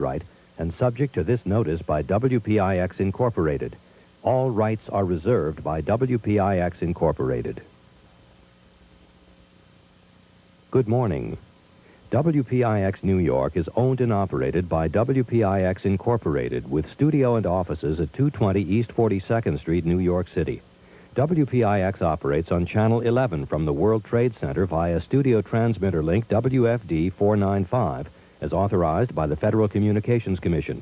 Right, and subject to this notice by WPIX Incorporated. All rights are reserved by WPIX Incorporated. Good morning. WPIX New York is owned and operated by WPIX Incorporated with studio and offices at 220 East 42nd Street, New York City. WPIX operates on Channel 11 from the World Trade Center via studio transmitter link WFD 495 as authorized by the Federal Communications Commission.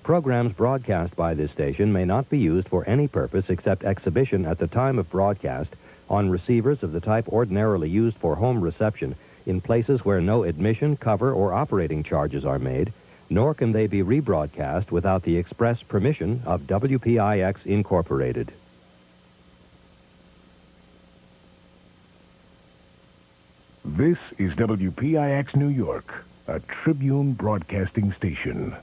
Programs broadcast by this station may not be used for any purpose except exhibition at the time of broadcast on receivers of the type ordinarily used for home reception in places where no admission, cover, or operating charges are made, nor can they be rebroadcast without the express permission of WPIX Incorporated. This is WPIX New York, a Tribune broadcasting station.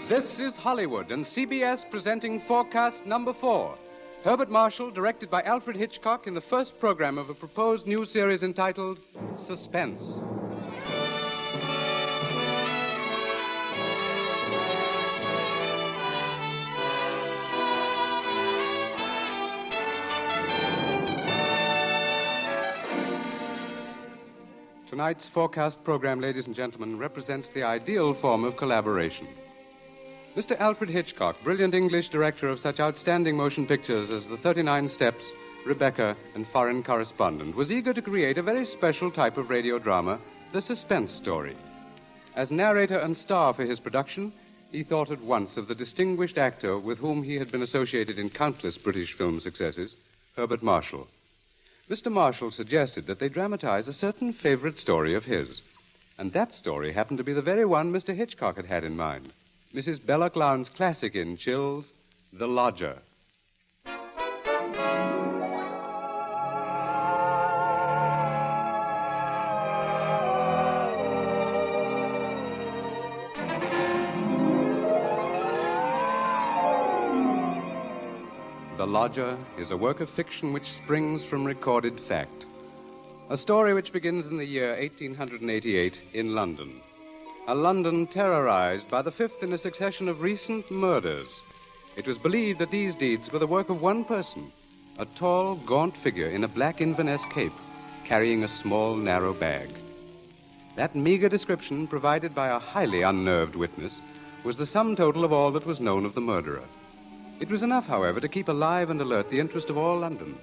This is Hollywood and CBS presenting Forecast Number 4. Herbert Marshall, directed by Alfred Hitchcock in the first program of a proposed new series entitled Suspense. Tonight's Forecast program, ladies and gentlemen, represents the ideal form of collaboration. Mr. Alfred Hitchcock, brilliant English director of such outstanding motion pictures as The 39 Steps, Rebecca, and Foreign Correspondent, was eager to create a very special type of radio drama, the suspense story. As narrator and star for his production, he thought at once of the distinguished actor with whom he had been associated in countless British film successes, Herbert Marshall. Mr. Marshall suggested that they dramatize a certain favorite story of his, and that story happened to be the very one Mr. Hitchcock had had in mind. Mrs. Belloc Lowndes' classic in Chills, The Lodger. The Lodger is a work of fiction which springs from recorded fact. A story which begins in the year 1888 in London. A London terrorized by the fifth in a succession of recent murders. It was believed that these deeds were the work of one person, a tall, gaunt figure in a black Inverness cape, carrying a small, narrow bag. That meager description, provided by a highly unnerved witness, was the sum total of all that was known of the murderer. It was enough, however, to keep alive and alert the interest of all London,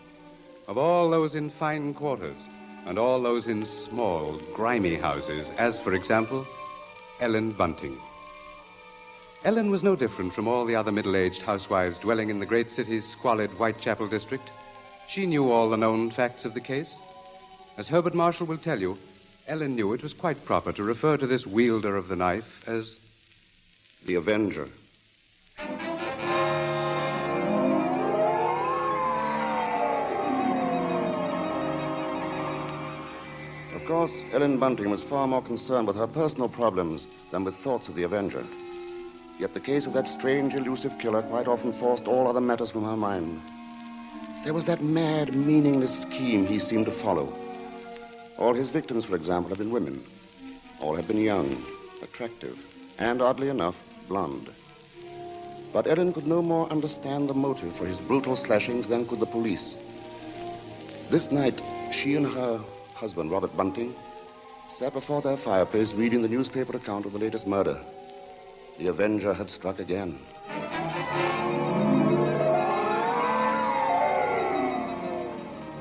of all those in fine quarters, and all those in small, grimy houses, as, for example, Ellen Bunting. Ellen was no different from all the other middle-aged housewives dwelling in the great city's squalid Whitechapel district. She knew all the known facts of the case. As Herbert Marshall will tell you, Ellen knew it was quite proper to refer to this wielder of the knife as the Avenger. Of course, Ellen Bunting was far more concerned with her personal problems than with thoughts of the Avenger. Yet the case of that strange, elusive killer quite often forced all other matters from her mind. There was that mad, meaningless scheme he seemed to follow. All his victims, for example, had been women. All had been young, attractive, and, oddly enough, blonde. But Ellen could no more understand the motive for his brutal slashings than could the police. This night, she and her husband, Robert Bunting, sat before their fireplace reading the newspaper account of the latest murder. The Avenger had struck again.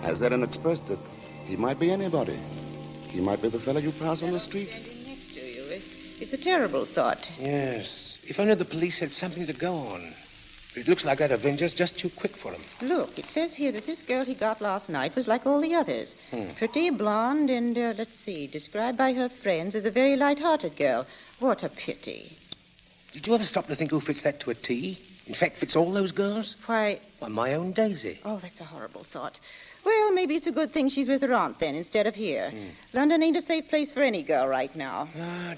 As Ellen expressed it, he might be anybody. He might be the fellow you pass on the street. Standing next to you. It's a terrible thought. Yes. If only the police had something to go on. It looks like that Avenger's just too quick for him. Look, it says here that this girl he got last night was like all the others. Pretty, blonde, and, described by her friends as a very light-hearted girl. What a pity. Did you ever stop to think who fits that to a T? In fact, fits all those girls? Why... Why, my own Daisy. Oh, that's a horrible thought. Well, maybe it's a good thing she's with her aunt, then, instead of here. London ain't a safe place for any girl right now.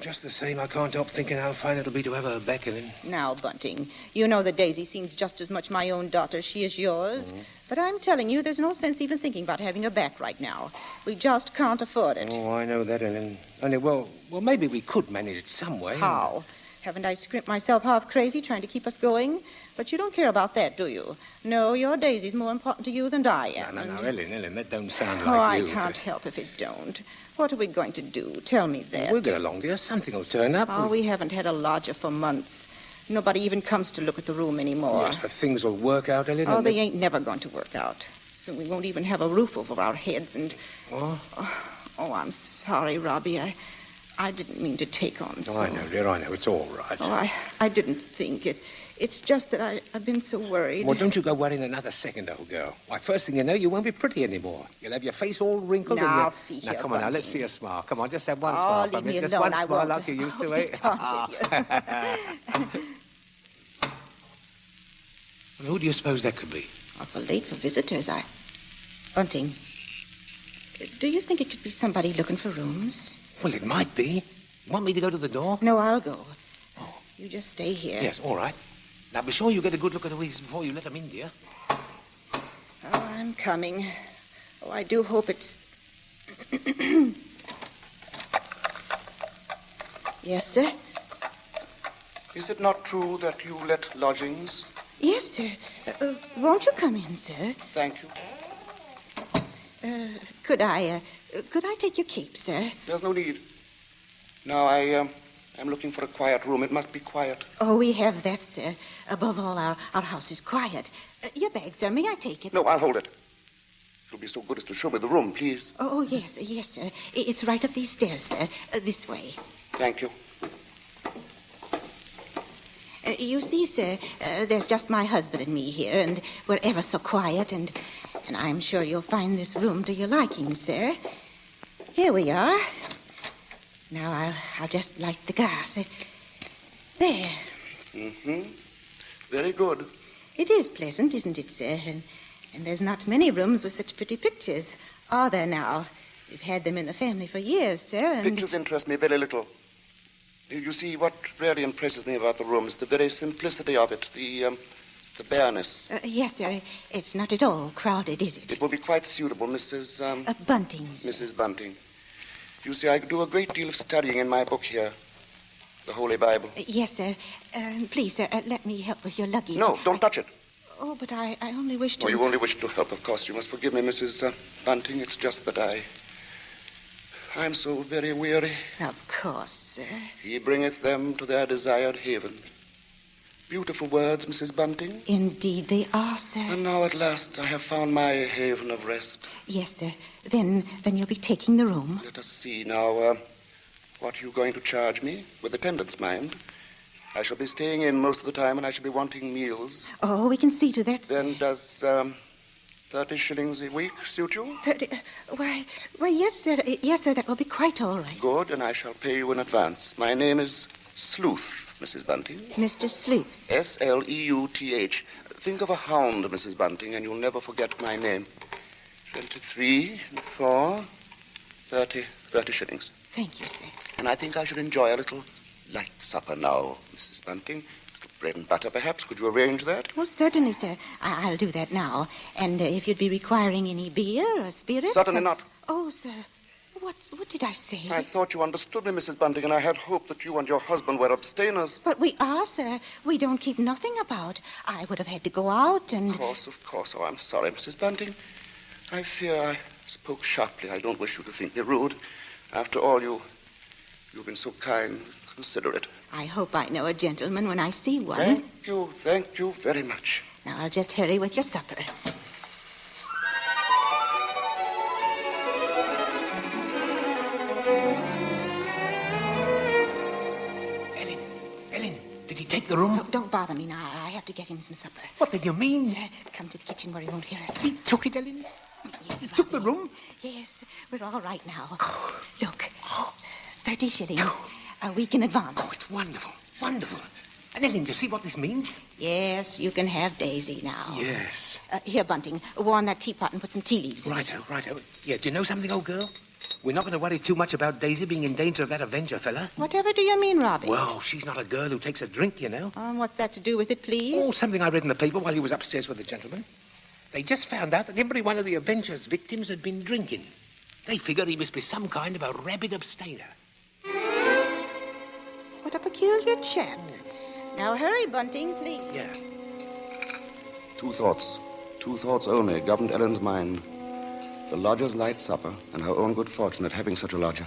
Just the same, I can't help thinking how fine it'll be to have her back in. Now, Bunting, you know that Daisy seems just as much my own daughter as she is yours. But I'm telling you, there's no sense even thinking about having her back right now. We just can't afford it. Oh, I know that, Ellen. Only, well, maybe we could manage it some way. How? Haven't I scrimped myself half crazy trying to keep us going? But you don't care about that, do you? No, your Daisy's more important to you than I am. No, Ellen, that don't sound like you. I can't help if it don't. What are we going to do? Tell me that. We'll get along, dear. Something will turn up. Oh, we haven't had a lodger for months. Nobody even comes to look at the room anymore. Yes, but things will work out, Ellen. Oh, they ain't never going to work out. Soon we won't even have a roof over our heads and... What? Oh, I'm sorry, Robbie. I didn't mean to take on so... Oh, I know, dear, I know. It's all right. Oh, I didn't think it. It's just that I've been so worried. Well, don't you go worrying another second, old girl. Why, first thing you know, you won't be pretty anymore. You'll have your face all wrinkled now, and... see Now, here, come on, Bunting. Let's see a smile. Come on, just have one smile. Leave me just alone. one smile like you used to, eh? Well, who do you suppose that could be? Awful late for visitors. Bunting, do you think it could be somebody looking for rooms? Well, it might be. You want me to go to the door? No, I'll go. Oh. You just stay here. Yes, all right. Now, be sure you get a good look at Louise before you let them in, dear. Oh, I'm coming. Oh, I do hope it's... Yes, sir? Is it not true that you let lodgings? Yes, sir. Won't you come in, sir? Thank you. Could I take your cape, sir? There's no need. Now, I'm looking for a quiet room. It must be quiet. Oh, we have that, sir. Above all, our house is quiet. Your bag, sir. May I take it? No, I'll hold it. You'll be so good as to show me the room, please. Oh, yes, sir. It's right up these stairs, sir. This way. Thank you. You see, sir, there's just my husband and me here, and we're ever so quiet, and I'm sure you'll find this room to your liking, sir. Here we are. Now, I'll just light the gas. There. Very good. It is pleasant, isn't it, sir? And there's not many rooms with such pretty pictures, are there now? We've had them in the family for years, sir, and... Pictures interest me very little. You see, what really impresses me about the room is the very simplicity of it, the bareness. Yes, sir. It's not at all crowded, is it? It will be quite suitable, Mrs. Bunting's. Mrs. Bunting. You see, I do a great deal of studying in my book here, the Holy Bible. Yes, sir. Please, sir, let me help with your luggage. No, don't touch it. Oh, but I only wish to... Oh, you only wish to help, of course. You must forgive me, Mrs. Bunting. It's just that I'm so very weary. Of course, sir. He bringeth them to their desired haven. Beautiful words, Mrs. Bunting. Indeed they are, sir. And now at last I have found my haven of rest. Yes, sir. Then you'll be taking the room. Let us see now. What are you going to charge me? With attendance, mind. I shall be staying in most of the time, and I shall be wanting meals. Oh, we can see to that, sir. Then does 30 shillings a week suit you? 30... Why, yes, sir. Yes, sir, that will be quite all right. Good, and I shall pay you in advance. My name is Sleuth, Mrs. Bunting. Mr. Sleuth. Sleuth. Think of a hound, Mrs. Bunting, and you'll never forget my name. 23, 4, 30 shillings. Thank you, sir. And I think I should enjoy a little light supper now, Mrs. Bunting. Bread and butter, perhaps. Could you arrange that? Well, certainly, sir. I'll do that now. And if you'd be requiring any beer or spirits... Certainly not. Oh, sir. What did I say? I thought you understood me, Mrs. Bunting, and I had hoped that you and your husband were abstainers. But we are, sir. We don't keep nothing about. I would have had to go out and... Of course. Oh, I'm sorry, Mrs. Bunting. I fear I spoke sharply. I don't wish you to think me rude. After all, you've been so kind, considerate. I hope I know a gentleman when I see one. Thank you very much. Now, I'll just hurry with your supper. Ellen, did he take the room? No, don't bother me now. I have to get him some supper. What did you mean? Come to the kitchen where he won't hear us. He took it, Ellen? Yes, He took the room? Yes, we're all right now. Look, 30 shillings. A week in advance. Oh, it's wonderful, wonderful. Anything to see what this means? Yes, you can have Daisy now. Yes. Here, Bunting, warm that teapot and put some tea leaves in it. Righto. Yeah, do you know something, old girl? We're not going to worry too much about Daisy being in danger of that Avenger fella. Whatever do you mean, Robbie? Well, she's not a girl who takes a drink, you know. What's that to do with it, please? Oh, something I read in the paper while he was upstairs with the gentleman. They just found out that every one of the Avenger's victims had been drinking. They figured he must be some kind of a rabid abstainer. What a peculiar chap. Now hurry, Bunting, please. Yeah. Two thoughts only governed Ellen's mind. The lodger's light supper and her own good fortune at having such a lodger.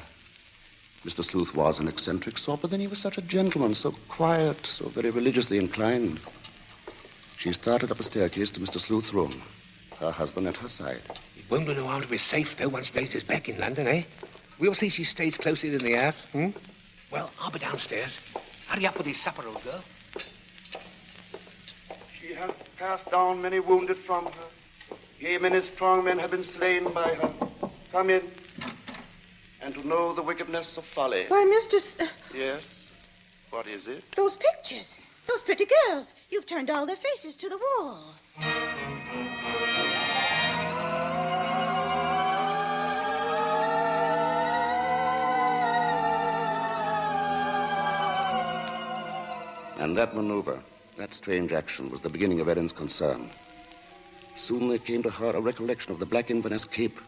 Mr. Sleuth was an eccentric sort, but then he was such a gentleman, so quiet, so very religiously inclined. She started up a staircase to Mr. Sleuth's room, her husband at her side. It won't do no harm to be safe, though, once Daisy's back in London, eh? We'll see she stays closer in the house, Well, I'll be downstairs. Hurry up with his supper, old girl. She has cast down many wounded from her. Yea, many strong men have been slain by her. Come in. And to know the wickedness of folly. Why, Mr. Yes? What is it? Those pictures. Those pretty girls. You've turned all their faces to the wall. And that maneuver, that strange action, was the beginning of Ellen's concern. Soon there came to her a recollection of the black Inverness cape,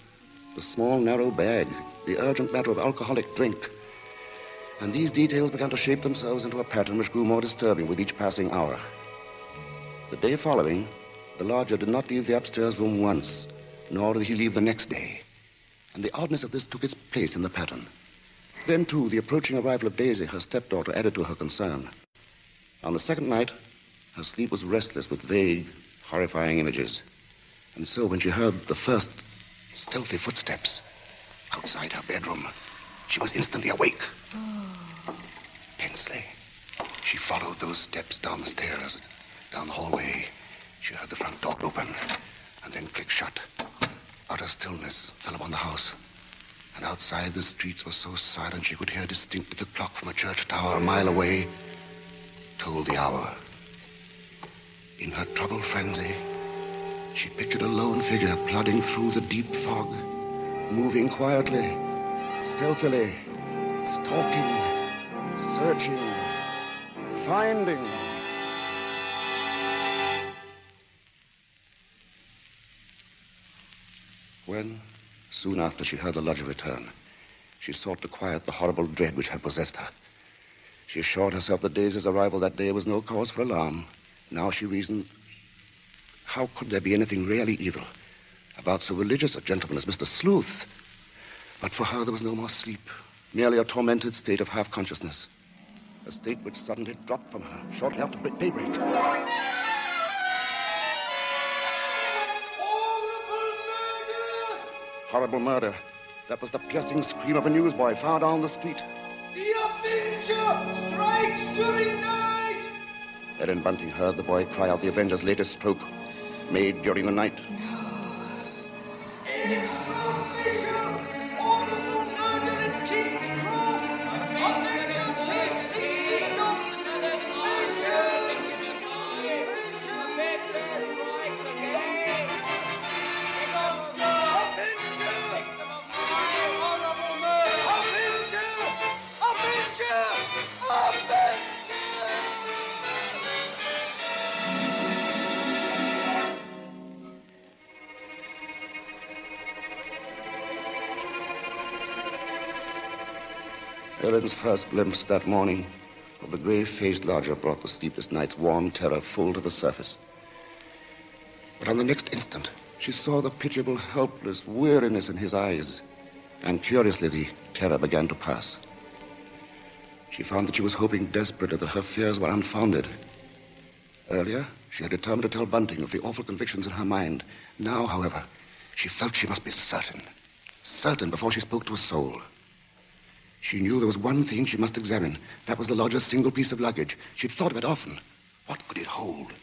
the small, narrow bag, the urgent matter of alcoholic drink. And these details began to shape themselves into a pattern which grew more disturbing with each passing hour. The day following, the lodger did not leave the upstairs room once, nor did he leave the next day. And the oddness of this took its place in the pattern. Then, too, the approaching arrival of Daisy, her stepdaughter, added to her concern. On the second night, her sleep was restless with vague, horrifying images. And so when she heard the first stealthy footsteps outside her bedroom, she was instantly awake. Tensely, she followed those steps down the stairs, down the hallway. She heard the front door open and then click shut. Utter stillness fell upon the house. And outside, the streets were so silent she could hear distinctly the clock from a church tower a mile away told the hour. In her troubled frenzy, she pictured a lone figure plodding through the deep fog, moving quietly, stealthily, stalking, searching, finding. When, soon after she heard the lodger return, she sought to quiet the horrible dread which had possessed her. She assured herself that Daisy's arrival that day was no cause for alarm. Now she reasoned, how could there be anything really evil about so religious a gentleman as Mr. Sleuth? But for her there was no more sleep, merely a tormented state of half-consciousness, a state which suddenly dropped from her shortly after daybreak. Horrible murder. That was the piercing scream of a newsboy far down the street. The Avenger strikes during night! Ellen Bunting heard the boy cry out the Avenger's latest stroke, made during the night. Ellen's first glimpse that morning of the grave-faced lodger brought the sleepless night's warm terror full to the surface. But on the next instant, she saw the pitiable, helpless weariness in his eyes, and curiously the terror began to pass. She found that she was hoping desperately that her fears were unfounded. Earlier, she had determined to tell Bunting of the awful convictions in her mind. Now, however, she felt she must be certain before she spoke to a soul. She knew there was one thing she must examine. That was the lodger's single piece of luggage. She'd thought of it often. What could it hold?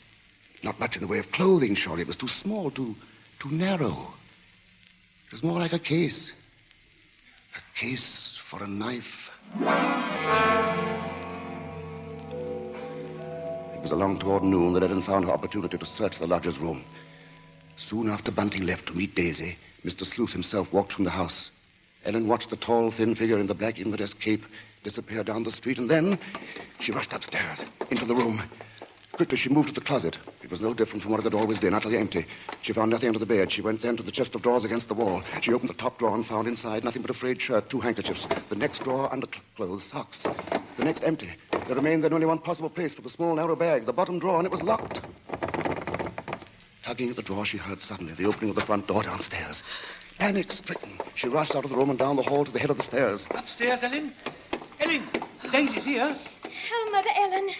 Not much in the way of clothing, surely. It was too small, too narrow. It was more like a case. A case for a knife. was along toward noon that Ellen found her opportunity to search the lodger's room. Soon after Bunting left to meet Daisy, Mr. Sleuth himself walked from the house. Ellen watched the tall, thin figure in the black Inverness cape disappear down the street, and then she rushed upstairs, into the room. Quickly, she moved to the closet. It was no different from what it had always been, utterly empty. She found nothing under the bed. She went then to the chest of drawers against the wall. She opened the top drawer and found inside nothing but a frayed shirt, 2 handkerchiefs. The next drawer, underclothes, socks. The next empty. There remained then only one possible place for the small, narrow bag, the bottom drawer, and it was locked. Tugging at the drawer, she heard suddenly the opening of the front door downstairs. Panic-stricken, she rushed out of the room and down the hall to the head of the stairs. Upstairs, Ellen? Ellen, Daisy's here. Oh, Mother Ellen,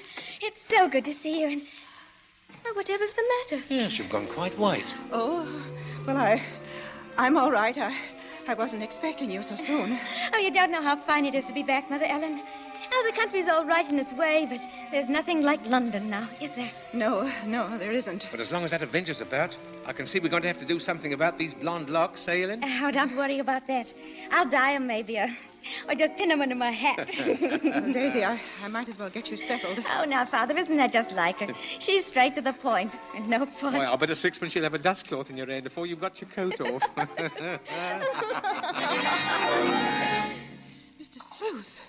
it's so good to see you. And whatever's the matter? Yes, you've gone quite white. Oh, well, I'm all right. I wasn't expecting you so soon. Oh, you don't know how fine it is to be back, Mother Ellen. Oh, the country's all right in its way, but there's nothing like London now, is there? No, there isn't. But as long as that Avenger's about, I can see we're going to have to do something about these blonde locks, eh, Ellen? Oh, don't worry about that. I'll dye them, maybe, or just pin them under my hat. Well, Daisy, I might as well get you settled. Oh, now, Father, isn't that just like her? She's straight to the point, and no fuss. Well, I'll bet a sixpence you'll have a dust cloth in your hair before you've got your coat off. Mr. Sleuth.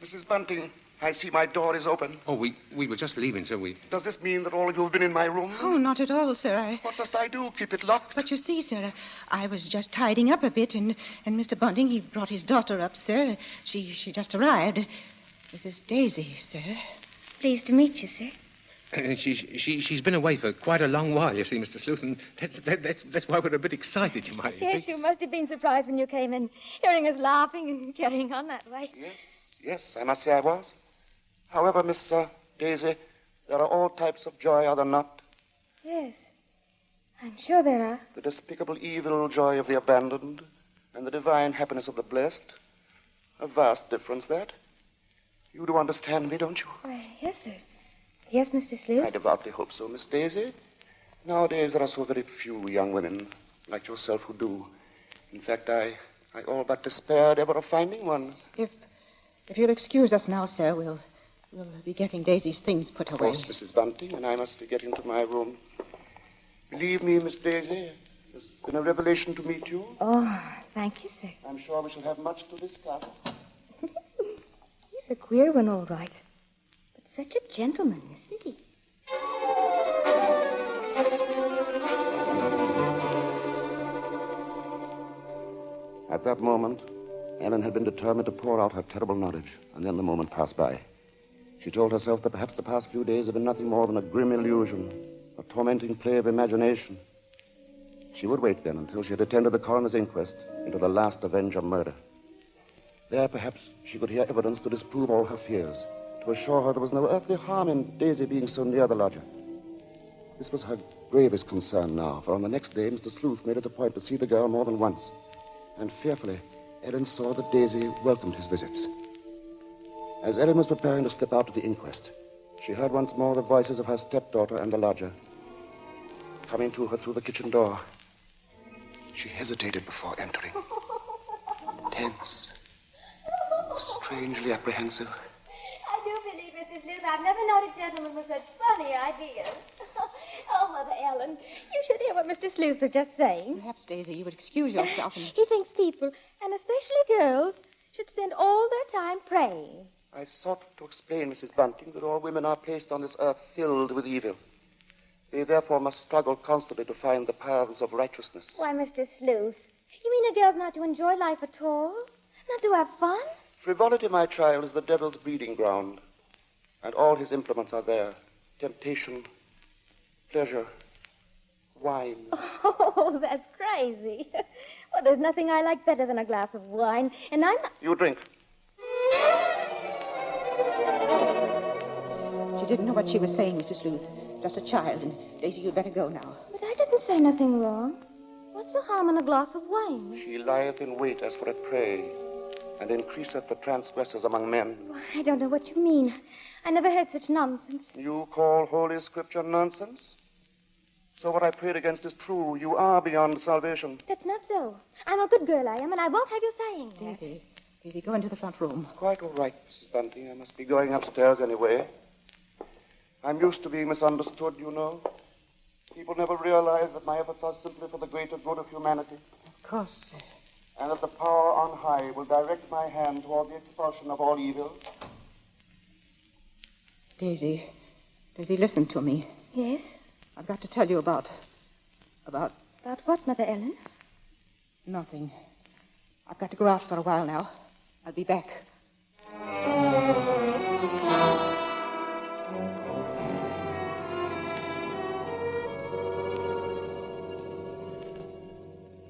Mrs. Bunting, I see my door is open. Oh, we were just leaving, so we... Does this mean that all of you have been in my room? Oh, not at all, sir. What must I do? Keep it locked? But you see, sir, I was just tidying up a bit, and Mr. Bunting, he brought his daughter up, sir. She just arrived. This is Daisy, sir. Pleased to meet you, sir. She's been away for quite a long while, you see, Mr. Sleuth, and that's why we're a bit excited, you might Yes, think. you must have been surprised when you came in, hearing us laughing and carrying on that way. Yes, I must say I was. However, Miss Daisy, there are all types of joy, are there not? Yes, I'm sure there are. The despicable evil joy of the abandoned and the divine happiness of the blessed. A vast difference, that. You do understand me, don't you? Why, yes, sir. Yes, Mr. Sleuth? I devoutly hope so, Miss Daisy. Nowadays, there are so very few young women like yourself who do. In fact, I all but despaired ever of finding one. If you'll excuse us now, sir, we'll be getting Daisy's things put away. Of course, Mrs. Bunting, and I must be getting to my room. Believe me, Miss Daisy, it's been a revelation to meet you. Oh, thank you, sir. I'm sure we shall have much to discuss. He's a queer one, all right. But such a gentleman, isn't he? At that moment, Ellen had been determined to pour out her terrible knowledge, and then the moment passed by. She told herself that perhaps the past few days had been nothing more than a grim illusion, a tormenting play of imagination. She would wait then until she had attended the coroner's inquest into the last Avenger murder. There, perhaps, she could hear evidence to disprove all her fears, to assure her there was no earthly harm in Daisy being so near the lodger. This was her gravest concern now, for on the next day, Mr. Sleuth made it a point to see the girl more than once. And fearfully, Ellen saw that Daisy welcomed his visits. As Ellen was preparing to step out to the inquest, she heard once more the voices of her stepdaughter and the lodger coming to her through the kitchen door. She hesitated before entering. Tense. Strangely apprehensive. I do believe, Mrs. Sleuth, I've never known a gentleman with such funny ideas. Oh, Mother Ellen, you should hear what Mr. Sleuth was just saying. Perhaps, Daisy, you would excuse yourself and... He thinks people, and especially girls, should spend all their time praying. I sought to explain, Mrs. Bunting, that all women are placed on this earth filled with evil. They therefore must struggle constantly to find the paths of righteousness. Why, Mr. Sleuth, you mean a girl's not to enjoy life at all? Not to have fun? Frivolity, my child, is the devil's breeding ground, and all his implements are there. Temptation, pleasure, wine. Oh, that's crazy. Well, there's nothing I like better than a glass of wine, and I'm not... You drink. She didn't know what she was saying, Mr. Sleuth. Just a child, and Daisy, you'd better go now. But I didn't say nothing wrong. What's the harm in a glass of wine? She lieth in wait as for a prey, and increaseth the transgressors among men. Well, I don't know what you mean. I never heard such nonsense. You call Holy Scripture nonsense? So what I prayed against is true. You are beyond salvation. That's not so. I'm a good girl, I am, and I won't have you saying that. Daisy, go into the front room. It's quite all right, Mrs. Bunting. I must be going upstairs anyway. I'm used to being misunderstood, you know. People never realize that my efforts are simply for the greater good of humanity. Of course, sir. And that the power on high will direct my hand toward the expulsion of all evil. Daisy, listen to me. Yes? I've got to tell you about... About what, Mother Ellen? Nothing. I've got to go out for a while now. I'll be back.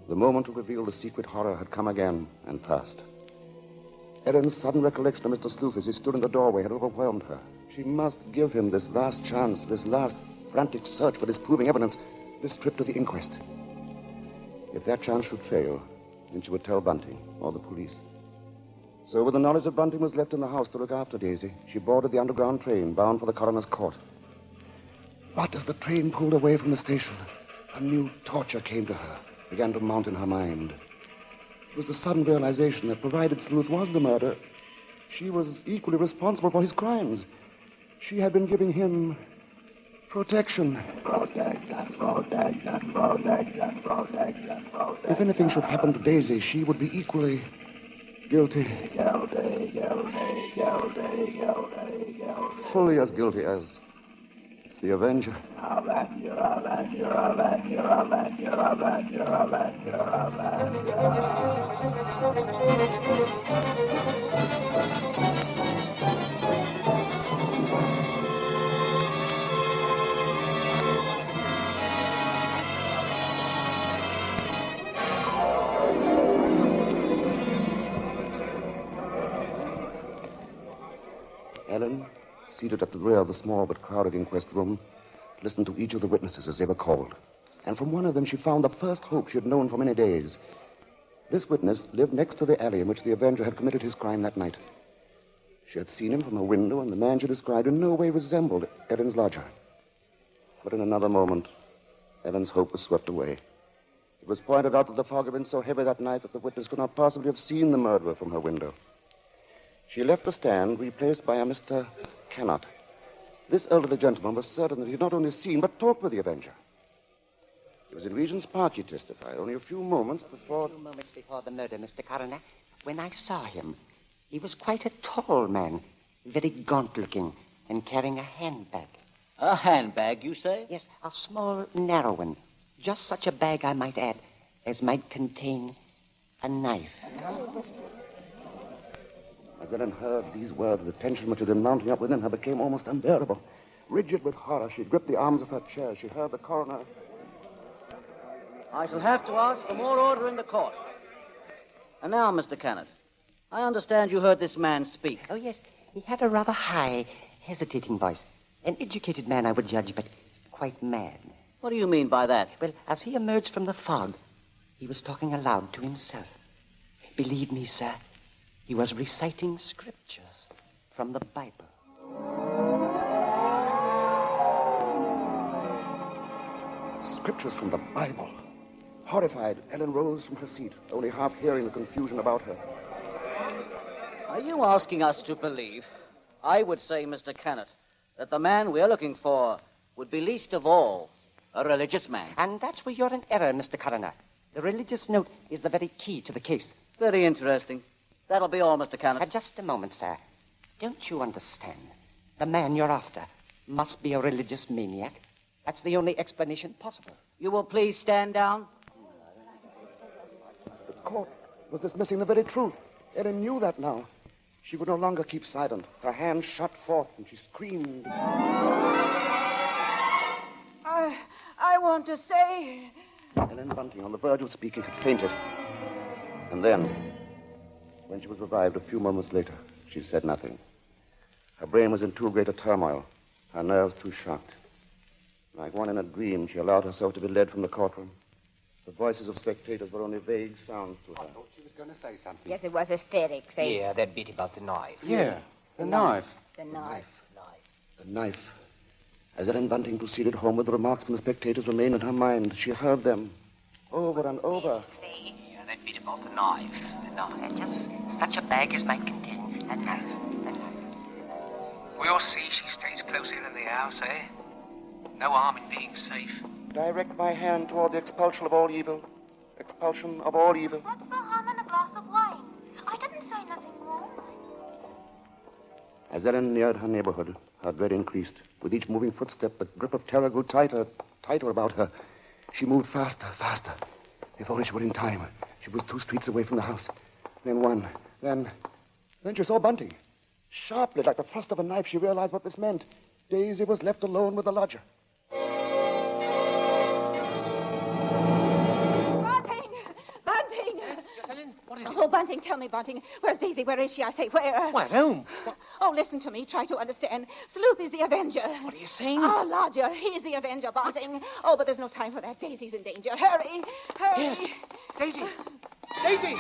The moment to reveal the secret horror had come again and passed. Ellen's sudden recollection of Mr. Sleuth as he stood in the doorway had overwhelmed her. She must give him this last chance, this last frantic search for disproving evidence, this trip to the inquest. If that chance should fail, then she would tell Bunting or the police. So with the knowledge that Bunting was left in the house to look after Daisy, she boarded the underground train bound for the coroner's court. But as the train pulled away from the station, a new torture came to her, began to mount in her mind. It was the sudden realization that provided Sleuth was the murderer, she was equally responsible for his crimes. She had been giving him protection. If anything should happen to Daisy, she would be equally guilty. Fully as guilty as the Avenger. Ellen, seated at the rear of the small but crowded inquest room, listened to each of the witnesses as they were called. And from one of them she found the first hope she had known for many days. This witness lived next to the alley in which the Avenger had committed his crime that night. She had seen him from her window, and the man she described in no way resembled Ellen's lodger. But in another moment, Ellen's hope was swept away. It was pointed out that the fog had been so heavy that night that the witness could not possibly have seen the murderer from her window. She left the stand, replaced by a Mr. Cannot. This elderly gentleman was certain that he had not only seen, but talked with the Avenger. It was in Regent's Park, he testified, only a few moments before... A few moments before the murder, Mr. Coroner, when I saw him. He was quite a tall man, very gaunt-looking, and carrying a handbag. A handbag, you say? Yes, a small, narrow one. Just such a bag, I might add, as might contain a knife. As Ellen heard these words, the tension which had been mounting up within her became almost unbearable. Rigid with horror, she gripped the arms of her chair. She heard the coroner... I shall have to ask for more order in the court. And now, Mr. Cannot, I understand you heard this man speak. Oh, yes. He had a rather high, hesitating voice. An educated man, I would judge, but quite mad. What do you mean by that? Well, as he emerged from the fog, he was talking aloud to himself. Believe me, sir, he was reciting scriptures from the Bible. Scriptures from the Bible. Horrified, Ellen rose from her seat, only half hearing the confusion about her. Are you asking us to believe, I would say, Mr. Cannot, that the man we're looking for would be least of all a religious man? And that's where you're in error, Mr. Coroner. The religious note is the very key to the case. Very interesting. That'll be all, Mr. Cannot. Just a moment, sir. Don't you understand? The man you're after must be a religious maniac. That's the only explanation possible. You will please stand down. The court was dismissing the very truth. Ellen knew that now. She would no longer keep silent. Her hands shot forth, and she screamed. I want to say... Ellen Bunting, on the verge of speaking, had fainted. And then, when she was revived a few moments later, she said nothing. Her brain was in too great a turmoil, her nerves too shocked. Like one in a dream, she allowed herself to be led from the courtroom. The voices of spectators were only vague sounds to her. I thought she was going to say something. Yes, it was hysterics, eh? Yeah, that bit about the knife. Yeah, the knife. The knife. The knife. As Ellen Bunting proceeded homeward, the remarks from the spectators remained in her mind. She heard them over and over. See, that bit about the knife. The knife. Just such a bag as might contain a knife. We'll see she stays close in the house, eh? No harm in being safe. Direct my hand toward the expulsion of all evil. Expulsion of all evil. What's the harm in a glass of wine? I didn't say nothing wrong. As Ellen neared her neighborhood, her dread increased. With each moving footstep, the grip of terror grew tighter, tighter about her. She moved faster, faster. If only she were in time. She was 2 streets away from the house. Then one. Then she saw Bunting. Sharply, like the thrust of a knife, she realized what this meant. Daisy was left alone with the lodger. Bunting! Yes, Ellen, what is it? Oh, Bunting, tell me, Bunting. Where's Daisy? Where is she? I say, where? Why, at home. What? Oh, listen to me. Try to understand. Sleuth is the Avenger. What are you saying? Our lodger. He's the Avenger, Bunting. Oh, but there's no time for that. Daisy's in danger. Hurry! Hurry! Yes. Daisy! Daisy!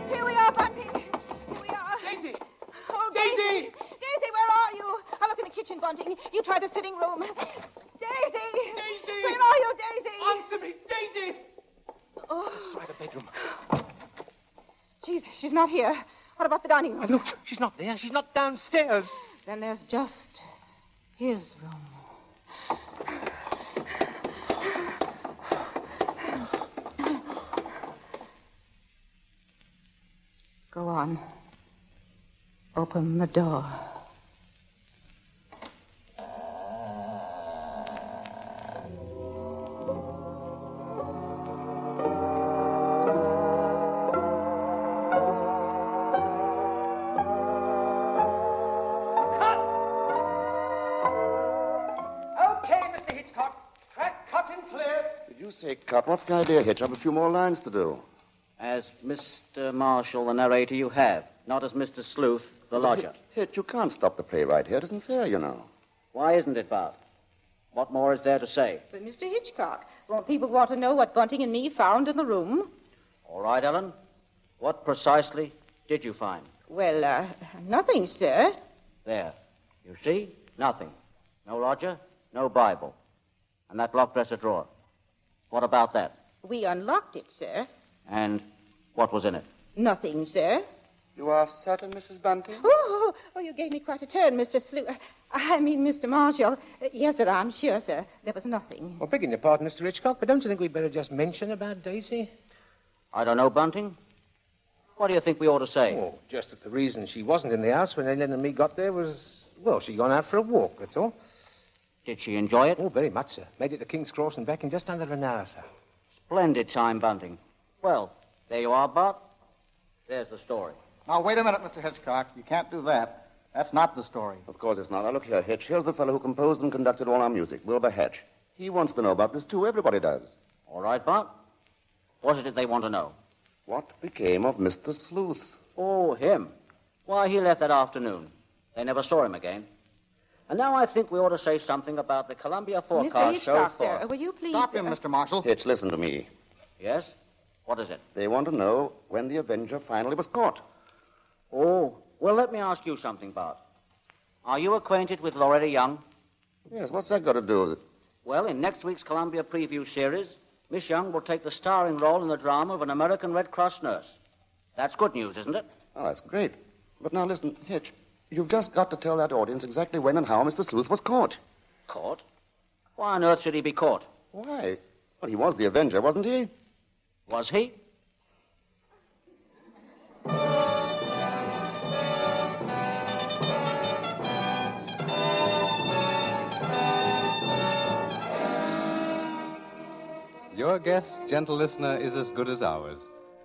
Here we are, Bunting. Here we are. Daisy! Oh, Daisy! Daisy, where are you? I'll look in the kitchen, Bunting. You try the sitting room. Daisy! Daisy! Where are you, Daisy? Answer me, Daisy! Oh, Let's try the bedroom. she's not here. What about the dining room? Look, she's not there. She's not downstairs. Then there's just his room. Go on. Open the door. Say, cut. What's the idea, Hitch? I have a few more lines to do. As Mr. Marshall, the narrator, you have. Not as Mr. Sleuth, the lodger. Hitch, you can't stop the play right here. It isn't fair, you know. Why isn't it, Bart? What more is there to say? But, Mr. Hitchcock, won't people want to know what Bunting and me found in the room? All right, Ellen. What precisely did you find? Well, nothing, sir. There. You see? Nothing. No lodger, no Bible. And that locked dresser drawer. What about that? We unlocked it, sir. And what was in it? Nothing, sir. You are certain, Mrs. Bunting? Oh, you gave me quite a turn, Mr. Mr. Marshall. Yes, sir, I'm sure, sir. There was nothing. Well, begging your pardon, Mr. Hitchcock, but don't you think we'd better just mention about Daisy? I don't know, Bunting. What do you think we ought to say? Oh, just that the reason she wasn't in the house when Ellen and me got there was, well, she'd gone out for a walk, that's all. Did she enjoy it? Oh, very much, sir. Made it to King's Cross and back in just under an hour, sir. Splendid time, Bunting. Well, there you are, Bart. There's the story. Now, wait a minute, Mr. Hitchcock. You can't do that. That's not the story. Of course it's not. Now, look here, Hitch. Here's the fellow who composed and conducted all our music, Wilbur Hatch. He wants to know about this, too. Everybody does. All right, Bart. What is it they want to know? What became of Mr. Sleuth? Oh, him. Why, he left that afternoon. They never saw him again. And now I think we ought to say something about the Columbia forecast Mr. Hitchcock, so far. sir, will you please... Stop him, Mr. Marshall. Hitch, listen to me. Yes? What is it? They want to know when the Avenger finally was caught. Oh, well, let me ask you something, Bart. Are you acquainted with Loretta Young? Yes, what's that got to do with it? Well, in next week's Columbia preview series, Miss Young will take the starring role in the drama of an American Red Cross nurse. That's good news, isn't it? Oh, that's great. But now listen, Hitch, you've just got to tell that audience exactly when and how Mr. Sleuth was caught. Caught? Why on earth should he be caught? Why? Well, he was the Avenger, wasn't he? Was he? Your guess, gentle listener, is as good as ours.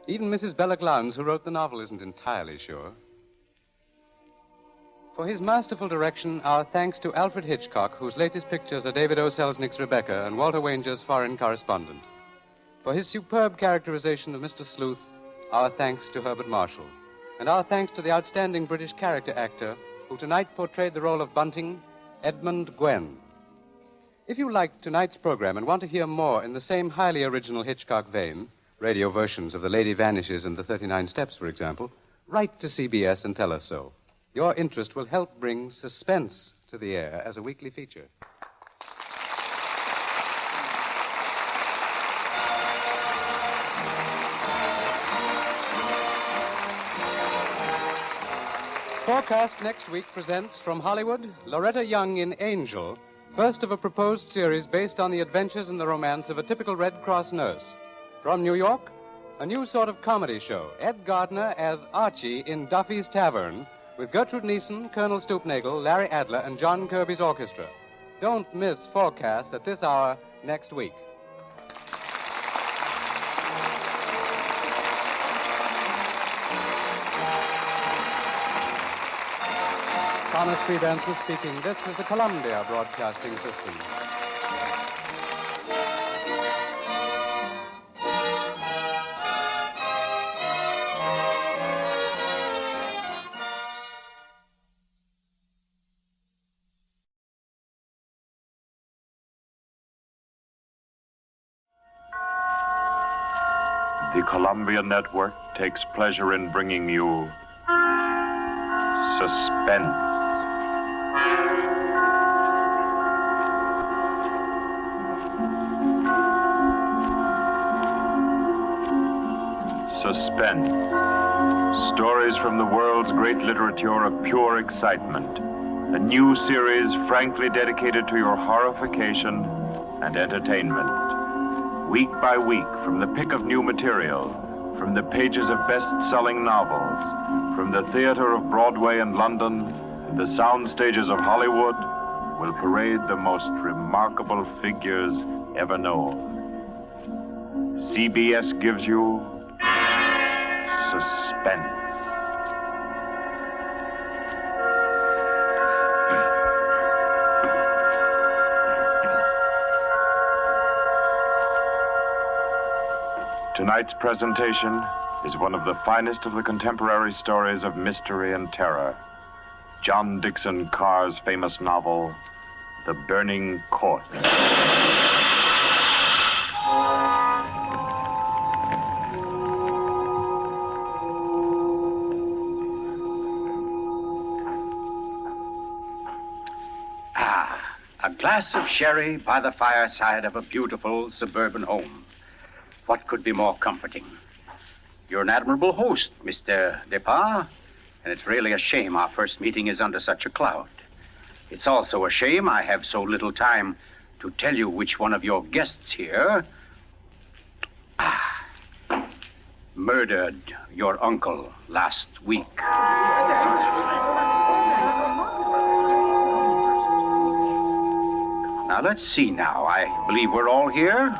Even Mrs. Bella Glounds, who wrote the novel, isn't entirely sure. For his masterful direction, our thanks to Alfred Hitchcock, whose latest pictures are David O. Selznick's Rebecca and Walter Wanger's Foreign Correspondent. For his superb characterization of Mr. Sleuth, our thanks to Herbert Marshall. And our thanks to the outstanding British character actor who tonight portrayed the role of Bunting, Edmund Gwen. If you liked tonight's program and want to hear more in the same highly original Hitchcock vein, radio versions of The Lady Vanishes and The 39 Steps, for example, write to CBS and tell us so. Your interest will help bring Suspense to the air as a weekly feature. Forecast next week presents from Hollywood, Loretta Young in Angel, first of a proposed series based on the adventures and the romance of a typical Red Cross nurse. From New York, a new sort of comedy show, Ed Gardner as Archie in Duffy's Tavern, with Gertrude Neeson, Colonel Stoopnagle, Larry Adler, and John Kirby's orchestra. Don't miss Forecast at this hour next week. Thomas P. Benson speaking. This is the Columbia Broadcasting System. The Columbia Network takes pleasure in bringing you Suspense. Suspense. Stories from the world's great literature of pure excitement. A new series frankly dedicated to your horrification and entertainment. Week by week, from the pick of new material, from the pages of best-selling novels, from the theater of Broadway and London, and the sound stages of Hollywood, will parade the most remarkable figures ever known. CBS gives you Suspense. Tonight's presentation is one of the finest of the contemporary stories of mystery and terror. John Dixon Carr's famous novel, The Burning Court. A glass of sherry by the fireside of a beautiful suburban home. What could be more comforting? You're an admirable host, Mr. Depard, and it's really a shame our first meeting is under such a cloud. It's also a shame I have so little time to tell you which one of your guests here murdered your uncle last week. Now, let's see now. I believe we're all here.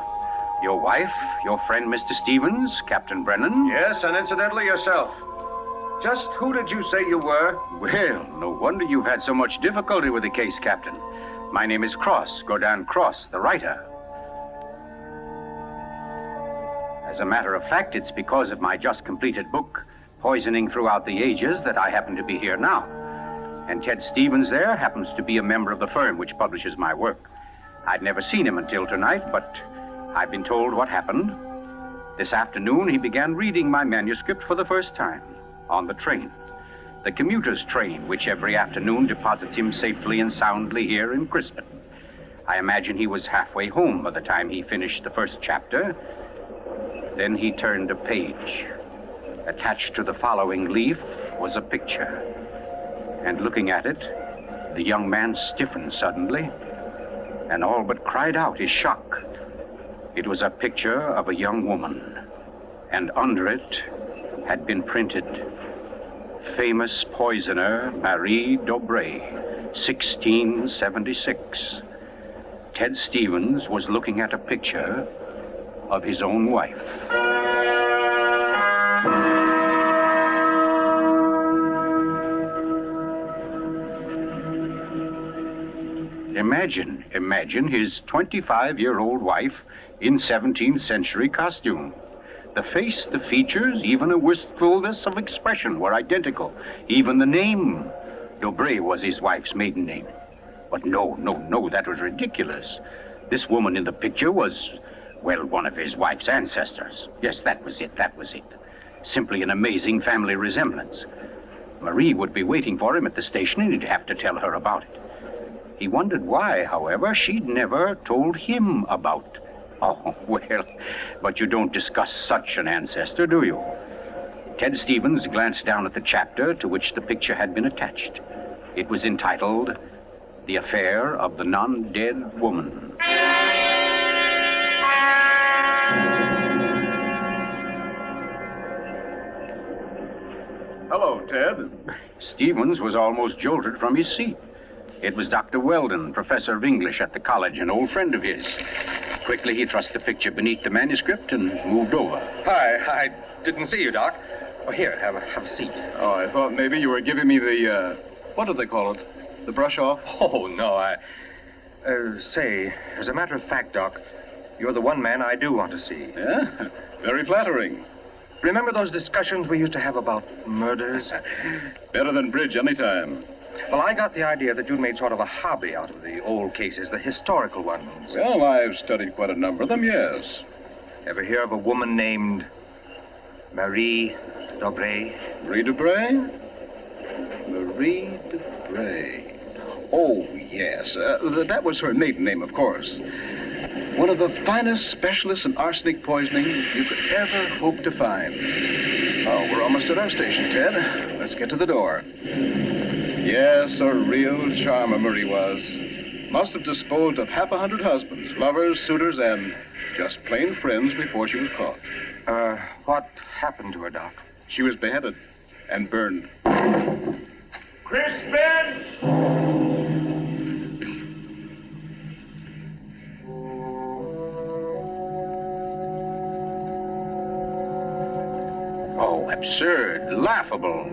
Your wife, your friend, Mr. Stevens, Captain Brennan. Yes, and incidentally, yourself. Just who did you say you were? Well, no wonder you've had so much difficulty with the case, Captain. My name is Cross, Godin Cross, the writer. As a matter of fact, it's because of my just completed book, Poisoning Throughout the Ages, that I happen to be here now. And Ted Stevens there happens to be a member of the firm which publishes my work. I'd never seen him until tonight, but I've been told what happened. This afternoon, he began reading my manuscript for the first time on the train. The commuter's train, which every afternoon deposits him safely and soundly here in Crispin. I imagine he was halfway home by the time he finished the first chapter. Then he turned a page. Attached to the following leaf was a picture. And looking at it, the young man stiffened suddenly and all but cried out his shock. It was a picture of a young woman, and under it had been printed, famous poisoner Marie Dobré, 1676. Ted Stevens was looking at a picture of his own wife. Imagine his 25-year-old wife in 17th century costume. The face, the features, even a wistfulness of expression were identical. Even the name. Dobré was his wife's maiden name. But no, that was ridiculous. This woman in the picture was, well, one of his wife's ancestors. Yes, that was it. Simply an amazing family resemblance. Marie would be waiting for him at the station, and he'd have to tell her about it. He wondered why, however, she'd never told him about. Oh, well, but you don't discuss such an ancestor, do you? Ted Stevens glanced down at the chapter to which the picture had been attached. It was entitled, The Affair of the Non-Dead Woman. Hello, Ted. Stevens was almost jolted from his seat. It was Dr. Weldon, professor of English at the college, an old friend of his. Quickly, he thrust the picture beneath the manuscript and moved over. Hi, I didn't see you, Doc. Oh, here, have a seat. Oh, I thought maybe you were giving me the, what do they call it? The brush off? Oh, no, say, as a matter of fact, Doc, you're the one man I do want to see. Yeah? Very flattering. Remember those discussions we used to have about murders? Better than bridge anytime. Well, I got the idea that you'd made sort of a hobby out of the old cases, the historical ones. Well, I've studied quite a number of them, yes. Ever hear of a woman named Marie Dobré? Marie Dobré? Marie Dobré. Oh, yes. That was her maiden name, of course. One of the finest specialists in arsenic poisoning you could ever hope to find. Oh, we're almost at our station, Ted. Let's get to the door. Yes, a real charmer Marie was. Must have disposed of 100 husbands, lovers, suitors, and just plain friends before she was caught. What happened to her, Doc? She was beheaded and burned. Crispin! Oh, absurd, laughable.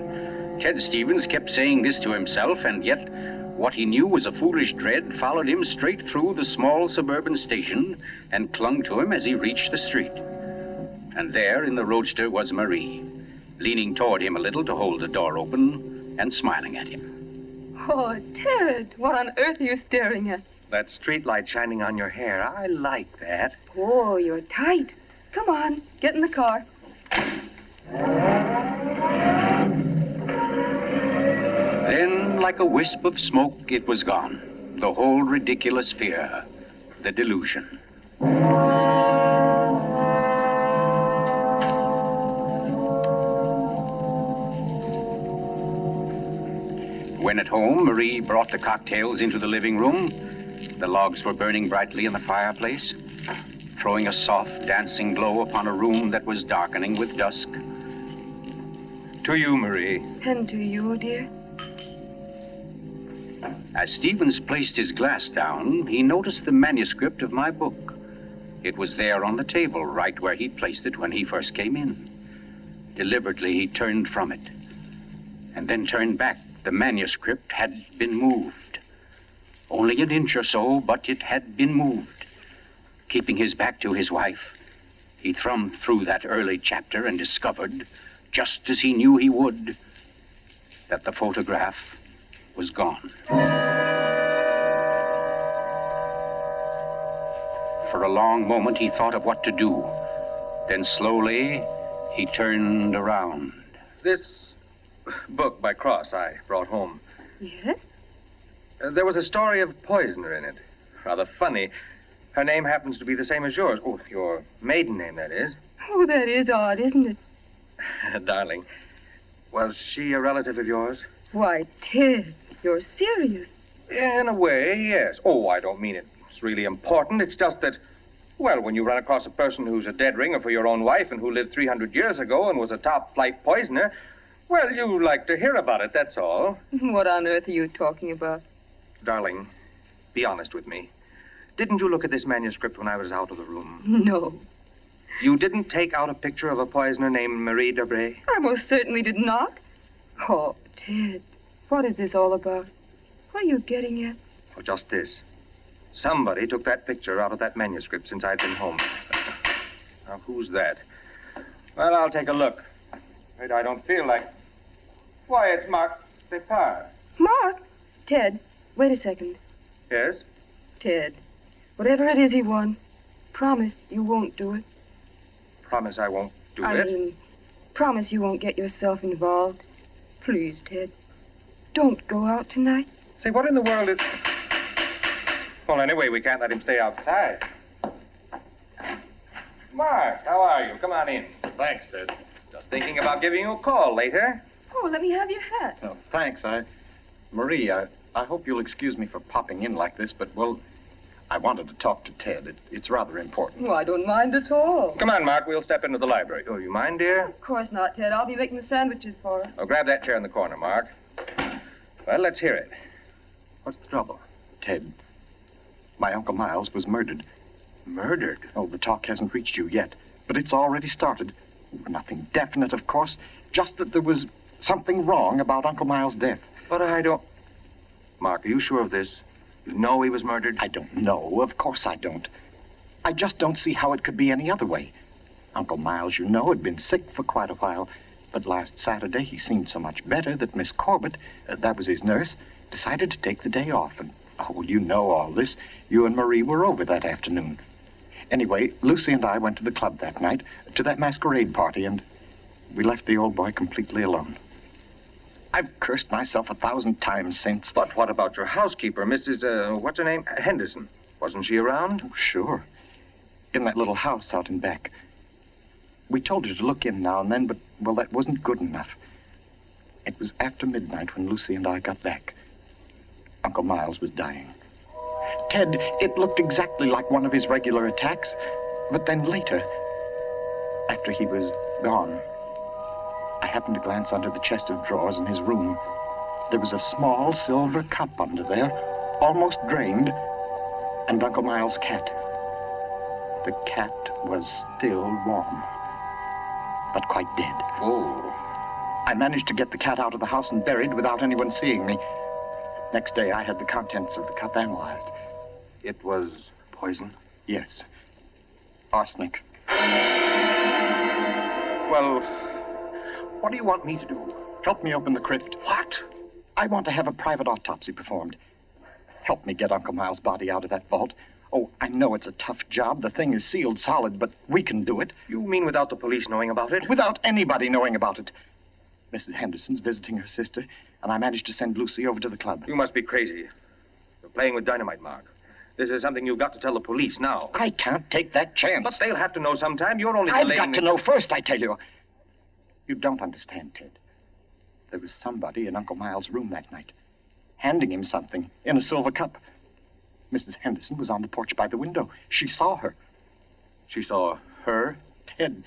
Ted Stevens kept saying this to himself, and yet what he knew was a foolish dread followed him straight through the small suburban station and clung to him as he reached the street. And there in the roadster was Marie, leaning toward him a little to hold the door open and smiling at him. Oh, Ted, what on earth are you staring at? That streetlight shining on your hair. I like that. Oh, you're tight. Come on, get in the car. Then, like a wisp of smoke, it was gone. The whole ridiculous fear, the delusion. When at home, Marie brought the cocktails into the living room. The logs were burning brightly in the fireplace, throwing a soft, dancing glow upon a room that was darkening with dusk. To you, Marie. And to you, dear. As Stevens placed his glass down, he noticed the manuscript of my book. It was there on the table, right where he'd placed it when he first came in. Deliberately, he turned from it, and then turned back. The manuscript had been moved. Only an inch or so, but it had been moved. Keeping his back to his wife, he thumbed through that early chapter and discovered, just as he knew he would, that the photograph was gone. For a long moment, he thought of what to do. Then slowly, he turned around. This book by Cross I brought home. Yes? There was a story of a poisoner in it. Rather funny. Her name happens to be the same as yours. Oh, your maiden name, that is. Oh, that is odd, isn't it? Darling, was she a relative of yours? Why, Ted, you're serious. In a way, yes. Oh, I don't mean it's really important. It's just that, well, when you run across a person who's a dead ringer for your own wife and who lived 300 years ago and was a top-flight poisoner, well, you like to hear about it, that's all. What on earth are you talking about? Darling, be honest with me. Didn't you look at this manuscript when I was out of the room? No. You didn't take out a picture of a poisoner named Marie Dobré? I most certainly did not. Oh, Ted, what is this all about? What are you getting at? Oh, just this. Somebody took that picture out of that manuscript since I'd been home. Now, who's that? Well, I'll take a look. Wait, I don't feel like... Why, it's Mark Depart. Mark? Ted, wait a second. Yes? Ted, whatever it is he wants, promise you won't do it. Promise I won't do it? I mean, promise you won't get yourself involved. Please, Ted, don't go out tonight. Say, what in the world is... Well, anyway, we can't let him stay outside. Mark, how are you? Come on in. Thanks, Ted. Just Thinking about giving you a call later. Oh, let me have your hat. Oh, thanks. Marie, I hope you'll excuse me for popping in like this, but, well, I wanted to talk to Ted. It's rather important. Oh, I don't mind at all. Come on, Mark. We'll step into the library. Oh, you mind, dear? Of course not, Ted. I'll be making the sandwiches for her. Oh, grab that chair in the corner, Mark. Well, let's hear it. What's the trouble? Ted, my Uncle Miles was murdered. Murdered? Oh, the talk hasn't reached you yet, but it's already started. Nothing definite, of course, just that there was something wrong about Uncle Miles' death. But I don't... Mark, are you sure of this? You know he was murdered? I don't know. Of course I don't. I just don't see how it could be any other way. Uncle Miles, you know, had been sick for quite a while, but last Saturday he seemed so much better that Miss Corbett, that was his nurse, decided to take the day off. And, oh, you know all this. You and Marie were over that afternoon. Anyway, Lucy and I went to the club that night, to that masquerade party, and we left the old boy completely alone. I've cursed myself 1,000 times since. But what about your housekeeper, Mrs., what's her name? Henderson. Wasn't she around? Oh, sure. In that little house out in back. We told her to look in now and then, but, well, that wasn't good enough. It was after midnight when Lucy and I got back. Uncle Miles was dying. Ted, it looked exactly like one of his regular attacks, but then later, after he was gone, I happened to glance under the chest of drawers in his room. There was a small silver cup under there, almost drained, and Uncle Miles' cat. The cat was still warm, but quite dead. Oh. I managed to get the cat out of the house and buried without anyone seeing me. Next day, I had the contents of the cup analyzed. It was poison? Yes. Arsenic. Well, what do you want me to do? Help me open the crypt. What? I want to have a private autopsy performed. Help me get Uncle Miles' body out of that vault. Oh, I know it's a tough job. The thing is sealed solid, but we can do it. You mean without the police knowing about it? Without anybody knowing about it. Mrs. Henderson's visiting her sister, and I managed to send Lucy over to the club. You must be crazy. You're playing with dynamite, Mark. This is something you've got to tell the police now. I can't take that chance. But they'll have to know sometime. You're only I've delaying... got to know first, I tell you. You don't understand, Ted. There was somebody in Uncle Miles' room that night, handing him something in a silver cup. Mrs. Henderson was on the porch by the window. She saw her. She saw her? Ted.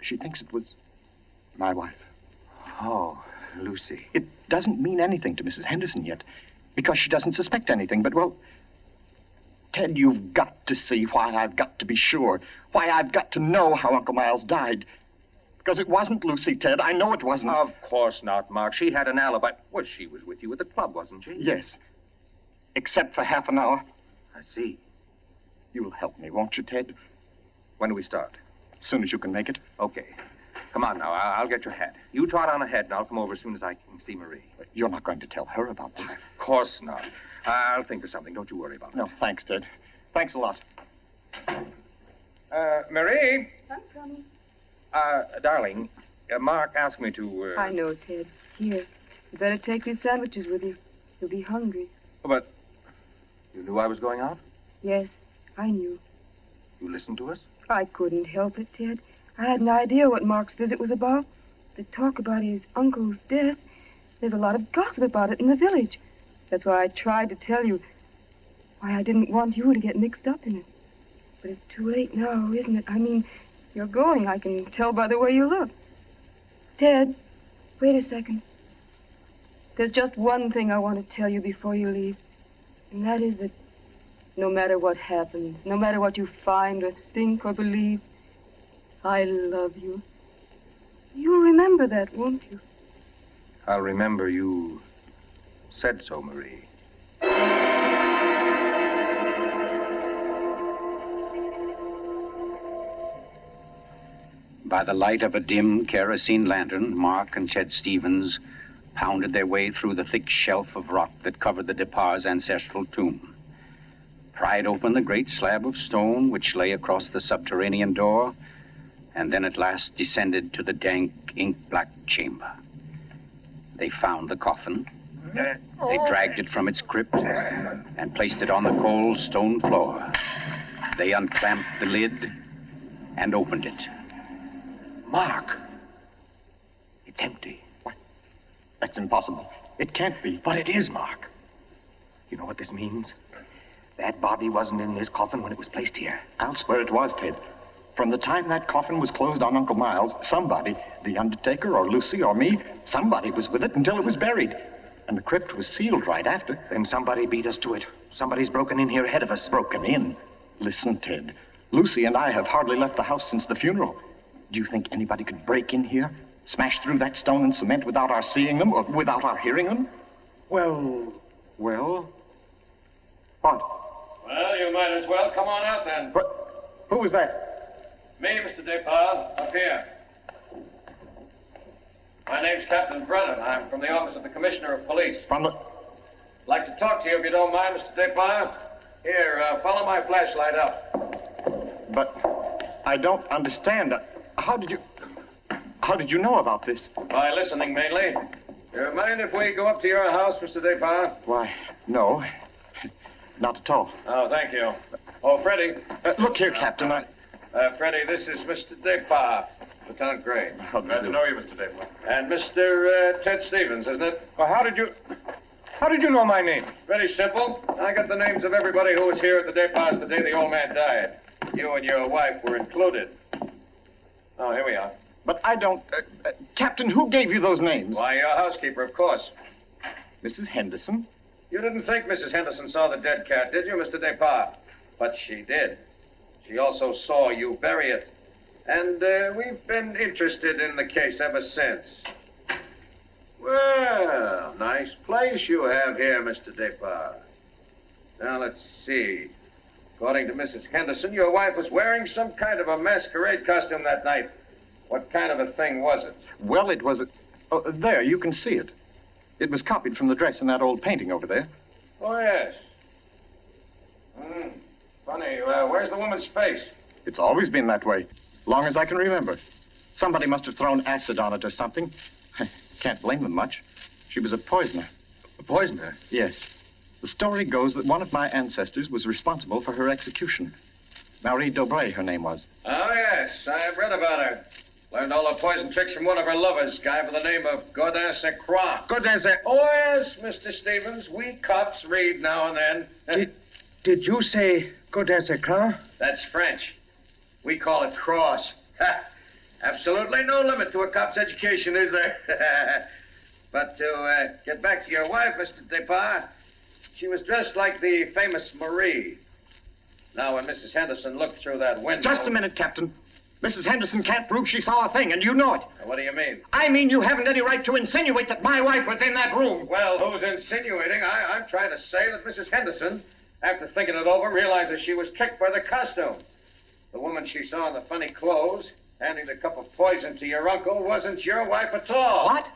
She thinks it was my wife. Oh, Lucy. It doesn't mean anything to Mrs. Henderson yet, because she doesn't suspect anything, but, well, Ted, you've got to see why I've got to be sure, why I've got to know how Uncle Miles died. Because it wasn't Lucy, Ted. I know it wasn't. Of course not, Mark. She had an alibi. Well, she was with you at the club, wasn't she? Yes. Except for half an hour. I see. You'll help me, won't you, Ted? When do we start? As soon as you can make it. Okay. Come on now. I'll get your hat. You trot on ahead, and I'll come over as soon as I can see Marie. But you're not going to tell her about this. Of course not. I'll think of something. Don't you worry about it. No, thanks, Ted. Thanks a lot. Marie? I'm coming. Darling, Mark asked me to... I know, Ted. Here. You better take these sandwiches with you. You'll be hungry. But you knew I was going out? Yes, I knew. You listened to us? I couldn't help it, Ted. I had an idea what Mark's visit was about. The talk about his uncle's death. There's a lot of gossip about it in the village. That's why I tried to tell you. Why I didn't want you to get mixed up in it. But it's too late now, isn't it? I mean, you're going. I can tell by the way you look. Ted, wait a second. There's just one thing I want to tell you before you leave. And that is that no matter what happens, no matter what you find or think or believe, I love you. You'll remember that, won't you? I'll remember you said so, Marie. By the light of a dim kerosene lantern, Mark and Ted Stevens pounded their way through the thick shelf of rock that covered the Depar's ancestral tomb, pried open the great slab of stone which lay across the subterranean door, and then at last descended to the dank, ink-black chamber. They found the coffin. They dragged it from its crypt and placed it on the cold stone floor. They unclamped the lid and opened it. Mark, It's empty. What? That's impossible. It can't be. But it is, Mark. You know what this means? That body wasn't in this coffin when it was placed here. I'll swear it was, Ted. From the time that coffin was closed on Uncle Miles, somebody, the undertaker or Lucy or me, somebody was with it until it was buried. And the crypt was sealed right after. Then somebody beat us to it. Somebody's broken in here ahead of us. Broken in? Listen, Ted. Lucy and I have hardly left the house since the funeral. Do you think anybody could break in here? Smash through that stone and cement without our seeing them or without our hearing them? Well... What? Well, you might as well come on out then. Who was that? Me, Mr. Depard, up here. My name's Captain Brennan. I'm from the office of the Commissioner of Police. From the... Like to talk to you if you don't mind, Mr. Depard. Here, follow my flashlight up. But I don't understand. How did you know about this? By listening, mainly. You mind if we go up to your house, Mr. Depard? Why, no. Not at all. Oh, thank you. Oh, Freddie. Look here, Captain, Freddie, this is Mr. Depard, Lieutenant Gray. Glad to know you, Mr. Depard. And Mr. Ted Stevens, isn't it? Well, how did you know my name? Very simple. I got the names of everybody who was here at the Depards the day the old man died. You and your wife were included. Oh, here we are. But I don't... Captain, who gave you those names? Why, your housekeeper, of course. Mrs. Henderson? You didn't think Mrs. Henderson saw the dead cat, did you, Mr. Depard? But she did. She also saw you bury it. And we've been interested in the case ever since. Well, nice place you have here, Mr. Depard. Now, let's see. According to Mrs. Henderson, your wife was wearing some kind of a masquerade costume that night. What kind of a thing was it? Well, it was a... Oh, there, you can see it. It was copied from the dress in that old painting over there. Oh, yes. Funny. Where's the woman's face? It's always been that way. Long as I can remember. Somebody must have thrown acid on it or something. Can't blame them much. She was a poisoner. A poisoner? Yes. The story goes that one of my ancestors was responsible for her execution. Marie Dobray, her name was. Oh, yes. I've read about her. Learned all the poison tricks from one of her lovers, guy by the name of Godin Croix. Oh, yes, Mr. Stevens. We cops read now and then. Did you say Godin Croix? That's French. We call it cross. Absolutely no limit to a cop's education, is there? But to get back to your wife, Mr. Depard, she was dressed like the famous Marie. Now, when Mrs. Henderson looked through that window... Just a minute, Captain. Mrs. Henderson can't prove she saw a thing, and you know it. What do you mean? I mean you haven't any right to insinuate that my wife was in that room. Well, who's insinuating? I'm trying to say that Mrs. Henderson, after thinking it over, realized that she was tricked by the costume. The woman she saw in the funny clothes, handing the cup of poison to your uncle, wasn't your wife at all. What?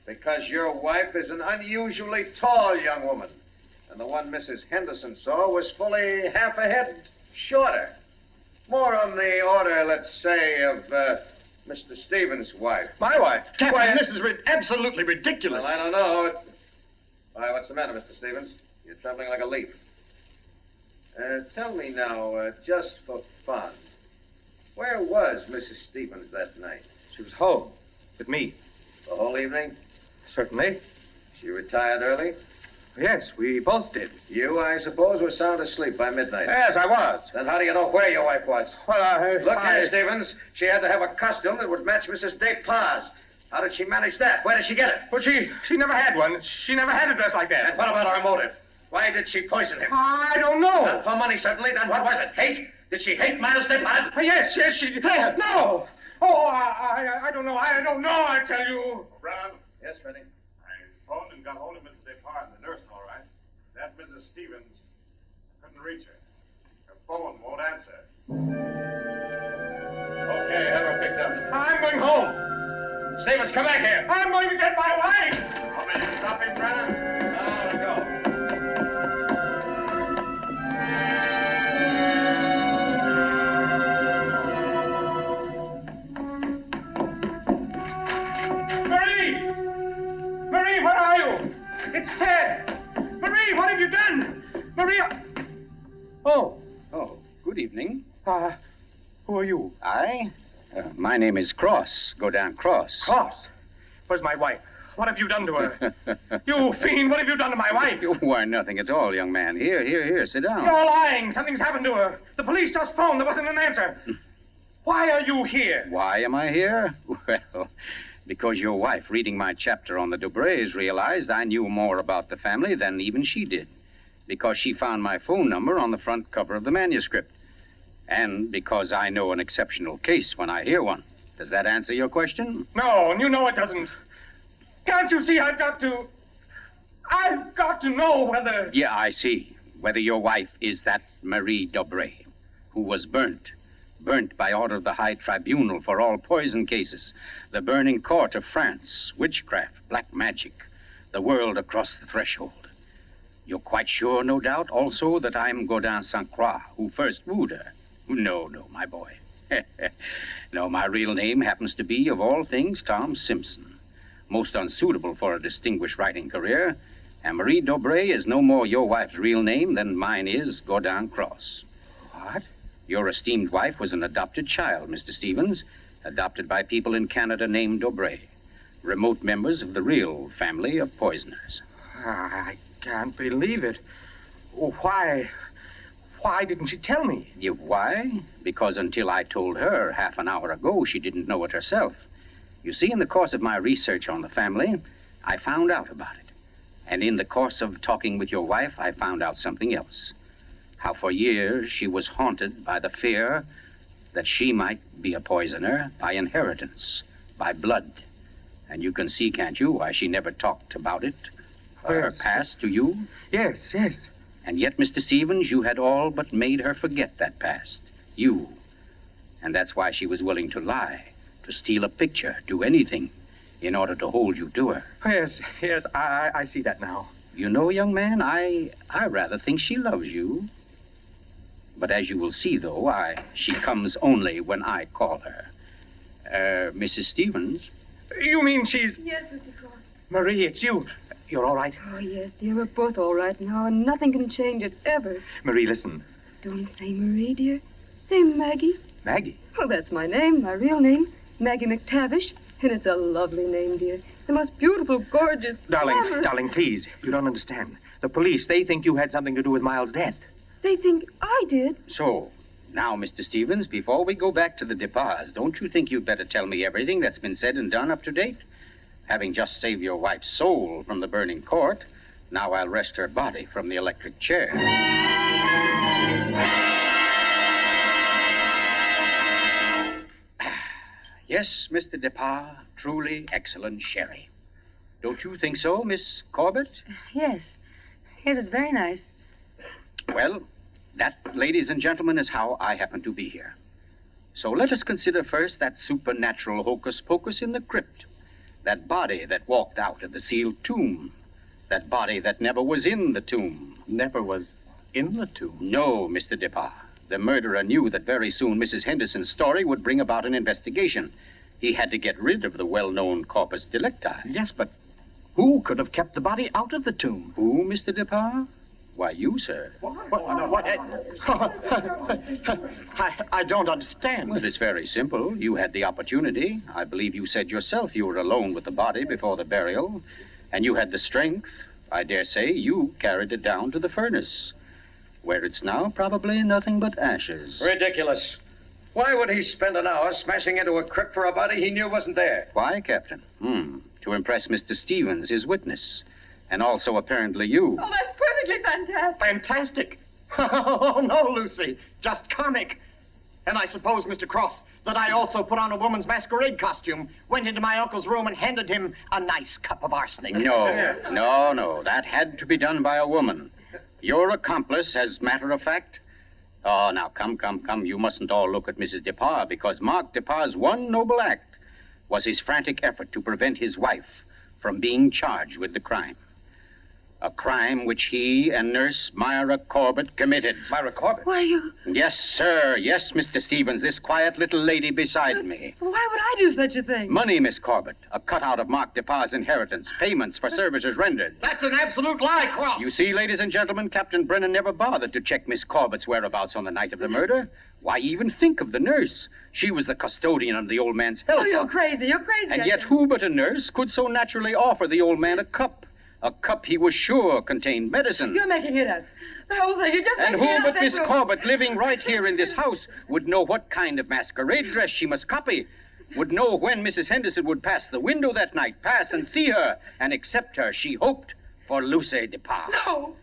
Because your wife is an unusually tall young woman. And the one Mrs. Henderson saw was fully half a head shorter. More on the order, let's say, of Mr. Stevens' wife. My wife? Captain, this is absolutely ridiculous. Well, I don't know. Why, what's the matter, Mr. Stevens? You're trembling like a leaf. Tell me now, just for fun, where was Mrs. Stevens that night? She was home with me. The whole evening? Certainly. She retired early? Yes, we both did. You, I suppose, were sound asleep by midnight. Yes, I was. Then how do you know where your wife was? Well, Look here, Stevens. She had to have a costume that would match Mrs. Despard's. How did she manage that? Where did she get it? Well, she never had one. She never had a dress like that. And what about her motive? Why did she poison him? I don't know. Not for money, certainly. Then what was it? Hate? Did she hate Miles Despard? Yes, she did. No. Oh, I don't know. I don't know, I tell you. Brown? Yes, Freddie. I phoned and got hold of Mrs. Despard, the nurse, all right. That Mrs. Stevens, I couldn't reach her. Her phone won't answer. Okay, have her picked up. I'm going home. Stevens, come back here. I'm going to get my wife. Want me to stop him, Brennan? No, go. Marie, where are you? It's Ted. Marie, what have you done? Maria. Oh, good evening. Who are you? My name is Cross, Godin Cross. Cross? Where's my wife? What have you done to her? You fiend, what have you done to my wife? Why, nothing at all, young man. Here, sit down. You're lying. Something's happened to her. The police just phoned. There wasn't an answer. Why are you here? Why am I here? Well, because your wife, reading my chapter on the Dobrays, realized I knew more about the family than even she did. Because she found my phone number on the front cover of the manuscript. And because I know an exceptional case when I hear one. Does that answer your question? No, and you know it doesn't. Can't you see I've got to know whether... Yeah, I see. Whether your wife is that Marie Dobray, who was burnt by order of the High Tribunal for all poison cases, the burning court of France, witchcraft, black magic, the world across the threshold. You're quite sure, no doubt, also, that I'm Gaudin St. Croix, who first wooed her. No, my boy. No, my real name happens to be, of all things, Tom Simpson. Most unsuitable for a distinguished writing career, and Marie Dobray is no more your wife's real name than mine is Gaudin Cross. What? Your esteemed wife was an adopted child, Mr. Stevens, adopted by people in Canada named Dobray, remote members of the real family of poisoners. I can't believe it. Why didn't she tell me? Why? Because until I told her half an hour ago, she didn't know it herself. You see, in the course of my research on the family, I found out about it. And in the course of talking with your wife, I found out something else. How for years she was haunted by the fear that she might be a poisoner by inheritance, by blood. And you can see, can't you, why she never talked about it, her past to you? Yes. And yet, Mr. Stevens, you had all but made her forget that past. You. And that's why she was willing to lie, to steal a picture, do anything, in order to hold you to her. Yes, I see that now. You know, young man, I rather think she loves you. But as you will see, though, she comes only when I call her. Mrs. Stevens? You mean she's... Yes, Mr. Cross. Marie, it's you. You're all right? Oh, yes, dear. We're both all right now, and nothing can change it, ever. Marie, listen. Don't say Marie, dear. Say Maggie. Maggie? Oh, that's my name, my real name. Maggie McTavish. And it's a lovely name, dear. The most beautiful, gorgeous... Darling, please. You don't understand. The police, they think you had something to do with Miles' death. They think I did. So, now, Mr. Stevens, before we go back to the Depas, don't you think you'd better tell me everything that's been said and done up to date? Having just saved your wife's soul from the burning court, now I'll wrest her body from the electric chair. Yes, Mr. Depas, truly excellent sherry. Don't you think so, Miss Corbett? Yes, it's very nice. Well, that, ladies and gentlemen, is how I happen to be here. So let us consider first that supernatural hocus-pocus in the crypt. That body that walked out of the sealed tomb. That body that never was in the tomb. Never was in the tomb? No, Mr. Depas. The murderer knew that very soon Mrs. Henderson's story would bring about an investigation. He had to get rid of the well-known corpus delicti. Yes, but who could have kept the body out of the tomb? Who, Mr. Depas? Why, you, sir. What? I don't understand. Well, it's very simple. You had the opportunity. I believe you said yourself you were alone with the body before the burial. And you had the strength. I dare say you carried it down to the furnace, where it's now probably nothing but ashes. Ridiculous. Why would he spend an hour smashing into a crypt for a body he knew wasn't there? Why, Captain? To impress Mr. Stevens, his witness. And also, apparently, you. Oh, that's perfectly fantastic. Fantastic? Oh, no, Lucy. Just comic. And I suppose, Mr. Cross, that I also put on a woman's masquerade costume, went into my uncle's room, and handed him a nice cup of arsenic. No. That had to be done by a woman. Your accomplice, as matter of fact. Oh, now, come. You mustn't all look at Mrs. Depas, because Mark Depas' one noble act was his frantic effort to prevent his wife from being charged with the crime. A crime which he and Nurse Myra Corbett committed. Myra Corbett? Why, you... Yes, sir. Yes, Mr. Stevens. This quiet little lady beside me. Why would I do such a thing? Money, Miss Corbett. A cutout of Mark DePauw's inheritance. Payments for services rendered. That's an absolute lie, Cross. You see, ladies and gentlemen, Captain Brennan never bothered to check Miss Corbett's whereabouts on the night of the murder. Why even think of the nurse? She was the custodian of the old man's health. Oh, you're crazy. You're crazy. And yet who but a nurse could so naturally offer the old man a cup? A cup he was sure contained medicine. You're making it up. The whole thing. You're just And making it who up. but Miss Corbett, living right here in this house, would know what kind of masquerade dress she must copy, would know when Mrs. Henderson would pass the window that night, pass and see her, and accept her, she hoped, for Lucy DePauw. No.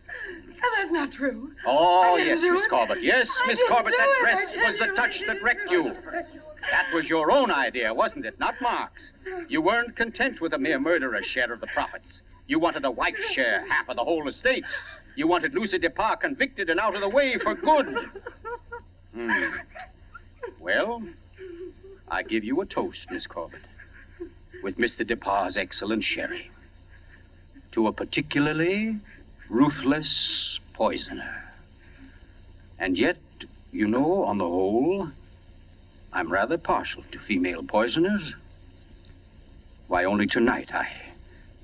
That's not true. Oh, I didn't yes, do Miss it. Corbett. Yes, I Miss didn't Corbett, do that it. dress I tell was the you, touch I that didn't wrecked do you. it. That was your own idea, wasn't it? Not Mark's. You weren't content with a mere murderer's share of the profits. You wanted a wife's share, half of the whole estate. You wanted Lucy DePauw convicted and out of the way for good. Well, I give you a toast, Miss Corbett, with Mr. DePauw's excellent sherry. To a particularly ruthless poisoner. And yet, you know, on the whole, I'm rather partial to female poisoners. Why, only tonight I...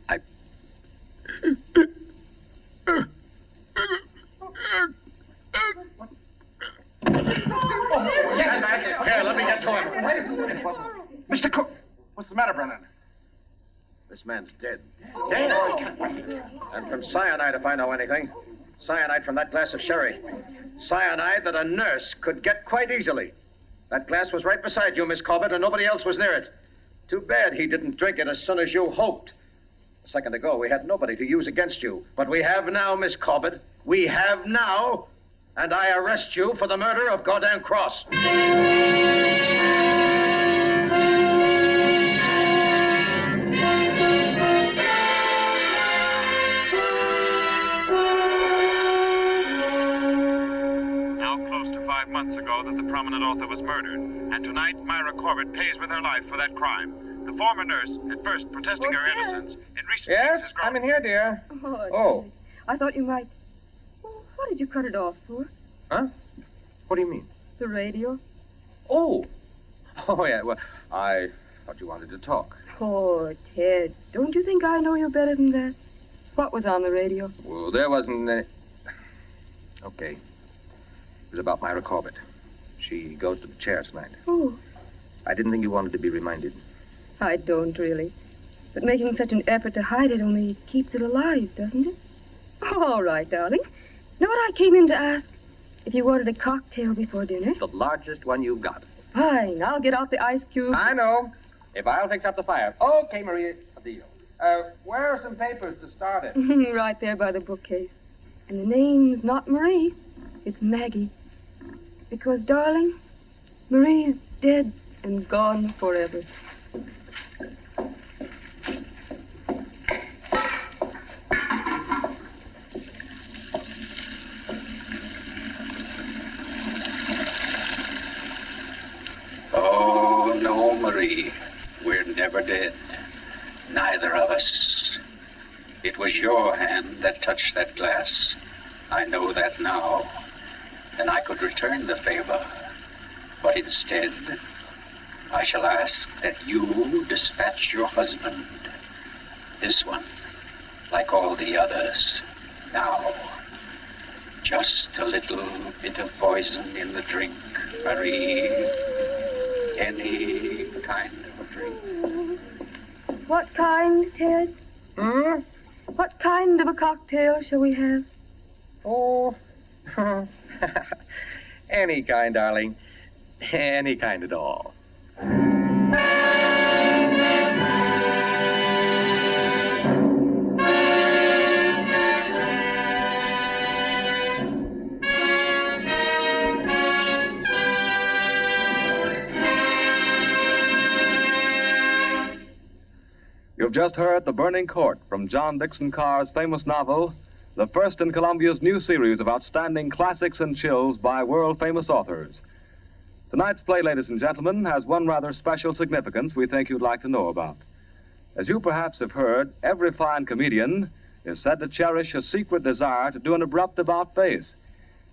Get back. Here, let me get to him. Mr. Cook, what's the matter, Brennan? This man's dead. Dead? And from cyanide, if I know anything. Cyanide from that glass of sherry. Cyanide that a nurse could get quite easily. That glass was right beside you, Miss Corbett, and nobody else was near it. Too bad he didn't drink it as soon as you hoped. A second ago, we had nobody to use against you. But we have now, Miss Corbett. We have now. And I arrest you for the murder of Golden Cross. Months ago that the prominent author was murdered, and tonight Myra Corbett pays with her life for that crime. The former nurse, at first protesting her innocence, in recent Yes, weeks has grown... I'm in here, dear. Oh. I thought you might... What did you cut it off for? Huh? What do you mean? The radio. Oh, yeah, well, I thought you wanted to talk. Oh, Ted, don't you think I know you better than that? What was on the radio? Well, there wasn't any... Okay. It was about Myra Corbett. She goes to the chair tonight. Oh. I didn't think you wanted to be reminded. I don't, really. But making such an effort to hide it only keeps it alive, doesn't it? All right, darling. Know what I came in to ask? If you wanted a cocktail before dinner? The largest one you've got. Fine. I'll get out the ice cube. I know. If I'll fix up the fire. Okay, Maria, a deal. Where are some papers to start it? Right there by the bookcase. And the name's not Marie. It's Maggie. Because, darling, Marie's dead and gone forever. Oh, no, Marie. We're never dead. Neither of us. It was your hand that touched that glass. I know that now. And I could return the favor. But instead, I shall ask that you dispatch your husband. This one, like all the others. Now, just a little bit of poison in the drink, Marie. Any kind of a drink. What kind, Ted? What kind of a cocktail shall we have? Oh, any kind, darling. Any kind at all. You've just heard The Burning Court from John Dixon Carr's famous novel, the first in Columbia's new series of outstanding classics and chills by world-famous authors. Tonight's play, ladies and gentlemen, has one rather special significance we think you'd like to know about. As you perhaps have heard, every fine comedian is said to cherish a secret desire to do an abrupt about-face.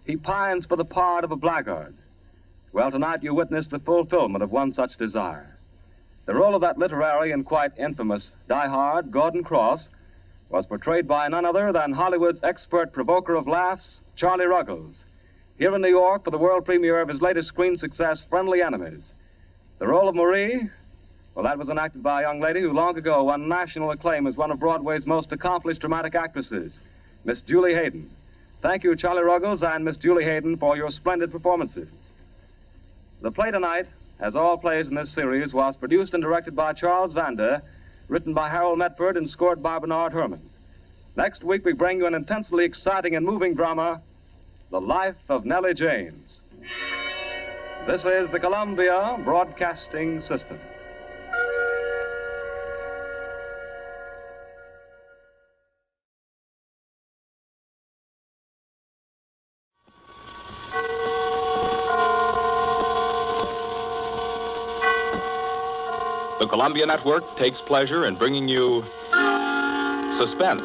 He pines for the part of a blackguard. Well, tonight you witness the fulfillment of one such desire. The role of that literary and quite infamous diehard, Gordon Cross, was portrayed by none other than Hollywood's expert provoker of laughs, Charlie Ruggles, here in New York for the world premiere of his latest screen success, Friendly Enemies. The role of Marie, well, that was enacted by a young lady who long ago won national acclaim as one of Broadway's most accomplished dramatic actresses, Miss Julie Hayden. Thank you, Charlie Ruggles and Miss Julie Hayden, for your splendid performances. The play tonight, as all plays in this series, was produced and directed by Charles Vander, written by Harold Medford and scored by Bernard Herrmann. Next week, we bring you an intensely exciting and moving drama, The Life of Nellie James. This is the Columbia Broadcasting System. The Columbia Network takes pleasure in bringing you Suspense.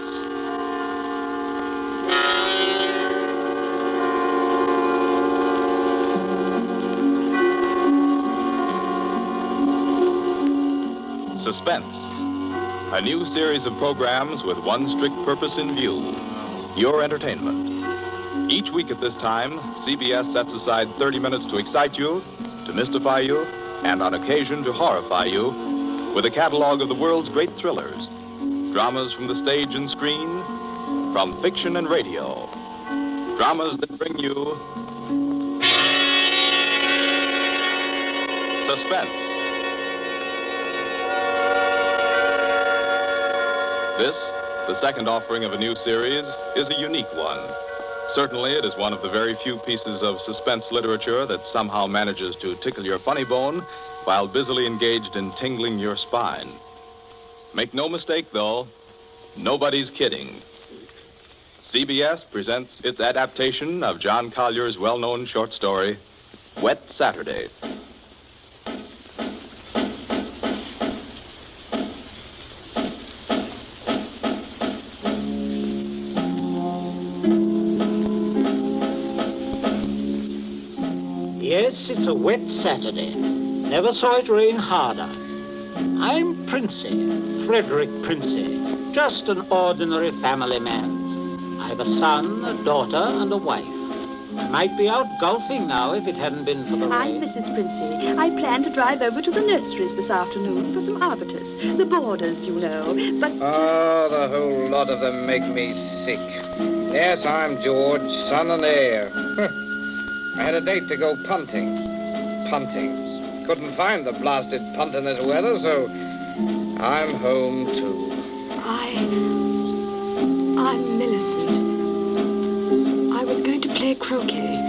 Suspense, a new series of programs with one strict purpose in view, your entertainment. Each week at this time, CBS sets aside 30 minutes to excite you, to mystify you, and on occasion to horrify you with a catalog of the world's great thrillers, dramas from the stage and screen, from fiction and radio, dramas that bring you suspense. This, the second offering of a new series, is a unique one. Certainly, it is one of the very few pieces of suspense literature that somehow manages to tickle your funny bone while busily engaged in tingling your spine. Make no mistake, though, nobody's kidding. CBS presents its adaptation of John Collier's well-known short story, Wet Saturday. Yes, it's a wet Saturday. Never saw it rain harder. I'm Princey, Frederick Princey, just an ordinary family man. I've a son, a daughter, and a wife. I might be out golfing now if it hadn't been for the I'm rain. Mrs. Princey. I plan to drive over to the nurseries this afternoon for some arbutus. The borders, you know. But... Oh, the whole lot of them make me sick. Yes, I'm George, son and heir. I had a date to go punting. Punting. Couldn't find the blasted punt in this weather, so I'm home, too. I'm Millicent. I was going to play croquet.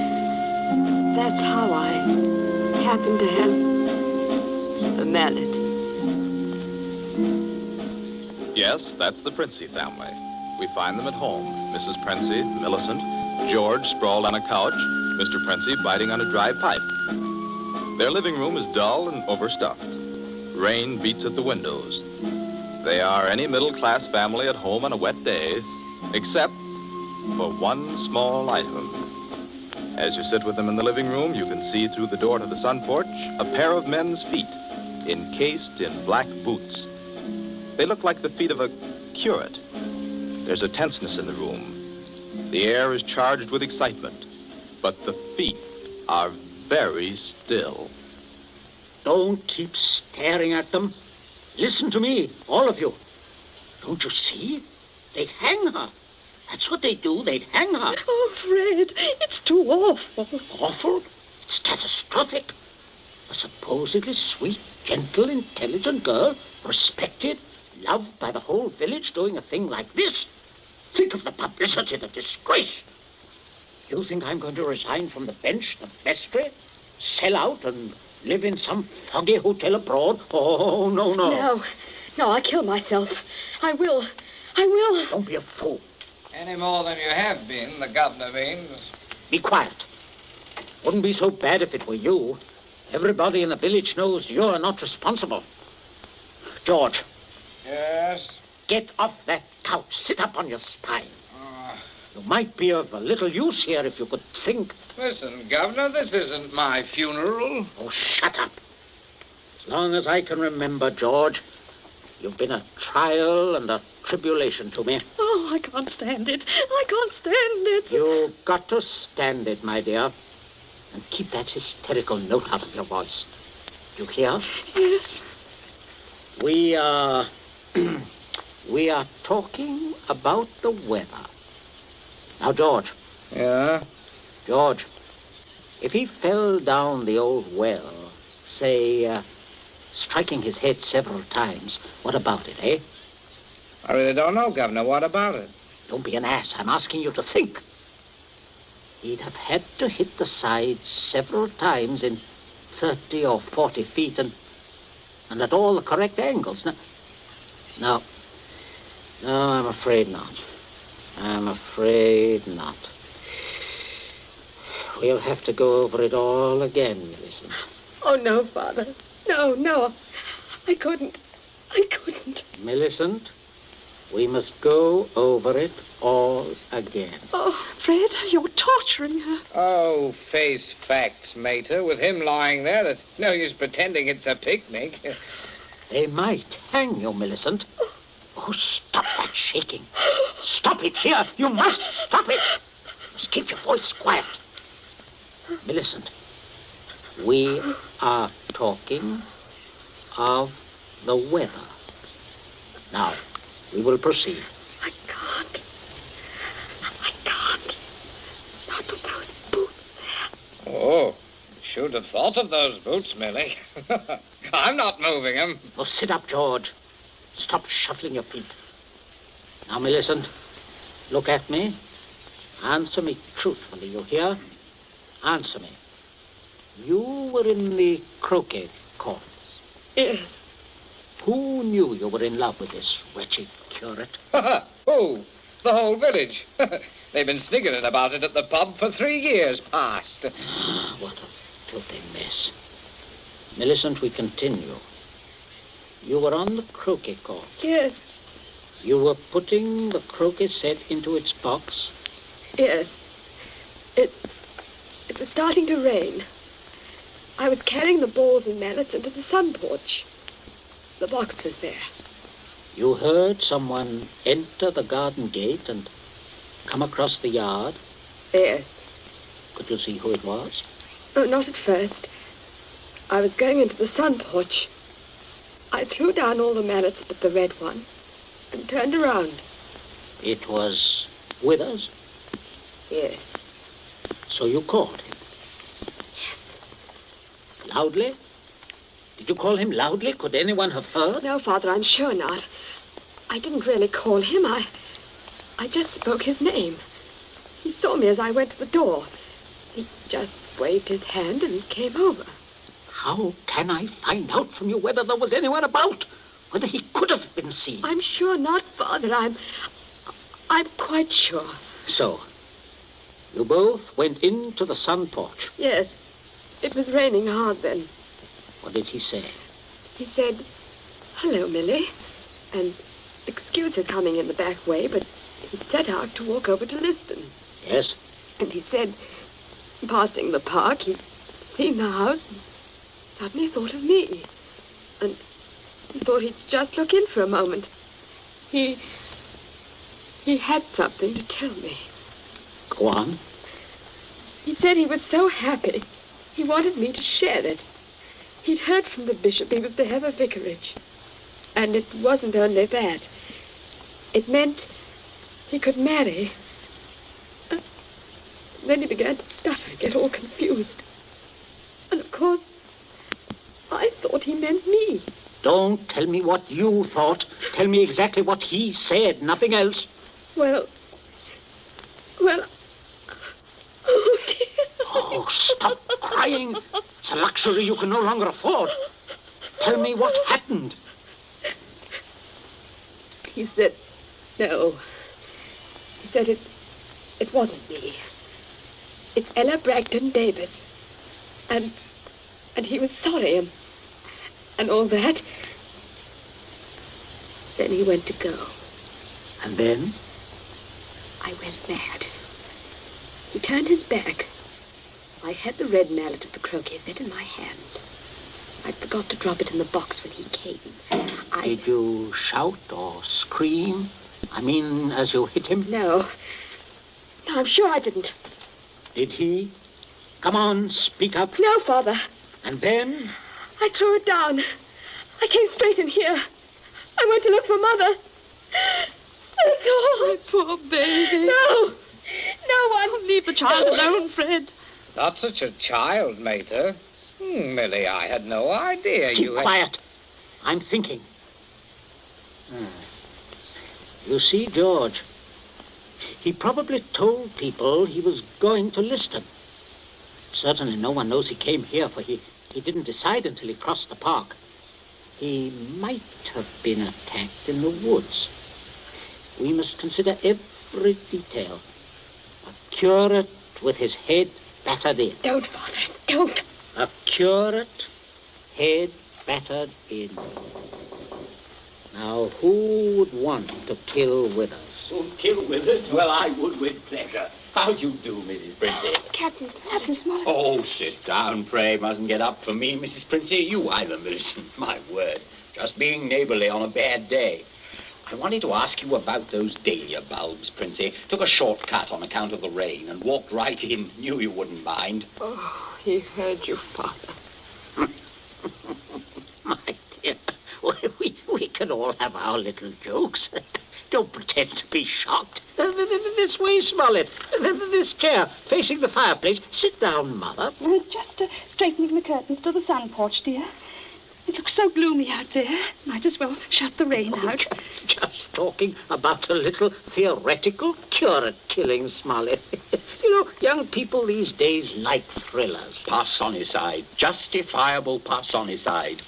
That's how I happened to have a mallet. Yes, that's the Princey family. We find them at home. Mrs. Princey, Millicent, George sprawled on a couch, Mr. Princey biting on a dry pipe. Their living room is dull and overstuffed. Rain beats at the windows. They are any middle-class family at home on a wet day, except for one small item. As you sit with them in the living room, you can see through the door to the sun porch a pair of men's feet, encased in black boots. They look like the feet of a curate. There's a tenseness in the room. The air is charged with excitement, but the feet are very still. Don't keep staring at them. Listen to me, all of you. Don't you see? They'd hang her. That's what they do. They'd hang her. Oh, Fred, it's too awful. Awful? It's catastrophic. A supposedly sweet, gentle, intelligent girl, respected, loved by the whole village, doing a thing like this. Think of the publicity, the disgrace. You think I'm going to resign from the bench, the vestry, sell out and live in some foggy hotel abroad? Oh, no. No, I'll kill myself. I will. Don't be a fool. Any more than you have been, the governor means. Be quiet. Wouldn't be so bad if it were you. Everybody in the village knows you're not responsible. George. Yes? Get off that couch. Sit up on your spine. You might be of a little use here if you could think. Listen, Governor, this isn't my funeral. Oh, shut up. As long as I can remember, George, you've been a trial and a tribulation to me. Oh, I can't stand it. I can't stand it. You've got to stand it, my dear. And keep that hysterical note out of your voice. You hear? Yes. We are talking about the weather. Now, George. Yeah? George, if he fell down the old well, say, striking his head several times, what about it, eh? I really don't know, Governor. What about it? Don't be an ass. I'm asking you to think. He'd have had to hit the sides several times in 30 or 40 feet and at all the correct angles. No, I'm afraid not. I'm afraid not. We'll have to go over it all again, Millicent. Oh, no, Father. No. I couldn't. Millicent, we must go over it all again. Oh, Fred, you're torturing her. Oh, face facts, Mater. With him lying there, there's no use pretending it's a picnic. They might hang you, Millicent. Oh, stop that shaking. Stop it here. You must stop it. Just keep your voice quiet. Millicent, we are talking of the weather. Now, we will proceed. I can't. Not with those boots there. Oh, should have thought of those boots, Millie. I'm not moving them. Oh, sit up, George. Stop shuffling your feet. Now, Millicent, look at me. Answer me truthfully, you hear? Answer me. You were in the croquet courts. Yes. Who knew you were in love with this wretched curate? Oh, the whole village. They've been sniggering about it at the pub for 3 years past. What a filthy mess. Millicent, we continue. You were on the croquet court. Yes. You were putting the croquet set into its box? Yes. It was starting to rain. I was carrying the balls and mallets into the sun porch. The box was there. You heard someone enter the garden gate and come across the yard? Yes. Could you see who it was? Oh, not at first. I was going into the sun porch. I threw down all the mallets but the red one and turned around. It was Withers? Yes. So you called him? Yes. Loudly? Did you call him loudly? Could anyone have heard? No, Father, I'm sure not. I didn't really call him. I just spoke his name. He saw me as I went to the door. He just waved his hand and came over. How can I find out from you whether there was anyone about? Whether he could have been seen? I'm sure not, Father. I'm quite sure. So, you both went into the sun porch? Yes. It was raining hard then. What did he say? He said, "Hello, Millie," and excuse his coming in the back way, but he set out to walk over to Liston. Yes? And he said, passing the park, he'd seen the house and suddenly thought of me. And he thought he'd just look in for a moment. He had something to tell me. Go on. He said he was so happy. He wanted me to share it. He'd heard from the bishop he was to have a vicarage. And it wasn't only that. It meant he could marry. Then he began to stutter and get all confused. And of course, I thought he meant me. Don't tell me what you thought. Tell me exactly what he said, nothing else. Well... Oh, dear. Oh, stop crying. It's a luxury you can no longer afford. Tell me what happened. He said, no. He said it wasn't me. It's Ella Bragdon Davis. And he was sorry and all that. Then he went to go. And then? I went mad. He turned his back. I had the red mallet of the croquet set in my hand. I forgot to drop it in the box when he came. Did you shout or scream? I mean, as you hit him? No. No, I'm sure I didn't. Did he? Come on, speak up. No, Father. And then? I threw it down. I came straight in here. I went to look for Mother. That's all. My poor baby. No. No one. Leave the child alone, Fred. Not such a child, Mater. Millie, I had no idea Keep you had... quiet. I'm thinking. You see, George, he probably told people he was going to Liston. Certainly no one knows he came here, for he didn't decide until he crossed the park. He might have been attacked in the woods. We must consider every detail. A curate with his head battered in. Don't, Father, don't. A curate, head battered in. Now, who would want to kill Withers? Kill Withers? Well, I would with pleasure. How do you do, Mrs. Princey? Captain Smollett. Oh, sit down, pray. Mustn't get up for me, Mrs. Princey. You either, Millicent. My word. Just being neighborly on a bad day. I wanted to ask you about those dahlia bulbs, Princey. Took a shortcut on account of the rain and walked right in. Knew you wouldn't mind. Oh, he heard you, Father. My dear, we can all have our little jokes. Don't pretend to be shocked. This way, Smollett. This chair, facing the fireplace. Sit down, Mother. Just straightening the curtains to the sun porch, dear. It looks so gloomy out there. Might as well shut the rain out. Just talking about a little theoretical curate killing, Smollett. You know, young people these days like thrillers. Parsonicide. Justifiable parsonicide.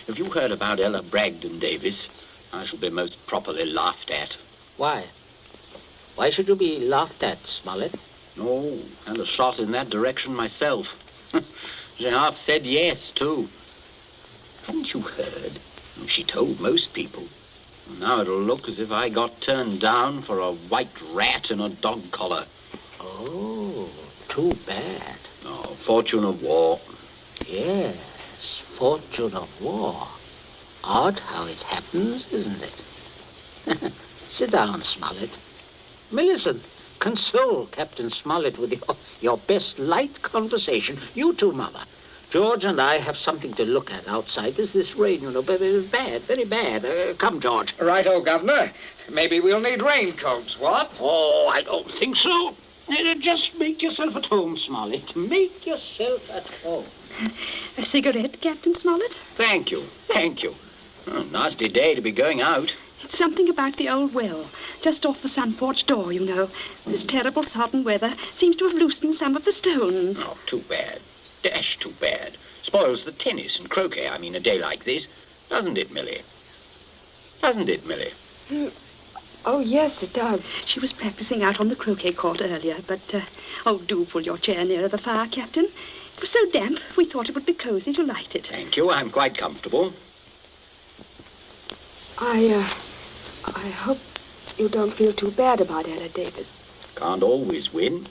Have you heard about Ella Bragdon Davis? I shall be most properly laughed at. Why? Why should you be laughed at, Smollett? No, and a shot in that direction myself. She half said yes, too. Hadn't you heard? She told most people. Now it'll look as if I got turned down for a white rat in a dog collar. Oh, too bad. Oh, fortune of war. Yes, fortune of war. Odd how it happens, isn't it? Sit down, Smollett. Millicent, console Captain Smollett with your best light conversation. You too, Mother. George and I have something to look at outside. There's this rain, you know, very bad, very bad. Come, George. Righto, Governor. Maybe we'll need raincoats, what? Oh, I don't think so. Just make yourself at home, Smollett. Make yourself at home. A cigarette, Captain Smollett? Thank you, thank you. Oh, nasty day to be going out. It's something about the old well, just off the sun porch door, you know. This terrible sodden weather seems to have loosened some of the stones. Oh, too bad. Dash too bad. Spoils the tennis and croquet, I mean, a day like this. Doesn't it, Millie? Doesn't it, Millie? Oh, yes, it does. She was practicing out on the croquet court earlier, but, do pull your chair nearer the fire, Captain. It was so damp, we thought it would be cozy to light it. Thank you, I'm quite comfortable. I hope you don't feel too bad about Ella Davis. Can't always win.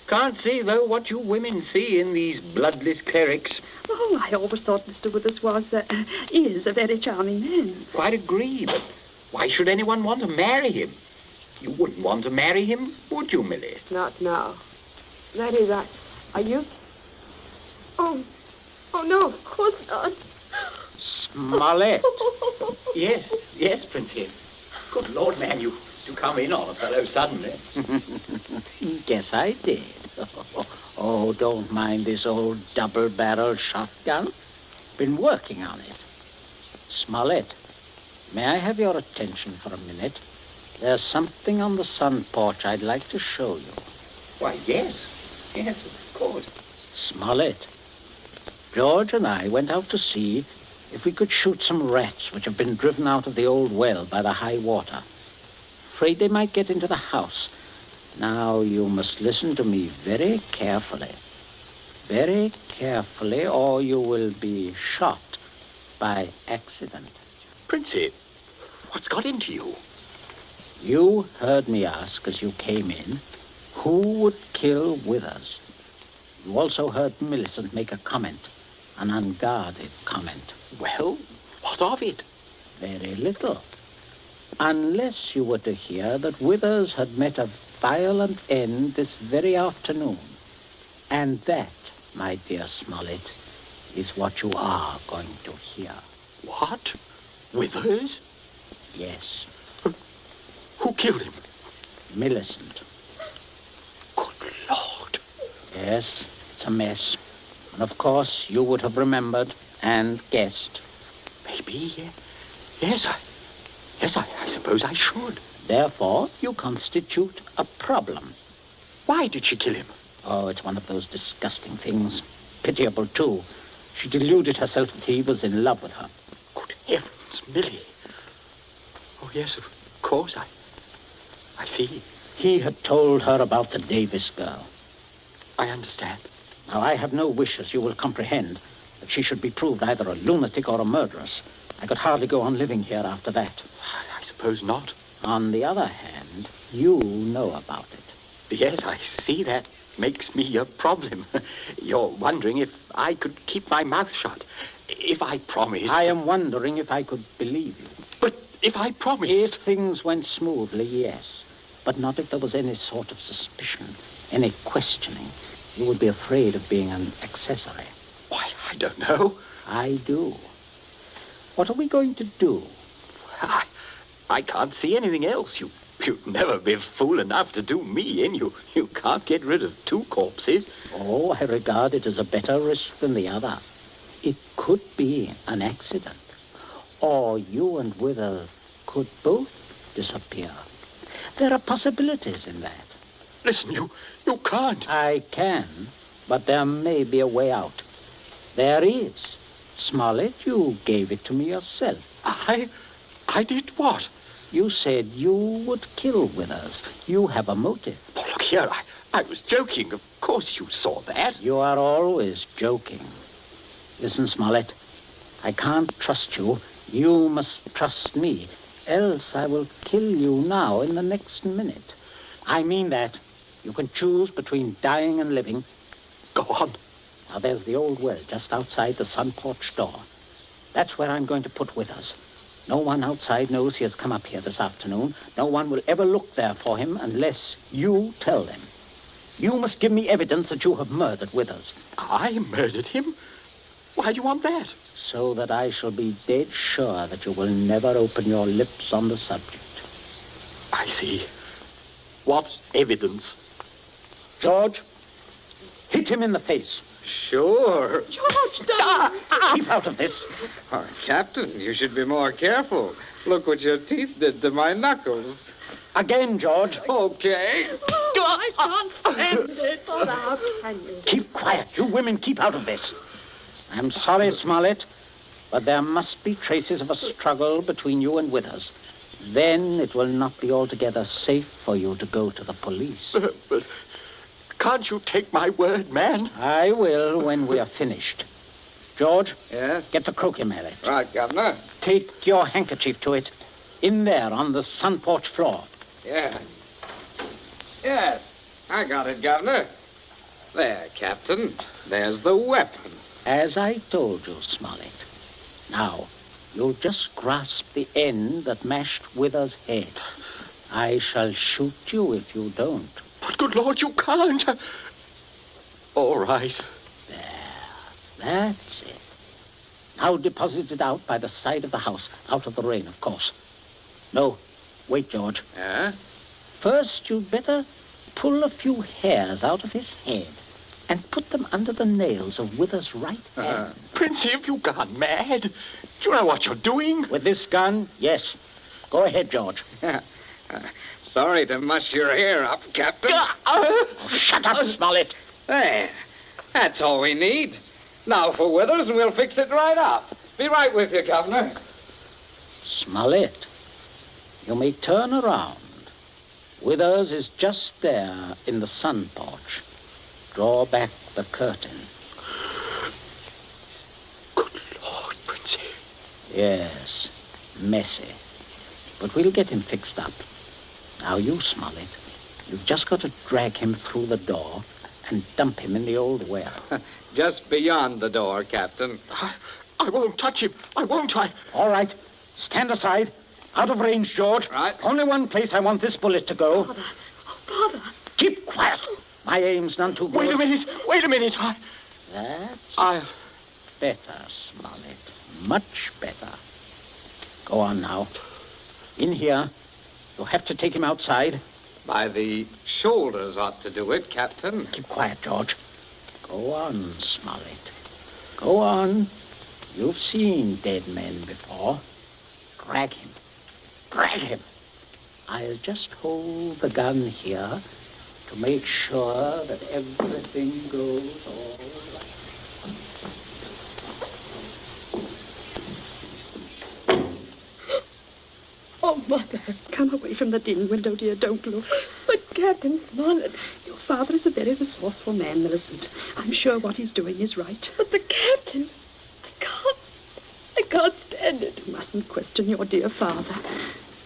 Can't see, though, what you women see in these bloodless clerics. Oh, I always thought Mr. Withers is a very charming man. Quite agree, but why should anyone want to marry him? You wouldn't want to marry him, would you, Millie? Not now. That is, are you? Oh, no, of course not. Smollett. Yes, Princess. Good Lord, man, you come in on a fellow suddenly. Guess I did. Oh, don't mind this old double-barrel shotgun. Been working on it. Smollett, may I have your attention for a minute? There's something on the sun porch I'd like to show you. Why, yes, of course. Smollett, George and I went out to see if we could shoot some rats which have been driven out of the old well by the high water. Afraid they might get into the house. Now, you must listen to me very carefully. Very carefully, or you will be shot by accident. Princey, what's got into you? You heard me ask as you came in, who would kill Withers? You also heard Millicent make a comment, an unguarded comment. Well, what of it? Very little. Unless you were to hear that Withers had met a violent end this very afternoon. And that, my dear Smollett, is what you are going to hear. What? Withers? Yes. Who killed him? Millicent. Good Lord. Yes, it's a mess. And of course, you would have remembered and guessed. Maybe, yes, I suppose I should. Therefore, you constitute a problem. Why did she kill him? Oh, it's one of those disgusting things. Pitiable, too. She deluded herself that he was in love with her. Good heavens, Millie. Oh, yes, of course, I see. He had told her about the Davis girl. I understand. Now, I have no wish, as you will comprehend, that she should be proved either a lunatic or a murderess. I could hardly go on living here after that. I suppose not. On the other hand, you know about it. Yes, I see that makes me a problem. You're wondering if I could keep my mouth shut. If I promised... I am wondering if I could believe you. But if I promised... If things went smoothly, yes. But not if there was any sort of suspicion, any questioning. You would be afraid of being an accessory. Why, I don't know. I do. What are we going to do? I can't see anything else. You'd never be fool enough to do me in. You can't get rid of two corpses. Oh, I regard it as a better risk than the other. It could be an accident. Or you and Withers could both disappear. There are possibilities in that. Listen, you can't. I can, but there may be a way out. There is. Smollett, you gave it to me yourself. I did what? You said you would kill Withers. You have a motive. Oh, look here, I was joking. Of course you saw that. You are always joking. Listen, Smollett, I can't trust you. You must trust me. Else I will kill you now in the next minute. I mean that. You can choose between dying and living. Go on. Now, there's the old well just outside the sun porch door. That's where I'm going to put Withers. No one outside knows he has come up here this afternoon. No one will ever look there for him unless you tell them. You must give me evidence that you have murdered Withers. I murdered him? Why do you want that? So that I shall be dead sure that you will never open your lips on the subject. I see. What evidence? George, hit him in the face. Sure. George, don't. Keep out of this. Oh, Captain, you should be more careful. Look what your teeth did to my knuckles. Again, George. Okay. Oh, I can't stand it. Oh, how can you? Keep quiet. You women keep out of this. I'm sorry, Smollett, but there must be traces of a struggle between you and Withers. Then it will not be altogether safe for you to go to the police. But can't you take my word, man? I will when we are finished. George? Yes? Get the croquet mallet. Right, Governor. Take your handkerchief to it. In there, on the sun porch floor. Yeah. Yes, I got it, Governor. There, Captain. There's the weapon. As I told you, Smollett. Now, you'll just grasp the end that mashed Withers' head. I shall shoot you if you don't. But, good Lord, you can't. All right. That's it. Now deposit it out by the side of the house, out of the rain, of course. No, wait, George. Yeah? First, you'd better pull a few hairs out of his head and put them under the nails of Withers' right hand. Princey, have you gone mad? Do you know what you're doing? With this gun, yes. Go ahead, George. Sorry to muss your hair up, Captain. Shut up, Smollett. There. That's all we need. Now for Withers, and we'll fix it right up. Be right with you, Governor. Smollett, you may turn around. Withers is just there in the sun porch. Draw back the curtain. Good Lord, Princey. Yes, messy. But we'll get him fixed up. Now, you, Smollett, you've just got to drag him through the door and dump him in the old well. Just beyond the door, Captain. I won't touch him. I won't. All right. Stand aside. Out of range, George. Right. Only one place I want this bullet to go. Father. Oh, Father. Keep quiet. My aim's none too good. Wait a minute. That's better, Smollett. Much better. Go on now. In here. You'll have to take him outside. By the shoulders ought to do it, Captain. Keep quiet, George. Go on, Smollett. Go on. You've seen dead men before. Drag him. Drag him. I'll just hold the gun here to make sure that everything goes all right. Oh, Mother, come away from the dim window, dear. Don't look. But, Captain Smollett, your father is a very resourceful man, Millicent. I'm sure what he's doing is right. But the Captain, I can't stand it. You mustn't question your dear father.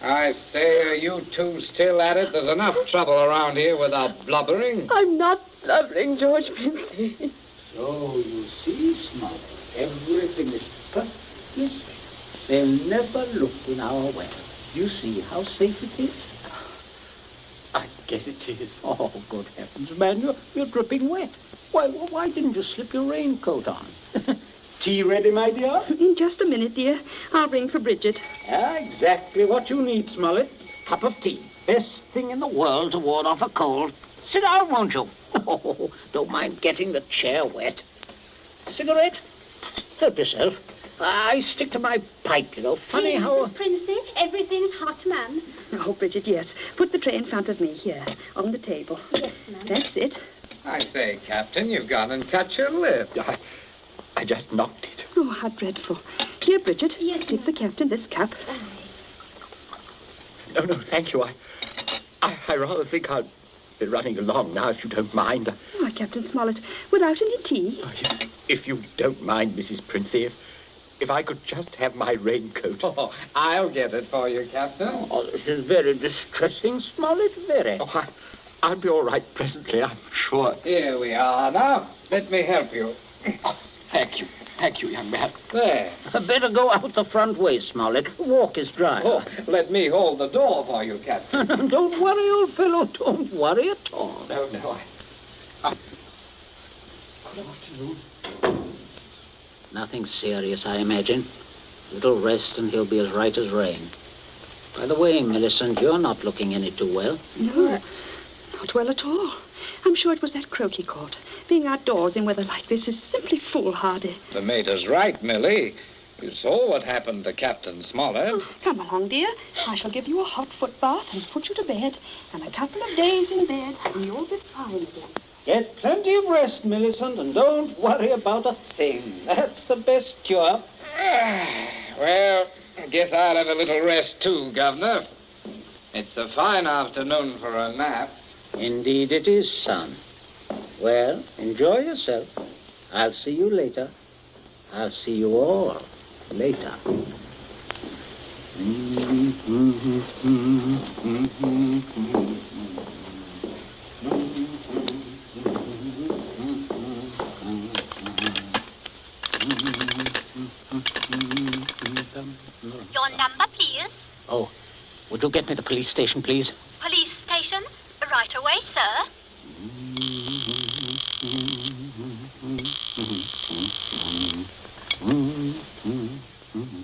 I say, are you two still at it? There's enough trouble around here without blubbering. I'm not blubbering, George Pinsey. So, you see, Smollett, everything is perfectly safe. They'll never look in our well. You see how safe it is? I guess it is. Oh, good heavens, man, you're dripping wet. Why didn't you slip your raincoat on? Tea ready, my dear? In just a minute, dear. I'll ring for Bridget. Exactly what you need, Smollett. Cup of tea. Best thing in the world to ward off a cold. Sit down, won't you? Oh, don't mind getting the chair wet. Cigarette? Help yourself. I stick to my pipe, you know. Funny how... Princess, everything's hot, ma'am. Oh, Bridget, yes. Put the tray in front of me here, on the table. Yes, ma'am. That's it. I say, Captain, you've gone and cut your lip. I just knocked it. Oh, how dreadful. Here, Bridget, give the captain this cup. No, thank you. I rather think I'll be running along now, if you don't mind. Why, Captain Smollett, without any tea? If you don't mind, Mrs. Princey, if I could just have my raincoat. Oh, I'll get it for you, Captain. Oh, this is very distressing, Smollett, very. Oh, I'll be all right presently, I'm sure. Here we are now. Let me help you. Oh, thank you, young man. There. Better go out the front way, Smollett. The walk is dry. Oh, let me hold the door for you, Captain. Don't worry, old fellow. Don't worry at all. No. Good afternoon. Nothing serious, I imagine. A little rest and he'll be as right as rain. By the way, Millicent, you're not looking any too well. No, not well at all. I'm sure it was that croak he caught. Being outdoors in weather like this is simply foolhardy. The mater's right, Millie. You saw what happened to Captain Smollett. Oh, come along, dear. I shall give you a hot foot bath and put you to bed. And a couple of days in bed, and you'll be fine again. Get plenty of rest, Millicent, and don't worry about a thing. That's the best cure. Well, I guess I'll have a little rest too, Governor. It's a fine afternoon for a nap. Indeed it is, son. Well, enjoy yourself. I'll see you later. I'll see you all later. Your number, please. Oh, would you get me the police station, please? Police station? Right away, sir.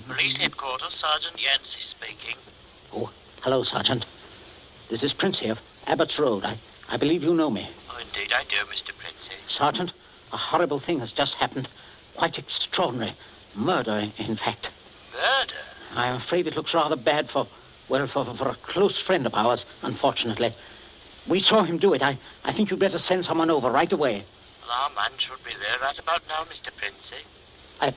Police headquarters, Sergeant Yancey speaking. Oh, hello, Sergeant. This is Princey of Abbott's Road. I believe you know me. Oh, indeed I do, Mr. Princey. Sergeant, a horrible thing has just happened. Quite extraordinary. Murder, in fact. Murder? I'm afraid it looks rather bad for a close friend of ours, unfortunately. We saw him do it. I think you'd better send someone over right away. Well, our man should be there right about now, Mr. Princey. I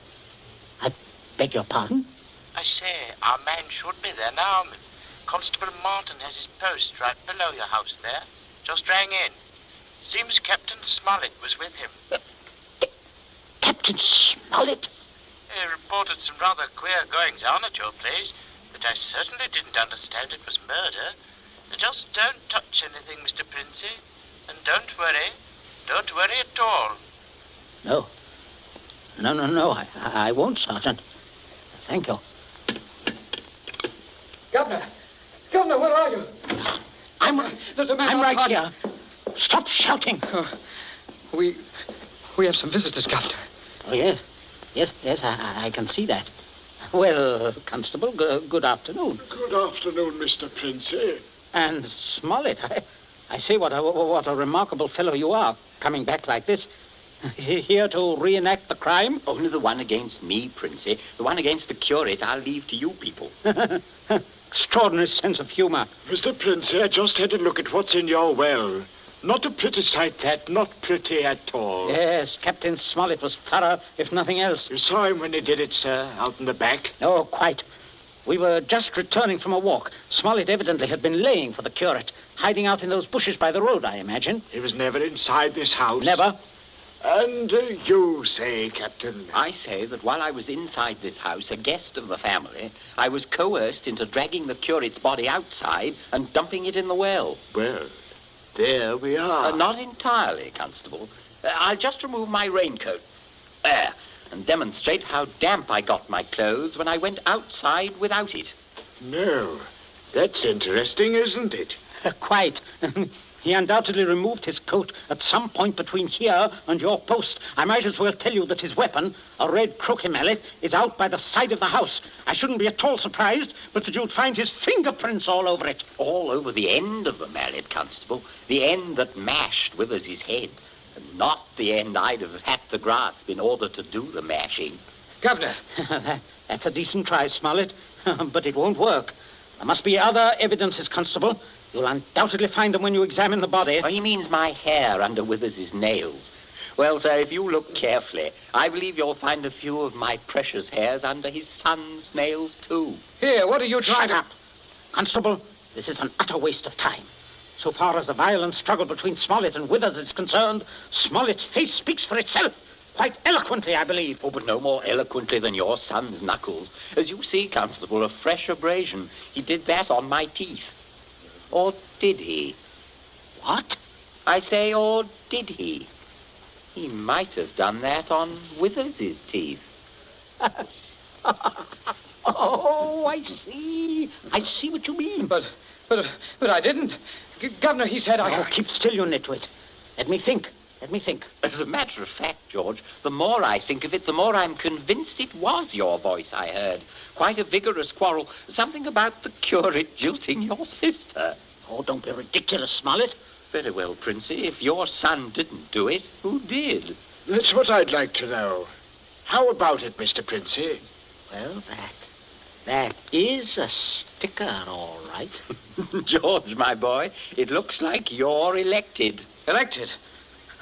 beg your pardon? I say, our man should be there now. Constable Martin has his post right below your house there. Just rang in. Seems Captain Smollett was with him. Captain Smollett? He reported some rather queer goings-on at your place, but I certainly didn't understand it was murder. Just don't touch anything, Mr. Princey. And don't worry. Don't worry at all. No. No. I won't, Sergeant. Thank you. Governor, where are you? There's a man I'm right outside. here. Stop shouting. We have some visitors, Governor. Oh, yes. Yes, I can see that. Well, Constable, good afternoon. Good afternoon, Mr. Princey. And Smollett, I say what a remarkable fellow you are, coming back like this. Here to reenact the crime? Only the one against me, Princey. The one against the curate I'll leave to you people. Extraordinary sense of humor. Mr. Princey, I just had a look at what's in your well. Not a pretty sight, that. Not pretty at all. Yes, Captain Smollett was thorough, if nothing else. You saw him when he did it, sir, out in the back? Oh, quite. We were just returning from a walk. Smollett evidently had been laying for the curate, hiding out in those bushes by the road, I imagine. He was never inside this house? Never. And you say, Captain? I say that while I was inside this house, a guest of the family, I was coerced into dragging the curate's body outside and dumping it in the well. Well, there we are. Not entirely, Constable. I'll just remove my raincoat. There. And demonstrate how damp I got my clothes when I went outside without it. No. That's interesting, isn't it? Quite. He undoubtedly removed his coat at some point between here and your post. I might as well tell you that his weapon, a red croquet mallet, is out by the side of the house. I shouldn't be at all surprised, but that you'd find his fingerprints all over it. All over the end of the mallet, Constable. The end that mashed Withers' head. And not the end I'd have had to grasp in order to do the mashing. Governor. That's a decent try, Smollett, but it won't work. There must be other evidences, Constable. You'll undoubtedly find them when you examine the body. Oh, he means my hair under Withers' nails. Well, sir, if you look carefully, I believe you'll find a few of my precious hairs under his son's nails, too. Here, what are you trying Shut up. Constable, this is an utter waste of time. So far as the violent struggle between Smollett and Withers is concerned, Smollett's face speaks for itself. Quite eloquently, I believe. Oh, but no more eloquently than your son's knuckles. As you see, Constable, a fresh abrasion. He did that on my teeth. Or did he? What? I say, or did he? He might have done that on Withers' teeth. Oh, I see. I see what you mean. But I didn't. Governor, he said I... Oh, keep still, you nitwit. Let me think. As a matter of fact, George, the more I think of it, the more I'm convinced it was your voice I heard. Quite a vigorous quarrel. Something about the curate jilting your sister. Oh, don't be ridiculous, Smollett. Very well, Princey. If your son didn't do it, who did? That's what I'd like to know. How about it, Mr. Princey? Well, that is a sticker, all right. George, my boy, it looks like you're elected. Elected?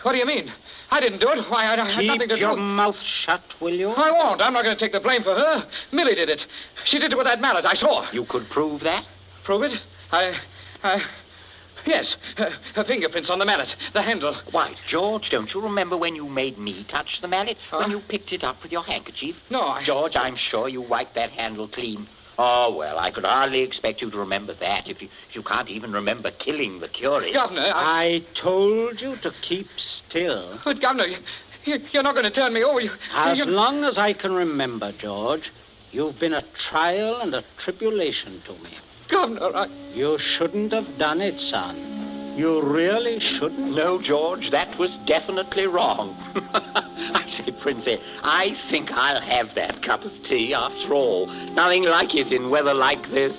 What do you mean? I didn't do it. Why, I had nothing to do. Keep your mouth shut, will you? I won't. I'm not going to take the blame for her. Millie did it. She did it with that mallet. I saw her. You could prove that? Prove it? Yes. Her fingerprints on the mallet. The handle. Why, George, don't you remember when you made me touch the mallet? When you picked it up with your handkerchief? No, George, I'm sure you wiped that handle clean. Oh, well, I could hardly expect you to remember that if you can't even remember killing the curate. Governor, I told you to keep still. But, Governor, you're not going to turn me over. As long as I can remember, George, you've been a trial and a tribulation to me. Governor, You shouldn't have done it, son. You really shouldn't. No, George, that was definitely wrong. I say, Princey, I think I'll have that cup of tea after all. Nothing like it in weather like this.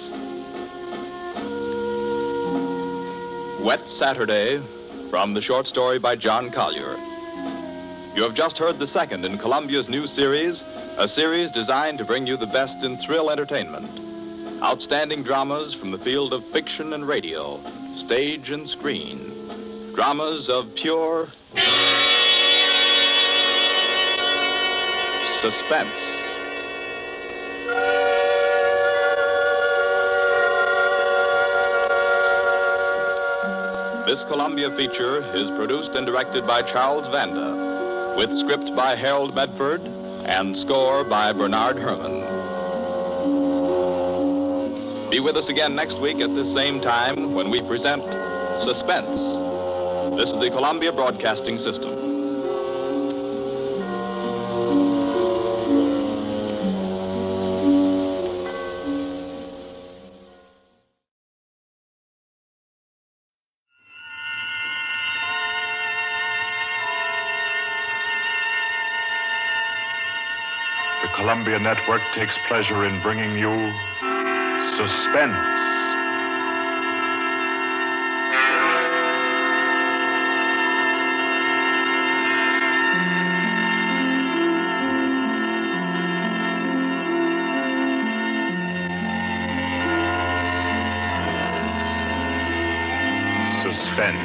Wet Saturday, from the short story by John Collier. You have just heard the second in Columbia's new series, a series designed to bring you the best in thrill entertainment. Outstanding dramas from the field of fiction and radio, stage and screen. Dramas of pure suspense. This Columbia feature is produced and directed by Charles Vanda, with script by Harold Medford and score by Bernard Herrmann. Be with us again next week at this same time when we present Suspense. This is the Columbia Broadcasting System. The Columbia Network takes pleasure in bringing you Suspense. Suspense,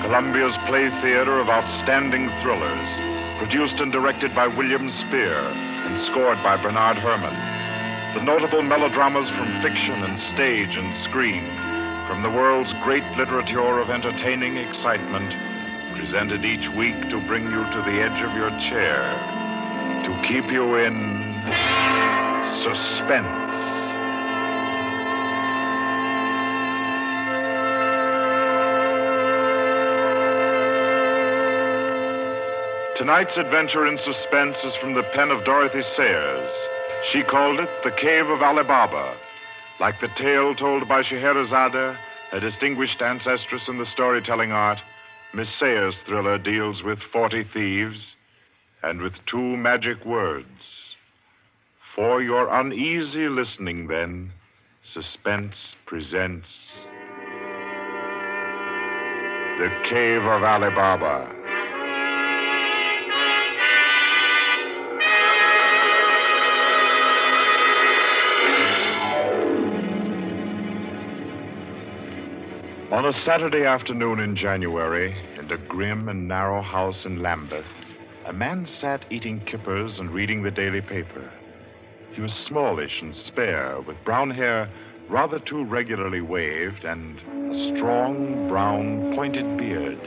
Columbia's play theater of outstanding thrillers, produced and directed by William Spear and scored by Bernard Herrmann. The notable melodramas from fiction and stage and screen, from the world's great literature of entertaining excitement, presented each week to bring you to the edge of your chair, to keep you in suspense. Tonight's adventure in suspense is from the pen of Dorothy Sayers. She called it The Cave of Ali Baba. Like the tale told by Scheherazade, a distinguished ancestress in the storytelling art, Miss Sayers' thriller deals with 40 thieves and with 2 magic words. For your uneasy listening, then, Suspense presents The Cave of Ali Baba. On a Saturday afternoon in January, in a grim and narrow house in Lambeth, a man sat eating kippers and reading the daily paper. He was smallish and spare, with brown hair rather too regularly waved and a strong, brown, pointed beard.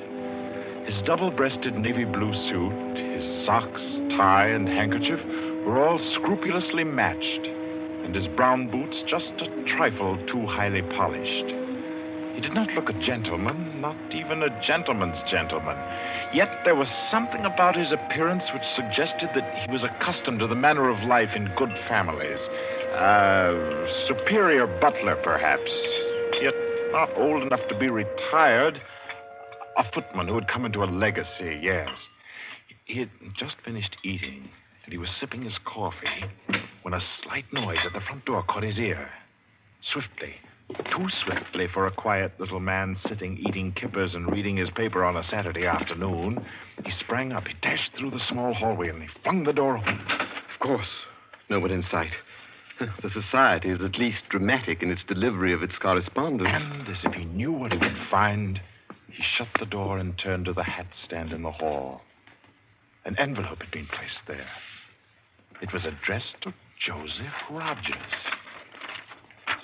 His double-breasted navy blue suit, his socks, tie, and handkerchief were all scrupulously matched, and his brown boots just a trifle too highly polished. He did not look a gentleman, not even a gentleman's gentleman. Yet there was something about his appearance which suggested that he was accustomed to the manner of life in good families. A superior butler, perhaps, yet not old enough to be retired. A footman who had come into a legacy, yes. He had just finished eating, and he was sipping his coffee when a slight noise at the front door caught his ear. Swiftly, too swiftly for a quiet little man sitting eating kippers and reading his paper on a Saturday afternoon, he sprang up. He dashed through the small hallway and he flung the door open. Of course, no one in sight. The society is at least dramatic in its delivery of its correspondence. And as if he knew what he would find, he shut the door and turned to the hat stand in the hall. An envelope had been placed there. It was addressed to Joseph Rogers.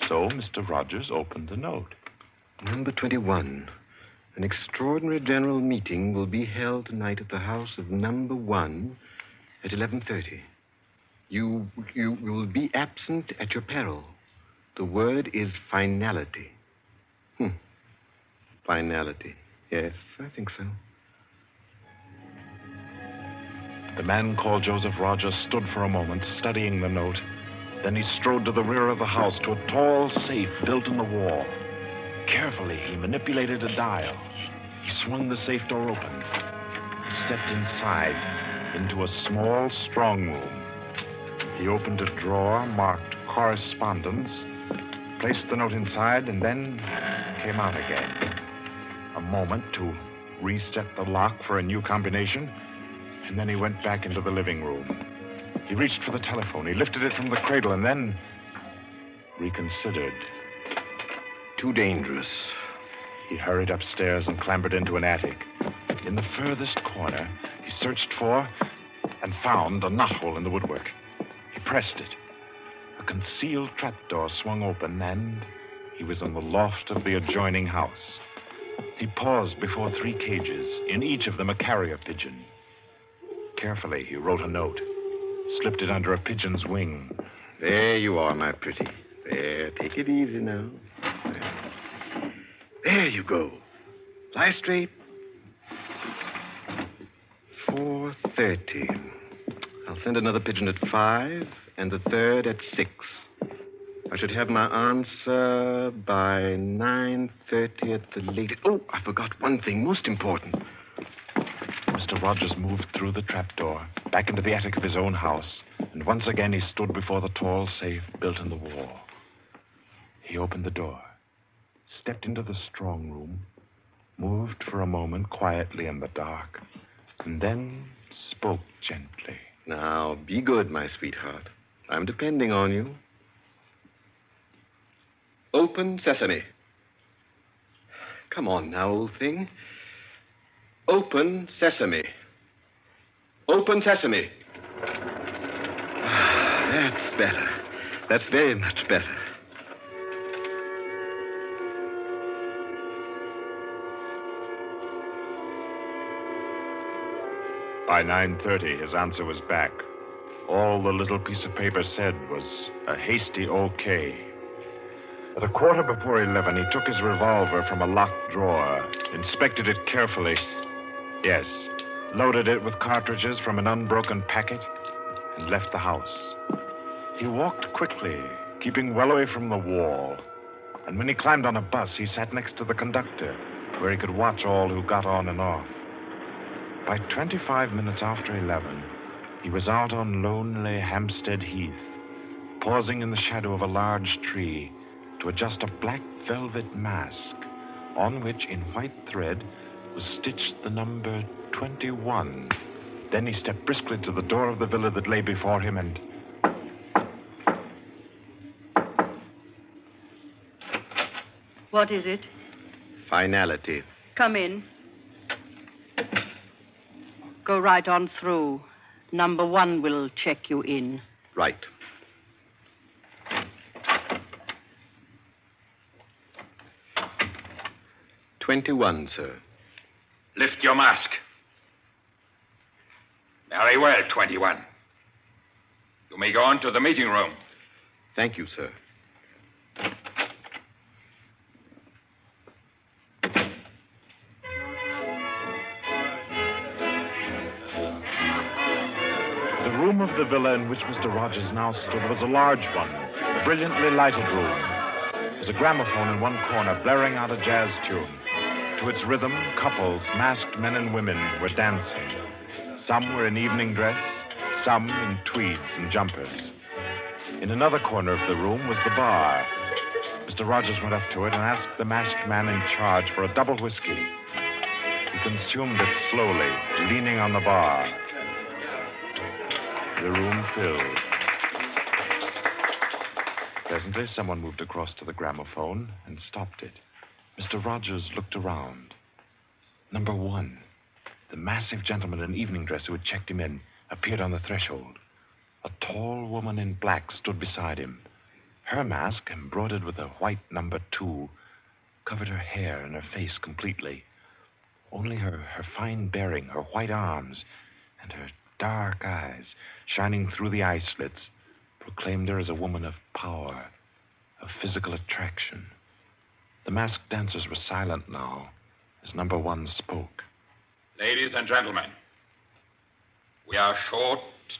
So Mr. Rogers opened the note. Number 21. An extraordinary general meeting will be held tonight at the house of number 1 at 11:30. You will be absent at your peril. The word is finality. Finality. Yes, I think so. The man called Joseph Rogers stood for a moment, studying the note. Then he strode to the rear of the house, to a tall safe built in the wall. Carefully, he manipulated a dial. He swung the safe door open. He stepped inside into a small strong room. He opened a drawer marked correspondence, placed the note inside, and then came out again. A moment to reset the lock for a new combination, and then he went back into the living room. He reached for the telephone. He lifted it from the cradle and then reconsidered. Too dangerous. He hurried upstairs and clambered into an attic. In the furthest corner, he searched for and found a knothole in the woodwork. He pressed it. A concealed trapdoor swung open, and he was in the loft of the adjoining house. He paused before 3 cages, in each of them a carrier pigeon. Carefully, he wrote a note, slipped it under a pigeon's wing. There you are, my pretty. There, take it easy now. There you go. Fly straight. 4:30. I'll send another pigeon at 5 and the third at 6. I should have my answer by 9:30 at the latest. Oh, I forgot one thing, most important. Mr. Rogers moved through the trapdoor, back into the attic of his own house, and once again he stood before the tall safe built in the wall. He opened the door, stepped into the strong room, moved for a moment quietly in the dark, and then spoke gently. Now, be good, my sweetheart. I'm depending on you. Open sesame. Come on now, old thing. Open sesame. Open sesame. That's better. That's very much better. By 9:30, his answer was back. All the little piece of paper said was a hasty okay. At 11:15, he took his revolver from a locked drawer, inspected it carefully. Yes, loaded it with cartridges from an unbroken packet, and left the house. He walked quickly, keeping well away from the wall. And when he climbed on a bus, he sat next to the conductor, where he could watch all who got on and off. By 25 minutes after 11, he was out on lonely Hampstead Heath, pausing in the shadow of a large tree to adjust a black velvet mask on which, in white thread, was stitched the number 21. Then he stepped briskly to the door of the villa that lay before him and... What is it? Finality. Come in. Go right on through. Number 1 will check you in. Right. $21, sir. Lift your mask. Very well, 21. You may go on to the meeting room. Thank you, sir. The room of the villa in which Mr. Rogers now stood was a large one, a brilliantly lighted room. There was a gramophone in one corner blaring out a jazz tune. To its rhythm, couples, masked men and women, were dancing. Some were in evening dress, some in tweeds and jumpers. In another corner of the room was the bar. Mr. Rogers went up to it and asked the masked man in charge for a double whiskey. He consumed it slowly, leaning on the bar. The room filled. Presently, someone moved across to the gramophone and stopped it. Mr. Rogers looked around. Number 1, the massive gentleman in evening dress who had checked him in, appeared on the threshold. A tall woman in black stood beside him. Her mask, embroidered with a white number 2, covered her hair and her face completely. Only her fine bearing, her white arms, and her dark eyes, shining through the eye slits, proclaimed her as a woman of power, of physical attraction. The masked dancers were silent now as number 1 spoke. Ladies and gentlemen, we are short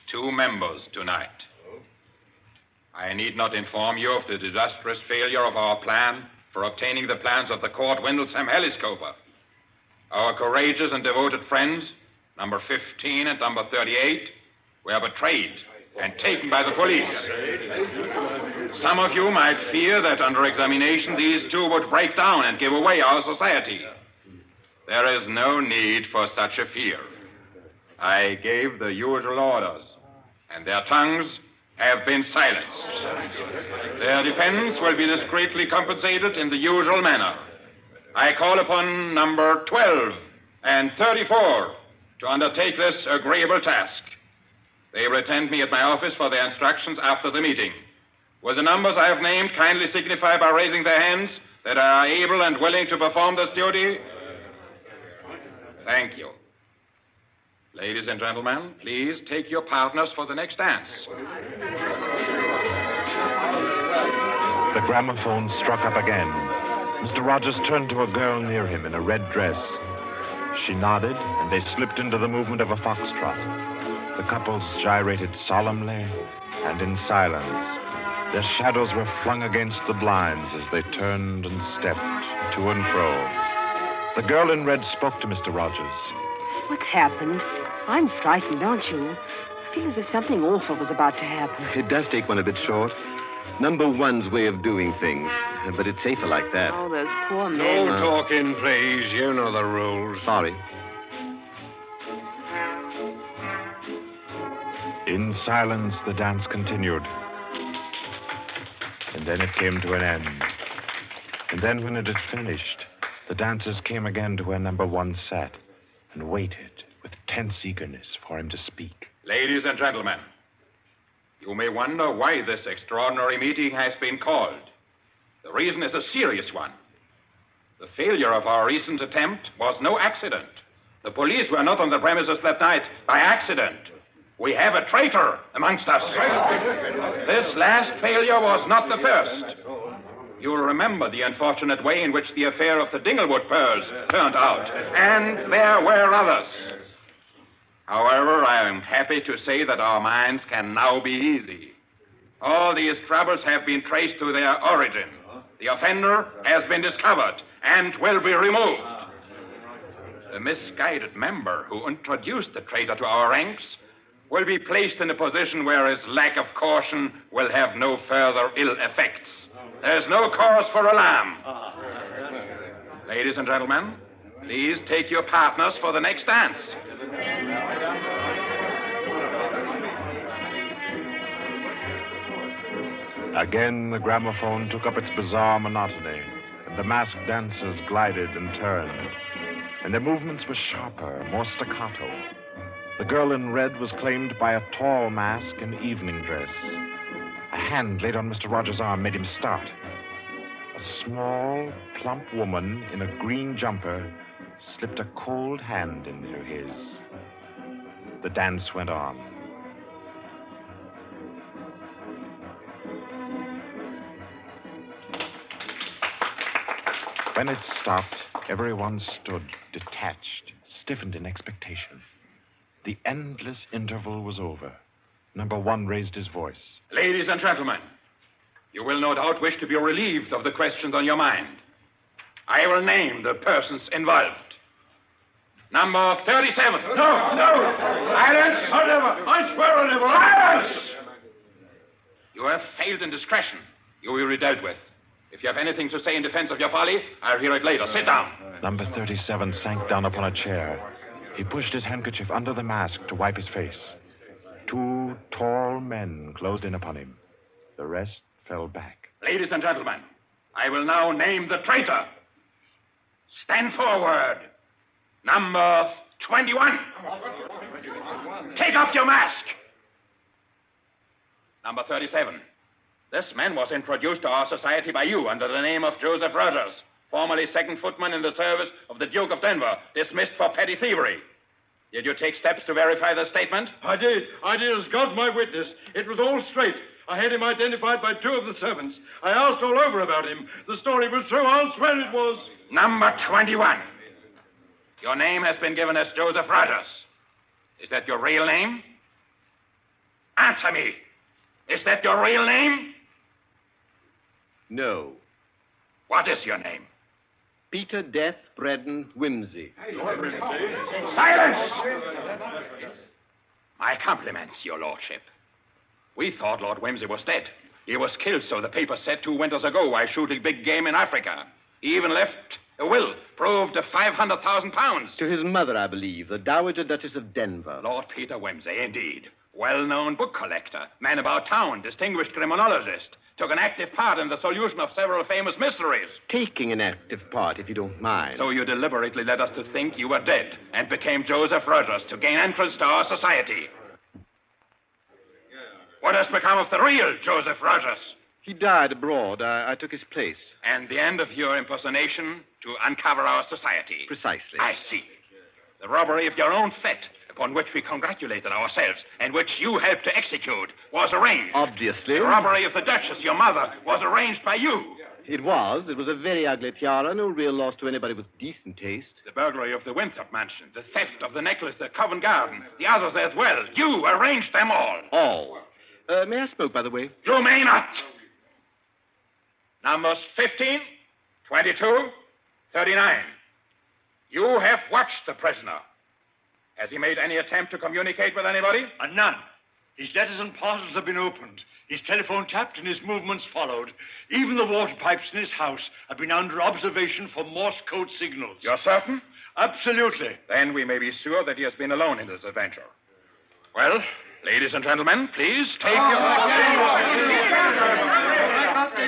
2 members tonight. I need not inform you of the disastrous failure of our plan for obtaining the plans of the Court Windlesham Heliscoper. Our courageous and devoted friends, number 15 and number 38, were betrayed and taken by the police. Some of you might fear that under examination these 2 would break down and give away our society. There is no need for such a fear. I gave the usual orders, and their tongues have been silenced. Their defense will be discreetly compensated in the usual manner. I call upon number 12 and 34 to undertake this agreeable task. They will attend me at my office for their instructions after the meeting. Will the numbers I have named kindly signify by raising their hands that they are able and willing to perform this duty? Thank you. Ladies and gentlemen, please take your partners for the next dance. gramophone struck up again. Mr. Rogers turned to a girl near him in a red dress. She nodded, and they slipped into the movement of a foxtrot. The couples gyrated solemnly and in silence. Their shadows were flung against the blinds as they turned and stepped to and fro. The girl in red spoke to Mr. Rogers. What's happened? I'm frightened, aren't you? I feel as if something awful was about to happen. It does take one a bit short. Number one's way of doing things. But it's safer like that. Oh, those poor men. No talking, please. You know the rules. Sorry. In silence, the dance continued. And then it came to an end. And then when it had finished, the dancers came again to where number one sat and waited with tense eagerness for him to speak. Ladies and gentlemen, you may wonder why this extraordinary meeting has been called. The reason is a serious one. The failure of our recent attempt was no accident. The police were not on the premises that night by accident. We have a traitor amongst us. This last failure was not the first. You'll remember the unfortunate way in which the affair of the Dinglewood pearls turned out. And there were others. However, I am happy to say that our minds can now be easy. All these troubles have been traced to their origin. The offender has been discovered and will be removed. The misguided member who introduced the traitor to our ranks will be placed in a position where his lack of caution will have no further ill effects. There's no cause for alarm. Ladies and gentlemen, please take your partners for the next dance. Again, the gramophone took up its bizarre monotony, and the masked dancers glided and turned, and their movements were sharper, more staccato. The girl in red was claimed by a tall mask and evening dress. A hand laid on Mr. Rogers' arm made him start. A small, plump woman in a green jumper slipped a cold hand into his. The dance went on. When it stopped, everyone stood detached, stiffened in expectation. The endless interval was over. Number one raised his voice. Ladies and gentlemen, you will no doubt wish to be relieved of the questions on your mind. I will name the persons involved. Number 37. No! Silence! I swear on it. Silence! You have failed in discretion. You will be dealt with. If you have anything to say in defense of your folly, I'll hear it later. Sit down. Number 37 sank down upon a chair. He pushed his handkerchief under the mask to wipe his face. Two tall men closed in upon him. The rest fell back. Ladies and gentlemen, I will now name the traitor. Stand forward. Number 21. Take off your mask. Number 37. This man was introduced to our society by you under the name of Joseph Rogers, formerly second footman in the service of the Duke of Denver, dismissed for petty thievery. Did you take steps to verify the statement? I did, as God's my witness. It was all straight. I had him identified by two of the servants. I asked all over about him. The story was true. I'll swear it was. Number 21. Your name has been given as Joseph Rogers. Is that your real name? Answer me. Is that your real name? No. What is your name? Peter Death Braddon Whimsy. Silence! My compliments, your lordship. We thought Lord Whimsy was dead. He was killed, so the paper said 2 winters ago, while shooting big game in Africa. He even left a will, proved of £500,000. To his mother, I believe, the Dowager Duchess of Denver. Lord Peter Whimsy, indeed. Well-known book collector, man about town, distinguished criminologist. Took an active part in the solution of several famous mysteries. Taking an active part, if you don't mind. So you deliberately led us to think you were dead and became Joseph Rogers to gain entrance to our society. What has become of the real Joseph Rogers? He died abroad. I took his place. And the end of your impersonation to uncover our society? Precisely. I see. The robbery of your own fete, upon which we congratulated ourselves and which you helped to execute was arranged. Obviously. The robbery of the Duchess, your mother, was arranged by you. It was. It was a very ugly tiara. No real loss to anybody with decent taste. The burglary of the Winthrop mansion, the theft of the necklace at Covent Garden, the others as well. You arranged them all. All. May I smoke, by the way? You may not. Numbers 15, 22, 39. You have watched the prisoner. Has he made any attempt to communicate with anybody? None. His letters and parcels have been opened. His telephone tapped and his movements followed. Even the water pipes in his house have been under observation for Morse code signals. You're certain? Absolutely. Then we may be sure that he has been alone in this adventure. Well, ladies and gentlemen, please take your...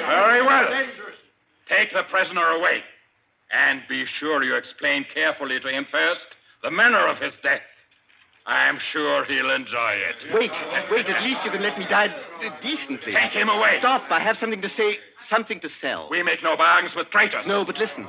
Very well. Take the prisoner away. And be sure you explain carefully to him first the manner of his death. I'm sure he'll enjoy it. Wait, at least you can let me die decently. Take him away. Stop, I have something to say, something to sell. We make no bargains with traitors. No, but listen.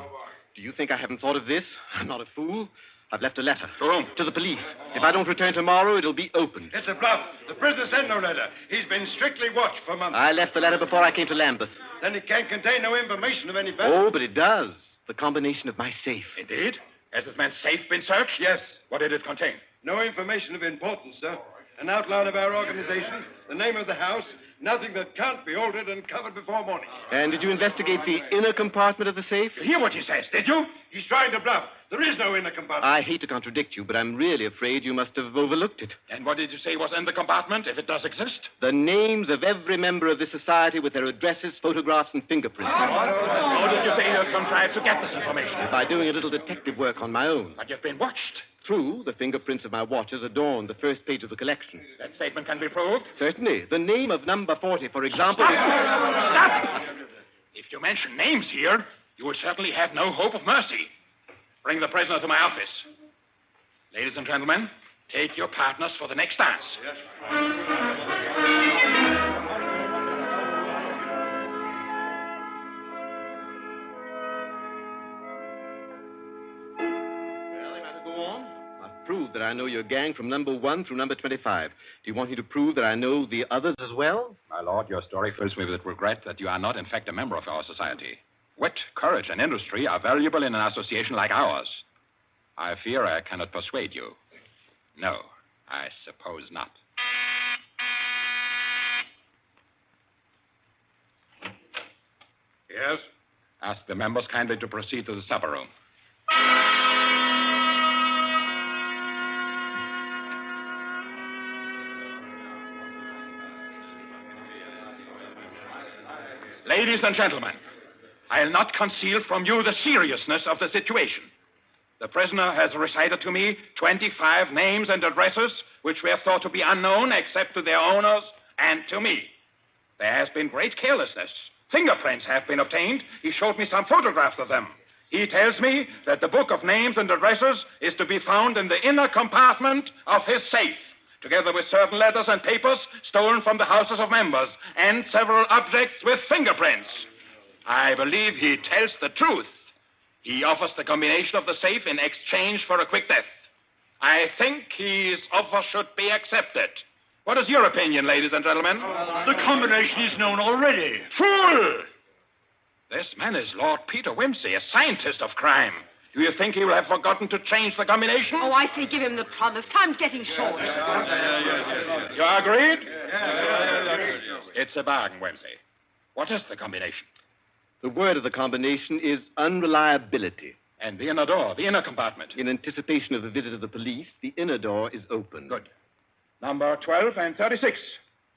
Do you think I haven't thought of this? I'm not a fool. I've left a letter. To whom? To the police. If I don't return tomorrow, it'll be opened. It's a bluff. The prisoner sent no letter. He's been strictly watched for months. I left the letter before I came to Lambeth. Then it can't contain no information of any value. Oh, but it does. The combination of my safe. Indeed? Has this man's safe been searched? Yes. What did it contain? No information of importance, sir. An outline of our organization, the name of the house, nothing that can't be altered and covered before morning. And did you investigate the inner compartment of the safe? You hear what he says, did you? He's trying to bluff. There is no inner compartment. I hate to contradict you, but I'm really afraid you must have overlooked it. And what did you say was in the compartment, if it does exist? The names of every member of this society with their addresses, photographs, and fingerprints. How did you say you contrived to get this information? By doing a little detective work on my own. But you've been watched. True, the fingerprints of my watches adorn the first page of the collection. That statement can be proved? Certainly. The name of number 40, for example... Stop! If you mention names here, you will certainly have no hope of mercy. Bring the prisoner to my office. Ladies and gentlemen, take your partners for the next dance. Yes. Prove that I know your gang from number 1 through number 25. Do you want me to prove that I know the others as well? My lord, your story fills me with regret that you are not, in fact, a member of our society. Wit, courage, and industry are valuable in an association like ours. I fear I cannot persuade you. No, I suppose not. Yes? Ask the members kindly to proceed to the supper room. Ladies and gentlemen, I'll not conceal from you the seriousness of the situation. The prisoner has recited to me 25 names and addresses which were thought to be unknown except to their owners and to me. There has been great carelessness. Fingerprints have been obtained. He showed me some photographs of them. He tells me that the book of names and addresses is to be found in the inner compartment of his safe, together with certain letters and papers stolen from the houses of members, and several objects with fingerprints. I believe he tells the truth. He offers the combination of the safe in exchange for a quick death. I think his offer should be accepted. What is your opinion, ladies and gentlemen? The combination is known already. Fool! This man is Lord Peter Wimsey, a scientist of crime. Do you think he will have forgotten to change the combination? Oh, I say give him the promise. Time's getting short. You agreed? It's a bargain, Wimsey. What is the combination? The word of the combination is unreliability. And the inner door, the inner compartment? In anticipation of the visit of the police, the inner door is open. Good. Number 12 and 36.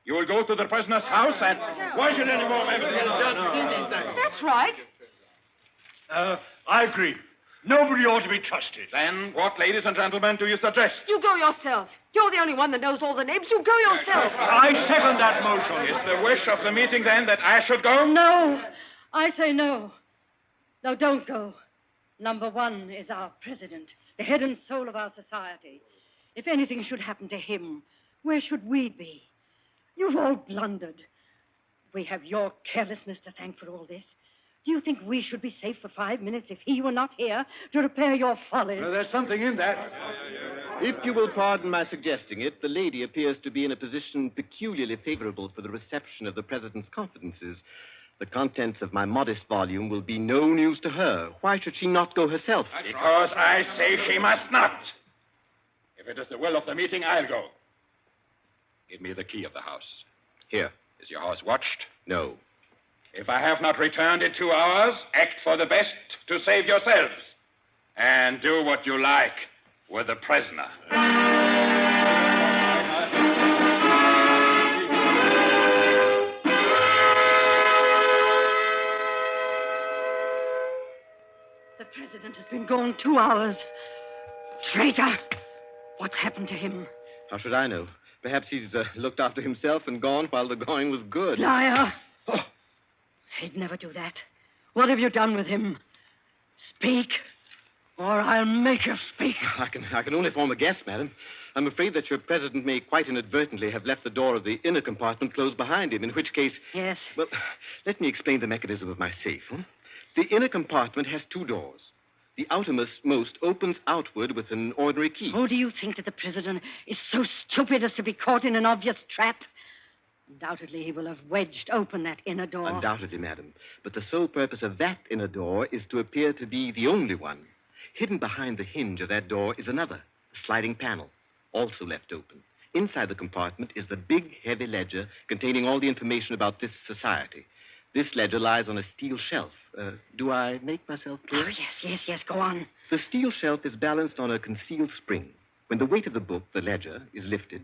You will go to the prisoner's house and... Why should any more members... That's right. I agree. Nobody ought to be trusted. Then what, ladies and gentlemen, do you suggest? You go yourself. You're the only one that knows all the names. You go yourself. I second that motion. Is the wish of the meeting, then, that I should go? No. I say no. No, don't go. Number 1 is our president, the head and soul of our society. If anything should happen to him, where should we be? You've all blundered. We have your carelessness to thank for all this. Do you think we should be safe for 5 minutes if he were not here to repair your follies? There's something in that. If you will pardon my suggesting it, the lady appears to be in a position peculiarly favorable for the reception of the president's confidences. The contents of my modest volume will be no news to her. Why should she not go herself? Because I say she must not. If it is the will of the meeting, I'll go. Give me the key of the house. Here. Is your house watched? No. If I have not returned in 2 hours, act for the best to save yourselves. And do what you like with the prisoner. The president has been gone 2 hours. Traitor! What's happened to him? How should I know? Perhaps he's looked after himself and gone while the going was good. Liar! Oh. He'd never do that. What have you done with him? Speak, or I'll make you speak. I can only form a guess, madam. I'm afraid that your president may quite inadvertently have left the door of the inner compartment closed behind him, in which case... Yes? Well, let me explain the mechanism of my safe. The inner compartment has 2 doors. The outermost opens outward with an ordinary key. Oh, do you think that the president is so stupid as to be caught in an obvious trap? Undoubtedly, he will have wedged open that inner door. Undoubtedly, madam. But the sole purpose of that inner door is to appear to be the only one. Hidden behind the hinge of that door is another, a sliding panel, also left open. Inside the compartment is the big, heavy ledger containing all the information about this society. This ledger lies on a steel shelf. Do I make myself clear? Oh, yes, go on. The steel shelf is balanced on a concealed spring. When the weight of the book, the ledger, is lifted,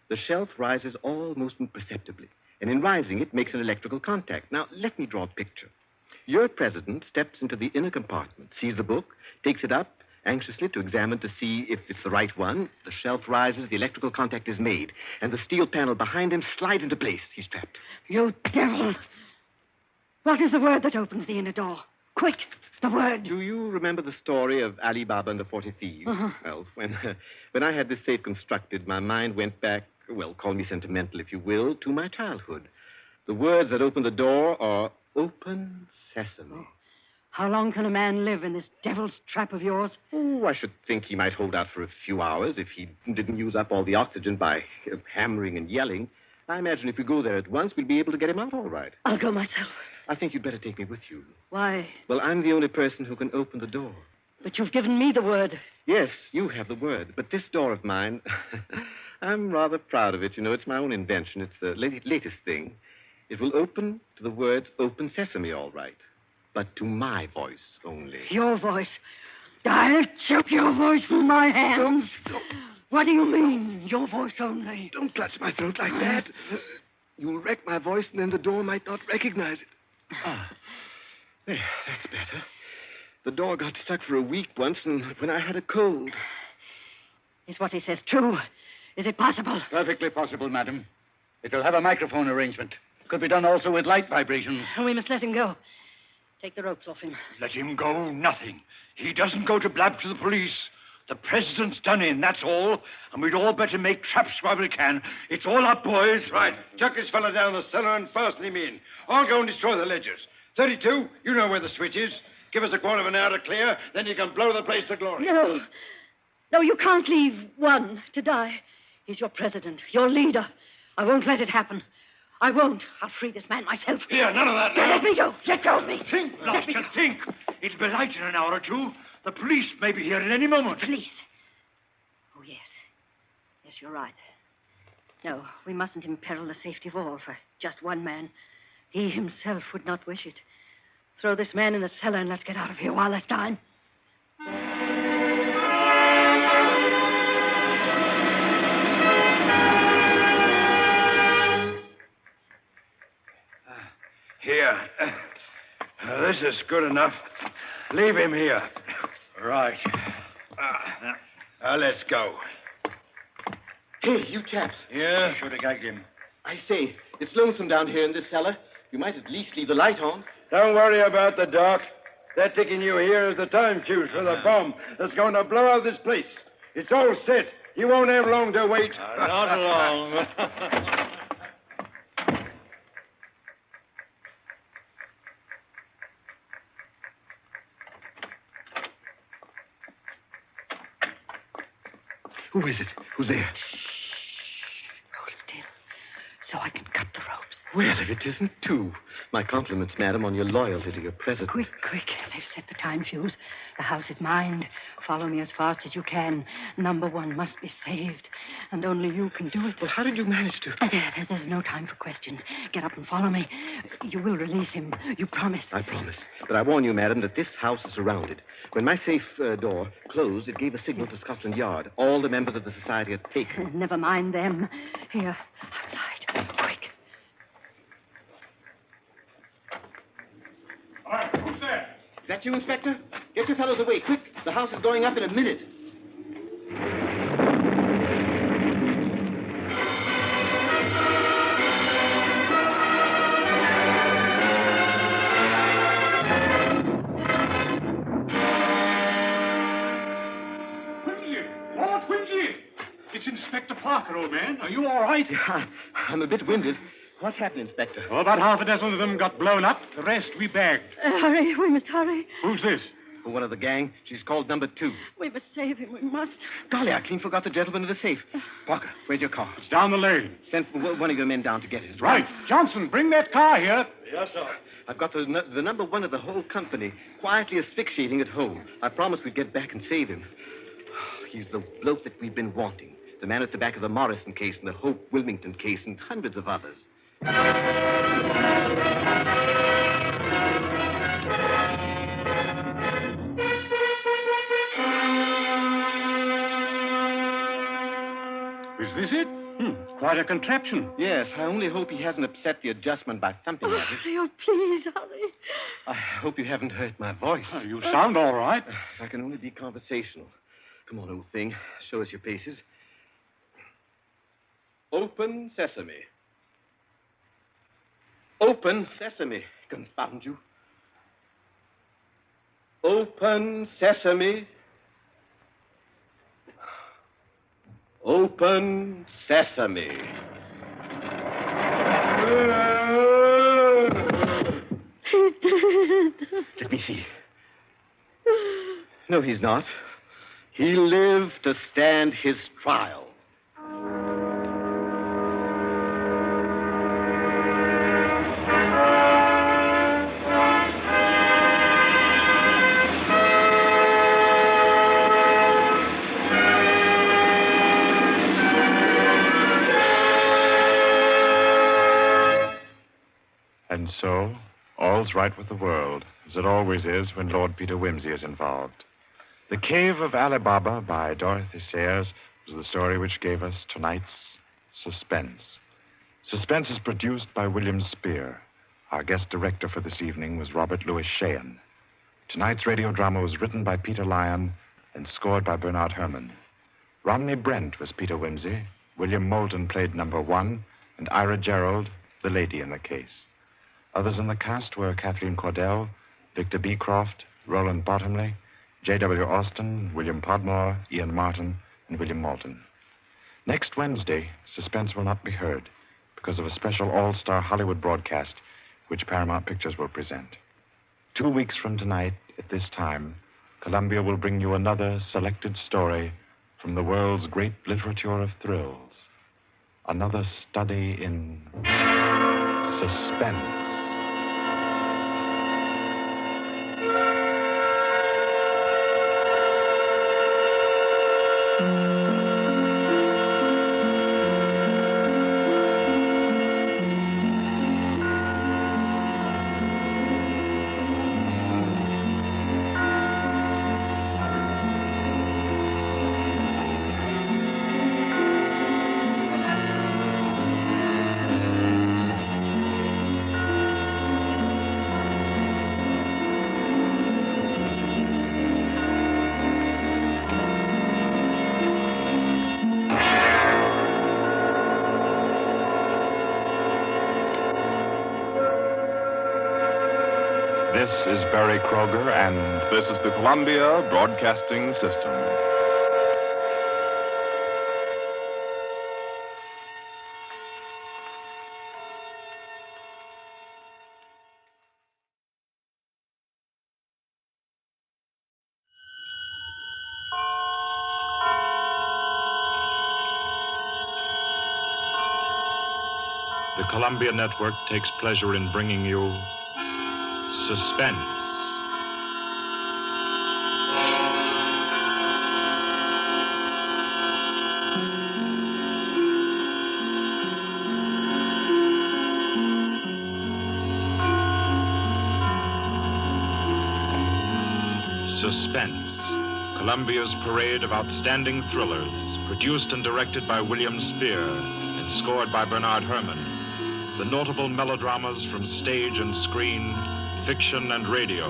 the shelf rises almost imperceptibly, and in rising, it makes an electrical contact. Now, let me draw a picture. Your president steps into the inner compartment, sees the book, takes it up, anxiously to examine to see if it's the right one. The shelf rises, the electrical contact is made, and the steel panel behind him slides into place. He's trapped. You devil! What is the word that opens the inner door? Quick, the word. Do you remember the story of Ali Baba and the 40 Thieves? Uh-huh. Well, when I had this safe constructed, my mind went back, well, call me sentimental if you will, to my childhood. The words that open the door are open sesame. Oh. How long can a man live in this devil's trap of yours? Oh, I should think he might hold out for a few hours if he didn't use up all the oxygen by hammering and yelling. I imagine if we go there at once, we'll be able to get him out all right. I'll go myself. I think you'd better take me with you. Why? Well, I'm the only person who can open the door. But you've given me the word. Yes, you have the word. But this door of mine, I'm rather proud of it. You know, it's my own invention. It's the latest thing. It will open to the words open sesame, all right. But to my voice only. Your voice? I'll choke your voice from my hands. Don't. What do you mean, your voice only? Don't clutch my throat like that. You'll wreck my voice, and then the door might not recognize it. There, that's better. The door got stuck for a week once, and when I had a cold. Is what he says true? Is it possible? Perfectly possible, madam. It'll have a microphone arrangement. Could be done also with light vibrations. We must let him go. Take the ropes off him. Let him go? Nothing. He doesn't go to blab to the police. The president's done in, that's all. And we'd all better make traps while we can. It's all up, boys. Right. Chuck this fella down the cellar and fasten him in. I'll go and destroy the ledgers. 32, you know where the switch is. Give us a quarter of an hour to clear, then you can blow the place to glory. No, you can't leave one to die. He's your president, your leader. I won't let it happen. I won't. I'll free this man myself. Here, none of that now. Let me go. Let go of me. Think, Lobster, think. It'll be light in an hour or two. The police may be here at any moment. Police? Oh, yes. Yes, you're right. No, we mustn't imperil the safety of all for just one man. He himself would not wish it. Throw this man in the cellar and let's get out of here while there's time. Here. This is good enough. Leave him here. Right. Let's go. Hey, you chaps. Yeah? Should have gagged him. I say, it's lonesome down here in this cellar. You might at least leave the light on. Don't worry about the dark. They're taking you here as the time fuse for the bomb that's going to blow out this place. It's all set. You won't have long to wait. Not long. Who is it? Who's there? Hold still, so I can cut the ropes. Well, if it isn't two. My compliments, madam, on your loyalty to your president. Quick. They've set the time fuse. The house is mine. Follow me as fast as you can. Number one must be saved. And only you can do it. Well, how did you manage to... There's no time for questions. Get up and follow me. You will release him. You promise. I promise. But I warn you, madam, that this house is surrounded. When my safe door closed, it gave a signal to Scotland Yard. All the members of the society had taken. Never mind them. Here, outside. Quick. All right, who's there? Is that you, Inspector? Get your fellows away, quick. The house is going up in a minute. Lord Quincy! It's Inspector Parker, old man. Are you all right? Yeah, I'm a bit winded. What happened, Inspector? Oh, about half a dozen of them got blown up. The rest we bagged. Hurry, we must hurry. Who's this? One of the gang. She's called number 2. We must save him, we must. Golly, I clean forgot the gentleman in the safe. Parker, where's your car? It's down the lane. Send one of your men down to get it. Right. Johnson, bring that car here. Yes, sir. I've got the number 1 of the whole company quietly asphyxiating at home. I promised we'd get back and save him. He's the bloke that we've been wanting. The man at the back of the Morrison case and the Hope Wilmington case and hundreds of others. Is this it? Quite a contraption. Yes, I only hope he hasn't upset the adjustment by thumping at it. Oh, please, hurry. I hope you haven't hurt my voice. You sound all right. If I can only be conversational. Come on, old thing. Show us your paces. Open sesame. Open sesame. Confound you. Open sesame. Open sesame. He's dead. Let me see. No, he's not. He lived to stand his trial. And so, all's right with the world, as it always is when Lord Peter Wimsey is involved. The Cave of Ali Baba by Dorothy Sayers was the story which gave us tonight's Suspense. Suspense is produced by William Spear. Our guest director for this evening was Robert Louis Sheehan. Tonight's radio drama was written by Peter Lyon and scored by Bernard Herrmann. Romney Brent was Peter Wimsey, William Moulton played number 1, and Ira Gerald, the lady in the case. Others in the cast were Kathleen Cordell, Victor Beecroft, Roland Bottomley, J.W. Austin, William Podmore, Ian Martin, and William Moulton. Next Wednesday, Suspense will not be heard because of a special all-star Hollywood broadcast which Paramount Pictures will present. 2 weeks from tonight, at this time, Columbia will bring you another selected story from the world's great literature of thrills. Another study in suspense. This is Barry Kroger, and this is the Columbia Broadcasting System. the Columbia Network takes pleasure in bringing you Suspense. Suspense, Columbia's parade of outstanding thrillers, produced and directed by William Spear and scored by Bernard Herrmann. The notable melodramas from stage and screen, fiction and radio,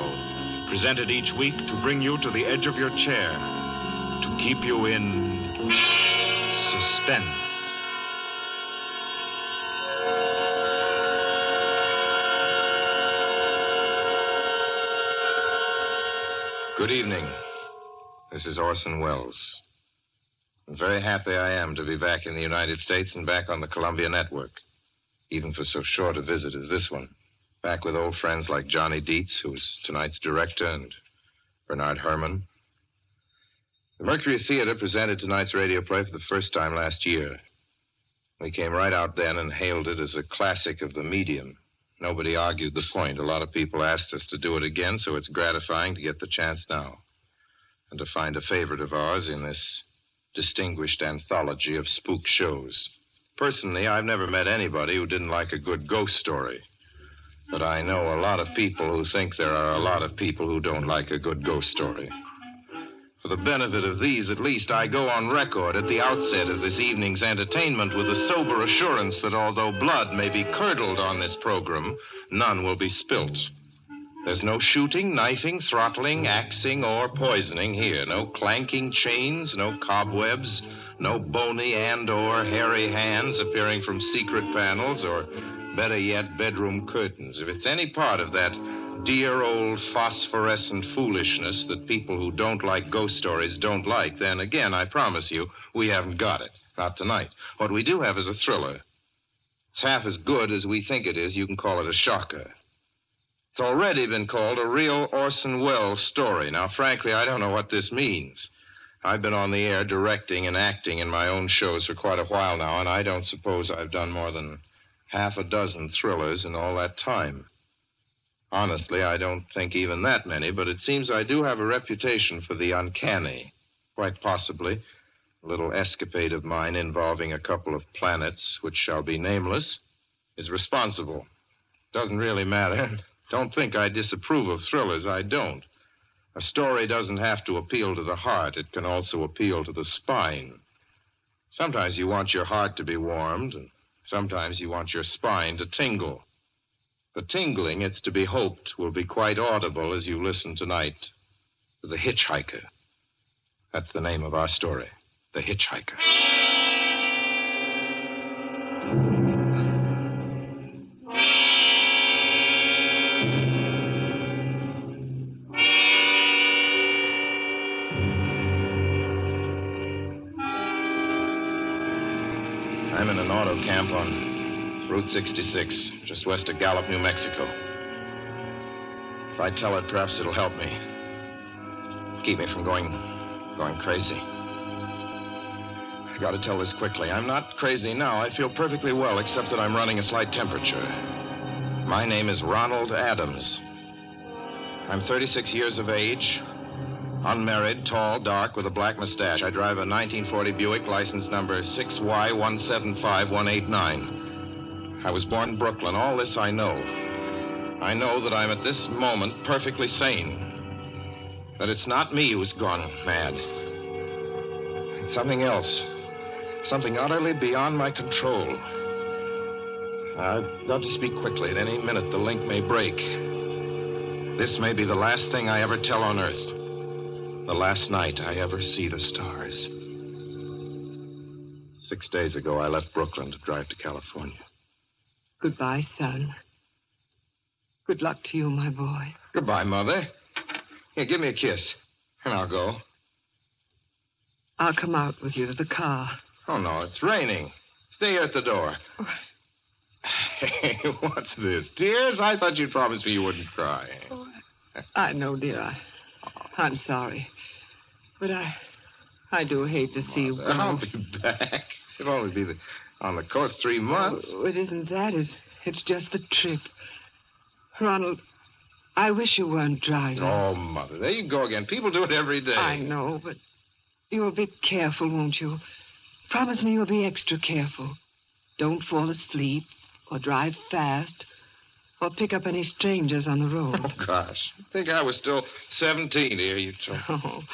presented each week to bring you to the edge of your chair, to keep you in suspense. Good evening. This is Orson Welles. I'm very happy I am to be back in the United States and back on the Columbia Network, even for so short a visit as this one. Back with old friends like Johnny Dietz, who's tonight's director, and Bernard Herrmann. The Mercury Theater presented tonight's radio play for the first time last year. We came right out then and hailed it as a classic of the medium. Nobody argued the point. A lot of people asked us to do it again, so it's gratifying to get the chance now. And to find a favorite of ours in this distinguished anthology of spook shows. Personally, I've never met anybody who didn't like a good ghost story. But I know a lot of people who think there are a lot of people who don't like a good ghost story. For the benefit of these, at least, I go on record at the outset of this evening's entertainment with the sober assurance that although blood may be curdled on this program, none will be spilt. There's no shooting, knifing, throttling, axing, or poisoning here. No clanking chains, no cobwebs, no bony and or hairy hands appearing from secret panels, or better yet, bedroom curtains. If it's any part of that dear old phosphorescent foolishness that people who don't like ghost stories don't like, then again, I promise you, we haven't got it. Not tonight. What we do have is a thriller. It's half as good as we think it is. You can call it a shocker. It's already been called a real Orson Welles story. Now, frankly, I don't know what this means. I've been on the air directing and acting in my own shows for quite a while now, and I don't suppose I've done more than half a dozen thrillers in all that time. Honestly, I don't think even that many, but it seems I do have a reputation for the uncanny. Quite possibly, a little escapade of mine involving a couple of planets, which shall be nameless, is responsible. Doesn't really matter. Don't think I disapprove of thrillers. I don't. A story doesn't have to appeal to the heart. It can also appeal to the spine. Sometimes you want your heart to be warmed, and sometimes you want your spine to tingle. The tingling, it's to be hoped, will be quite audible as you listen tonight to The Hitchhiker. That's the name of our story, The Hitchhiker. I'm in an auto camp on Route 66, just west of Gallup, New Mexico. If I tell it, perhaps it'll help me. Keep me from going crazy. I gotta tell this quickly. I'm not crazy now. I feel perfectly well, except that I'm running a slight temperature. My name is Ronald Adams. I'm 36 years of age, unmarried, tall, dark, with a black mustache. I drive a 1940 Buick, license number 6Y175189. I was born in Brooklyn. All this I know. I know that I'm at this moment perfectly sane. That it's not me who's gone mad. It's something else. Something utterly beyond my control. I've got to speak quickly. At any minute, the link may break. This may be the last thing I ever tell on Earth. The last night I ever see the stars. 6 days ago, I left Brooklyn to drive to California. Goodbye, son. Good luck to you, my boy. Goodbye, Mother. Here, give me a kiss, and I'll go. I'll come out with you to the car. Oh, no, it's raining. Stay here at the door. Hey, what's this? Tears? I thought you'd promised me you wouldn't cry. Oh, I know, dear. I'm sorry. But I do hate to see you go. I'll be back. It'll only be on the coast 3 months. Oh, it isn't that. It's just the trip. Ronald, I wish you weren't driving. Oh, Mother, there you go again. People do it every day. I know, but you'll be careful, won't you? Promise me you'll be extra careful. Don't fall asleep or drive fast or pick up any strangers on the road. Oh, gosh. I think I was still 17 here, you told me. Oh.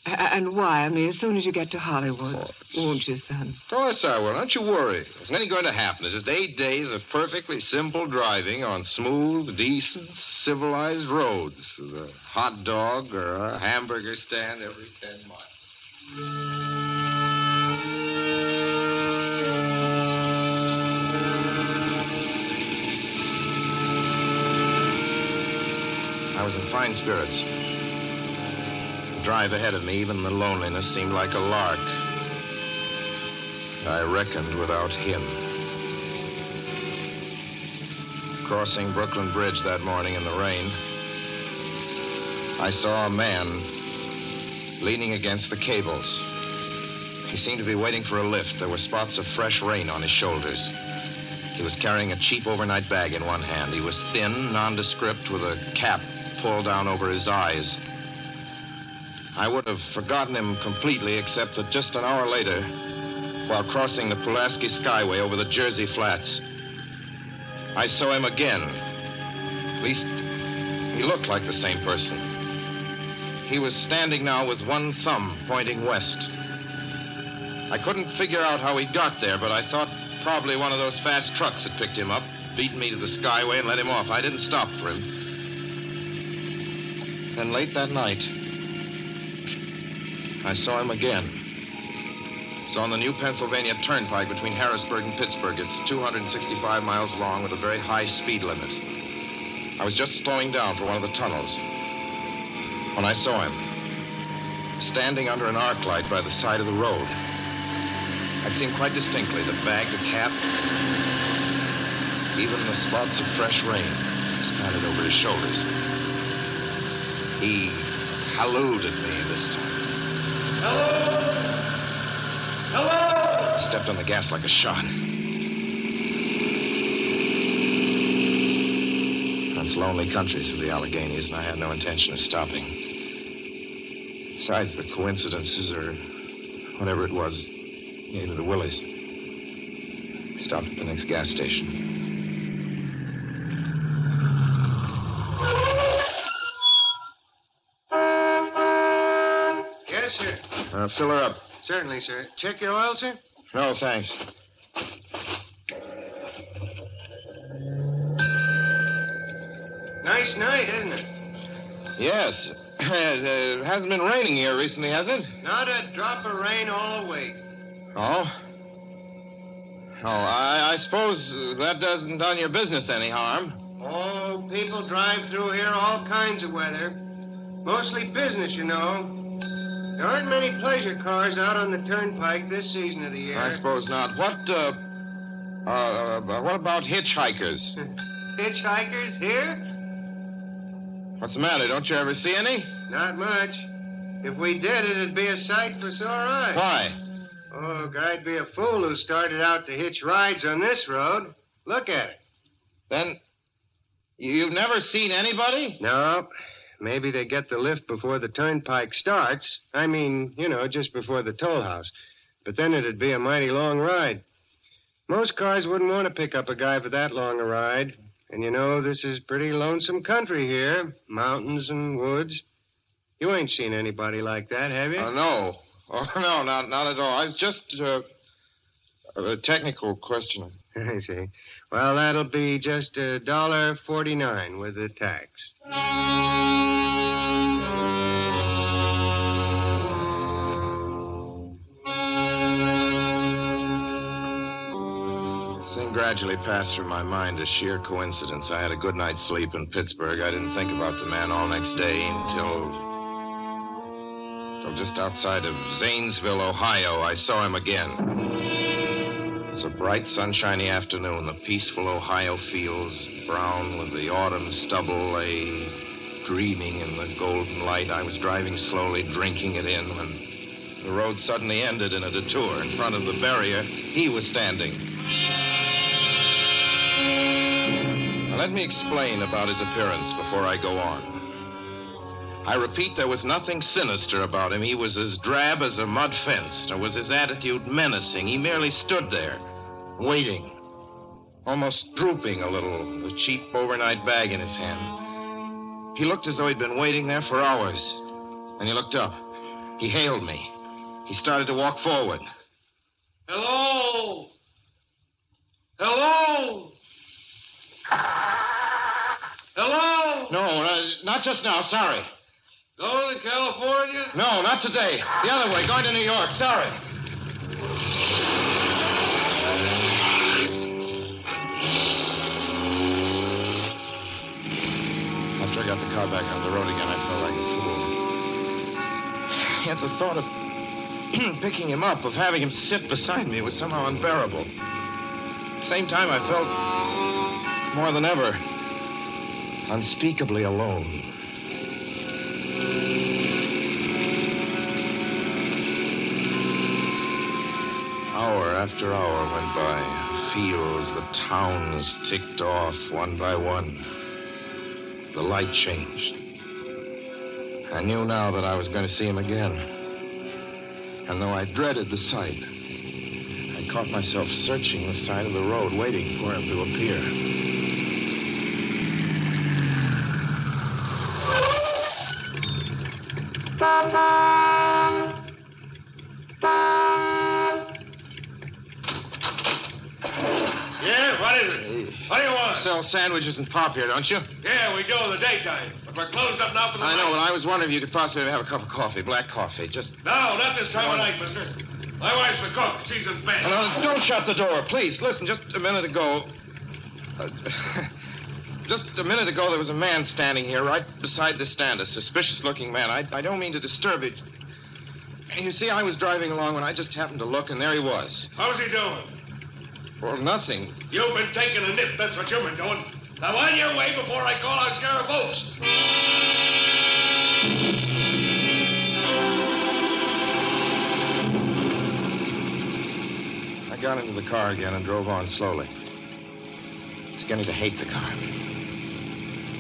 And wire me as soon as you get to Hollywood, won't you, son? Of course I will. Don't you worry. There's nothing going to happen. It's just 8 days of perfectly simple driving on smooth, decent, civilized roads with a hot dog or a hamburger stand every 10 miles. I was in fine spirits. The drive ahead of me, even the loneliness, seemed like a lark. I reckoned without him. Crossing Brooklyn Bridge that morning in the rain, I saw a man leaning against the cables. He seemed to be waiting for a lift. There were spots of fresh rain on his shoulders. He was carrying a cheap overnight bag in one hand. He was thin, nondescript, with a cap pulled down over his eyes. I would have forgotten him completely, except that just an hour later, while crossing the Pulaski Skyway over the Jersey Flats, I saw him again. At least, he looked like the same person. He was standing now with one thumb pointing west. I couldn't figure out how he got there, but I thought probably one of those fast trucks had picked him up, beaten me to the Skyway, and let him off. I didn't stop for him. Then late that night, I saw him again. It's on the new Pennsylvania Turnpike between Harrisburg and Pittsburgh. It's 265 miles long with a very high speed limit. I was just slowing down for one of the tunnels when I saw him, standing under an arc light by the side of the road. I'd seen quite distinctly the bag, the cap, even the spots of fresh rain spattered over his shoulders. He hallooed at me this time. Hello! Hello! I stepped on the gas like a shot. It's lonely country through the Alleghenies, and I had no intention of stopping. Besides, the coincidences, or whatever it was, gave me the willies. Stopped at the next gas station. Yes, sir. Fill her up. Certainly, sir. Check your oil, sir? No, thanks. Nice night, isn't it? Yes. It hasn't been raining here recently, has it? Not a drop of rain all week. Oh? Oh, I suppose that doesn't done your business any harm. Oh, people drive through here all kinds of weather. Mostly business, you know. There aren't many pleasure cars out on the turnpike this season of the year. I suppose not. What about hitchhikers? Hitchhikers here? What's the matter? Don't you ever see any? Not much. If we did, it'd be a sight for sore eyes. Why? Oh, I'd be a fool who started out to hitch rides on this road. Look at it. Then, you've never seen anybody? No. Maybe they get the lift before the turnpike starts. I mean, you know, just before the toll house. But then it'd be a mighty long ride. Most cars wouldn't want to pick up a guy for that long a ride. And, you know, this is pretty lonesome country here. Mountains and woods. You ain't seen anybody like that, have you? No. Oh, no, not at all. I was just a technical question. I see. Well, that'll be just $1.49 with the tax. Gradually passed through my mind a sheer coincidence. I had a good night's sleep in Pittsburgh. I didn't think about the man all next day until just outside of Zanesville, Ohio, I saw him again. It was a bright, sunshiny afternoon. The peaceful Ohio fields, brown with the autumn stubble, lay dreaming in the golden light. I was driving slowly, drinking it in, when The road suddenly ended in a detour. In front of the barrier, he was standing. Now, let me explain about his appearance before I go on. I repeat, there was nothing sinister about him. He was as drab as a mud fence, nor was his attitude menacing. He merely stood there, waiting, almost drooping a little, with a cheap overnight bag in his hand. He looked as though he'd been waiting there for hours. And he looked up. He hailed me. He started to walk forward. Hello? Hello? Hello? No, not just now. Sorry. Going to California? No, not today. The other way, going to New York. Sorry. After I got the car back on the road again, I felt like a fool. Yet the thought of picking him up, of having him sit beside me, was somehow unbearable. At the same time, I felt more than ever unspeakably alone. Hour after hour went by. Fields, the towns ticked off one by one. The light changed. I knew now that I was going to see him again. And though I dreaded the sight, I caught myself searching the side of the road, waiting for him to appear. Yeah, what is it? What do you want? Sell sandwiches and pop here, don't you? Yeah, we do in the daytime. But we're closed up now for the I night. know, but I was wondering if you could possibly have a cup of coffee, black coffee, just... No, not this time of night, mister. My wife's the cook. She's in bed. No, don't shut the door, please. Listen, just a minute ago... just a minute ago, there was a man standing here right beside the stand, a suspicious-looking man. I don't mean to disturb it. You see, I was driving along when I just happened to look, and there he was. How's he doing? Well, nothing. You've been taking a nip. That's what you've been doing. Now, on your way before I call out Sheriff Oates. I got into the car again and drove on slowly. I was beginning to hate the car.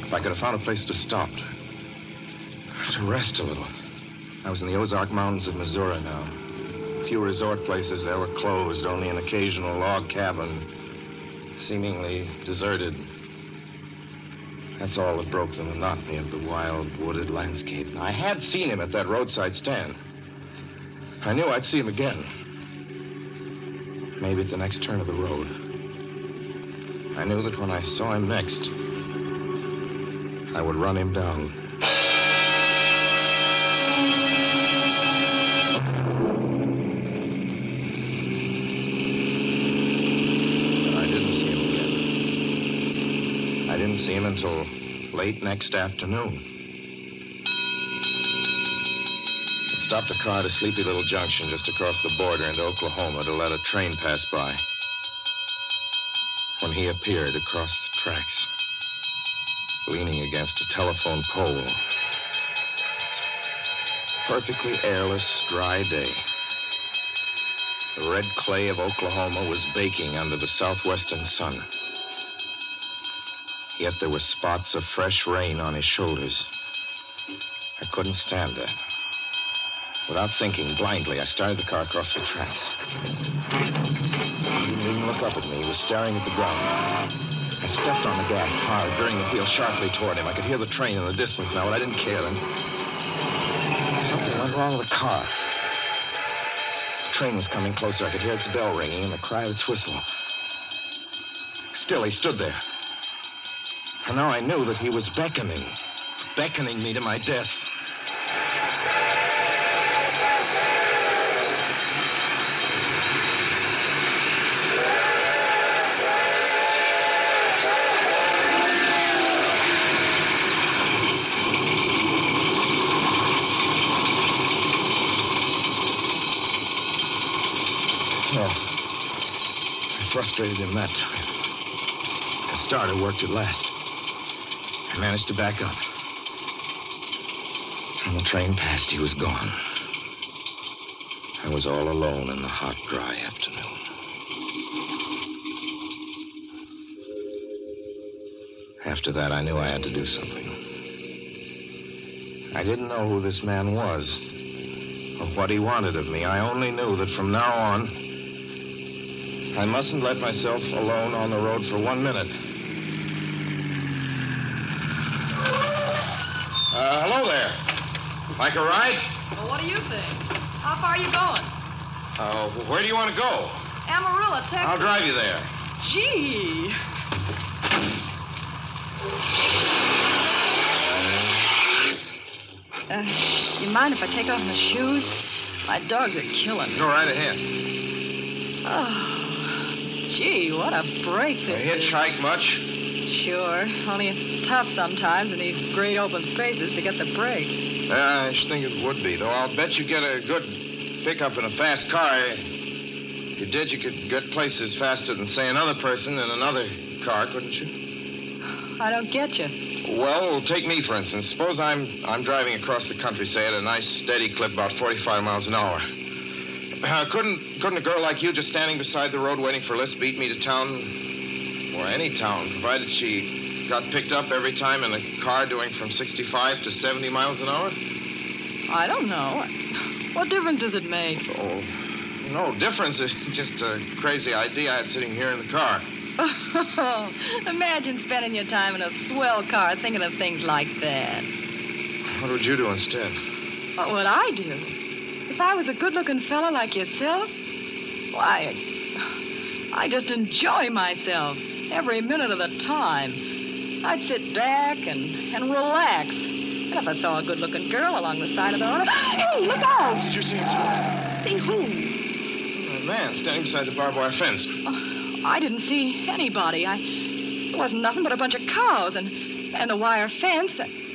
If I could have found a place to stop, to rest a little. I was in the Ozark Mountains of Missouri now. A few resort places there were closed, only an occasional log cabin, seemingly deserted. That's all that broke the monotony of the wild, wooded landscape. I had seen him at that roadside stand. I knew I'd see him again. Maybe at the next turn of the road. I knew that when I saw him next, I would run him down. See him until late next afternoon. I stopped a car at a sleepy little junction just across the border into Oklahoma to let a train pass by. When he appeared across the tracks, leaning against a telephone pole. Perfectly airless, dry day. The red clay of Oklahoma was baking under the southwestern sun. Yet there were spots of fresh rain on his shoulders. I couldn't stand that. Without thinking, blindly, I started the car across the tracks. He didn't even look up at me. He was staring at the ground. I stepped on the gas hard, veering the wheel sharply toward him. I could hear the train in the distance now, but I didn't care. And something went wrong with the car. The train was coming closer. I could hear its bell ringing and the cry of its whistle. Still, he stood there. And now I knew that he was beckoning me to my death. No. I frustrated him that time. The starter worked at last. I managed to back up. When the train passed, he was gone. I was all alone in the hot, dry afternoon. After that, I knew I had to do something. I didn't know who this man was or what he wanted of me. I only knew that from now on, I mustn't let myself alone on the road for 1 minute. Hello there. Like a ride? Well, what do you think? How far are you going? Where do you want to go? Amarillo, Texas. I'll drive you there. Gee. You mind if I take off my shoes? My dogs are killing me. Go right ahead. Oh, gee, what a break this is. Hitchhike much? Sure. Only it's tough sometimes in these great open spaces to get the break. I should think it would be, though I'll bet you get a good pickup in a fast car. If you did, you could get places faster than, say, another person in another car, couldn't you? I don't get you. Well, take me, for instance. Suppose I'm driving across the country, say, at a nice, steady clip, about 45 miles an hour. Couldn't a girl like you just standing beside the road waiting for lifts beat me to town, or any town, provided she got picked up every time in a car doing from 65 to 70 miles an hour? I don't know. What difference does it make? Oh, no difference. It's just a crazy idea I had sitting here in the car. Oh, imagine spending your time in a swell car thinking of things like that. What would you do instead? What would I do? If I was a good-looking fellow like yourself, why, I just enjoy myself every minute of the time. I'd sit back and relax. And if I saw a good-looking girl along the side of the road, hey, look out! Did you see him? See who? A man standing beside the barbed wire fence. I didn't see anybody. There wasn't nothing but a bunch of cows and a wire fence.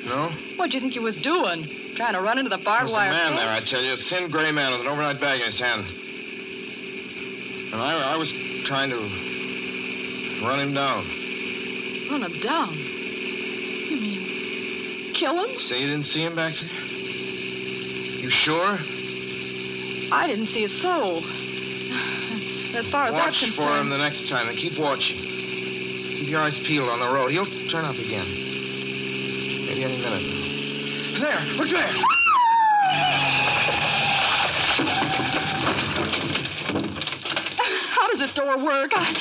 No? What'd you think you was doing? Trying to run into the barbed wire fence? There's a man there, I tell you. A thin gray man with an overnight bag in his hand. And I was trying to run him down. Run him down? You mean kill him? Say you didn't see him back there? You sure? I didn't see a soul. As far as that's concerned... Watch for him the next time and keep watching. Keep your eyes peeled on the road. He'll turn up again. Maybe any minute. There! Look there! How does this door work? I'm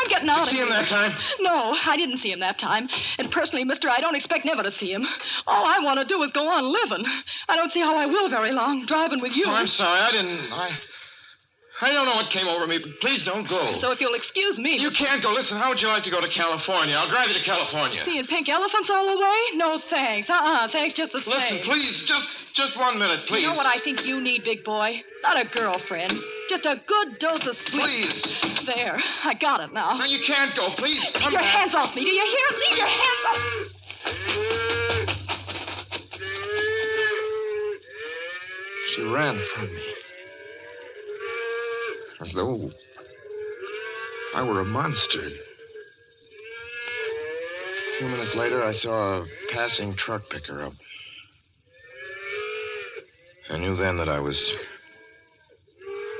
getting out of here. Did you see him that time? No, I didn't see him that time. And personally, mister, I don't expect never to see him. All I want to do is go on living. I don't see how I will very long, driving with you. Oh, I'm sorry. I don't know what came over me, but please don't go. So if you'll excuse me... You can't go. Listen, how would you like to go to California? I'll drive you to California. Seeing pink elephants all the way? No, thanks. Thanks just the same. Listen, please, just 1 minute, please. You know what I think you need, big boy? Not a girlfriend. Just a good dose of sweet. Please. There, I got it now. No, you can't go. Please, come your back. Hands off me. Do you hear? Leave your hands off. She ran from me. As though I were a monster. A few minutes later, I saw a passing truck pick her up. I knew then that I was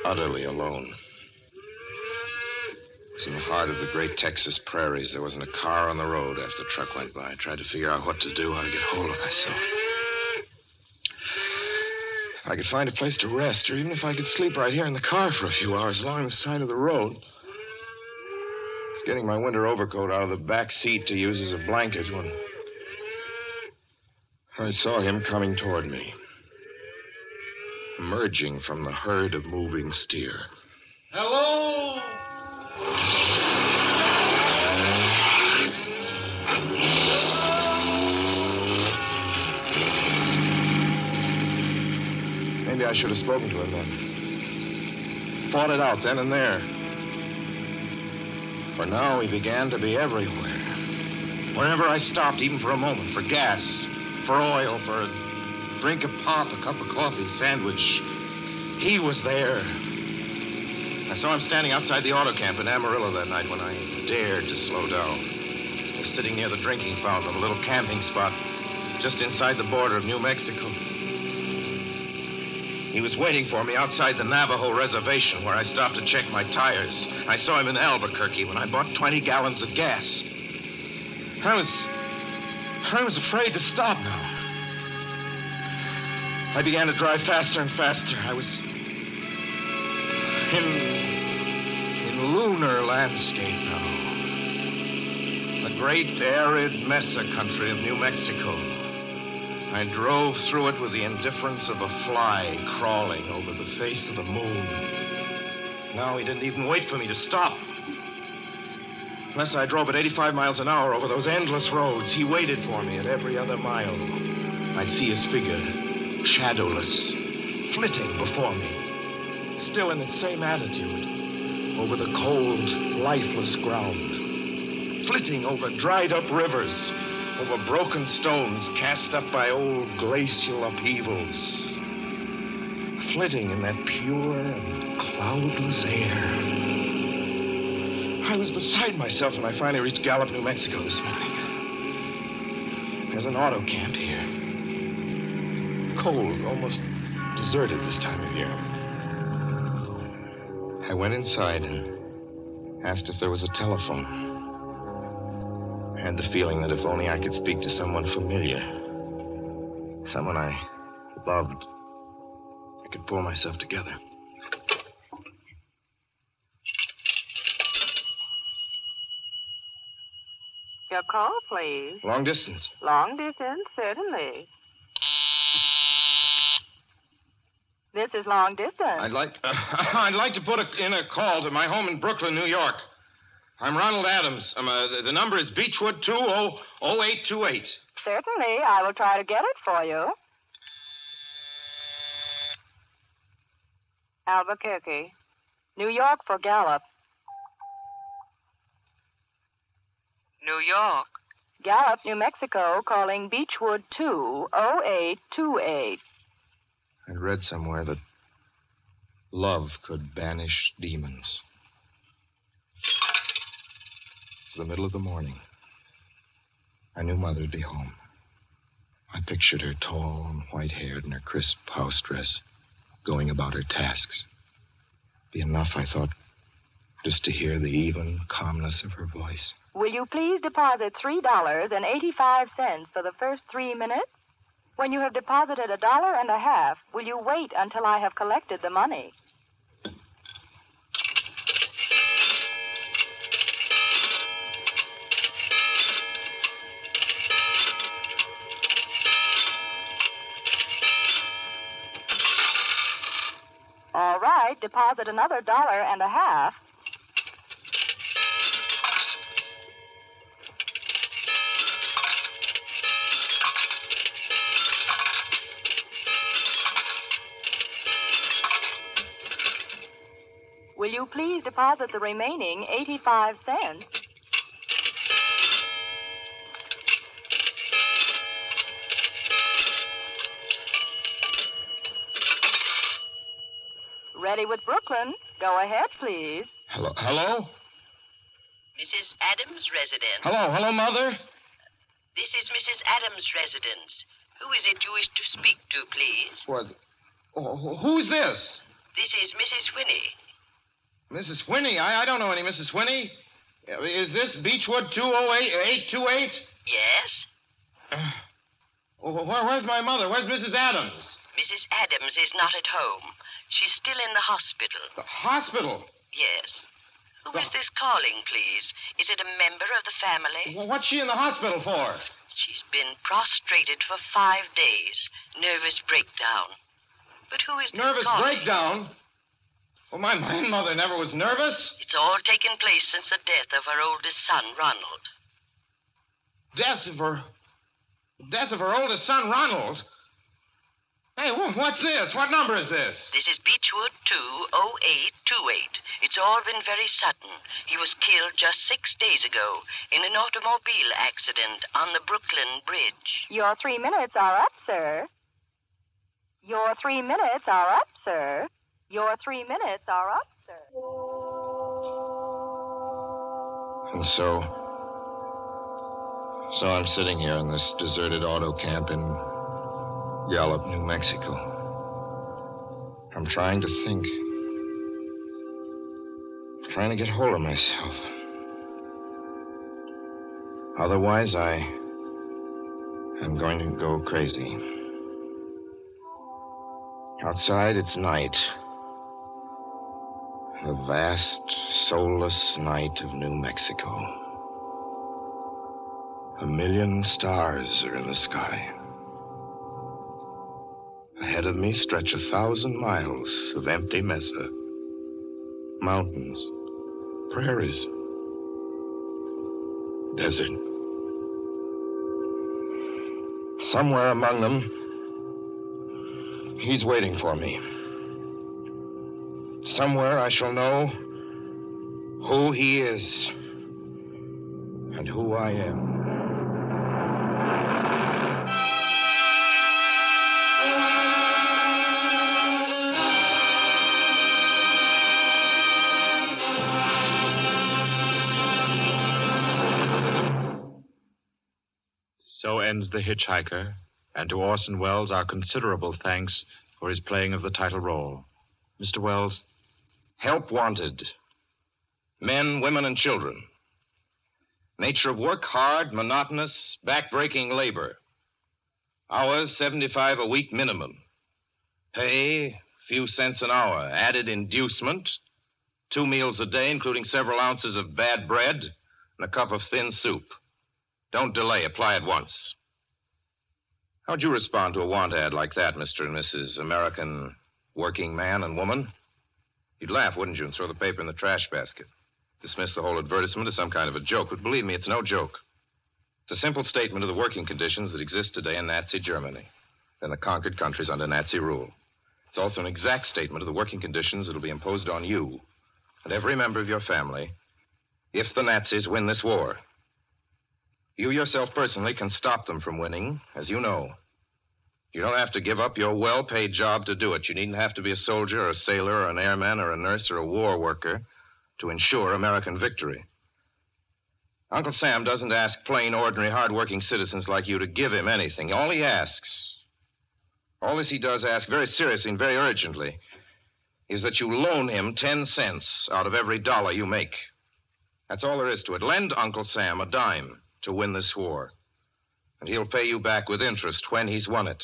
utterly alone. It was in the heart of the great Texas prairies. There wasn't a car on the road after the truck went by. I tried to figure out what to do, how to get hold of myself. I could find a place to rest, or even if I could sleep right here in the car for a few hours along the side of the road. I was getting my winter overcoat out of the back seat to use as a blanket when I saw him coming toward me, emerging from the herd of moving steer. Hello? Maybe I should have spoken to him then. Fought it out then and there. For now, he began to be everywhere. Wherever I stopped, even for a moment, for gas, for oil, for a drink of pop, a cup of coffee, sandwich, he was there. I saw him standing outside the auto camp in Amarillo that night when I dared to slow down. I was sitting near the drinking fountain of a little camping spot just inside the border of New Mexico. He was waiting for me outside the Navajo reservation where I stopped to check my tires. I saw him in Albuquerque when I bought 20 gallons of gas. I was afraid to stop now. I began to drive faster and faster. I was in lunar landscape now. The great arid mesa country of New Mexico. I drove through it with the indifference of a fly crawling over the face of the moon. Now he didn't even wait for me to stop. Unless I drove at 85 miles an hour over those endless roads, he waited for me at every other mile. I'd see his figure, shadowless, flitting before me, still in the same attitude, over the cold, lifeless ground, flitting over dried-up rivers, over broken stones cast up by old glacial upheavals, flitting in that pure and cloudless air. I was beside myself when I finally reached Gallup, New Mexico this morning. There's an auto camp here. Cold, almost deserted this time of year. I went inside and asked if there was a telephone. I had the feeling that if only I could speak to someone familiar, someone I loved, I could pull myself together. Your call, please. Long distance. Long distance, certainly. This is long distance. I'd like to put in a call to my home in Brooklyn, New York. I'm Ronald Adams. The number is Beechwood 200828. Certainly. I will try to get it for you. Albuquerque. New York for Gallup. New York. Gallup, New Mexico, calling Beechwood 20828. I'd read somewhere that love could banish demons. It's the middle of the morning. I knew Mother would be home. I pictured her tall and white-haired in her crisp house dress, going about her tasks. It'd be enough, I thought, just to hear the even calmness of her voice. Will you please deposit $3.85 for the first 3 minutes? When you have deposited $1.50, will you wait until I have collected the money? All right, deposit another $1.50. Will you please deposit the remaining 85 cents? Ready with Brooklyn. Go ahead, please. Hello? Mrs. Adams' residence. Hello, Mother? This is Mrs. Adams' residence. Who is it you wish to speak to, please? What? Who's this? This is Mrs. Whinney. Mrs. Whinney? I don't know any Mrs. Whinney. Is this Beechwood 20828? Yes. Where's my mother? Where's Mrs. Adams? Mrs. Adams is not at home. She's still in the hospital. The hospital? Yes. Who is this calling, please? Is it a member of the family? Well, what's she in the hospital for? She's been prostrated for 5 days. Nervous breakdown. But who is this Nervous calling? breakdown? Well, my mother never was nervous. It's all taken place since the death of her oldest son, Ronald. Death of her oldest son, Ronald? Hey, what's this? What number is this? This is Beechwood 20828. It's all been very sudden. He was killed just 6 days ago in an automobile accident on the Brooklyn Bridge. Your 3 minutes are up, sir. Your 3 minutes are up, sir. Your 3 minutes are up, sir. And so I'm sitting here in this deserted auto camp in Gallup, New Mexico. I'm trying to think. Trying to get hold of myself. Otherwise, I'm going to go crazy. Outside, it's night. The vast, soulless night of New Mexico. 1 million stars are in the sky. Ahead of me stretch 1,000 miles of empty mesa. Mountains, prairies, desert. Somewhere among them, he's waiting for me. Somewhere I shall know who he is and who I am. So ends The Hitchhiker, and to Orson Welles our considerable thanks for his playing of the title role. Mr. Welles? Help wanted. Men, women, and children. Nature of work, hard, monotonous, back-breaking labor. Hours, 75 a week minimum. Pay, few cents an hour. Added inducement, 2 meals a day, including several ounces of bad bread and a cup of thin soup. Don't delay. Apply at once. How'd you respond to a want ad like that, Mr. and Mrs. American working man and woman? You'd laugh, wouldn't you, and throw the paper in the trash basket. Dismiss the whole advertisement as some kind of a joke. But believe me, it's no joke. It's a simple statement of the working conditions that exist today in Nazi Germany and the conquered countries under Nazi rule. It's also an exact statement of the working conditions that will be imposed on you and every member of your family if the Nazis win this war. You yourself personally can stop them from winning, as you know. You don't have to give up your well-paid job to do it. You needn't have to be a soldier or a sailor or an airman or a nurse or a war worker to ensure American victory. Uncle Sam doesn't ask plain, ordinary, hard-working citizens like you to give him anything. All he does ask very seriously and very urgently is that you loan him 10 cents out of every dollar you make. That's all there is to it. Lend Uncle Sam a dime to win this war, and he'll pay you back with interest when he's won it.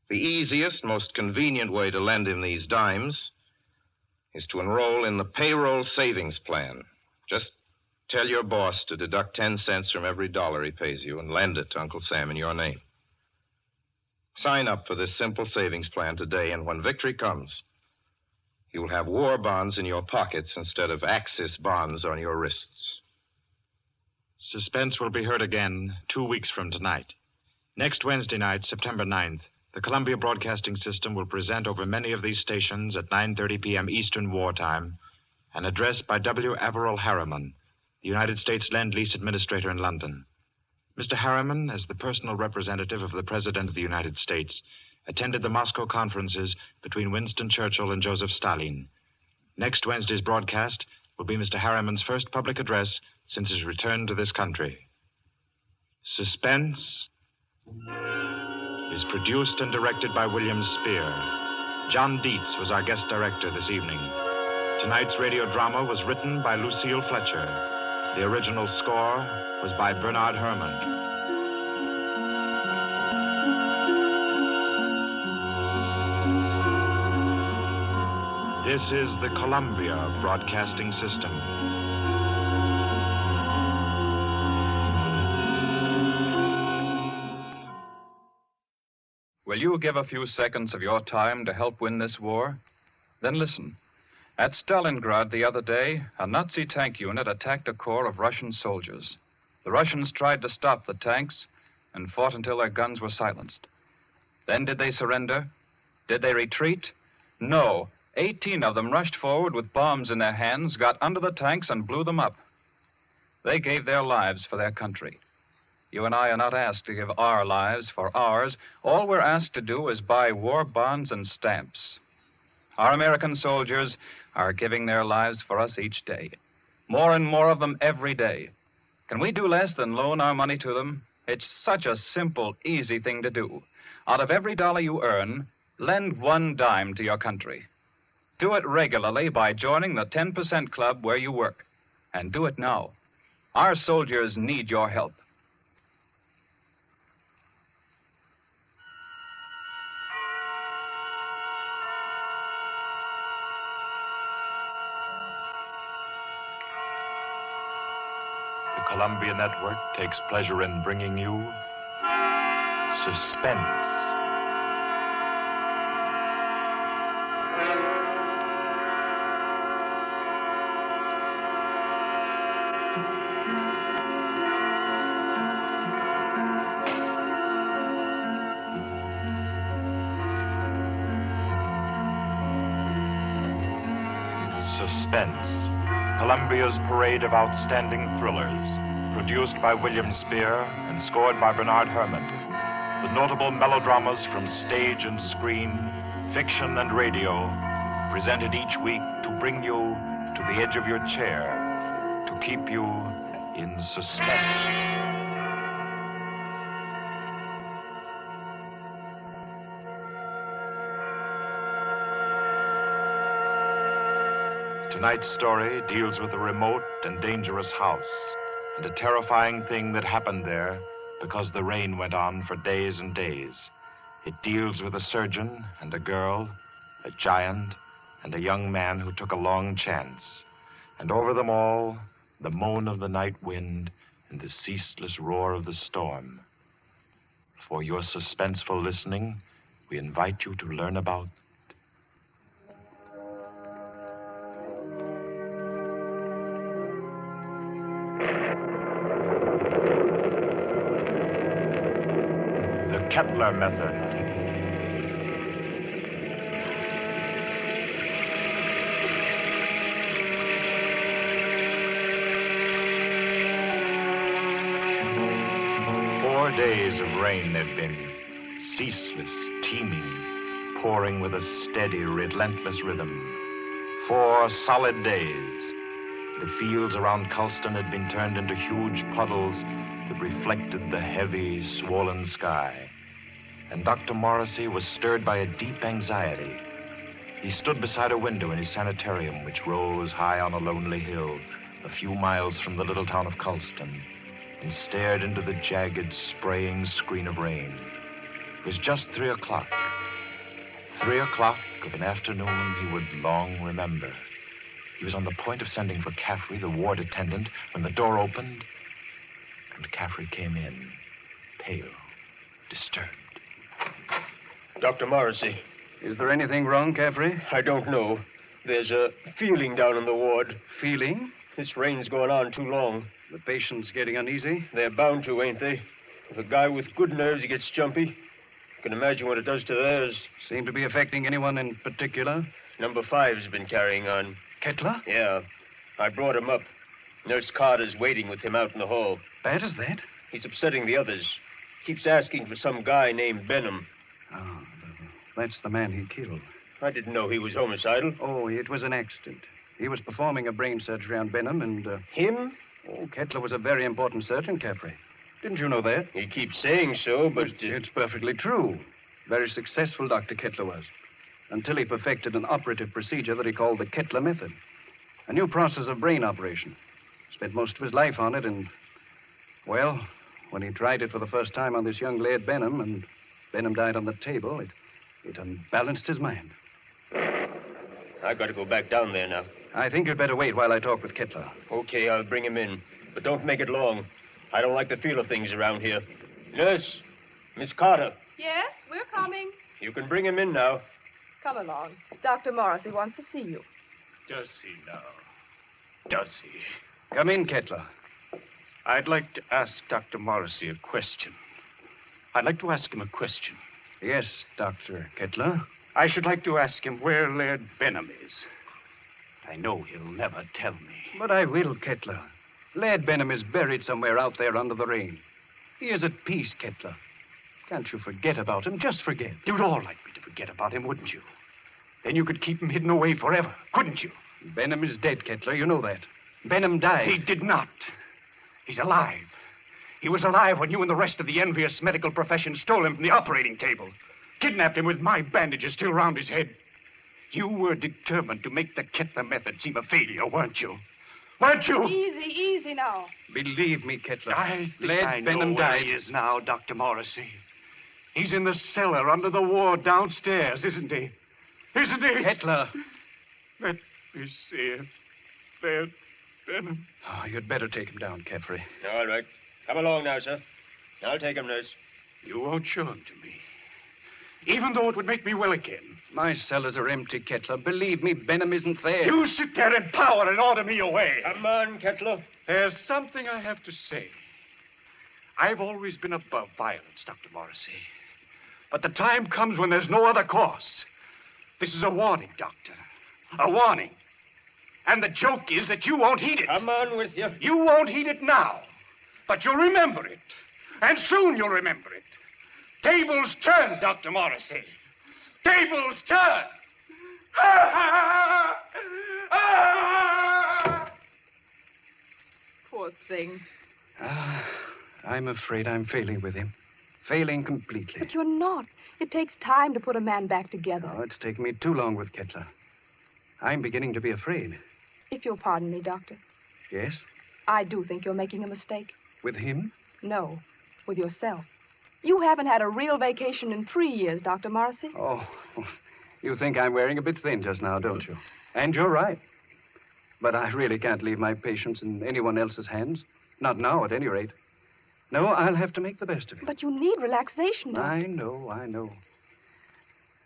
The easiest, most convenient way to lend him these dimes is to enroll in the payroll savings plan. Just tell your boss to deduct 10 cents from every dollar he pays you and lend it to Uncle Sam in your name. Sign up for this simple savings plan today, and when victory comes, you'll have war bonds in your pockets instead of Axis bonds on your wrists. Suspense will be heard again 2 weeks from tonight. Next Wednesday night, September 9th, the Columbia Broadcasting System will present over many of these stations at 9:30 p.m. Eastern Wartime an address by W. Averill Harriman, the United States Lend-Lease Administrator in London. Mr. Harriman, as the personal representative of the President of the United States, attended the Moscow conferences between Winston Churchill and Joseph Stalin. Next Wednesday's broadcast will be Mr. Harriman's first public address since his return to this country. Suspense is produced and directed by William Spear. John Dietz was our guest director this evening. Tonight's radio drama was written by Lucille Fletcher. The original score was by Bernard Herrmann. This is the Columbia Broadcasting System. Will you give a few seconds of your time to help win this war? Then listen. At Stalingrad the other day, a Nazi tank unit attacked a corps of Russian soldiers. The Russians tried to stop the tanks and fought until their guns were silenced. Then did they surrender? Did they retreat? No. 18 of them rushed forward with bombs in their hands, got under the tanks, and blew them up. They gave their lives for their country. You and I are not asked to give our lives for ours. All we're asked to do is buy war bonds and stamps. Our American soldiers are giving their lives for us each day. More and more of them every day. Can we do less than loan our money to them? It's such a simple, easy thing to do. Out of every dollar you earn, Lend 1 dime to your country. Do it regularly by joining the 10% Club where you work. And do it now. Our soldiers need your help. The Columbia Network takes pleasure in bringing you Suspense. Suspense, Columbia's parade of outstanding thrillers, produced by William Spear and scored by Bernard Herrmann. The notable melodramas from stage and screen, fiction and radio, presented each week to bring you to the edge of your chair, to keep you in suspense. Tonight's story deals with a remote and dangerous house and a terrifying thing that happened there because the rain went on for days and days. It deals with a surgeon and a girl, a giant, and a young man who took a long chance. And over them all, the moan of the night wind and the ceaseless roar of the storm. For your suspenseful listening, we invite you to learn about Kettler method. Four days of rain there've been, ceaseless, teeming, pouring with a steady, relentless rhythm. 4 solid days. The fields around Culston had been turned into huge puddles that reflected the heavy, swollen sky. And Dr. Morrissey was stirred by a deep anxiety. He stood beside a window in his sanitarium, which rose high on a lonely hill a few miles from the little town of Culston, and stared into the jagged, spraying screen of rain. It was just 3 o'clock. 3 o'clock of an afternoon he would long remember. He was on the point of sending for Caffrey, the ward attendant, when the door opened, and Caffrey came in, pale, disturbed. Dr. Morrissey. Is there anything wrong, Caffrey? I don't know. There's a feeling down in the ward. Feeling? This rain's going on too long. The patient's getting uneasy? They're bound to, ain't they? If a guy with good nerves, he gets jumpy. You can imagine what it does to theirs. Seem to be affecting anyone in particular? Number 5's been carrying on. Kettler? Yeah. I brought him up. Nurse Carter's waiting with him out in the hall. Bad as that? He's upsetting the others. Keeps asking for some guy named Benham. Oh, that's the man he killed. I didn't know he was homicidal. Oh, it was an accident. He was performing a brain surgery on Benham and... Him? Oh, Kettler was a very important surgeon, Caffrey. Didn't you know that? He keeps saying so, but... It's perfectly true. Very successful, Dr. Kettler was. Until he perfected an operative procedure that he called the Kettler method. A new process of brain operation. Spent most of his life on it and... Well, when he tried it for the first time on this young lad Benham and Benham died on the table, it unbalanced his mind. I got to go back down there now. I think you'd better wait while I talk with Kettler. Okay, I'll bring him in. But don't make it long. I don't like the feel of things around here. Nurse, Miss Carter. Yes, we're coming. You can bring him in now. Come along. Dr. Morrissey wants to see you. Does he now? Does he? Come in, Kettler. I'd like to ask Dr. Morrissey a question. I'd like to ask him a question. Yes, Dr. Kettler. I should like to ask him where Laird Benham is. I know he'll never tell me. But I will, Kettler. Laird Benham is buried somewhere out there under the rain. He is at peace, Kettler. Can't you forget about him? Just forget. You'd all like me to forget about him, wouldn't you? Then you could keep him hidden away forever, couldn't you? Benham is dead, Kettler. You know that. Benham died. He did not. He's alive. He was alive when you and the rest of the envious medical profession stole him from the operating table. kidnapped him with my bandages still round his head. You were determined to make the Kettler method seem a failure, weren't you? Weren't you? Easy now. Believe me, Kettler. I think Lead I know venom where died. he is now, Dr. Morrissey. He's in the cellar under the ward downstairs, isn't he? Isn't he? Kettler. Let me see it. There, venom. Oh, you'd better take him down, Caffrey. All right. Come along now, sir. I'll take him, nurse. You won't show him to me. Even though it would make me well again. My cellars are empty, Kettler. Believe me, Benham isn't there. You sit there in power and order me away. Come on, Kettler. There's something I have to say. I've always been above violence, Dr. Morrissey. But the time comes when there's no other course. This is a warning, Doctor. A warning. And the joke is that you won't heed it. Come on with you. You won't heed it now. But you'll remember it. And soon you'll remember it. Tables turn, Dr. Morrissey. Tables turn. Poor thing. I'm afraid I'm failing with him. Failing completely. But you're not. It takes time to put a man back together. Oh, it's taken me too long with Kettler. I'm beginning to be afraid. If you'll pardon me, Doctor, Yes? I do think you're making a mistake. With him? No, with yourself. You haven't had a real vacation in 3 years, Dr. Morrissey. Oh, you think I'm wearing a bit thin just now, don't you? And you're right. But I really can't leave my patients in anyone else's hands. Not now, at any rate. No, I'll have to make the best of it. But you need relaxation, Doctor. I know.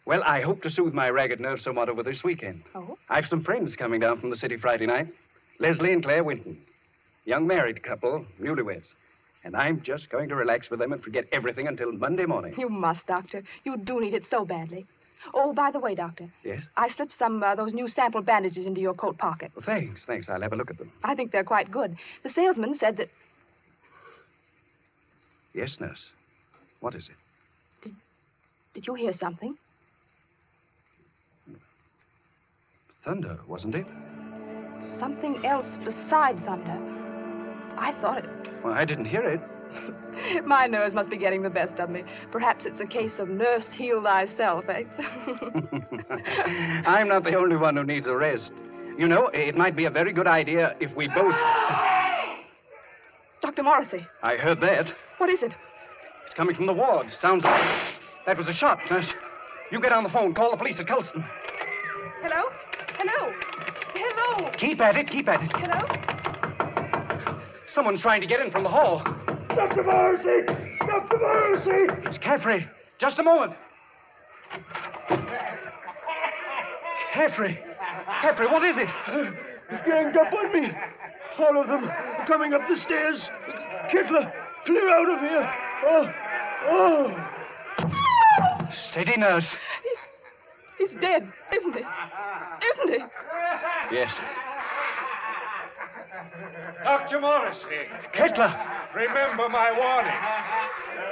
Well, I hope to soothe my ragged nerves somewhat over this weekend. Oh? I've some friends coming down from the city Friday night. Leslie and Claire Winton. Young married couple, newlyweds. And I'm just going to relax with them and forget everything until Monday morning. You must, Doctor. You do need it so badly. Oh, by the way, Doctor. Yes? I slipped some those new sample bandages into your coat pocket. Well, thanks. I'll have a look at them. I think they're quite good. The salesman said that... Yes, nurse. What is it? Did you hear something? Thunder, wasn't it? Something else besides thunder. I thought it... Well, I didn't hear it. My nerves must be getting the best of me. Perhaps it's a case of nurse heal thyself, eh? I'm not the only one who needs a rest. You know, it might be a very good idea if we both... Dr. Morrissey. I heard that. What is it? It's coming from the ward. Sounds like... That was a shot, nurse. You get on the phone. Call the police at Colston. Hello? Keep at it. Hello? Someone's trying to get in from the hall. Dr. Morrissey! Dr. Morrissey! It's Caffrey. Just a moment. Caffrey, what is it? He's ganged up on me. All of them coming up the stairs. Kettler, clear out of here. Oh. Steady, nurse. He's dead, isn't he? Yes. Dr. Morrissey. Kettler. Remember my warning.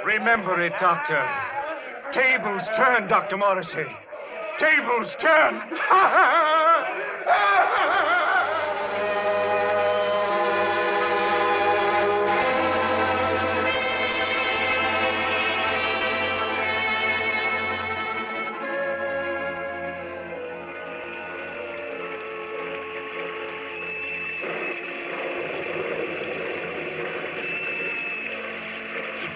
Remember it, Doctor. Tables turn, Dr. Morrissey. Tables turn.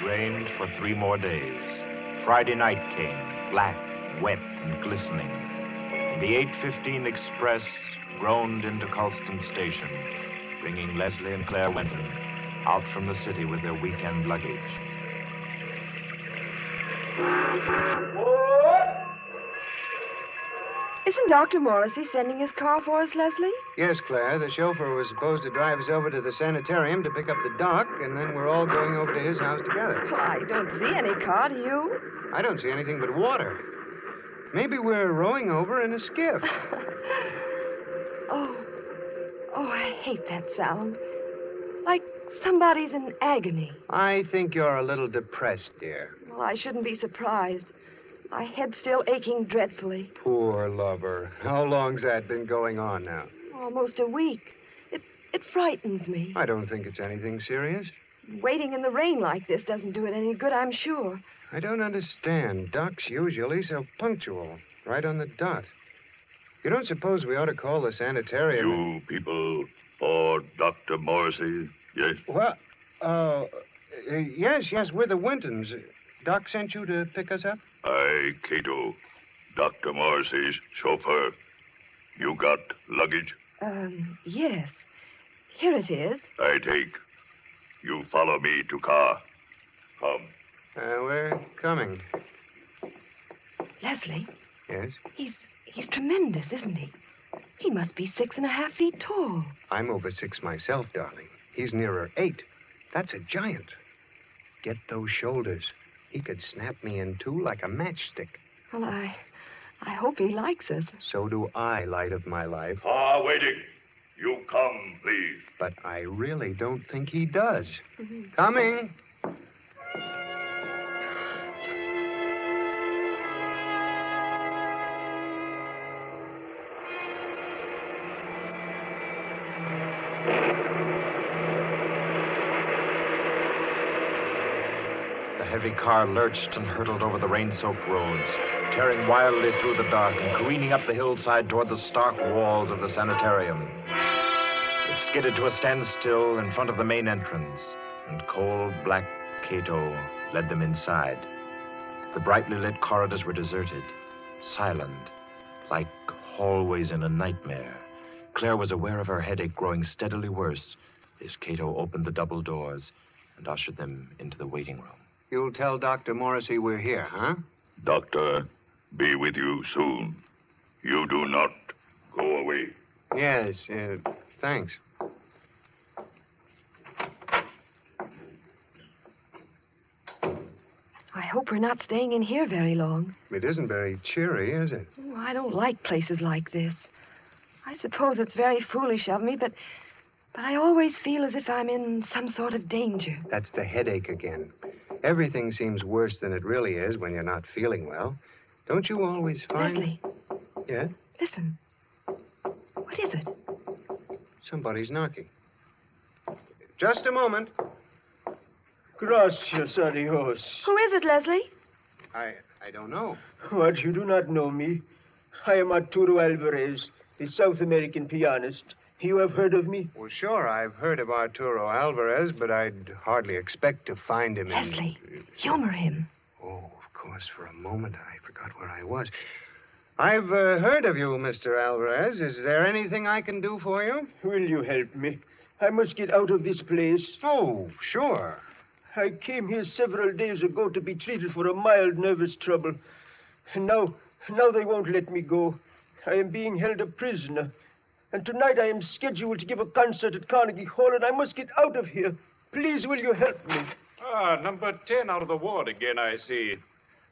Rained for 3 more days. Friday night came, black, wet, and glistening. And the 8:15 express groaned into Colston Station, bringing Leslie and Claire Winton out from the city with their weekend luggage. Isn't Dr. Morrissey sending his car for us, Leslie? Yes, Claire. The chauffeur was supposed to drive us over to the sanitarium to pick up the doc, and then we're all going over to his house together. Well, I don't see any car, do you? I don't see anything but water. Maybe we're rowing over in a skiff. Oh, I hate that sound. Like somebody's in agony. I think you're a little depressed, dear. Well, I shouldn't be surprised. My head's still aching dreadfully. Poor lover. How long's that been going on now? Almost a week. It frightens me. I don't think it's anything serious. Waiting in the rain like this doesn't do it any good, I'm sure. I don't understand. Doc's usually so punctual, right on the dot. You don't suppose we ought to call the sanitarium? You people for Dr. Morrissey, yes? What? Yes, we're the Wintons. Doc sent you to pick us up? I, Cato, Dr. Morrissey's chauffeur. You got luggage? Yes. Here it is. I take. You follow me to car. Come. We're coming. Leslie, Yes? he's tremendous, isn't he? He must be 6.5 feet tall. I'm over 6 myself, darling. He's nearer 8. That's a giant. Get those shoulders. He could snap me in two like a matchstick. Well, I hope he likes us. So do I, light of my life. Car waiting. You come, please. But I really don't think he does. Coming. The heavy car lurched and hurtled over the rain-soaked roads, tearing wildly through the dark and careening up the hillside toward the stark walls of the sanitarium. It skidded to a standstill in front of the main entrance, and cold black Cato led them inside. The brightly lit corridors were deserted, silent, like hallways in a nightmare. Claire was aware of her headache growing steadily worse as Cato opened the double doors and ushered them into the waiting room. You'll tell Dr. Morrissey we're here, huh? Doctor, be with you soon. You do not go away. Yes, thanks. I hope we're not staying in here very long. It isn't very cheery, is it? Oh, I don't like places like this. I suppose it's very foolish of me, but I always feel as if I'm in some sort of danger. That's the headache again. Everything seems worse than it really is when you're not feeling well. Don't you always find... Leslie. Yeah? Listen. What is it? Somebody's knocking. Just a moment. Gracias a Dios. Who is it, Leslie? I don't know. What, you do not know me? I am Arturo Alvarez, the South American pianist. You have heard of me? Well, sure, I've heard of Arturo Alvarez, but I'd hardly expect to find him Leslie, humor him. Oh, of course, for a moment I forgot where I was. I've heard of you, Mr. Alvarez. Is there anything I can do for you? Will you help me? I must get out of this place. Oh, sure. I came here several days ago to be treated for a mild nervous trouble. And now they won't let me go. I am being held a prisoner. And tonight I am scheduled to give a concert at Carnegie Hall, and I must get out of here. Please, will you help me? Number 10 out of the ward again, I see.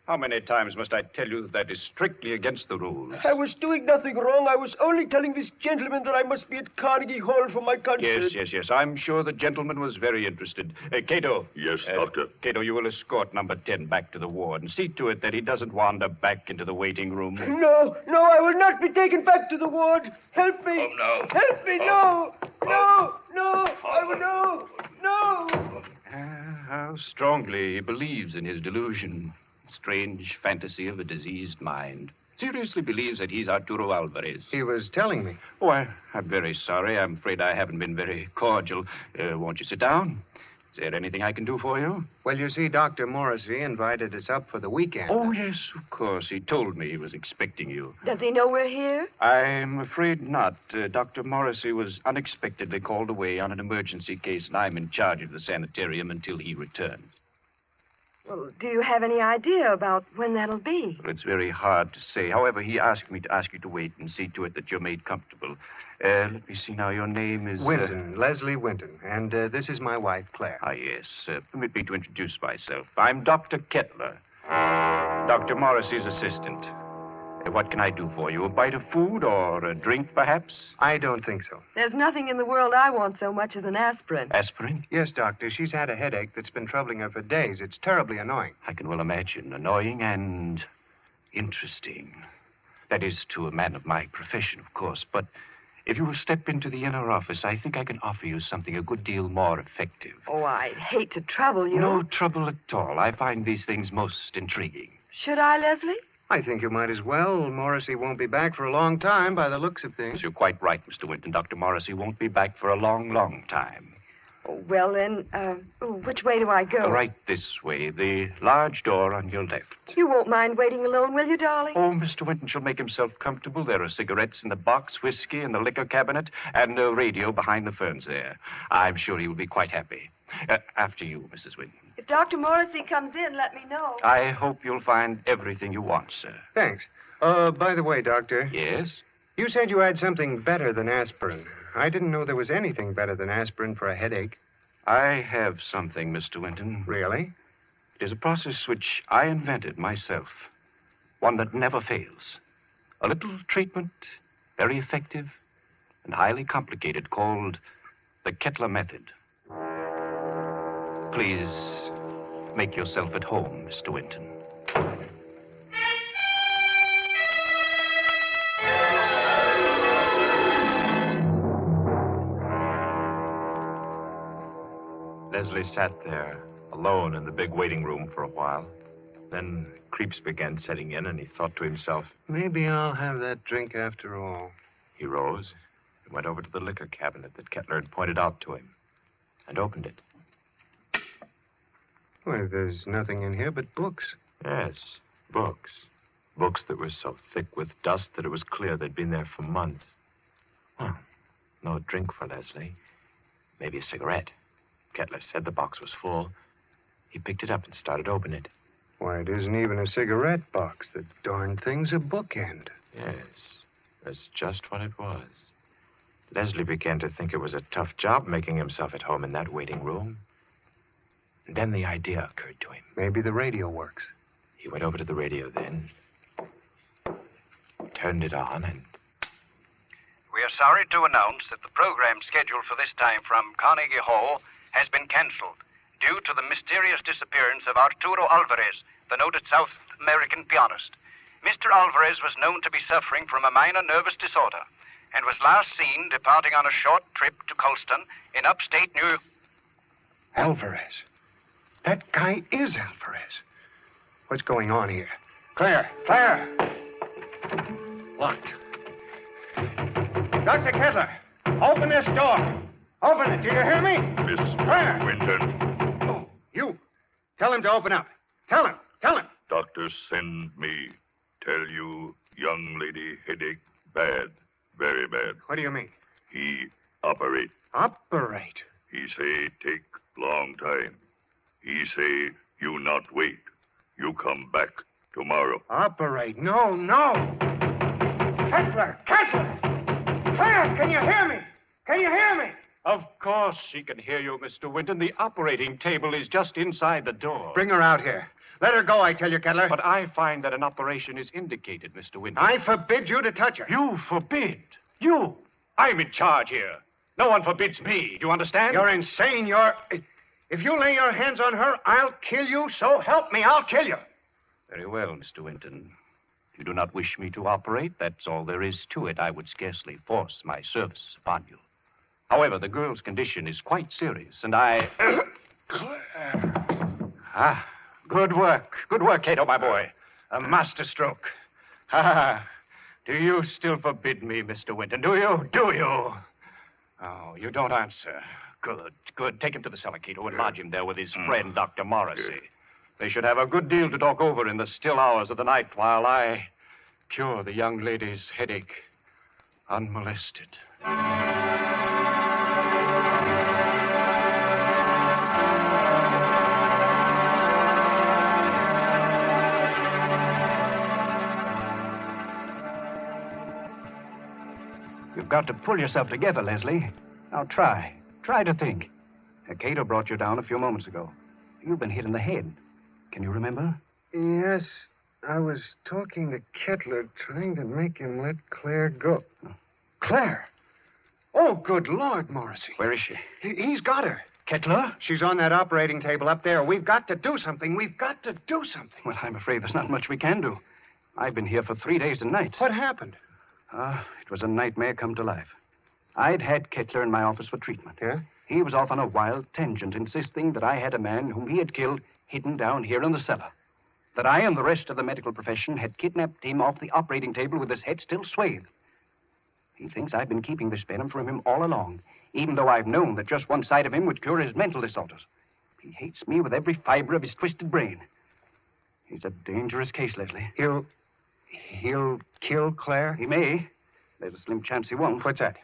How many times must I tell you that is strictly against the rules? I was doing nothing wrong. I was only telling this gentleman that I must be at Carnegie Hall for my concert. Yes. I'm sure the gentleman was very interested. Cato. Yes, Doctor. Cato, you will escort number 10 back to the ward and see to it that he doesn't wander back into the waiting room. No, I will not be taken back to the ward. Help me. Oh, no. Help me, no. I will, no. How strongly he believes in his delusion. Strange fantasy of a diseased mind. Seriously believes that he's Arturo Alvarez. He was telling me. Oh, I'm very sorry. I'm afraid I haven't been very cordial. Won't you sit down? Is there anything I can do for you? Well, you see, Dr. Morrissey invited us up for the weekend. Oh, yes, of course. He told me he was expecting you. Does he know we're here? I'm afraid not. Dr. Morrissey was unexpectedly called away on an emergency case, and I'm in charge of the sanitarium until he returns. Well, do you have any idea about when that'll be? Well, it's very hard to say. However, he asked me to ask you to wait and see to it that you're made comfortable. Let me see now. Your name is... Winton, Leslie Winton. And this is my wife, Claire. Ah, yes. Permit me to introduce myself. I'm Dr. Kettler, Dr. Morrissey's assistant. What can I do for you? A bite of food or a drink, perhaps? I don't think so. There's nothing in the world I want so much as an aspirin. Aspirin? Yes, Doctor. She's had a headache that's been troubling her for days. It's terribly annoying. I can well imagine. Annoying and interesting. That is, to a man of my profession, of course. But If you will step into the inner office, I think I can offer you something a good deal more effective. Oh, I'd hate to trouble you. No trouble at all. I find these things most intriguing. Should I, Leslie? I think you might as well. Morrissey won't be back for a long time by the looks of things. You're quite right, Mr. Winton. Dr. Morrissey won't be back for a long, long time. Oh, well, then, which way do I go? Right this way, the large door on your left. You won't mind waiting alone, will you, darling? Oh, Mr. Winton shall make himself comfortable. There are cigarettes in the box, whiskey in the liquor cabinet, and a radio behind the ferns there. I'm sure he will be quite happy. After you, Mrs. Winton. If Dr. Morrissey comes in, let me know. I hope you'll find everything you want, sir. Thanks. By the way, Doctor. Yes? You said you had something better than aspirin. I didn't know there was anything better than aspirin for a headache. I have something, Mr. Winton. Really? It is a process which I invented myself. One that never fails. A little treatment, very effective and highly complicated, called the Kettler method. Please make yourself at home, Mr. Winton. Leslie sat there, alone in the big waiting room for a while. Then creeps began setting in, and he thought to himself, maybe I'll have that drink after all. He rose and went over to the liquor cabinet that Kettler had pointed out to him and opened it. Well, there's nothing in here but books. Yes, books. Books that were so thick with dust that it was clear they'd been there for months. Well, no drink for Leslie. Maybe a cigarette. Kettler said the box was full. He picked it up and started opening it. Why, it isn't even a cigarette box. The darn thing's a bookend. Yes, that's just what it was. Leslie began to think it was a tough job making himself at home in that waiting room. And then the idea occurred to him. Maybe the radio works. He went over to the radio then, turned it on, and... We are sorry to announce that the program scheduled for this time from Carnegie Hall has been cancelled due to the mysterious disappearance of Arturo Alvarez, the noted South American pianist. Mr. Alvarez was known to be suffering from a minor nervous disorder and was last seen departing on a short trip to Colston in upstate New York. Alvarez. That guy is Alvarez. What's going on here? Claire! Claire! Locked. Dr. Kettler, open this door. Open it. Do you hear me? Miss Claire! Winton. Oh, you. Tell him to open up. Tell him. Tell him. Doctor send me. Tell you, young lady, headache bad. Very bad. What do you mean? He operate. Operate? He say take long time. He say you not wait. You come back tomorrow. Operate? No, no. Kettler! Kettler! Claire, can you hear me? Can you hear me? Of course she can hear you, Mr. Winton. The operating table is just inside the door. Bring her out here. Let her go, I tell you, Kettler. But I find that an operation is indicated, Mr. Winton. I forbid you to touch her. You forbid? You? I'm in charge here. No one forbids me. Do you understand? You're insane. If you lay your hands on her, I'll kill you. So help me, I'll kill you. Very well, Mr. Winton. If you do not wish me to operate, that's all there is to it. I would scarcely force my services upon you. However, the girl's condition is quite serious, and I... Good work. Good work, Cato, my boy. A masterstroke. Do you still forbid me, Mr. Winton? Do you? Do you? Oh, you don't answer. Good, good. Take him to the cellar, Cato, and lodge him there with his friend, Dr. Morrissey. They should have a good deal to talk over in the still hours of the night while I cure the young lady's headache unmolested. You've got to pull yourself together, Leslie. Now try. Try to think. Cato brought you down a few moments ago. You've been hit in the head. Can you remember? Yes. I was talking to Kettler, trying to make him let Claire go. Claire? Oh, good Lord, Morrissey. Where is she? He's got her. Kettler? She's on that operating table up there. We've got to do something. We've got to do something. Well, I'm afraid there's not much we can do. I've been here for 3 days and nights. What happened? It was a nightmare come to life. I'd had Kettler in my office for treatment. Yeah? He was off on a wild tangent, insisting that I had a man whom he had killed hidden down here in the cellar. That I and the rest of the medical profession had kidnapped him off the operating table with his head still swathed. He thinks I've been keeping this venom from him all along, even though I've known that just one side of him would cure his mental disorders. He hates me with every fiber of his twisted brain. He's a dangerous case, Leslie. He'll kill Claire? He may. There's a slim chance he won't. What's that?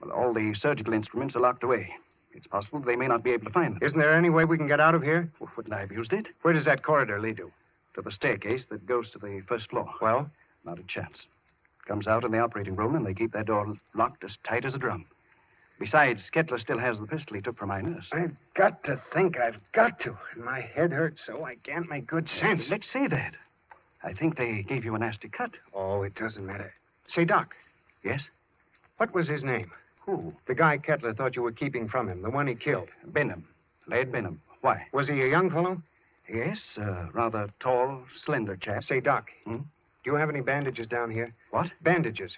Well, all the surgical instruments are locked away. It's possible they may not be able to find them. Isn't there any way we can get out of here? Well, wouldn't I have used it? Where does that corridor lead to? To the staircase that goes to the first floor. Well? Not a chance. Comes out in the operating room, and they keep that door locked as tight as a drum. Besides, Kettler still has the pistol he took from my nurse. I've got to think. I've got to. And my head hurts so I can't make good sense. Let's say that. I think they gave you a nasty cut. Oh, it doesn't matter. Say, Doc. Yes? What was his name? Who? The guy Kettler thought you were keeping from him, the one he killed. Benham. Laird Benham. Why? Was he a young fellow? Yes, rather tall, slender chap. Say, Doc, do you have any bandages down here? What? Bandages.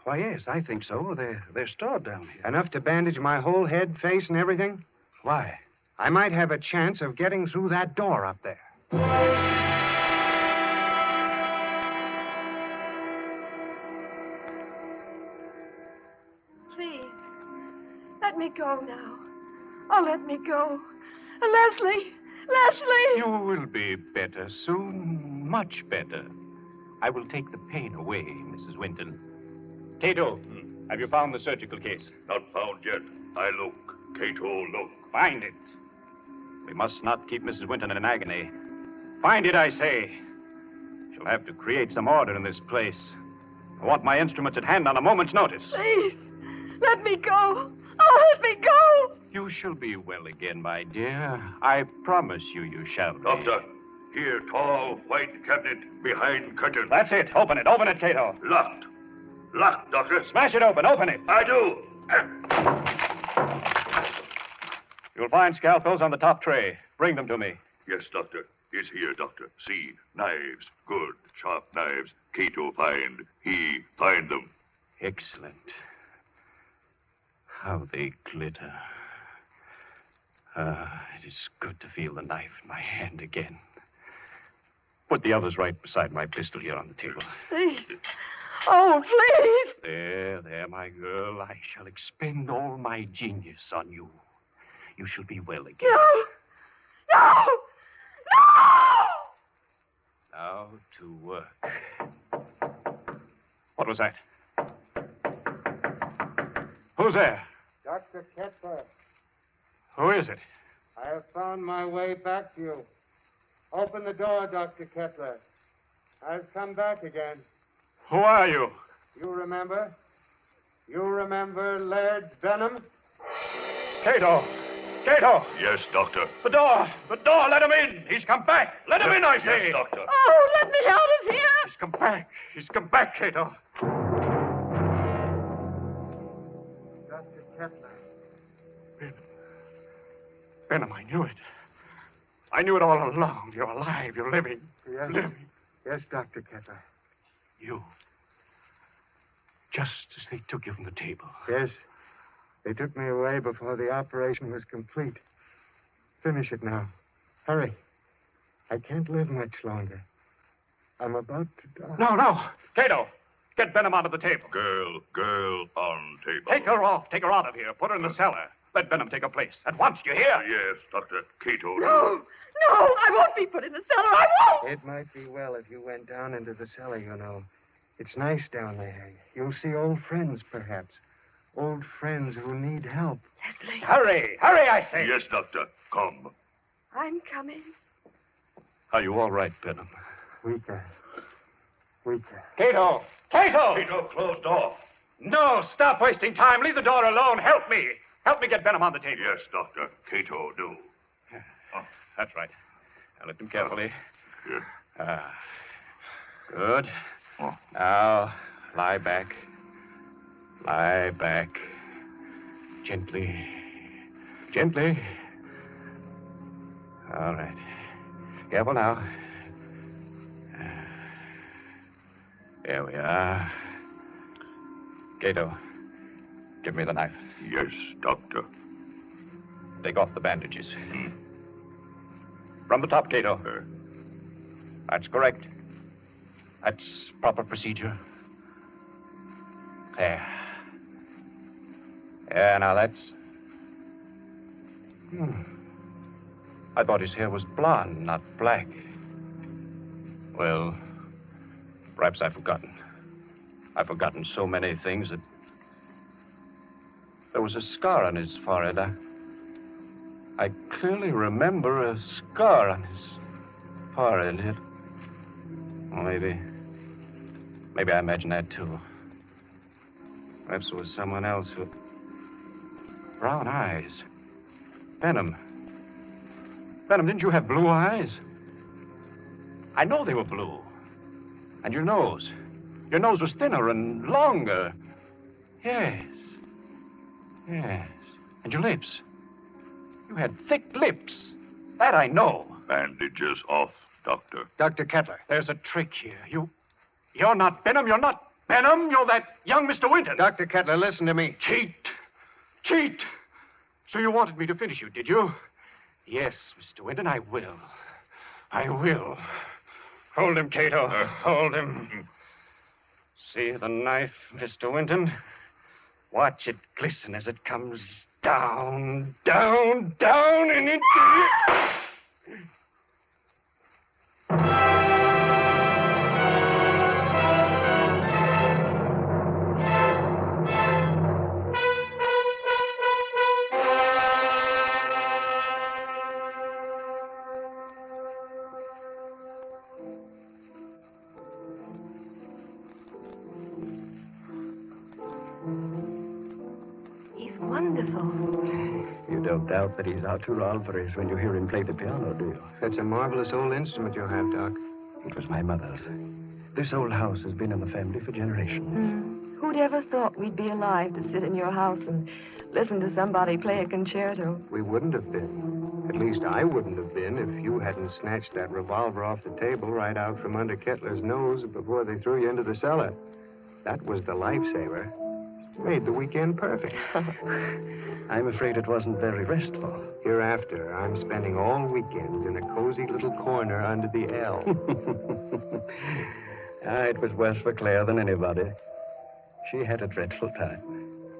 Why, yes, I think so. They're stored down here. Enough to bandage my whole head, face, and everything? Why? I might have a chance of getting through that door up there. Please, let me go now. Oh, let me go. Leslie! Leslie! You will be better soon, much better. I will take the pain away, Mrs. Winton. Cato, have you found the surgical case? Not found yet. I look. Cato, look. Find it. We must not keep Mrs. Winton in agony. Find it, I say. She'll have to create some order in this place. I want my instruments at hand on a moment's notice. Please, let me go. Oh, let me go. You shall be well again, my dear. I promise you shall be. Doctor, here, tall, white cabinet behind curtain. That's it. Open it, Cato. Locked. Locked, Doctor. Smash it open. Open it. I do. You'll find scalpels on the top tray. Bring them to me. Yes, Doctor. It's here, Doctor. See, knives. Good, sharp knives. Cato find. He find them. Excellent. How they glitter. It is good to feel the knife in my hand again. Put the others right beside my pistol here on the table. Please. Oh, please. There, my girl. I shall expend all my genius on you. You shall be well again. No! Now to work. What was that? Who's there? Dr. Kettler, Who is it? I have found my way back to you. Open the door, Dr. Kettler. I've come back again. Who are you? You remember? You remember Laird Benham? Cato! Yes, Doctor. The door! Let him in! He's come back! Let him in, I say! Yes, Doctor. Oh, let me out of here! He's come back, Cato. Dr. Kettler. Benham, I knew it. I knew it all along. You're alive. You're living. Yes. Living. Yes, Dr. Kettler. You. Just as they took you from the table. Yes. They took me away before the operation was complete. Finish it now. Hurry. I can't live much longer. I'm about to die. No. Cato, get Benham onto the table. Girl on table. Take her off. Take her out of here. Put her in the cellar. Let Benham take her place. At once, you hear? Yes, Doctor. Cato. No, I won't be put in the cellar. I won't. It might be well if you went down into the cellar, you know. It's nice down there. You'll see old friends, perhaps. Old friends who need help. Leslie. Hurry, I say. Yes, Doctor. Come. I'm coming. Are you all right, Benham? Weaker. Cato! Cato, closed off. No, stop wasting time. Leave the door alone. Help me. Help me get Benham on the table. Yes, Doctor. Cato, do. That's right. Now, lift him carefully. Yes. Good. Now, lie back. Lie back. Gently. All right. Careful now. There we are. Cato, Give me the knife. Yes, Doctor. Take off the bandages. From the top, Cato. That's correct. That's proper procedure. There. Yeah, now that's... I thought his hair was blonde, not black. Well, perhaps I've forgotten. I've forgotten so many things that... There was a scar on his forehead. I clearly remember a scar on his forehead. Well, maybe I imagined that, too. Perhaps it was someone else who... Brown eyes. Benham, didn't you have blue eyes? I know they were blue. And your nose. Your nose was thinner and longer. Yes. And your lips. You had thick lips. That I know. Bandages off, Doctor. Dr. Kettler, there's a trick here. You're not Benham. You're not Benham. You're that young Mr. Winton. Dr. Kettler, listen to me. Cheat. So you wanted me to finish you, did you? Yes, Mr. Winton, I will. Hold him, Cato. Hold him. See the knife, Mr. Winton? Watch it glisten as it comes down, and into... Doubt that he's Arturo Alvarez when you hear him play the piano, do you? That's a marvelous old instrument you have, Doc. It was my mother's. This old house has been in the family for generations. Who'd ever thought we'd be alive to sit in your house and listen to somebody play a concerto? We wouldn't have been. At least I wouldn't have been if you hadn't snatched that revolver off the table right out from under Kettler's nose before they threw you into the cellar. That was the lifesaver. Made the weekend perfect. I'm afraid it wasn't very restful. Hereafter, I'm spending all weekends in a cozy little corner under the L. It was worse for Claire than anybody. She had a dreadful time.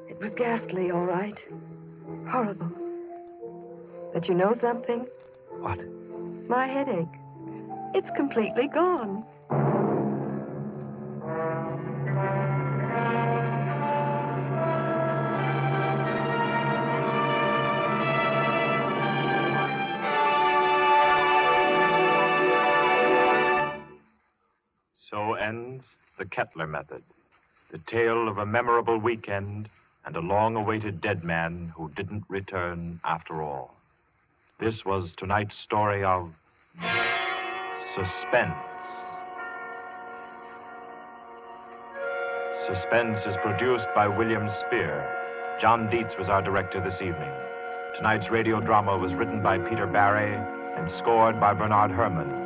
It was ghastly, all right. Horrible. But you know something? What? My headache. It's completely gone. So ends The Kettler Method, the tale of a memorable weekend and a long-awaited dead man who didn't return after all. This was tonight's story of Suspense. Suspense is produced by William Spear. John Dietz was our director this evening. Tonight's radio drama was written by Peter Barry and scored by Bernard Herrmann.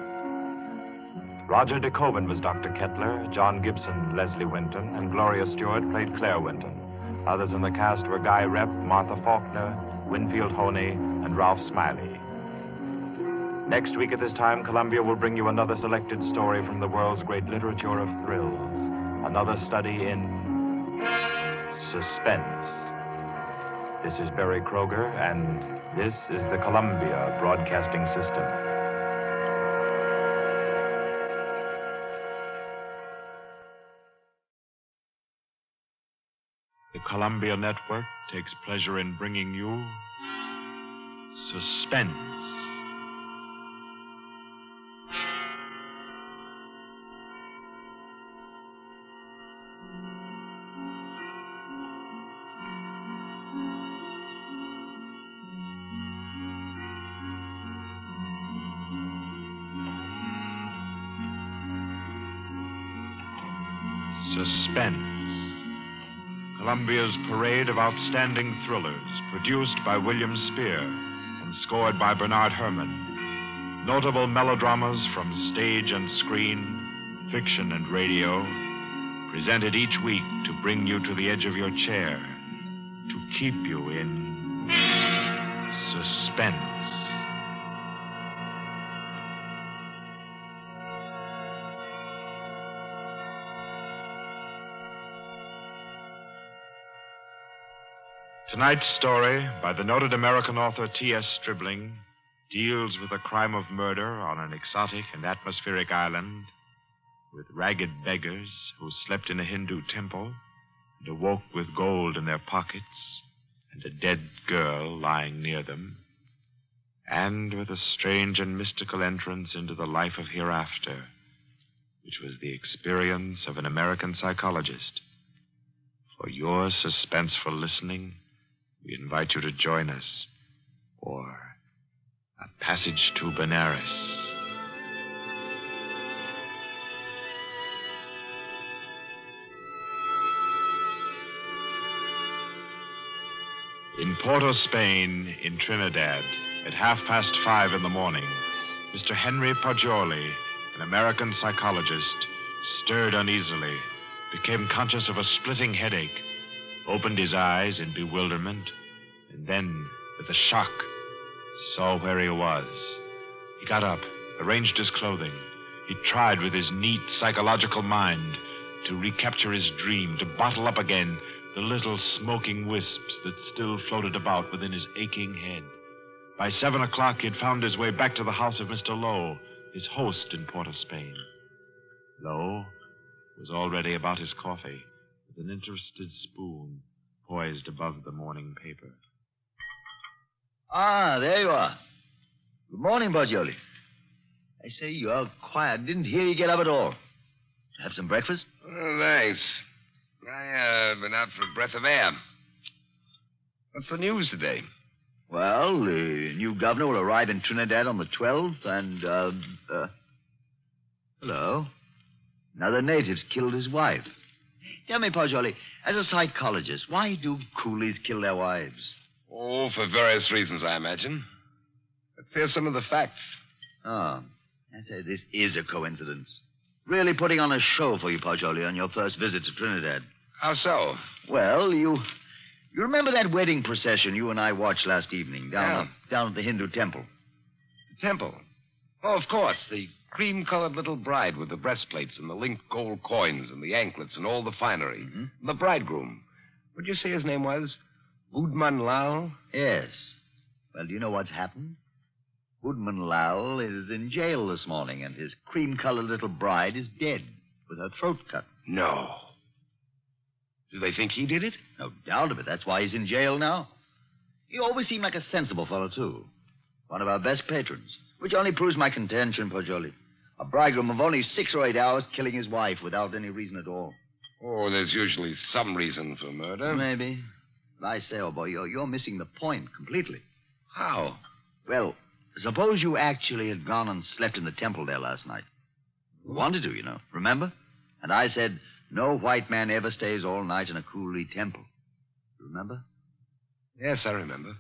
Roger De Koven was Dr. Kettler, John Gibson, Leslie Winton, and Gloria Stewart played Claire Winton. Others in the cast were Guy Repp, Martha Faulkner, Winfield Honey, and Ralph Smiley. Next week at this time, Columbia will bring you another selected story from the world's great literature of thrills. Another study in suspense. This is Barry Kroger, and this is the Columbia Broadcasting System. The Columbia Network takes pleasure in bringing you Suspense. Suspense. Columbia's parade of outstanding thrillers, produced by William Spear and scored by Bernard Herrmann. Notable melodramas from stage and screen, fiction and radio, presented each week to bring you to the edge of your chair keep you in suspense. Tonight's story, by the noted American author T.S. Stribling, deals with a crime of murder on an exotic and atmospheric island, with ragged beggars who slept in a Hindu temple and awoke with gold in their pockets and a dead girl lying near them, and with a strange and mystical entrance into the life of hereafter, which was the experience of an American psychologist. For your suspenseful listening, we invite you to join us for A Passage to Benares. In Porto, Spain, in Trinidad, at 5:30 in the morning, Mr. Henry Poggioli, an American psychologist, stirred uneasily, became conscious of a splitting headache, opened his eyes in bewilderment, and then, with a shock, saw where he was. He got up, arranged his clothing. He tried with his neat psychological mind to recapture his dream, to bottle up again the little smoking wisps that still floated about within his aching head. By 7 o'clock, he had found his way back to the house of Mr. Lowe, his host in Port of Spain. Lowe was already about his coffee, with an interested spoon poised above the morning paper. Ah, there you are. Good morning, Poggioli. I say, you're quiet. Didn't hear you get up at all. Have some breakfast? Oh, thanks. I've been out for a breath of air. What's the news today? Well, the new governor will arrive in Trinidad on the 12th, and, hello. Another native's killed his wife. Tell me, Poggioli, as a psychologist, why do coolies kill their wives? Oh, for various reasons, I imagine. But here's some of the facts. Oh, I say, this is a coincidence. Really putting on a show for you, Poggioli, on your first visit to Trinidad. How so? Well, you remember that wedding procession you and I watched last evening down at the Hindu temple? The temple? Oh, of course. The cream-colored little bride with the breastplates and the linked gold coins and the anklets and all the finery. Mm-hmm. The bridegroom. What'd you say his name was? Budman Lal? Yes. Well, do you know what's happened? Budman Lal is in jail this morning, and his cream-colored little bride is dead, with her throat cut. No. Do they think he did it? No doubt of it. That's why he's in jail now. He always seemed like a sensible fellow, too. One of our best patrons, which only proves my contention, Poggioli. A bridegroom of only 6 or 8 hours killing his wife without any reason at all. Oh, there's usually some reason for murder. Maybe. But I say, old boy, you're missing the point completely. How? Well, suppose you actually had gone and slept in the temple there last night. You wanted to, you know. Remember? And I said, no white man ever stays all night in a coolie temple. You remember? Yes, I remember.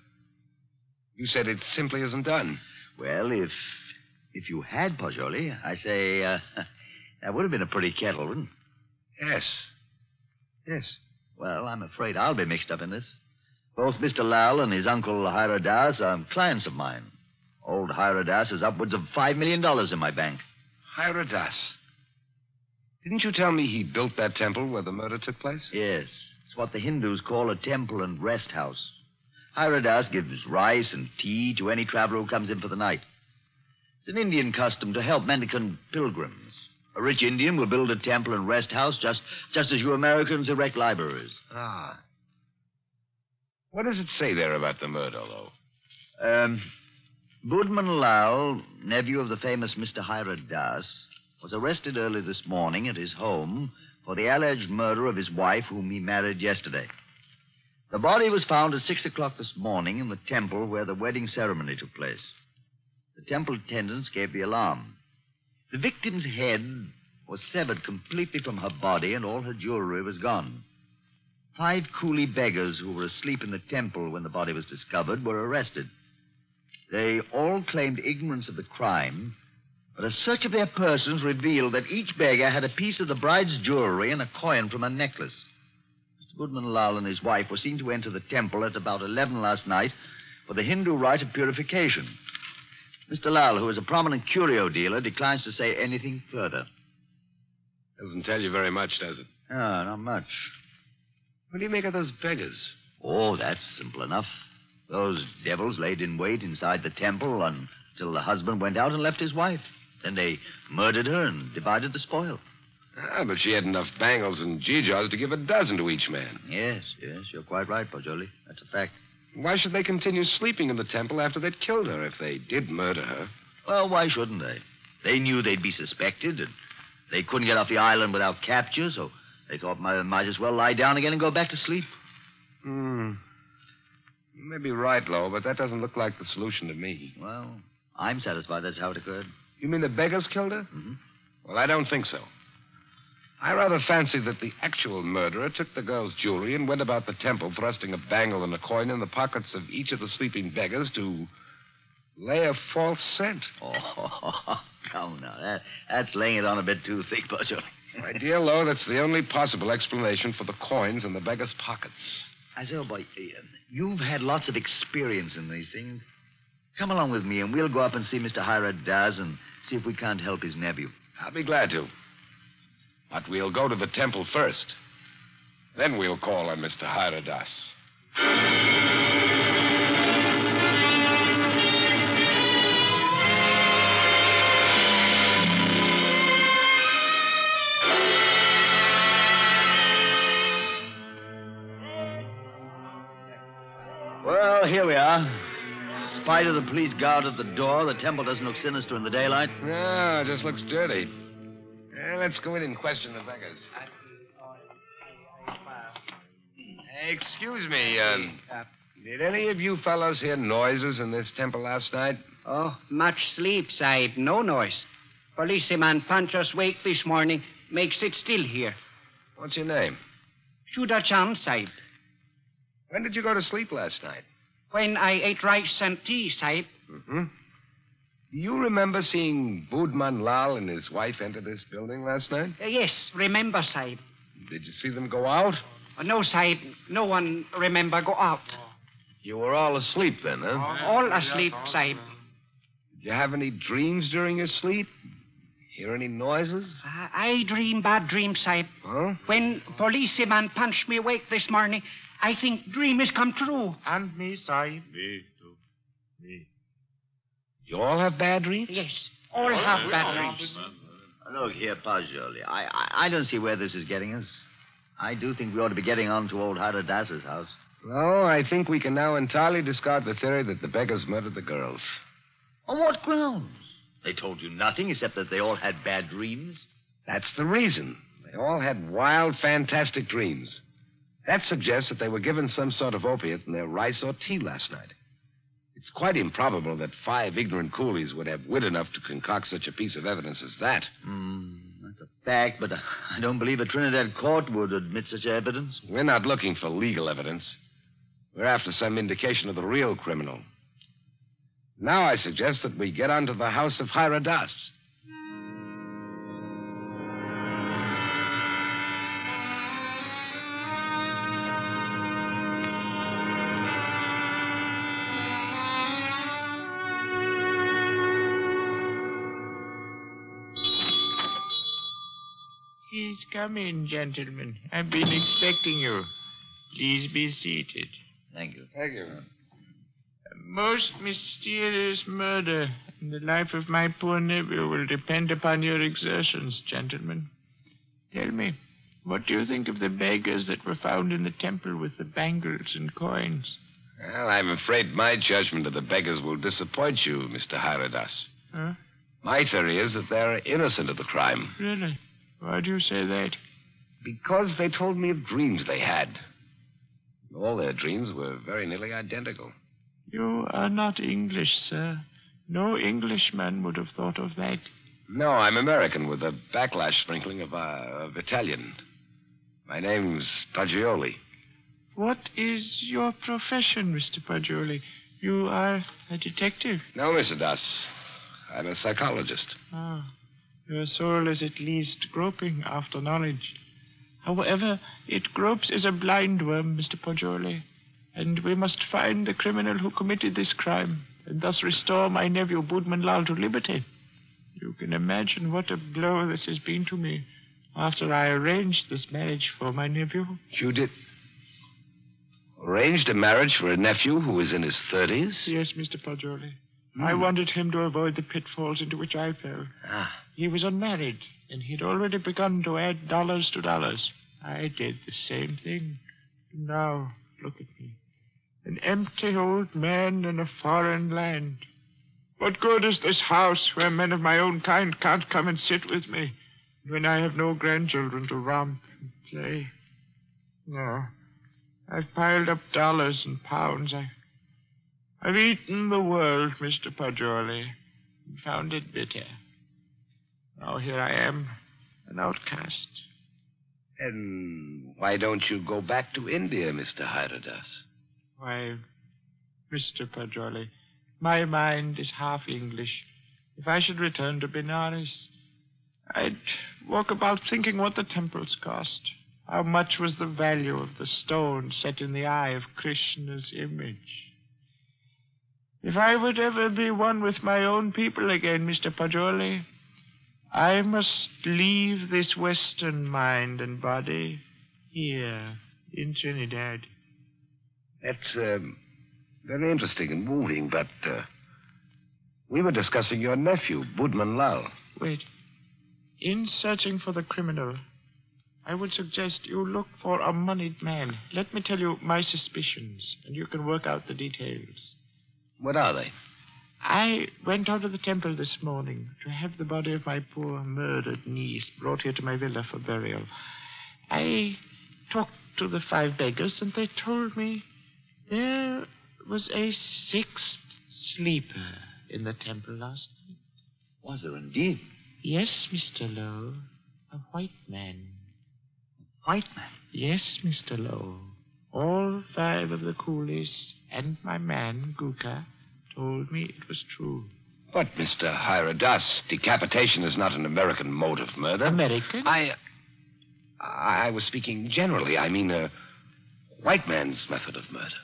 You said it simply isn't done. Well, if you had, Poggioli, I say, that would have been a pretty kettle, wouldn't it? Yes. Yes. Well, I'm afraid I'll be mixed up in this. Both Mr. Lal and his uncle Hiradas are clients of mine. Old Hiradas has upwards of $5 million in my bank. Hiradas? Didn't you tell me he built that temple where the murder took place? Yes. It's what the Hindus call a temple and rest house. Hiradas gives rice and tea to any traveler who comes in for the night. It's an Indian custom to help mendicant pilgrims. A rich Indian will build a temple and rest house just as you Americans erect libraries. Ah. What does it say there about the murder, though? Budman Lal, nephew of the famous Mr. Hiradas, was arrested early this morning at his home for the alleged murder of his wife, whom he married yesterday. The body was found at 6 o'clock this morning in the temple where the wedding ceremony took place. The temple attendants gave the alarm. The victim's head was severed completely from her body, and all her jewelry was gone. 5 coolie beggars who were asleep in the temple when the body was discovered were arrested. They all claimed ignorance of the crime, but a search of their persons revealed that each beggar had a piece of the bride's jewelry and a coin from her necklace. Mr. Goodman Lal and his wife were seen to enter the temple at about 11 last night for the Hindu rite of purification. Mr. Lal, who is a prominent curio dealer, declines to say anything further. Doesn't tell you very much, does it? No, not much. What do you make of those beggars? Oh, that's simple enough. Those devils laid in wait inside the temple until the husband went out and left his wife. Then they murdered her and divided the spoil. Ah, but she had enough bangles and geegaws to give a dozen to each man. Yes, you're quite right, Pajoli. That's a fact. Why should they continue sleeping in the temple after they'd killed her if they did murder her? Well, why shouldn't they? They knew they'd be suspected, and they couldn't get off the island without capture, so they thought might as well lie down again and go back to sleep. You may be right, Lo, but that doesn't look like the solution to me. Well, I'm satisfied that's how it occurred. You mean the beggars killed her? Mm-hmm. Well, I don't think so. I rather fancy that the actual murderer took the girl's jewelry and went about the temple thrusting a bangle and a coin in the pockets of each of the sleeping beggars to lay a false scent. Oh, come now. That's laying it on a bit too thick, Pajoli. My dear Lo, that's the only possible explanation for the coins in the beggars' pockets. I say, oh, boy, you've had lots of experience in these things. Come along with me, and we'll go up and see Mr. Hira Das and see if we can't help his nephew. I'll be glad to. But we'll go to the temple first. Then we'll call on Mr. Hira Das. Well, here we are. In spite of the police guard at the door, the temple doesn't look sinister in the daylight. No, it just looks dirty. Let's go in and question the beggars. Excuse me, did any of you fellows hear noises in this temple last night? Oh, much sleep, Sahib. No noise. Policeman Pancho's wake this morning makes it still here. What's your name? Shuda Chand, Sahib. When did you go to sleep last night? When I ate rice and tea, Sahib. Mm-hmm. Do you remember seeing Budman Lal and his wife enter this building last night? Yes, remember, Sahib. Did you see them go out? No, Sahib. No one remember go out. You were all asleep then, huh? All asleep, Sahib. Did you have any dreams during your sleep? Hear any noises? I dream bad dreams, Sahib. Huh? When policeman punched me awake this morning, I think dream has come true. And me, Sahib. Me, too. Me. You all have bad dreams? Yes, all have bad dreams. Look here, Pajoli. I don't see where this is getting us. I do think we ought to be getting on to old Hira Das's house. No, I think we can now entirely discard the theory that the beggars murdered the girls. On what grounds? They told you nothing except that they all had bad dreams. That's the reason. They all had wild, fantastic dreams. That suggests that they were given some sort of opiate in their rice or tea last night. It's quite improbable that 5 ignorant coolies would have wit enough to concoct such a piece of evidence as that. That's a fact, but I don't believe a Trinidad court would admit such evidence. We're not looking for legal evidence. We're after some indication of the real criminal. Now I suggest that we get on to the house of Hira Das. Please come in, gentlemen. I've been expecting you. Please be seated. Thank you. Thank you. A most mysterious murder, and the life of my poor nephew will depend upon your exertions, gentlemen. Tell me, what do you think of the beggars that were found in the temple with the bangles and coins? Well, I'm afraid my judgment of the beggars will disappoint you, Mr. Hira Das. Huh? My theory is that they're innocent of the crime. Really? Why do you say that? Because they told me of dreams they had. All their dreams were very nearly identical. You are not English, sir. No Englishman would have thought of that. No, I'm American with a backlash sprinkling of Italian. My name's Paggioli. What is your profession, Mr. Paggioli? You are a detective? No, Mr. Das. I'm a psychologist. Ah, your soul is at least groping after knowledge. However, it gropes as a blind worm, Mr. Poggioli, and we must find the criminal who committed this crime, and thus restore my nephew Boodman Lal to liberty. You can imagine what a blow this has been to me after I arranged this marriage for my nephew. You did? Arranged a marriage for a nephew who was in his 30s? Yes, Mr. Poggioli. I wanted him to avoid the pitfalls into which I fell. He was unmarried, and he'd already begun to add dollars to dollars. I did the same thing. Now, look at me. An empty old man in a foreign land. What good is this house where men of my own kind can't come and sit with me when I have no grandchildren to romp and play? No. I've piled up dollars and pounds. I've eaten the world, Mr. Poggioli, and found it bitter. Now here I am, an outcast. And why don't you go back to India, Mr. Hyradas? Why, Mr. Poggioli, my mind is half English. If I should return to Benares, I'd walk about thinking what the temples cost. How much was the value of the stone set in the eye of Krishna's image? If I would ever be one with my own people again, Mr. Poggioli, I must leave this Western mind and body here in Trinidad. That's very interesting and moving, but we were discussing your nephew, Boodman Lal. Wait. In searching for the criminal, I would suggest you look for a moneyed man. Let me tell you my suspicions, and you can work out the details. What are they? I went out to the temple this morning to have the body of my poor murdered niece brought here to my villa for burial. I talked to the 5 beggars, and they told me there was a 6th sleeper in the temple last night. Was there indeed? Yes, Mr. Lowe. A white man. White man? Yes, Mr. Lowe. All 5 of the coolies and my man, Guka, told me it was true. But, Mr. Hyradas, decapitation is not an American mode of murder. American? I was speaking generally. I mean, a white man's method of murder.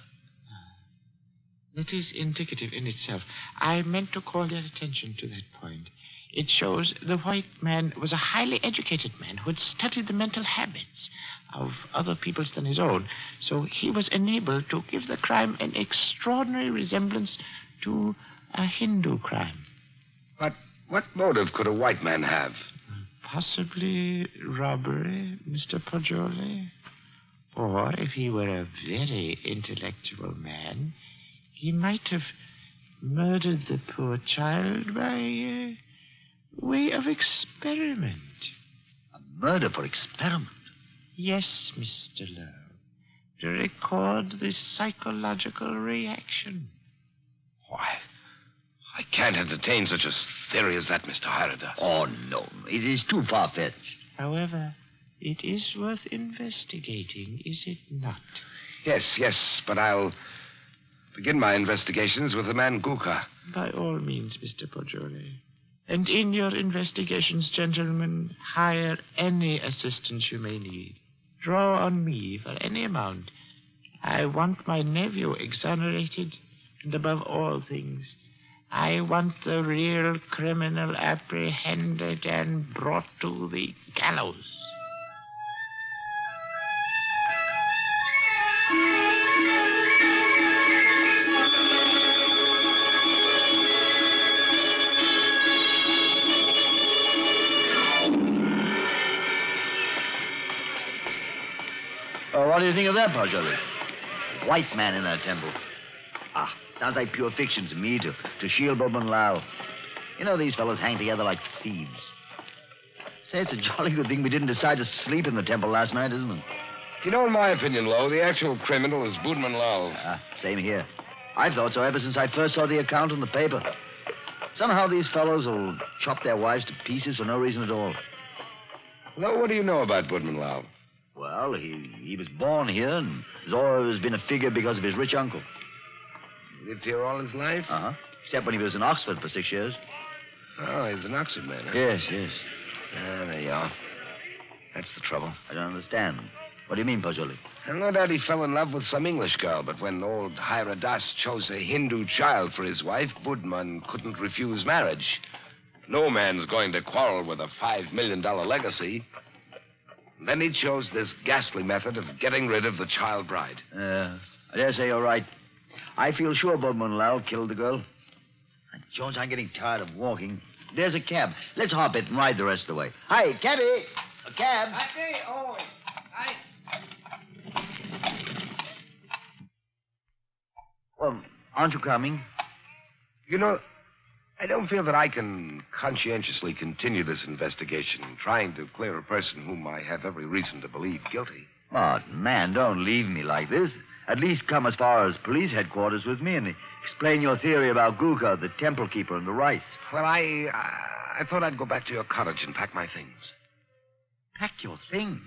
It is indicative in itself. I meant to call your attention to that point. It shows the white man was a highly educated man who had studied the mental habits of other peoples than his own. So he was enabled to give the crime an extraordinary resemblance to a Hindu crime. But what motive could a white man have? Possibly robbery, Mr. Poggioli. Or if he were a very intellectual man, he might have murdered the poor child by way of experiment. A murder for experiment? Yes, Mr. Lowe. To record the psychological reaction. Why, I can't entertain such a theory as that, Mr. Hyradas. Oh, no. It is too far-fetched. However, it is worth investigating, is it not? Yes, but I'll begin my investigations with the man Guka. By all means, Mr. Poggioli. And in your investigations, gentlemen, hire any assistance you may need. Draw on me for any amount. I want my nephew exonerated, and above all things, I want the real criminal apprehended and brought to the gallows. What do you think of that, Poggioli? White man in that temple. Sounds like pure fiction to me, to shield Boodman Lal. You know, these fellows hang together like thieves. Say, it's a jolly good thing we didn't decide to sleep in the temple last night, isn't it? You know, in my opinion, Lowe, the actual criminal is Boodman Lal. Same here. I've thought so ever since I first saw the account in the paper. Somehow these fellows will chop their wives to pieces for no reason at all. Lowe, what do you know about Boodman Lal? Well, he was born here and has always been a figure because of his rich uncle. Lived here all his life? Except when he was in Oxford for 6 years. Oh, he's an Oxford man, huh? Yes. There you are. That's the trouble. I don't understand. What do you mean, Pajoli? And no doubt he fell in love with some English girl, but when old Hira Das chose a Hindu child for his wife, Budman couldn't refuse marriage. No man's going to quarrel with a $5 million legacy. And then he chose this ghastly method of getting rid of the child bride. I dare say you're right. I feel sure Budman Lal killed the girl. George, I'm getting tired of walking. There's a cab. Let's hop it and ride the rest of the way. Hi, cabby! A cab! Well, aren't you coming? You know, I don't feel that I can conscientiously continue this investigation, trying to clear a person whom I have every reason to believe guilty. Oh, man, don't leave me like this. At least come as far as police headquarters with me and explain your theory about Gulka, the temple keeper, and the rice. Well, I thought I'd go back to your cottage and pack my things. Pack your things?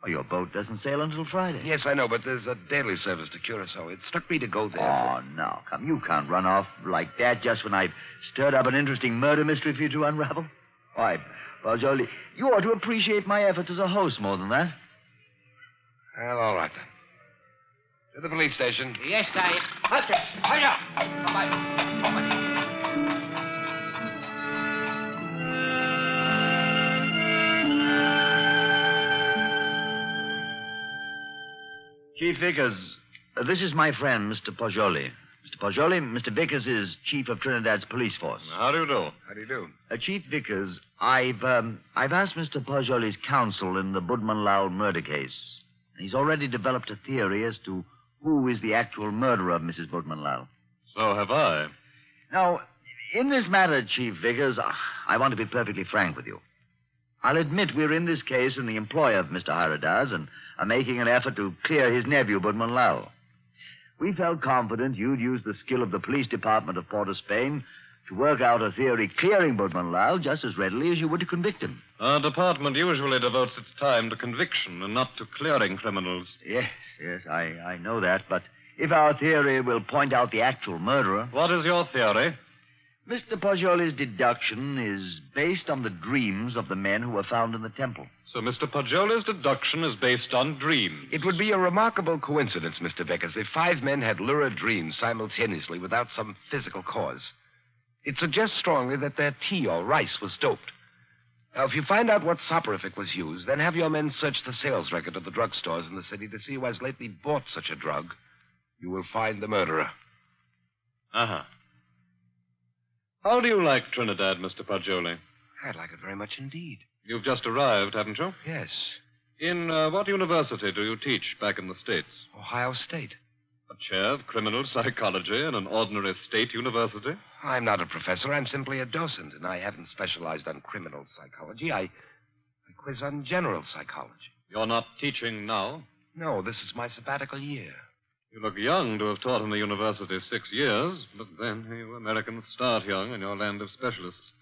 Oh, your boat doesn't sail until Friday. Yes, I know, but there's a daily service to Curacao. It struck me to go there. Oh, no, come. You can't run off like that just when I've stirred up an interesting murder mystery for you to unravel. Why, Pajoli, you ought to appreciate my efforts as a host more than that. Well, all right, then. To the police station. Yes, Sahib. Hurry up. Bye-bye. Chief Vickers, this is my friend, Mr. Pajoli. Mr. Pajoli, Mr. Vickers is chief of Trinidad's police force. How do you do? How do you do? Chief Vickers, I've asked Mr. Pajoli's counsel in the Budman Lal murder case. He's already developed a theory as to who is the actual murderer of Mrs. Budman Lal. So have I. Now, in this matter, Chief Vickers, I want to be perfectly frank with you. I'll admit we're in this case in the employ of Mr. Haridas and are making an effort to clear his nephew, Budman Lal. We felt confident you'd use the skill of the police department of Port of Spain to work out a theory clearing Budman Lal just as readily as you would to convict him. Our department usually devotes its time to conviction and not to clearing criminals. Yes, I know that, but if our theory will point out the actual murderer... What is your theory? Mr. Pajoli's deduction is based on the dreams of the men who were found in the temple. So Mr. Pajoli's deduction is based on dreams. It would be a remarkable coincidence, Mr. Vickers, if 5 men had lurid dreams simultaneously without some physical cause. It suggests strongly that their tea or rice was doped. Now, if you find out what soporific was used, then have your men search the sales record of the drugstores in the city to see who has lately bought such a drug. You will find the murderer. Uh-huh. How do you like Trinidad, Mr. Pajoli? I'd like it very much indeed. You've just arrived, haven't you? Yes. In what university do you teach back in the States? Ohio State. A chair of criminal psychology in an ordinary state university? I'm not a professor. I'm simply a docent, and I haven't specialized on criminal psychology. I quiz on general psychology. You're not teaching now? No, this is my sabbatical year. You look young to have taught in the university 6 years, but then you Americans start young in your land of specialists.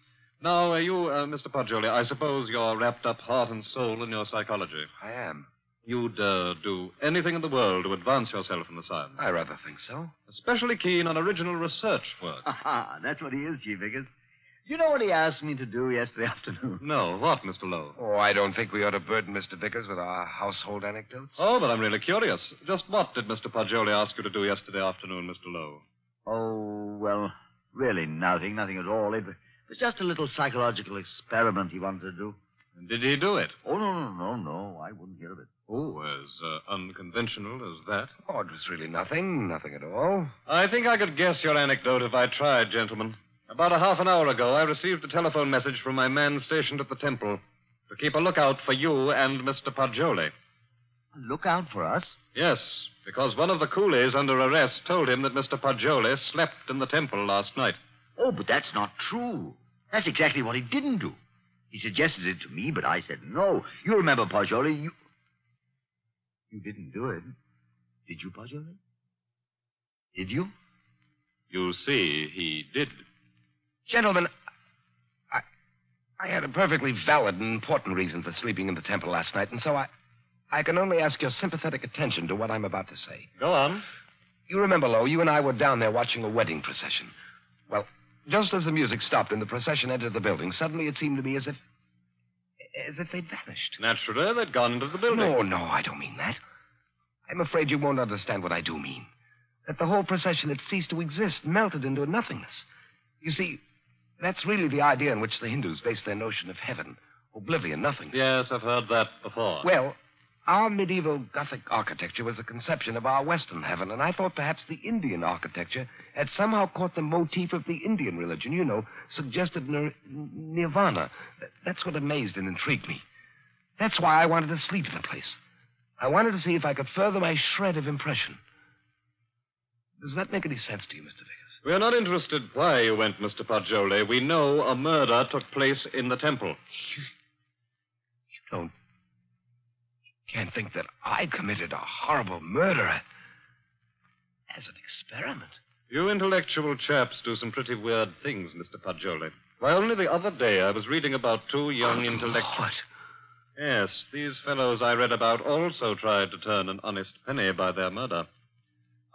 Now, Mr. Pajoli, I suppose you're wrapped up heart and soul in your psychology. I am. You'd do anything in the world to advance yourself in the science. I rather think so. Especially keen on original research work. That's what he is, Chief Vickers. You know what he asked me to do yesterday afternoon? No, what, Mr. Lowe? Oh, I don't think we ought to burden Mr. Vickers with our household anecdotes. Oh, but I'm really curious. Just what did Mr. Pajoli ask you to do yesterday afternoon, Mr. Lowe? Oh, well, really nothing at all. It was just a little psychological experiment he wanted to do. And did he do it? Oh, no. I wouldn't hear of it. Oh, as unconventional as that? Oh, it was really nothing at all. I think I could guess your anecdote if I tried, gentlemen. About a half an hour ago, I received a telephone message from my man stationed at the temple to keep a lookout for you and Mr. Pajoli. A lookout for us? Yes, because one of the coolies under arrest told him that Mr. Pajoli slept in the temple last night. Oh, but that's not true. That's exactly what he didn't do. He suggested it to me, but I said no. You remember, Pajoli, You didn't do it. Did you, Pajoli? Did you? You see, he did. Gentlemen, I had a perfectly valid and important reason for sleeping in the temple last night, and so I can only ask your sympathetic attention to what I'm about to say. Go on. You remember, Lowe, you and I were down there watching a wedding procession. Well, just as the music stopped and the procession entered the building, suddenly it seemed to me as As if they'd vanished. Naturally, they'd gone into the building. No, I don't mean that. I'm afraid you won't understand what I do mean. That the whole procession had ceased to exist, melted into nothingness. You see, that's really the idea on which the Hindus base their notion of heaven. Oblivion, nothing. Yes, I've heard that before. Well, our medieval Gothic architecture was a conception of our Western heaven, and I thought perhaps the Indian architecture had somehow caught the motif of the Indian religion, suggested nirvana. That's what amazed and intrigued me. That's why I wanted to sleep in the place. I wanted to see if I could further my shred of impression. Does that make any sense to you, Mr. Vickers? We're not interested why you went, Mr. Poggioli. We know a murder took place in the temple. You can't think that I committed a horrible murder as an experiment. You intellectual chaps do some pretty weird things, Mr. Poggioli. Why, only the other day I was reading about two young intellectuals. What? Yes, these fellows I read about also tried to turn an honest penny by their murder.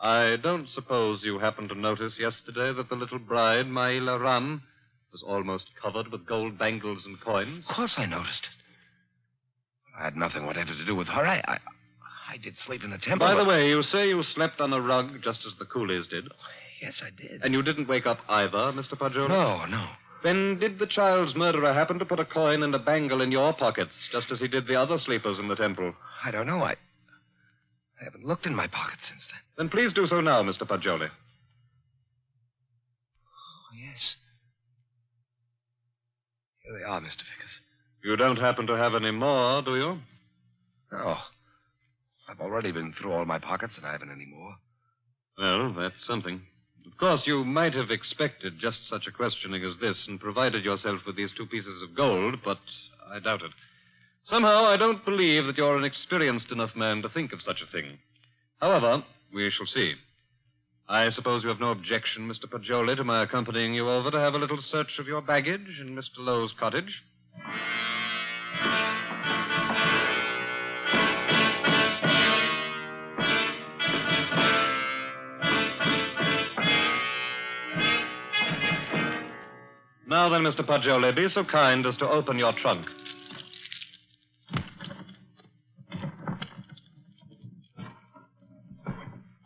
I don't suppose you happened to notice yesterday that the little bride, Maila Ran, was almost covered with gold bangles and coins? Of course I noticed it. I had nothing whatever to do with her. I did sleep in the temple. By the way, you say you slept on a rug just as the coolies did? Yes, I did. And you didn't wake up either, Mr. Poggioli? No. Then did the child's murderer happen to put a coin and a bangle in your pockets, just as he did the other sleepers in the temple? I don't know. I haven't looked in my pockets since then. Then please do so now, Mr. Poggioli. Oh, yes. Here they are, Mr. Vickers. You don't happen to have any more, do you? No. I've already been through all my pockets, and I haven't any more. Well, that's something. Of course, you might have expected just such a questioning as this and provided yourself with these 2 pieces of gold, but I doubt it. Somehow, I don't believe that you're an experienced enough man to think of such a thing. However, we shall see. I suppose you have no objection, Mr. Poggioli, to my accompanying you over to have a little search of your baggage in Mr. Lowe's cottage? Now then, Mr. Poggioli, be so kind as to open your trunk.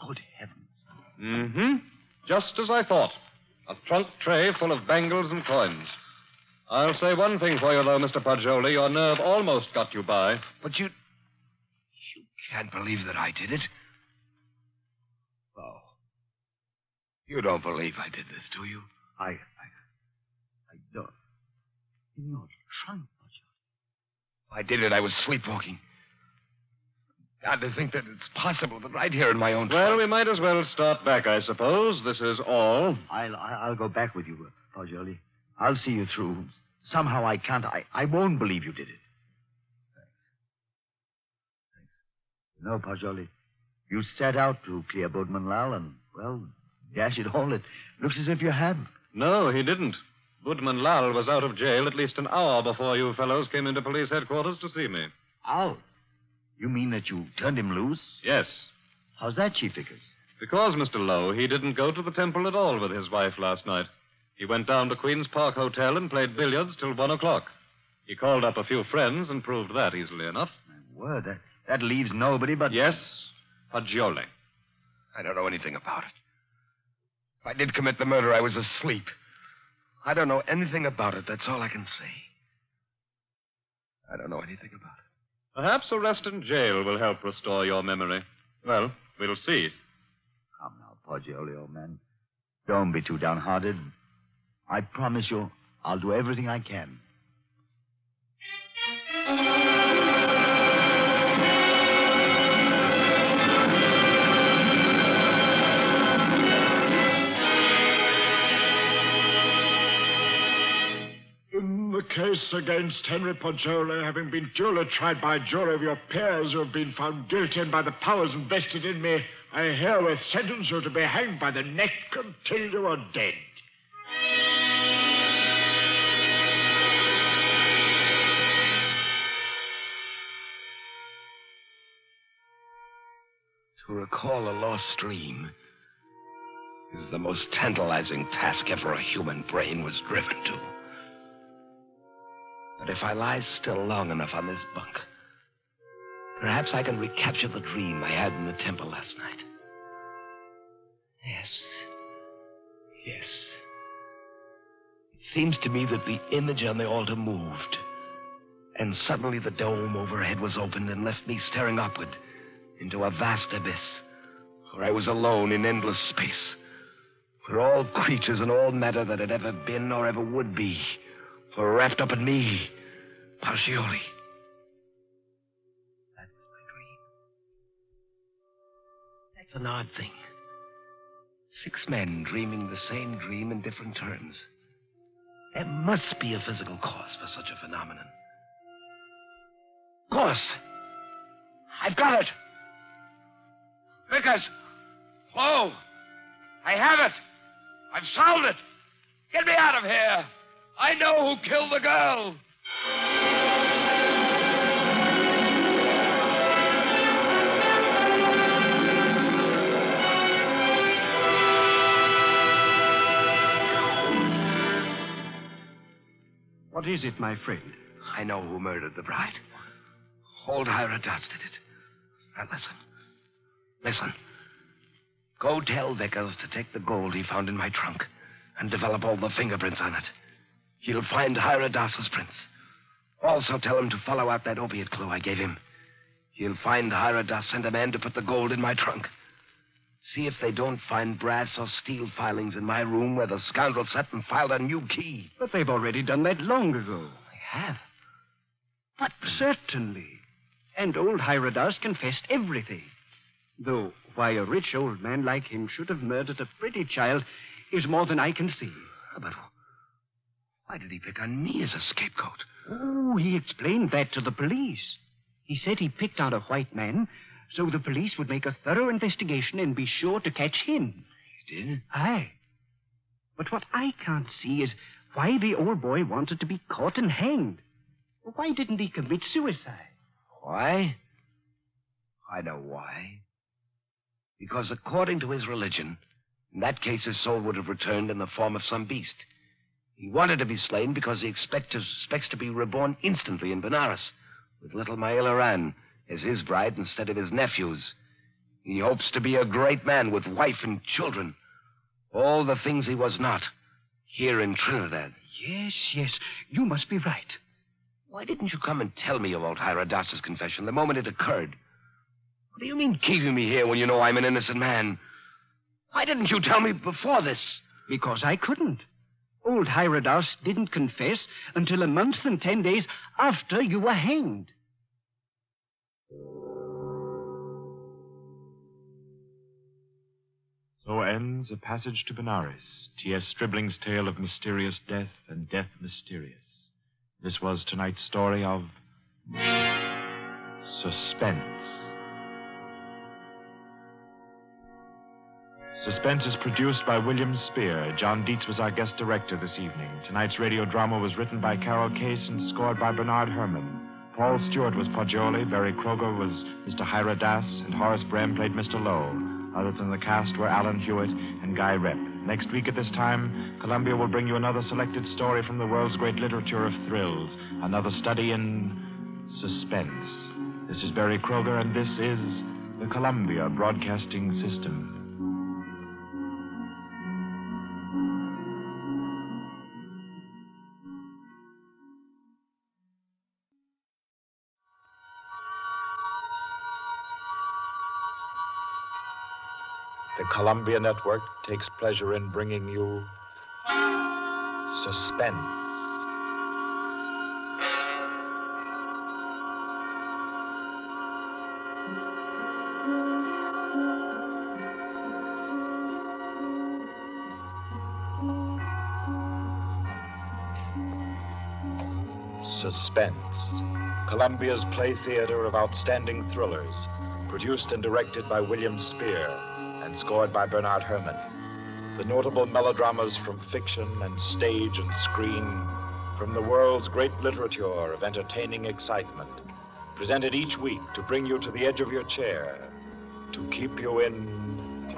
Good heavens. Mm-hmm. Just as I thought. A trunk tray full of bangles and coins. I'll say one thing for you, though, Mr. Poggioli. Your nerve almost got you by. But you can't believe that I did it. Oh. You don't believe I did this, do you? I don't. In your trunk, Poggioli. I did it. I was sleepwalking. God, to think that it's possible that right here in my own trunk. Well, we might as well start back, I suppose. This is all. I'll go back with you, Poggioli. I'll see you through. Somehow I can't. I won't believe you did it. Thanks. No, Poggioli. You set out to clear Boodman Lal, and, well, dash it all, it looks as if you had. No, he didn't. Boodman Lal was out of jail at least an hour before you fellows came into police headquarters to see me. Out? You mean that you turned him loose? Yes. How's that, Chief Vickers? Because, Mr. Lowe, he didn't go to the temple at all with his wife last night. He went down to Queen's Park Hotel and played billiards till 1 o'clock. He called up a few friends and proved that easily enough. My word, that leaves nobody but... Yes, Poggioli. I don't know anything about it. If I did commit the murder, I was asleep. I don't know anything about it. That's all I can say. I don't know anything about it. Perhaps arrest in jail will help restore your memory. Well, we'll see. Come now, Poggioli, old man. Don't be too downhearted. I promise you, I'll do everything I can. In the case against Henry Poggioli, having been duly tried by a jury of your peers who have been found guilty and by the powers invested in me, I herewith sentence you to be hanged by the neck until you are dead. To recall a lost dream is the most tantalizing task ever a human brain was driven to. But if I lie still long enough on this bunk, perhaps I can recapture the dream I had in the temple last night. Yes. Yes. It seems to me that the image on the altar moved, and suddenly the dome overhead was opened and left me staring upward into a vast abyss, where I was alone in endless space, where all creatures and all matter that had ever been or ever would be were wrapped up in me, Pacioli. That was my dream. That's an odd thing. 6 men dreaming the same dream in different turns. There must be a physical cause for such a phenomenon. Of course. I've got it. Vickers! Hello! I have it! I've solved it! Get me out of here! I know who killed the girl! What is it, my friend? I know who murdered the bride. Old Ira Dodds did it. Now listen. Listen. Go tell Vickers to take the gold he found in my trunk and develop all the fingerprints on it. He'll find Ira Doss's prints. Also tell him to follow out that opiate clue I gave him. He'll find Ira Doss sent a man to put the gold in my trunk. See if they don't find brass or steel filings in my room where the scoundrel sat and filed a new key. But they've already done that long ago. They have? But certainly. And old Hyrodas confessed everything. Though why a rich old man like him should have murdered a pretty child is more than I can see. But why did he pick on me as a scapegoat? Oh, he explained that to the police. He said he picked on a white man so the police would make a thorough investigation and be sure to catch him. He did? Aye. But what I can't see is why the old boy wanted to be caught and hanged. Why didn't he commit suicide? Why? I know why. Because according to his religion, in that case his soul would have returned in the form of some beast. He wanted to be slain because he expects to be reborn instantly in Benares with little Maila Ran as his bride instead of his nephew's. He hopes to be a great man with wife and children. All the things he was not here in Trinidad. Yes, you must be right. Why didn't you come and tell me about Hyrodas's confession the moment it occurred? What do you mean keeping me here when you know I'm an innocent man? Why didn't you tell me before this? Because I couldn't. Old Hyrodas didn't confess until a month and 10 days after you were hanged. So ends A Passage to Benares, T.S. Stribling's tale of mysterious death and death mysterious. This was tonight's story of Suspense. Suspense is produced by William Spear. John Dietz was our guest director this evening. Tonight's radio drama was written by Carol Case and scored by Bernard Herrmann. Paul Stewart was Poggioli, Barry Kroger was Mr. Hyra Das, and Horace Brem played Mr. Lowe. Others in the cast were Alan Hewitt and Guy Rep. Next week at this time, Columbia will bring you another selected story from the world's great literature of thrills, another study in suspense. This is Barry Kroger, and this is the Columbia Broadcasting System. The Columbia Network takes pleasure in bringing you Suspense. Suspense. Columbia's play theater of outstanding thrillers, produced and directed by William Spear, and scored by Bernard Herrmann. The notable melodramas from fiction and stage and screen, from the world's great literature of entertaining excitement, presented each week to bring you to the edge of your chair, to keep you in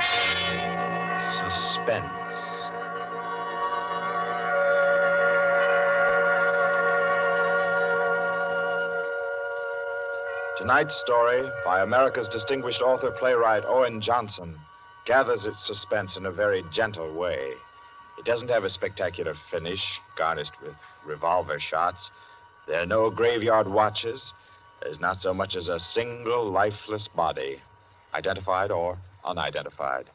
suspense. Tonight's story, by America's distinguished author-playwright Owen Johnson, gathers its suspense in a very gentle way. It doesn't have a spectacular finish, garnished with revolver shots. There are no graveyard watches. There's not so much as a single lifeless body, identified or unidentified.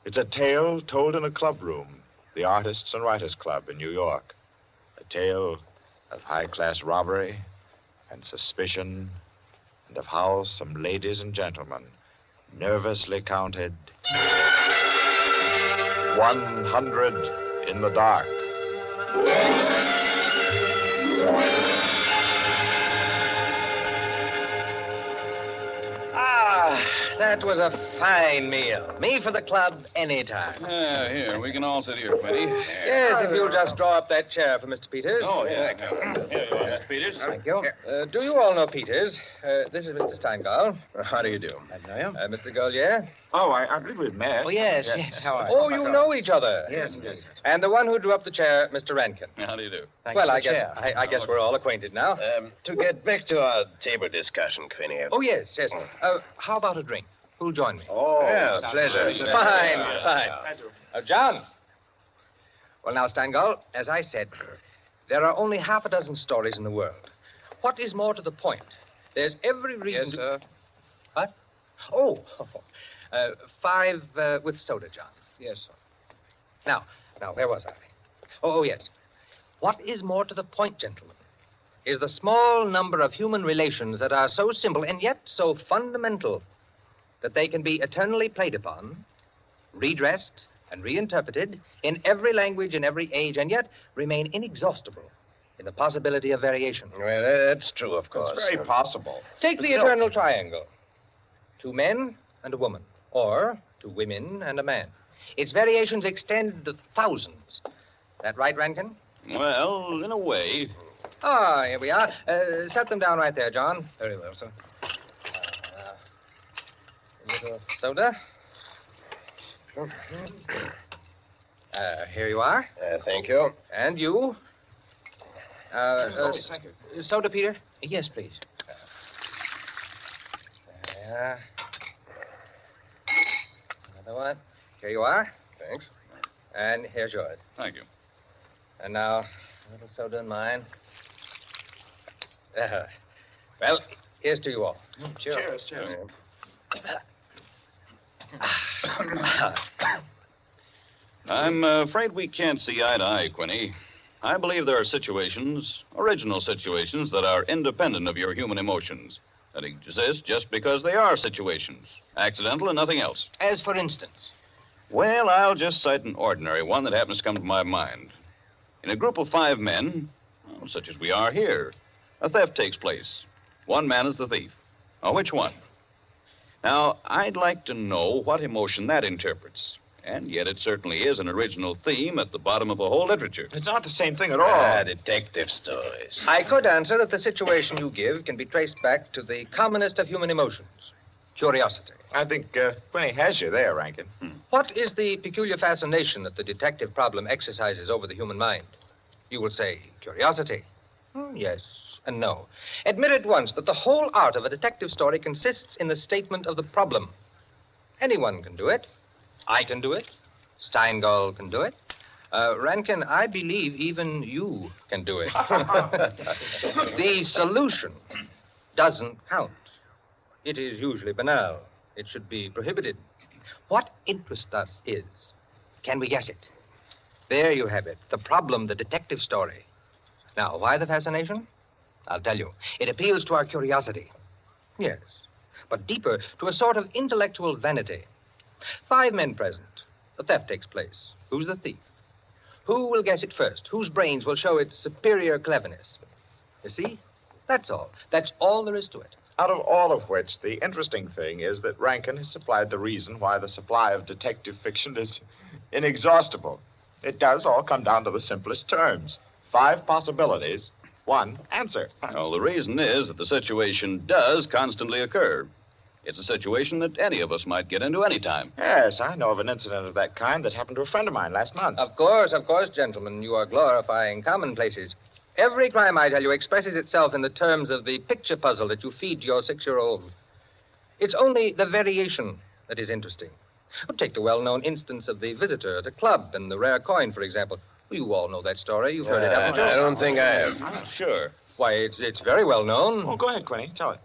It's a tale told in a club room, the Artists and Writers Club in New York. A tale of high-class robbery and suspicion, and of how some ladies and gentlemen nervously counted 100 in the dark. That was a fine meal. Me for the club anytime. Here, we can all sit here, Quinty. Yes, if you'll just draw up that chair for Mr. Peters. Oh, yeah. Here you are, Mr. Peters. Thank you. Do you all know Peters? This is Mr. Steingall. How do you do? I know you. Mr. Golier. Oh, I believe we've met. Oh, yes. How are you? Oh, you know each other. Yes. And the one who drew up the chair, Mr. Rankin. How do you do? I guess we're all acquainted now. To get back to our table discussion, Quinny. Oh, yes. How about a drink? Who'll join me? Oh, yeah, pleasure. Fine. John. Well, now, Steingall, as I said, there are only half a dozen stories in the world. What is more to the point? There's every reason Yes, sir. What? Oh, 5 with soda, John. Yes, sir. Now, where was I? Oh, yes. What is more to the point, gentlemen, is the small number of human relations that are so simple and yet so fundamental that they can be eternally played upon, redressed, and reinterpreted in every language, in every age, and yet remain inexhaustible in the possibility of variation. Well, that's true, of course. It's very possible. Take the eternal triangle. 2 men and a woman, or 2 women and a man. Its variations extend to thousands. That right, Rankin? Well, in a way. Ah, here we are. Set them down right there, John. Very well, sir. A little soda. Here you are. Thank you. And you. Thank you. Soda, Peter? Yes, please. Another one. Here you are. Thanks. And here's yours. Thank you. And now, a little soda in mine. Well, here's to you all. Cheers. I'm afraid we can't see eye to eye, Quinny. I believe there are situations, original situations, that are independent of your human emotions, that exist just because they are situations, accidental and nothing else. As for instance? Well, I'll just cite an ordinary one that happens to come to my mind. In a group of 5 men, such as we are here, a theft takes place. 1 man is the thief. Now, which one? Now, I'd like to know what emotion that interprets. And yet it certainly is an original theme at the bottom of a whole literature. It's not the same thing at all. Detective stories. I could answer that the situation you give can be traced back to the commonest of human emotions, curiosity. I think Quinny has you there, Rankin. What is the peculiar fascination that the detective problem exercises over the human mind? You will say curiosity. Yes and no. Admit at once that the whole art of a detective story consists in the statement of the problem. Anyone can do it. I can do it. Steingall can do it. Rankin, I believe even you can do it. The solution doesn't count. It is usually banal. It should be prohibited. What interests us is, can we guess it? There you have it, the problem, the detective story. Now, why the fascination? I'll tell you. It appeals to our curiosity. Yes, but deeper, to a sort of intellectual vanity. 5 men present. The theft takes place. Who's the thief? Who will guess it first? Whose brains will show its superior cleverness? You see? That's all. That's all there is to it. Out of all of which, the interesting thing is that Rankin has supplied the reason why the supply of detective fiction is inexhaustible. It does all come down to the simplest terms. 5 possibilities, 1 answer. Well, the reason is that the situation does constantly occur. It's a situation that any of us might get into any time. Yes, I know of an incident of that kind that happened to a friend of mine last month. Of course, gentlemen. You are glorifying commonplaces. Every crime, I tell you, expresses itself in the terms of the picture puzzle that you feed to your 6-year-old. It's only the variation that is interesting. Take the well-known instance of the visitor at a club and the rare coin, for example. You all know that story. You've heard it, haven't you? I don't think I have. Sure. Why, it's very well known. Oh, go ahead, Quinny. Tell it.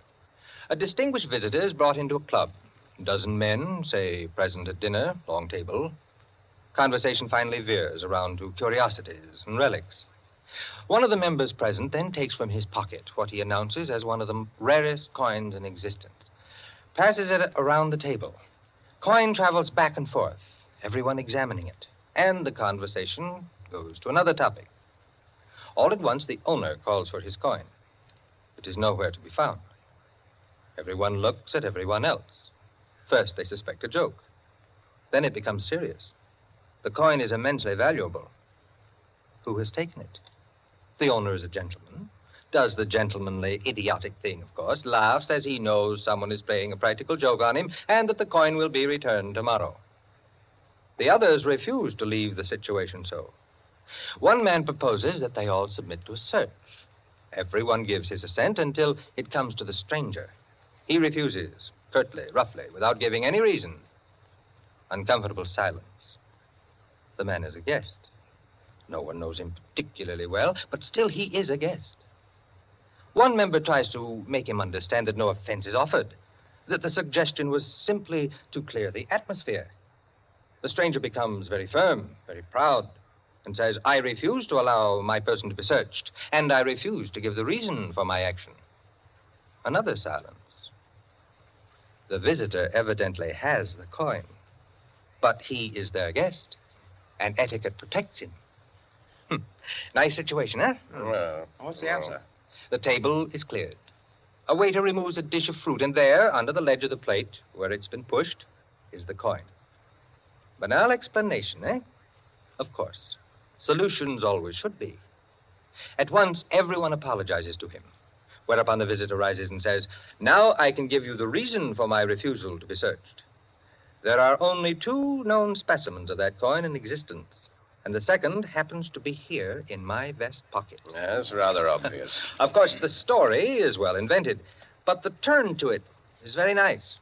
A distinguished visitor is brought into a club. A dozen men, say, present at dinner, long table. Conversation finally veers around to curiosities and relics. One of the members present then takes from his pocket what he announces as one of the rarest coins in existence, passes it around the table. Coin travels back and forth, everyone examining it, and the conversation goes to another topic. All at once, the owner calls for his coin. It is nowhere to be found. Everyone looks at everyone else. First, they suspect a joke. Then it becomes serious. The coin is immensely valuable. Who has taken it? The owner is a gentleman. Does the gentlemanly, idiotic thing, of course, laughs as he knows someone is playing a practical joke on him and that the coin will be returned tomorrow. The others refuse to leave the situation so. One man proposes that they all submit to a search. Everyone gives his assent until it comes to the stranger. He refuses, curtly, roughly, without giving any reason. Uncomfortable silence. The man is a guest. No one knows him particularly well, but still he is a guest. One member tries to make him understand that no offense is offered, that the suggestion was simply to clear the atmosphere. The stranger becomes very firm, very proud, and says, I refuse to allow my person to be searched, and I refuse to give the reason for my action. Another silence. The visitor evidently has the coin, but he is their guest, and etiquette protects him. Nice situation, huh? Well, what's the answer? The table is cleared. A waiter removes a dish of fruit, and there, under the ledge of the plate, where it's been pushed, is the coin. Banal explanation, eh? Of course. Solutions always should be. At once, everyone apologizes to him, whereupon the visitor rises and says, now I can give you the reason for my refusal to be searched. There are only 2 known specimens of that coin in existence, and the second happens to be here in my vest pocket. That's rather obvious. Of course, the story is well invented, but the turn to it is very nice.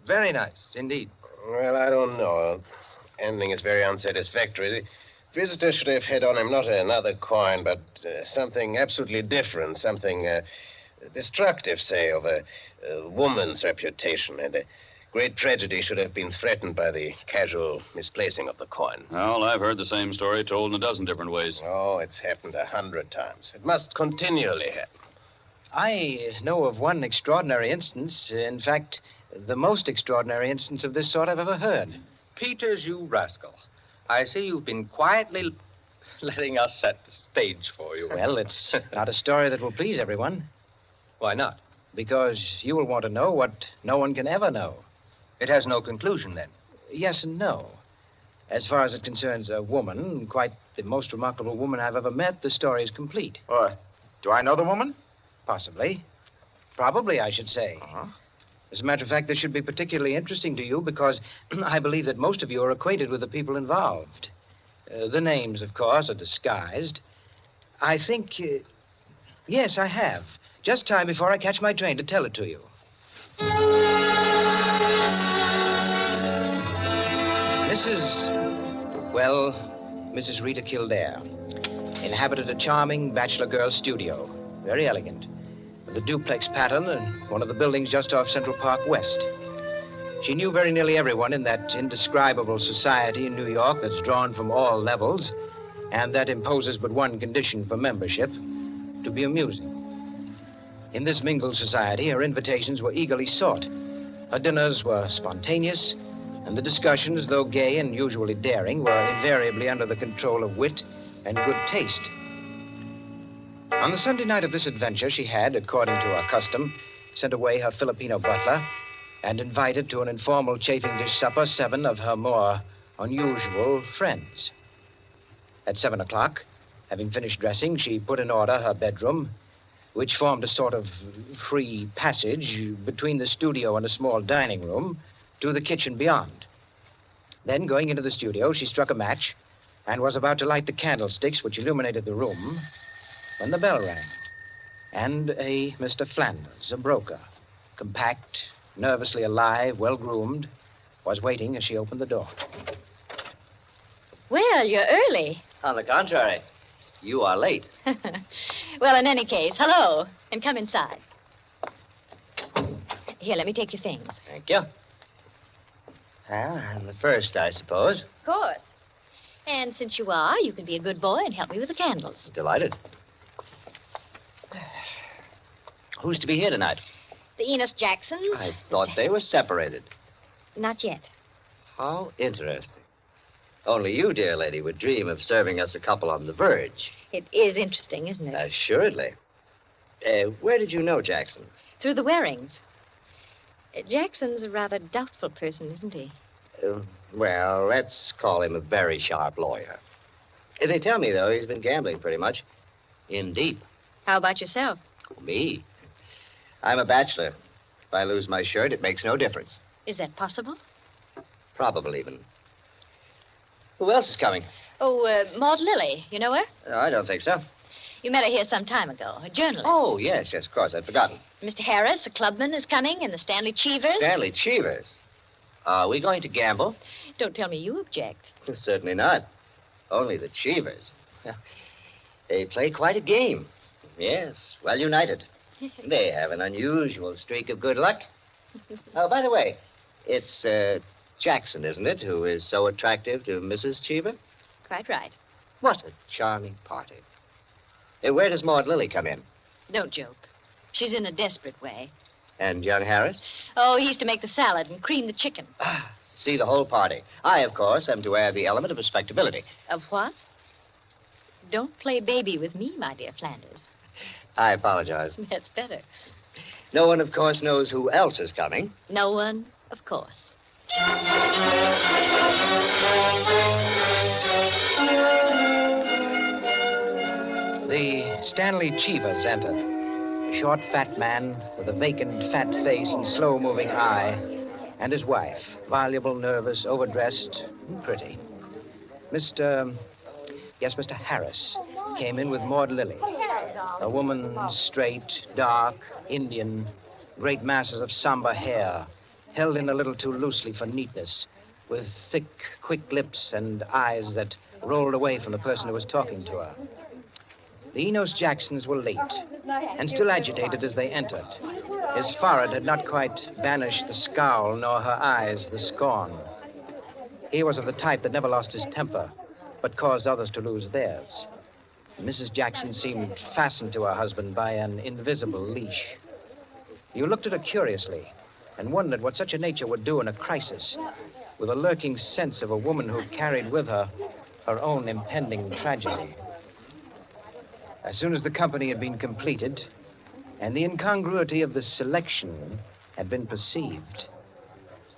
Very nice, indeed. Well, I don't know. Ending is very unsatisfactory. The visitor should have had on him not another coin, but something absolutely different, something destructive, say, of a woman's reputation. And a great tragedy should have been threatened by the casual misplacing of the coin. Well, I've heard the same story told in a dozen different ways. Oh, it's happened 100 times. It must continually happen. I know of one extraordinary instance. In fact, the most extraordinary instance of this sort I've ever heard. Peters, you rascal. I see you've been quietly letting us set the stage for you. Well, it's not a story that will please everyone. Why not? Because you will want to know what no one can ever know. It has no conclusion, then? Yes and no. As far as it concerns a woman, quite the most remarkable woman I've ever met, the story is complete. Do I know the woman? Possibly. Probably, I should say. Uh-huh. As a matter of fact, this should be particularly interesting to you because I believe that most of you are acquainted with the people involved. The names, of course, are disguised. I think... yes, I have. Just time before I catch my train to tell it to you. Mrs. Rita Kildare inhabited a charming bachelor girl's studio. Very elegant. With a duplex pattern and one of the buildings just off Central Park West. She knew very nearly everyone in that indescribable society in New York that's drawn from all levels and that imposes but one condition for membership, to be amusing. In this mingled society, her invitations were eagerly sought. Her dinners were spontaneous, and the discussions, though gay and usually daring, were invariably under the control of wit and good taste. On the Sunday night of this adventure, she had, according to her custom, sent away her Filipino butler and invited to an informal chafing dish supper 7 of her more unusual friends. At 7 o'clock, having finished dressing, she put in order her bedroom, which formed a sort of free passage between the studio and a small dining room to the kitchen beyond. Then, going into the studio, she struck a match and was about to light the candlesticks which illuminated the room when the bell rang. And a Mr. Flanders, a broker, compact, nervously alive, well-groomed, was waiting as she opened the door. Well, you're early. On the contrary, you are late. Well, in any case, hello, and come inside. Here, let me take your things. Thank you. Well, I'm the first, I suppose. Of course. And since you are, you can be a good boy and help me with the candles. Delighted. Who's to be here tonight? The Enos Jacksons? I thought they were separated. Not yet. How interesting. Only you, dear lady, would dream of serving us a couple on the verge. It is interesting, isn't it? Assuredly. Where did you know Jackson? Through the Warings. Jackson's a rather doubtful person, isn't he? Well, let's call him a very sharp lawyer. They tell me, though, he's been gambling pretty much. In deep. How about yourself? Me? I'm a bachelor. If I lose my shirt, it makes no difference. Is that possible? Probable, even. Who else is coming? Oh, Maud Lily. You know her? No, I don't think so. You met her here some time ago. A journalist. Oh, yes, of course. I'd forgotten. Mr. Harris, a clubman, is coming, and the Stanley Cheevers. Stanley Cheevers? Are we going to gamble? Don't tell me you object. Certainly not. Only the Cheevers. They play quite a game. Yes, well united. They have an unusual streak of good luck. Oh, by the way, it's Jackson, isn't it, who is so attractive to Mrs. Cheever? Quite right. What a charming party. Where does Maud Lily come in? Don't joke. She's in a desperate way. And young Harris? Oh, he's to make the salad and cream the chicken. See the whole party. I, of course, am to add the element of respectability. Of what? Don't play baby with me, my dear Flanders. I apologize. That's better. No one, of course, knows who else is coming. No one, of course. The Stanley Cheevers entered. A short, fat man with a vacant, fat face and slow-moving eye, and his wife, voluble, nervous, overdressed, and pretty. Mr. Harris came in with Maud Lily, a woman straight, dark, Indian, great masses of somber hair, held in a little too loosely for neatness, with thick, quick lips and eyes that rolled away from the person who was talking to her. The Enos Jacksons were late, and still agitated as they entered. His forehead had not quite banished the scowl, nor her eyes the scorn. He was of the type that never lost his temper, but caused others to lose theirs. Mrs. Jackson seemed fastened to her husband by an invisible leash. You looked at her curiously and wondered what such a nature would do in a crisis, with a lurking sense of a woman who carried with her her own impending tragedy. As soon as the company had been completed and the incongruity of the selection had been perceived,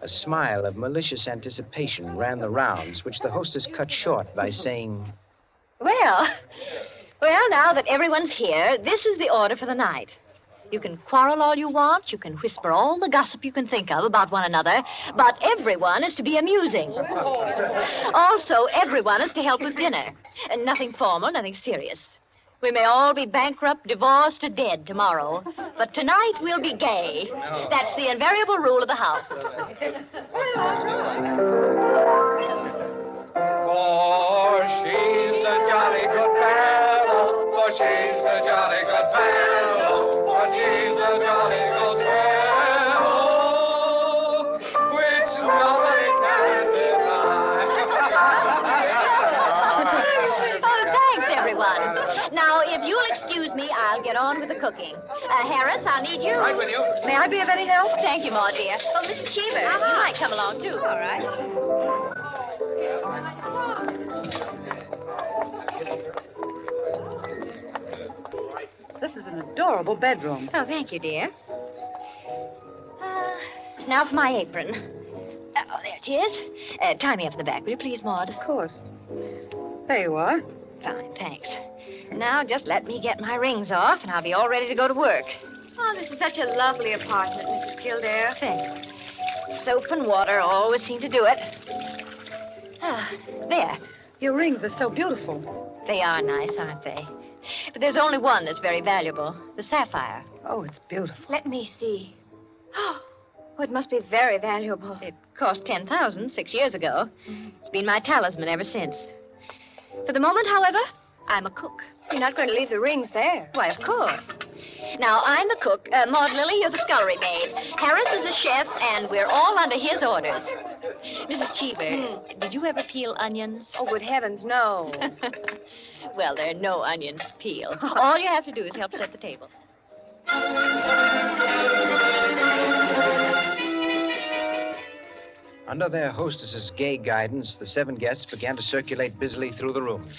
a smile of malicious anticipation ran the rounds, which the hostess cut short by saying, Well, now that everyone's here, this is the order for the night. You can quarrel all you want, you can whisper all the gossip you can think of about one another, but everyone is to be amusing. Also, everyone is to help with dinner. And nothing formal, nothing serious. We may all be bankrupt, divorced, or dead tomorrow, but tonight we'll be gay. That's the invariable rule of the house. For she's a jolly good fellow, for she's a jolly good fellow, for she's a jolly good fellow, which nobody can deny. Oh, thanks, everyone. Now, if you'll excuse me, I'll get on with the cooking. Harris, I'll need you. Right with you. May I be of any help? Thank you, Maud, dear. Oh, Mrs. Cheever, you might come along, too. All right. This is an adorable bedroom. Oh, thank you, dear. Now for my apron. Oh, there it is. Tie me up in the back, will you please, Maud? Of course. There you are. Fine, thanks. Now, just let me get my rings off, and I'll be all ready to go to work. Oh, this is such a lovely apartment, Mrs. Kildare. Thanks. Soap and water always seem to do it. There. Your rings are so beautiful. They are nice, aren't they? But there's only one that's very valuable, the sapphire. Oh, it's beautiful. Let me see. Oh, it must be very valuable. It cost $10,000 6 years ago. It's been my talisman ever since. For the moment, however, I'm a cook. You're not going to leave the rings there. Why, of course. Now, I'm the cook. Maud Lily, you're the scullery maid. Harris is the chef, and we're all under his orders. Mrs. Cheever, did you ever peel onions? Oh, good heavens, no. Well, there are no onions to peel. All you have to do is help set the table. Under their hostess's gay guidance, the 7 guests began to circulate busily through the rooms,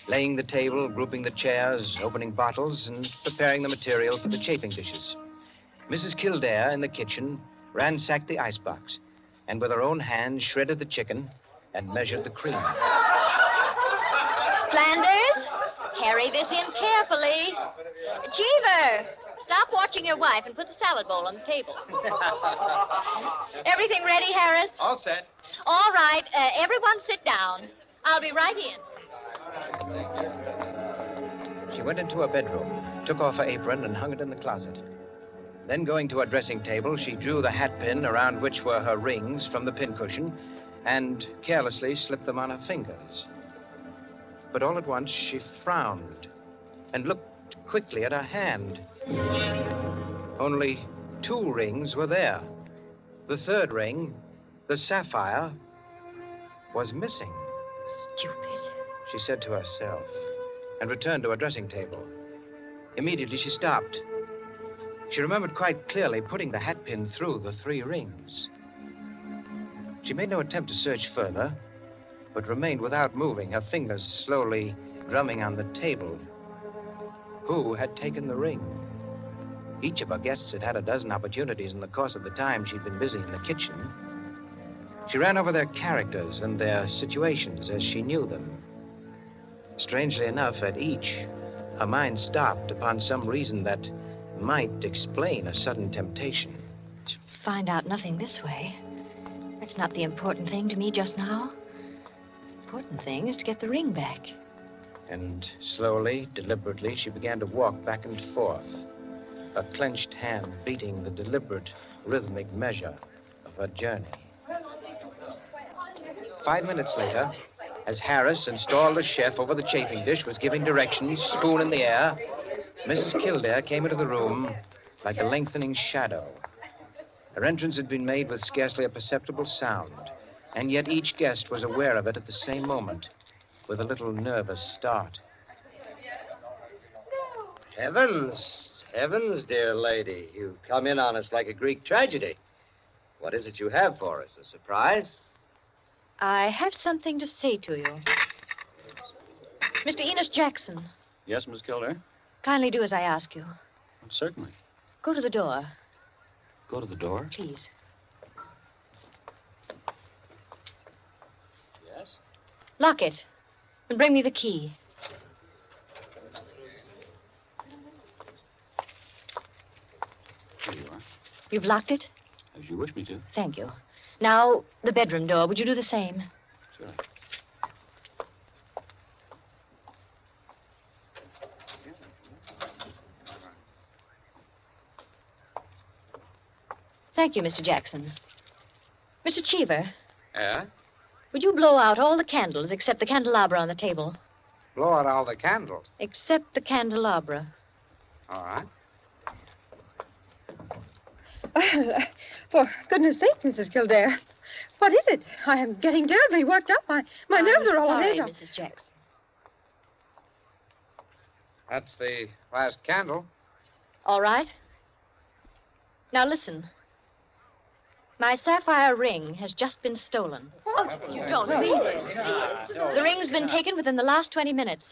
laying the table, grouping the chairs, opening bottles, and preparing the material for the chafing dishes. Mrs. Kildare, in the kitchen, ransacked the icebox, and with her own hands shredded the chicken and measured the cream. Flanders, carry this in carefully. Cheever, stop watching your wife and put the salad bowl on the table. Everything ready, Harris? All set. All right. Everyone sit down. I'll be right in. She went into her bedroom, took off her apron, and hung it in the closet. Then, going to her dressing table, she drew the hat pin around which were her rings from the pincushion and carelessly slipped them on her fingers. But all at once, she frowned and looked quickly at her hand. Only 2 rings were there. The 3rd ring, the sapphire, was missing. Stupid, she said to herself, and returned to her dressing table. Immediately, she stopped. She remembered quite clearly putting the hat pin through the 3 rings. She made no attempt to search further, but remained without moving, her fingers slowly drumming on the table. Who had taken the ring? Each of our guests had had a dozen opportunities in the course of the time she'd been busy in the kitchen. She ran over their characters and their situations as she knew them. Strangely enough, at each, her mind stopped upon some reason that might explain a sudden temptation. To find out nothing this way. That's not the important thing to me just now. The important thing is to get the ring back. And slowly, deliberately, she began to walk back and forth, her clenched hand beating the deliberate, rhythmic measure of her journey. 5 minutes later, as Harris, installed as chef over the chafing dish, was giving directions, spoon in the air, Mrs. Kildare came into the room like a lengthening shadow. Her entrance had been made with scarcely a perceptible sound, and yet each guest was aware of it at the same moment, with a little nervous start. Heavens, dear lady. You've come in on us like a Greek tragedy. What is it you have for us? A surprise? I have something to say to you. Mr. Enos Jackson, Yes, Miss Kildare? kindly do as I ask you. Certainly. Go to the door, Go to the door. please. Yes? Lock it and bring me the key. Here you are. You've locked it? As you wish me to. Thank you. Now, the bedroom door. Would you do the same? Sure. Thank you, Mr. Jackson. Mr. Cheever, Yeah? would you blow out all the candles except the candelabra on the table? Blow out all the candles. Except the candelabra. All right. For goodness sake, Mrs. Kildare. What is it? I am getting terribly worked up. My nerves are all sorry, on edge. Mrs. Jackson. That's the last candle. All right. Now listen. My sapphire ring has just been stolen. You don't mean it. The ring's been taken within the last 20 minutes.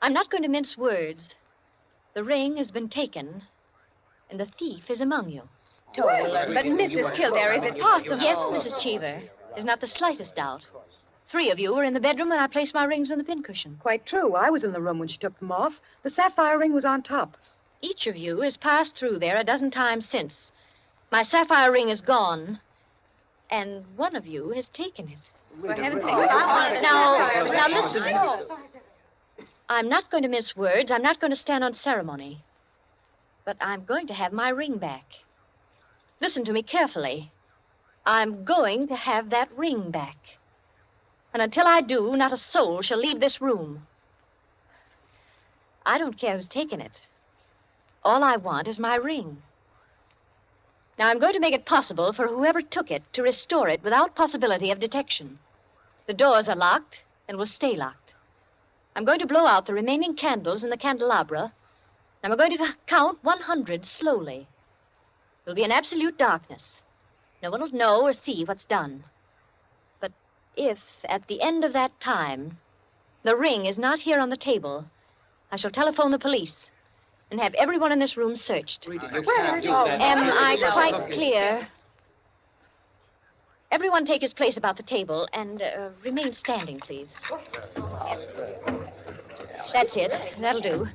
I'm not going to mince words. The ring has been taken, and the thief is among you. But Mrs. Kildare, is it possible? Yes, Mrs. Cheever. There's not the slightest doubt. 3 of you were in the bedroom when I placed my rings on the pincushion. Quite true. I was in the room when she took them off. The sapphire ring was on top. Each of you has passed through there a dozen times since. My sapphire ring is gone, and one of you has taken it. For heaven's sake. Now, Now, listen. I'm not going to mince words. I'm not going to stand on ceremony. But I'm going to have my ring back. Listen to me carefully. I'm going to have that ring back. And until I do, not a soul shall leave this room. I don't care who's taken it. All I want is my ring. Now, I'm going to make it possible for whoever took it to restore it without possibility of detection. The doors are locked and will stay locked. I'm going to blow out the remaining candles in the candelabra, and I'm going to count 100 slowly. There'll be an absolute darkness. No one will know or see what's done. But if, at the end of that time, the ring is not here on the table, I shall telephone the police and have everyone in this room searched. Am I quite clear? Everyone take his place about the table and remain standing, please. That's it. That'll do.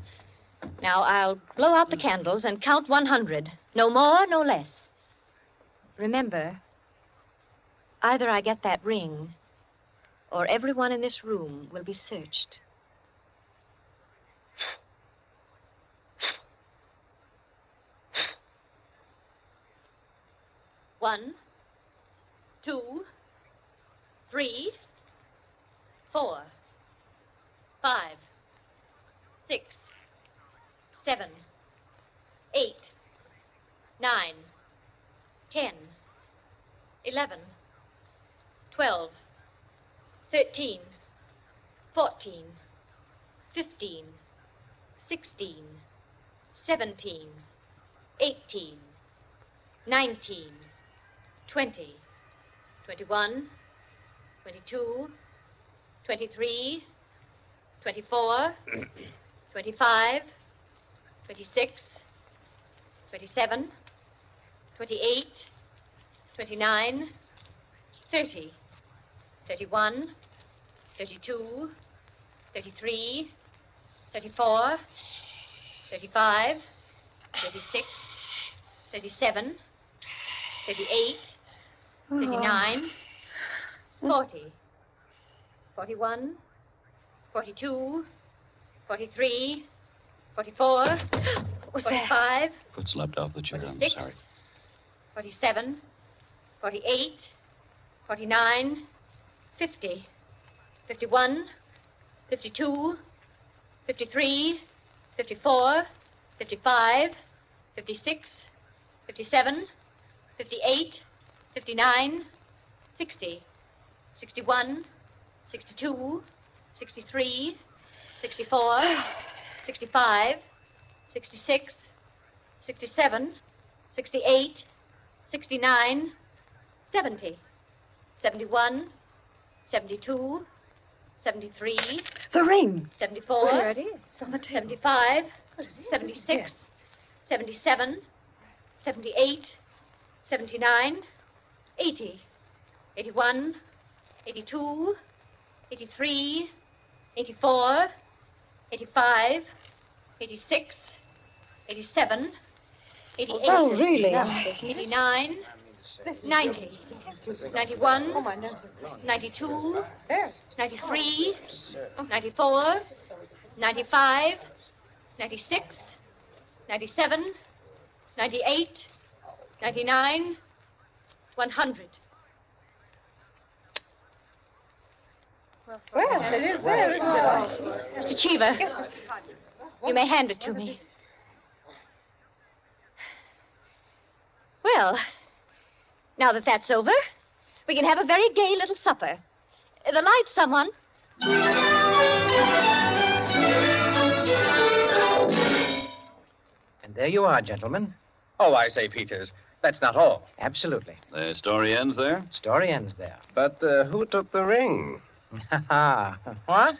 Now, I'll blow out the candles and count 100. No more, no less. Remember, either I get that ring, or everyone in this room will be searched. One, 2, 3, 4, 5, 6, 7, 8, 9, 10, 11, 12, 13, 14, 15, 16, 17, 18, 19, 20, 21, 22, 23, 24, 25, 26, 27, 28, 29, 30, 31, 32, 33, 34, 35, 36, 37, 38, 39, 40, 41, 42, 43, 44, 45, Foot slipped off the chair. 46, I'm sorry. 47, 48, 49, 50, 51, 52, 53, 54, 55, 56, 57, 58, 59, 60, 61, 62, 63, 64, 65, 66, 67, 68, 69, 70, 71, 72, 73. The ring. 74. There it is. 75, 76, 77, 78, 79, 80, 81, 82, 83, 84, 85, 86, 87, 88, Oh, really? 89, 90, 91, 92, 93, 94, 95, 96, 97, 98, 99, 100. Well, it is there, isn't it? Mr. Cheever, you may hand it to me. Well, now that that's over, we can have a very gay little supper. The lights, someone. And there you are, gentlemen. Oh, I say, Peters, that's not all. Absolutely. The story ends there? Story ends there. But who took the ring? What?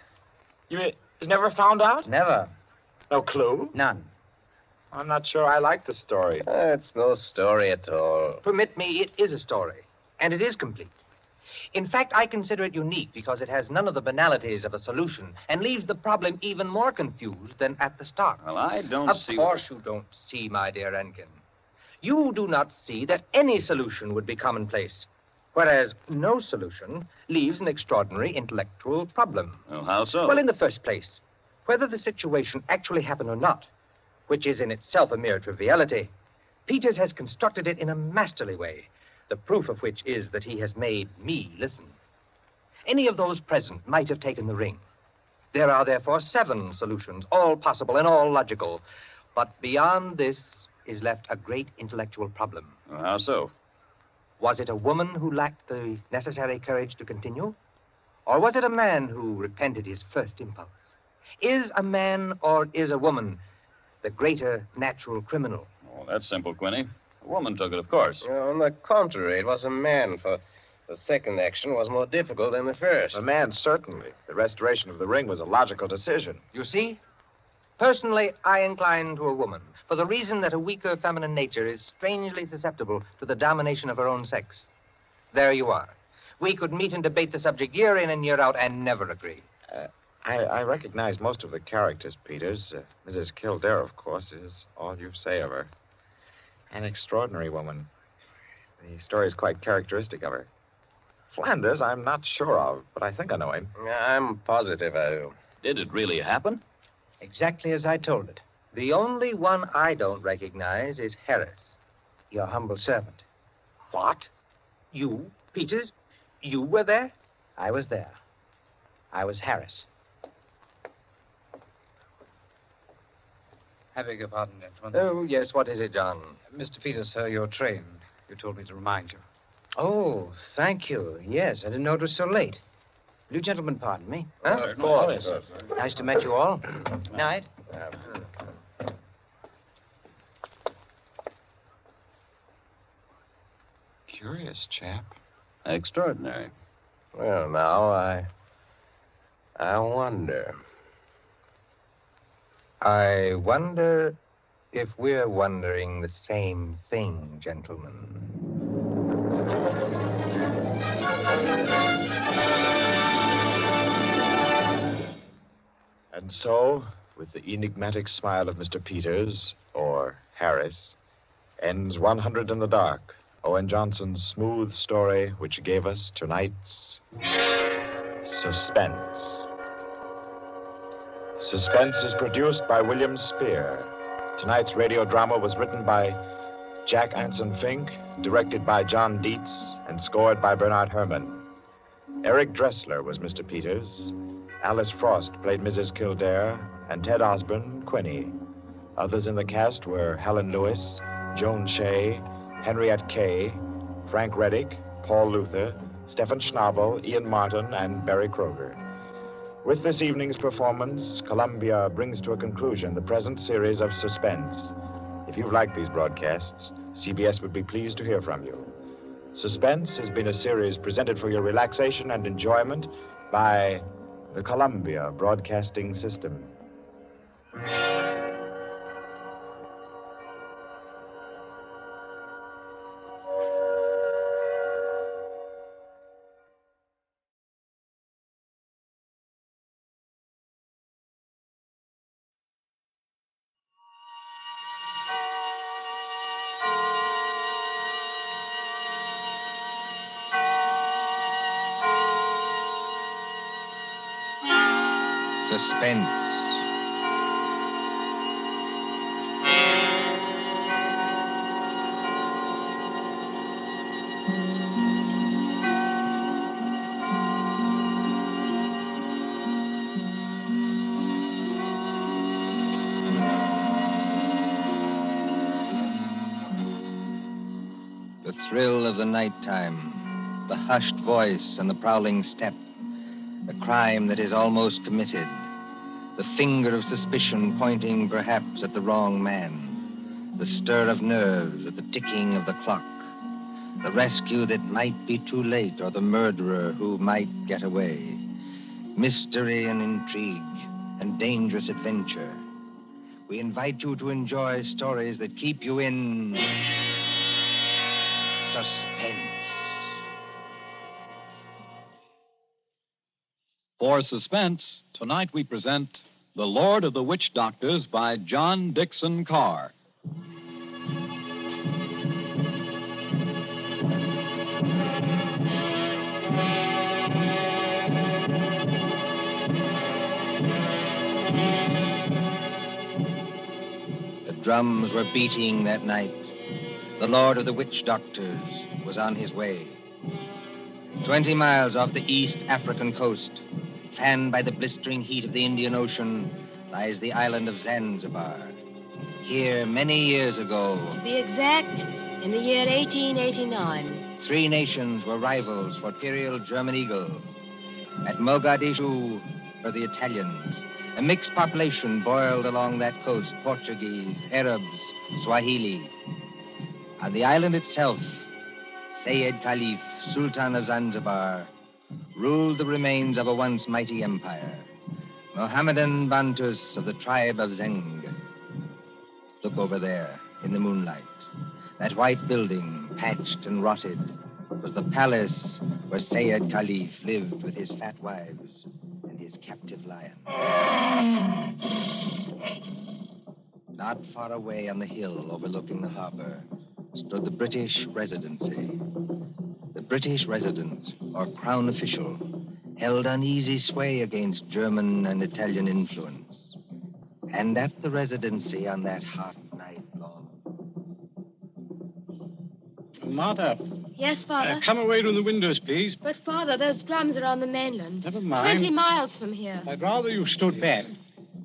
You was never found out? Never. No clue? None. I'm not sure I like the story. It's no story at all. Permit me, it is a story, and it is complete. In fact, I consider it unique because it has none of the banalities of a solution and leaves the problem even more confused than at the start. Well, I don't see... Of course you don't see, my dear Enkin. You do not see that any solution would be commonplace. Whereas no solution leaves an extraordinary intellectual problem. Well, how so? Well, in the first place, whether the situation actually happened or not, which is in itself a mere triviality, Peters has constructed it in a masterly way, the proof of which is that he has made me listen. Any of those present might have taken the ring. There are, therefore, 7 solutions, all possible and all logical. But beyond this is left a great intellectual problem. Well, how so? Was it a woman who lacked the necessary courage to continue? Or was it a man who repented his first impulse? Is a man or is a woman the greater natural criminal? Oh, that's simple, Quinny. A woman took it, of course. On the contrary, it was a man, for the second action was more difficult than the first. A man, certainly. The restoration of the ring was a logical decision. You see? Personally, I incline to a woman, for the reason that a weaker feminine nature is strangely susceptible to the domination of her own sex. There you are. We could meet and debate the subject year in and year out and never agree. I recognize most of the characters, Peters. Mrs. Kildare, of course, is all you say of her. An extraordinary woman. The story is quite characteristic of her. Flanders, I'm not sure of, but I think I know him. I'm positive I do. Did it really happen? Exactly as I told it. The only one I don't recognize is Harris, your humble servant. What? You, Peters? You were there? I was there. I was Harris. I beg your pardon, gentlemen. Oh, yes, what is it, John? Mr. Peters, sir, your train. You told me to remind you. Oh, thank you. Yes, I didn't know it was so late. Will you gentlemen pardon me? Huh? Of course. Nice to meet you all. Night. Curious chap. Extraordinary. Well, now, I wonder. I wonder if we're wondering the same thing, gentlemen. And so, with the enigmatic smile of Mr. Peters, or Harris, ends 100 in the Dark, Owen Johnson's smooth story which gave us tonight's Suspense. Suspense is produced by William Spear. Tonight's radio drama was written by Jack Anson Fink, directed by John Dietz, and scored by Bernard Herrmann. Eric Dressler was Mr. Peters. Alice Frost played Mrs. Kildare, and Ted Osborne, Quinny. Others in the cast were Helen Lewis, Joan Shea, Henriette Kay, Frank Reddick, Paul Luther, Stephen Schnabel, Ian Martin, and Barry Kroger. With this evening's performance, Columbia brings to a conclusion the present series of Suspense. If you've liked these broadcasts, CBS would be pleased to hear from you. Suspense has been a series presented for your relaxation and enjoyment by the Columbia Broadcasting System. Suspense. The thrill of the nighttime, the hushed voice and the prowling step, the crime that is almost committed, the finger of suspicion pointing perhaps at the wrong man, the stir of nerves at the ticking of the clock, the rescue that might be too late or the murderer who might get away, mystery and intrigue and dangerous adventure. We invite you to enjoy stories that keep you in suspense. For Suspense, tonight we present The Lord of the Witch Doctors by John Dixon Carr. drums were beating that night. The Lord of the Witch Doctors was on his way. 20 miles off the East African coast, fanned by the blistering heat of the Indian Ocean, lies the island of Zanzibar. Here, many years ago, To be exact, in the year 1889. 3 nations were rivals for imperial German eagle. At Mogadishu were the Italians. A mixed population boiled along that coast, Portuguese, Arabs, Swahili. On the island itself, Sayyid Khalif, Sultan of Zanzibar, ruled the remains of a once mighty empire. Mohammedan Bantus of the tribe of Zeng. Look over there, in the moonlight. That white building, patched and rotted, was the palace where Sayyid Khalif lived with his fat wives and his captive lion. Not far away on the hill overlooking the harbor stood the British Residency. The British resident, or crown official, held uneasy sway against German and Italian influence. And at the Residency on that hot night long. Martha. Yes, Father? Come away from the windows, please. But, Father, those drums are on the mainland. Never mind. 20 miles from here. I'd rather you stood back.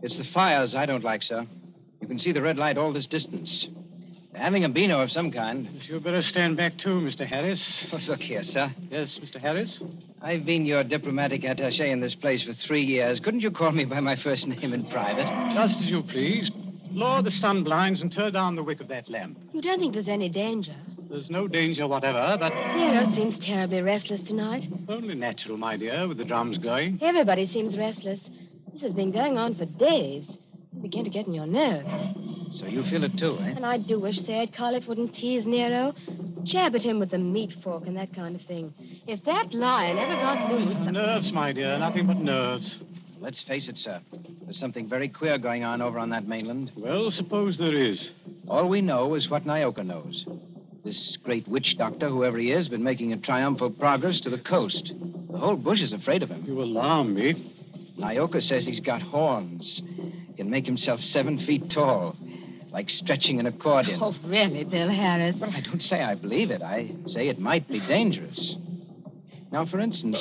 It's the fires I don't like, sir. You can see the red light all this distance. They're having a beano of some kind. You'd better stand back, too, Mr. Harris. Oh, look here, sir. Yes, Mr. Harris? I've been your diplomatic attaché in this place for 3 years. Couldn't you call me by my first name in private? Just as you please. Lower the sun blinds and turn down the wick of that lamp. You don't think there's any danger? There's no danger whatever, but... Nero seems terribly restless tonight. Only natural, my dear, with the drums going. Everybody seems restless. This has been going on for days. You begin to get on your nerves. So you feel it too, eh? And I do wish Sayyid Khalif wouldn't tease Nero. Jab at him with the meat fork and that kind of thing. If that lion ever got loose... Nerves, my dear, nothing but nerves. Let's face it, sir. There's something very queer going on over on that mainland. Well, suppose there is. All we know is what Nyoka knows. This great witch doctor, whoever he is, been making a triumphal progress to the coast. The whole bush is afraid of him. You alarm me. Nyoka says he's got horns. He can make himself 7 feet tall, like stretching an accordion. Oh, really, Bill Harris? Well, I don't say I believe it. I say it might be dangerous. Now, for instance,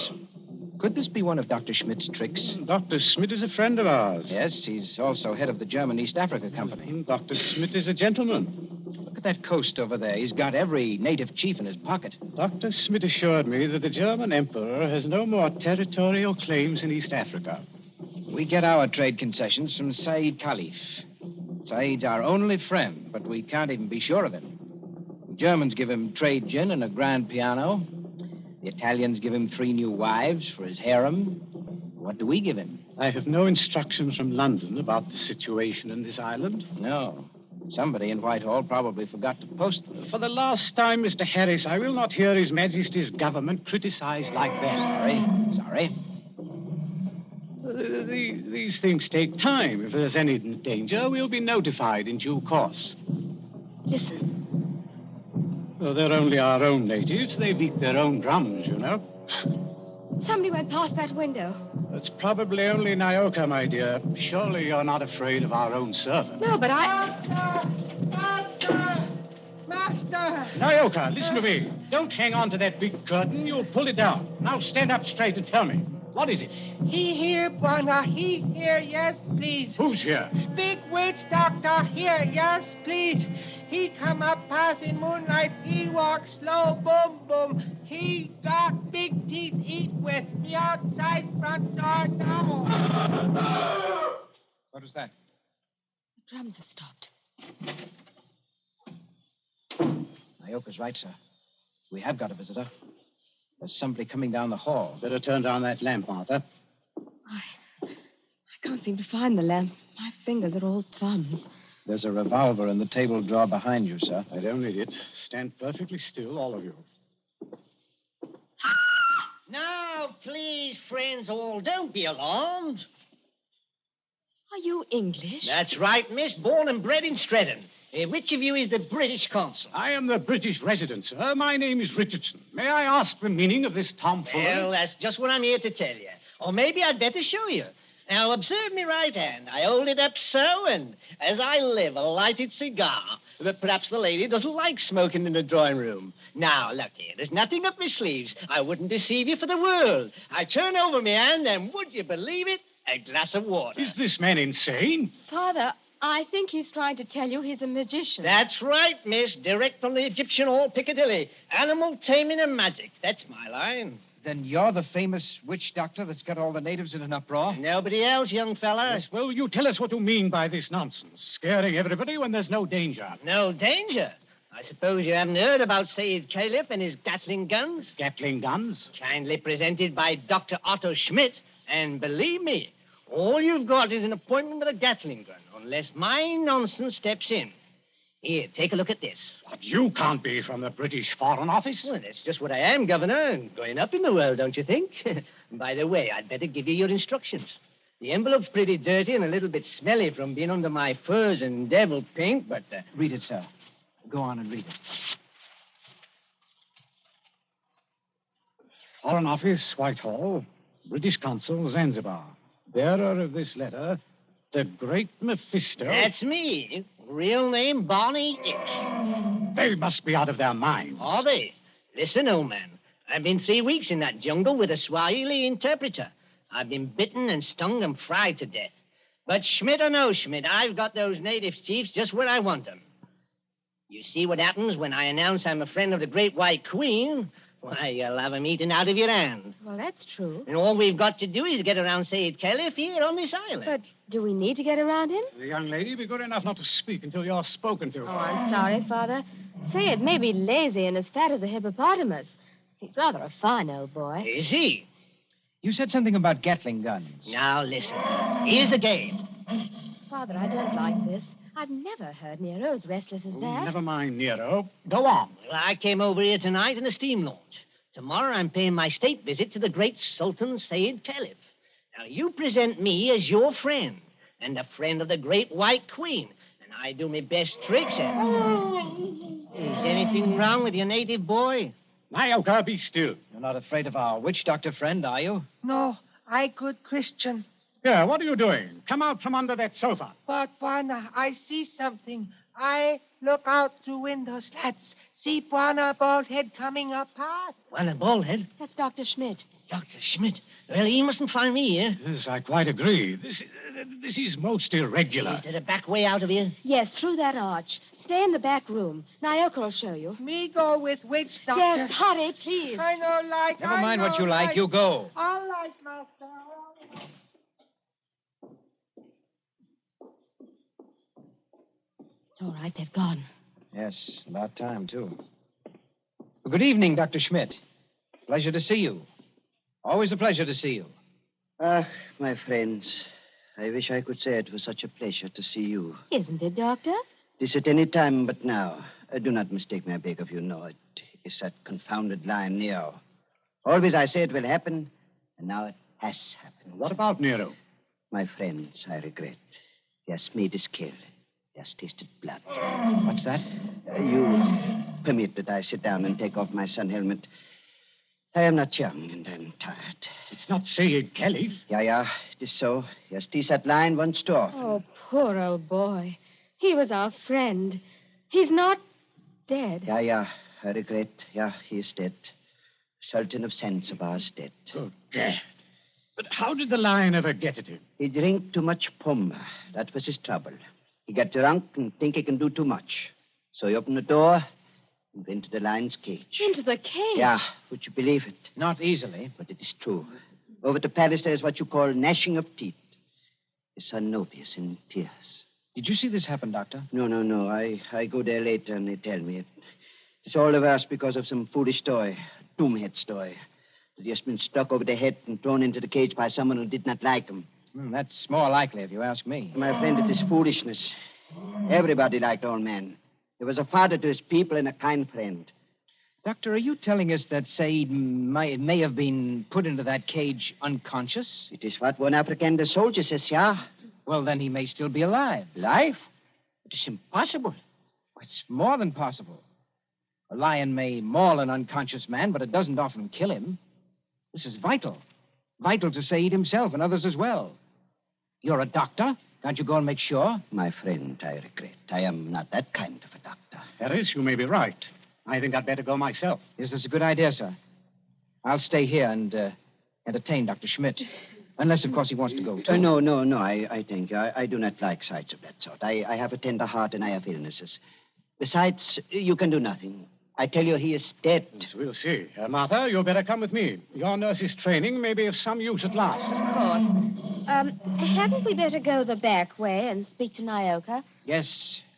could this be one of Dr. Schmidt's tricks? Dr. Schmidt is a friend of ours. Yes, he's also head of the German East Africa Company. Dr. Schmidt is a gentleman. Look at that coast over there. He's got every native chief in his pocket. Dr. Schmidt assured me that the German emperor has no more territorial claims in East Africa. We get our trade concessions from Sayyid Khalif. Sayyid's our only friend, but we can't even be sure of him. The Germans give him trade gin and a grand piano. The Italians give him 3 new wives for his harem. What do we give him? I have no instructions from London about the situation in this island. No. Somebody in Whitehall probably forgot to post them. For the last time, Mr. Harris, I will not hear His Majesty's government criticized like that. Sorry. These things take time. If there's any danger, we'll be notified in due course. Listen. Well, they're only our own natives. They beat their own drums, you know. Somebody went past that window. That's probably only Nyoka, my dear. Surely you're not afraid of our own servant. No, but Master! Nyoka, listen to me. Don't hang on to that big curtain. You'll pull it down. Now stand up straight and tell me. What is it? He here, Bwana. He here, yes, please. Who's here? Big witch doctor here, yes, please. He come up past in moonlight. He walk slow, boom, boom. He got big teeth eat with me outside front door now. What was that? The drums have stopped. Nyoka's right, sir. We have got a visitor. There's somebody coming down the hall. Better turn down that lamp, Martha. I can't seem to find the lamp. My fingers are all thumbs. There's a revolver in the table drawer behind you, sir. I don't need it. Stand perfectly still, all of you. Now, please, friends all, don't be alarmed. Are you English? That's right, miss. Born and bred in Streatham. Which of you is the British consul? I am the British resident, sir. My name is Richardson. May I ask the meaning of this tomfoolery? Well, that's just what I'm here to tell you. Or maybe I'd better show you. Now, observe me right hand. I hold it up so, and as I live, a lighted cigar. But perhaps the lady doesn't like smoking in the drawing room. Now, look here. There's nothing up my sleeves. I wouldn't deceive you for the world. I turn over my hand, and would you believe it? A glass of water. Is this man insane? Father, I think he's trying to tell you he's a magician. That's right, miss. Direct from the Egyptian Hall, Piccadilly. Animal taming and magic. That's my line. Then you're the famous witch doctor that's got all the natives in an uproar? Nobody else, young fella. Yes, well, you tell us what you mean by this nonsense. Scaring everybody when there's no danger. No danger? I suppose you haven't heard about Sayyid Caliph and his Gatling guns? Gatling guns? Kindly presented by Dr. Otto Schmidt. And believe me, all you've got is an appointment with a Gatling gun, unless my nonsense steps in. Here, take a look at this. But you can't be from the British Foreign Office. Well, that's just what I am, Governor. Going up in the world, don't you think? By the way, I'd better give you your instructions. The envelope's pretty dirty and a little bit smelly from being under my furs and devil pink, but... Read it, sir. Go on and read it. Foreign Office, Whitehall. British Consul, Zanzibar. Bearer of this letter, the Great Mephisto. That's me. Real name, Barney Hicks. They must be out of their minds. Are they? Listen, old man. I've been 3 weeks in that jungle with a Swahili interpreter. I've been bitten and stung and fried to death. But Schmidt or no Schmidt, I've got those native chiefs just where I want them. You see what happens when I announce I'm a friend of the Great White Queen? Why, you'll have 'em eaten out of your hand. Well, that's true. And all we've got to do is get around Sayyid Caliph here on this island. But do we need to get around him? The young lady, be good enough not to speak until you're spoken to. Oh, I'm sorry, Father. Sayid may be lazy and as fat as a hippopotamus. He's rather a fine old boy. Is he? You said something about Gatling guns. Now, listen. Here's the game. Father, I don't like this. I've never heard Nero as restless as that. Never mind, Nero. Go on. Well, I came over here tonight in a steam launch. Tomorrow I'm paying my state visit to the great Sultan Sayyid Caliph. Now, you present me as your friend and a friend of the Great White Queen, and I do my best tricks at it. Is anything wrong with your native boy? Nyoka, be still. You're not afraid of our witch doctor friend, are you? No, I good Christian. Yeah, what are you doing? Come out from under that sofa. But, Bwana, I see something. I look out through window slats. See Bwana bald head coming up past. Bwana bald head? That's Dr. Schmidt. Dr. Schmidt? Well, he mustn't find me here. Yes, I quite agree. This is most irregular. Is there a back way out of here? Yes, through that arch. Stay in the back room. Naoko will show you. Me go with witch doctor. Yes, hurry, please. I know like. Never mind what you like. You go. All right, master. It's all right. They've gone. Yes, about time, too. Well, good evening, Dr. Schmidt. Pleasure to see you. Always a pleasure to see you. Ah, my friends, I wish I could say it was such a pleasure to see you. Isn't it, Doctor? This at any time but now. Do not mistake me, I beg of you. No, it is that confounded lion, Nero. Always I say it will happen, and now it has happened. What about Nero? My friends, I regret. He has made his kill. He has tasted blood. What's that? You permit that I sit down and take off my sun helmet. I am not young, and I'm tired. It's not Sayyid Caliph. Yeah, it is so. He has teased that lion once too often. Oh, poor old boy. He was our friend. He's not dead. Yeah, I regret. Yeah, he is dead. Sultan of Zanzibar is dead. Oh, dead. But how did the lion ever get at him? He drank too much puma. That was his trouble. He got drunk and think he can do too much. So he opened the door and went to the lion's cage. Into the cage? Yeah, would you believe it? Not easily. But it is true. Over to Paris, there's what you call gnashing of teeth. His son Nobius in tears. Did you see this happen, Doctor? No. I go there later and they tell me. It's all the worse because of some foolish toy, a doomhead toy. That he has been struck over the head and thrown into the cage by someone who did not like him. That's more likely, if you ask me. My friend, it is foolishness. Everybody liked old man. He was a father to his people and a kind friend. Doctor, are you telling us that Said may have been put into that cage unconscious? It is what one African the soldier says, yeah. Well, then he may still be alive. Alive? It is impossible. It's more than possible. A lion may maul an unconscious man, but it doesn't often kill him. This is vital. Vital to Said himself and others as well. You're a doctor. Can't you go and make sure? My friend, I regret. I am not that kind of a doctor. Harris, you may be right. I think I'd better go myself. Yes, that's a good idea, sir. I'll stay here and entertain Dr. Schmidt. Unless, of course, he wants to go, too. No. I think I do not like sights of that sort. I have a tender heart and I have illnesses. Besides, you can do nothing. I tell you, he is dead. Yes, we'll see. Martha, you'd better come with me. Your nurse's training may be of some use at last. Of course. Hadn't we better go the back way and speak to Nyoka? Yes,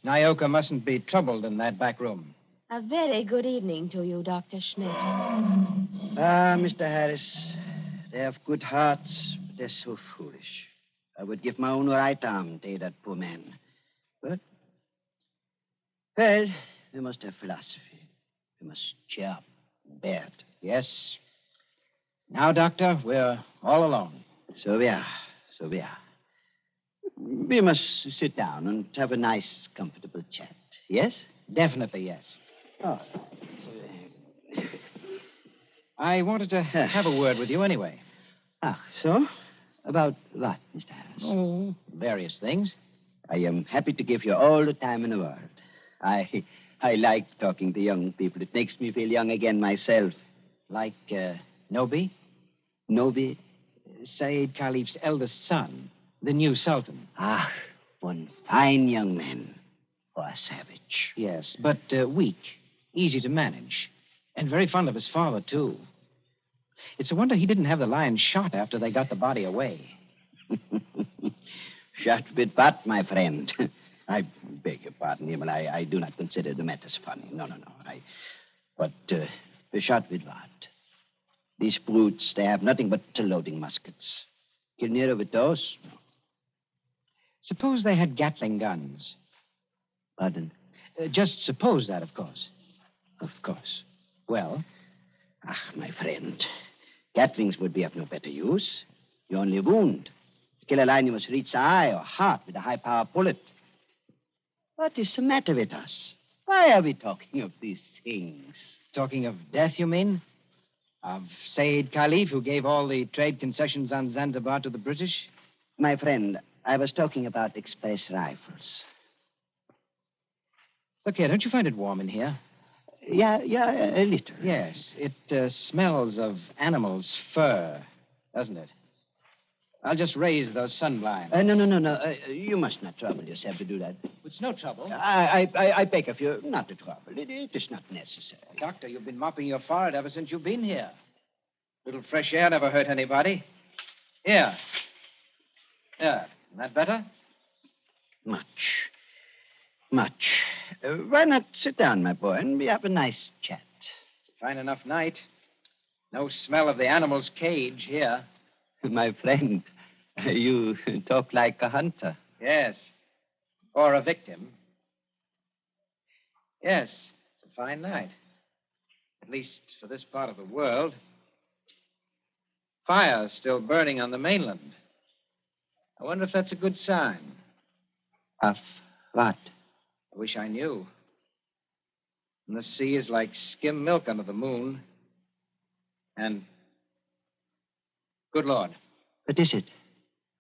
Nyoka mustn't be troubled in that back room. A very good evening to you, Dr. Schmidt. Mr. Harris, they have good hearts, but they're so foolish. I would give my own right arm to aid that poor man. But, well, we must have philosophy. We must cheer up and bear it. Yes. Now, Doctor, we're all alone. So we are. We must sit down and have a nice, comfortable chat. Yes? Definitely, yes. Oh. I wanted to have a word with you anyway. So? About what, Mr. Harris? Oh, various things. I am happy to give you all the time in the world. I like talking to young people. It makes me feel young again myself. Like, Nobi? Nobi? Said Khalif's eldest son, the new Sultan. One fine young man. Or a savage. Yes, but weak, easy to manage. And very fond of his father, too. It's a wonder he didn't have the lion shot after they got the body away. Shot with what, my friend? I beg your pardon, Himmel. I do not consider the matters funny. No. But shot with what? These brutes, they have nothing but loading muskets. Kill Nero with those? No. Suppose they had Gatling guns. Pardon? Just suppose that, of course. Of course. Well? My friend. Gatlings would be of no better use. You only wound. To kill a lion, you must reach the eye or heart with a high-power bullet. What is the matter with us? Why are we talking of these things? Talking of death, you mean? Of Said Khalif, who gave all the trade concessions on Zanzibar to the British? My friend, I was talking about express rifles. Look here, don't you find it warm in here? Yeah, a little. Yes, it smells of animal's fur, doesn't it? I'll just raise those sun blinds. No. You must not trouble yourself to do that. It's no trouble. I beg of you not to trouble. It is not necessary. Doctor, you've been mopping your forehead ever since you've been here. A little fresh air never hurt anybody. Here. Isn't that better? Much. Why not sit down, my boy, and we have a nice chat? Fine enough night. No smell of the animal's cage here. My friend, you talk like a hunter. Yes. Or a victim. Yes, it's a fine night. At least for this part of the world. Fire's still burning on the mainland. I wonder if that's a good sign. Of what? I wish I knew. And the sea is like skim milk under the moon. And, good Lord. What is it?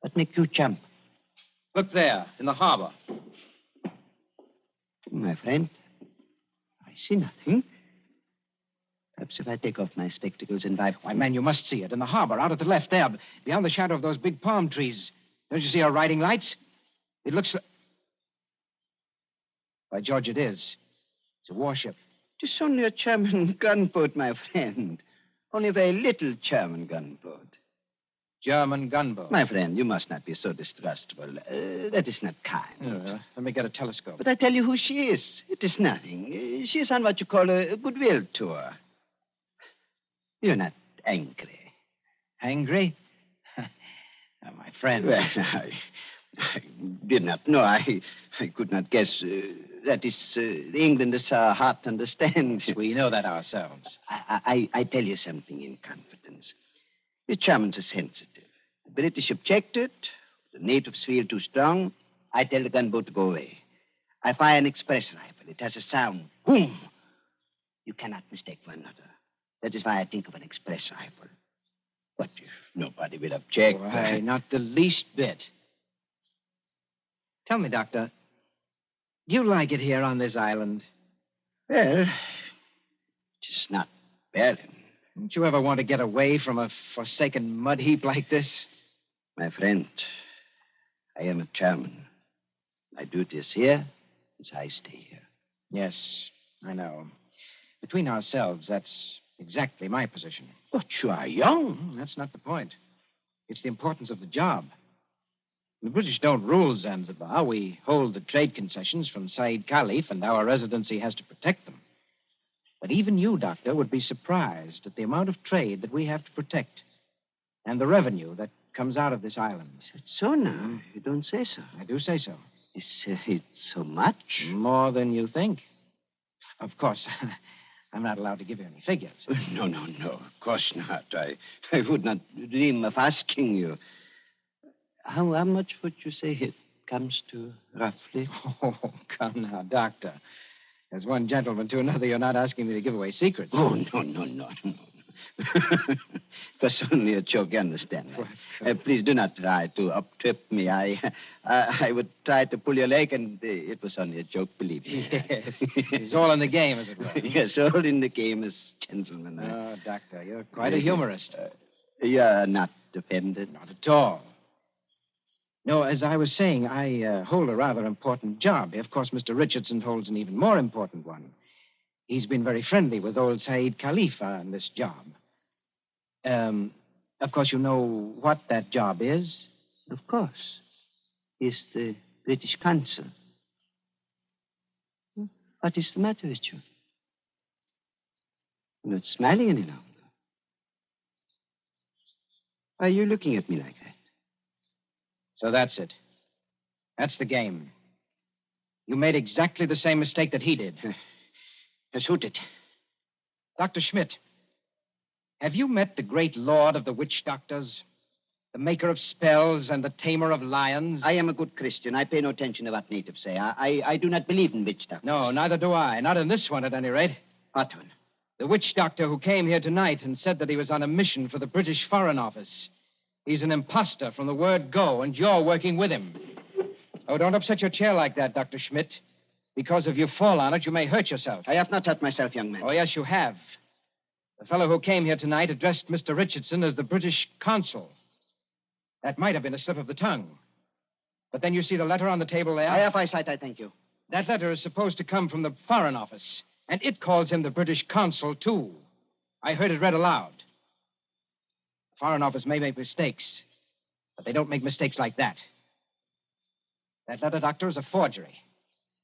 What makes you jump? Look there, in the harbor. My friend, I see nothing. Perhaps if I take off my spectacles and Why, man, you must see it. In the harbor, out at the left there, beyond the shadow of those big palm trees. Don't you see our riding lights? It looks like... By George, it is. It's a warship. It is only a German gunboat, my friend. Only a very little German gunboat. German gunboat? My friend, you must not be so distrustful. That is not kind. Let me get a telescope. But I tell you who she is. It is nothing. She is on what you call a goodwill tour. You're not angry. Angry? My friend. Well, I did not know. I could not guess. That is, the Englanders are hard to understand. We know that ourselves. I tell you something in confidence. The Germans are sensitive. The British objected. The natives feel too strong. I tell the gunboat to go away. I fire an express rifle. It has a sound. Boom! You cannot mistake one another. That is why I think of an express rifle. But if nobody will object... Why, not the least bit. Tell me, Doctor, do you like it here on this island? Well, just not bad. Don't you ever want to get away from a forsaken mud heap like this? My friend, I am a chairman. My duty is here, as I stay here. Yes, I know. Between ourselves, that's exactly my position. But you are young. That's not the point. It's the importance of the job. The British don't rule Zanzibar. We hold the trade concessions from Said Khalif, and our residency has to protect them. But even you, Doctor, would be surprised at the amount of trade that we have to protect and the revenue that comes out of this island. Is it so now? You don't say so. I do say so. It's so much? More than you think. Of course, I'm not allowed to give you any figures. No. Of course not. I would not dream of asking you. How much would you say it comes to, roughly? Oh, come now, Doctor. As one gentleman to another, you're not asking me to give away secrets. Oh, no. It was only a joke, you understand. Please do not try to up-trip me. I would try to pull your leg, and it was only a joke, believe me. Yes. It's all in the game, as it were. Yes, all in the game as gentlemen. Oh, Doctor, you're quite a humorist. You're not offended? Not at all. No, as I was saying, I hold a rather important job. Of course, Mr. Richardson holds an even more important one. He's been very friendly with old Said Khalif on this job. Of course, you know what that job is? Of course. He's the British consul. What is the matter with you? You're not smiling any longer. Why are you looking at me like that? So that's it. That's the game. You made exactly the same mistake that he did. Shoot it. Dr. Schmidt, have you met the great lord of the witch doctors? The maker of spells and the tamer of lions? I am a good Christian. I pay no attention to what natives say. I do not believe in witch doctors. No, neither do I. Not in this one, at any rate. What one? The witch doctor who came here tonight and said that he was on a mission for the British Foreign Office. He's an imposter from the word go, and you're working with him. Oh, don't upset your chair like that, Dr. Schmidt. Because if you fall on it, you may hurt yourself. I have not hurt myself, young man. Oh, yes, you have. The fellow who came here tonight addressed Mr. Richardson as the British consul. That might have been a slip of the tongue. But then you see the letter on the table there? I have eyesight, I thank you. That letter is supposed to come from the Foreign Office, and it calls him the British consul, too. I heard it read aloud. The Foreign Office may make mistakes, but they don't make mistakes like that. That letter, Doctor, is a forgery.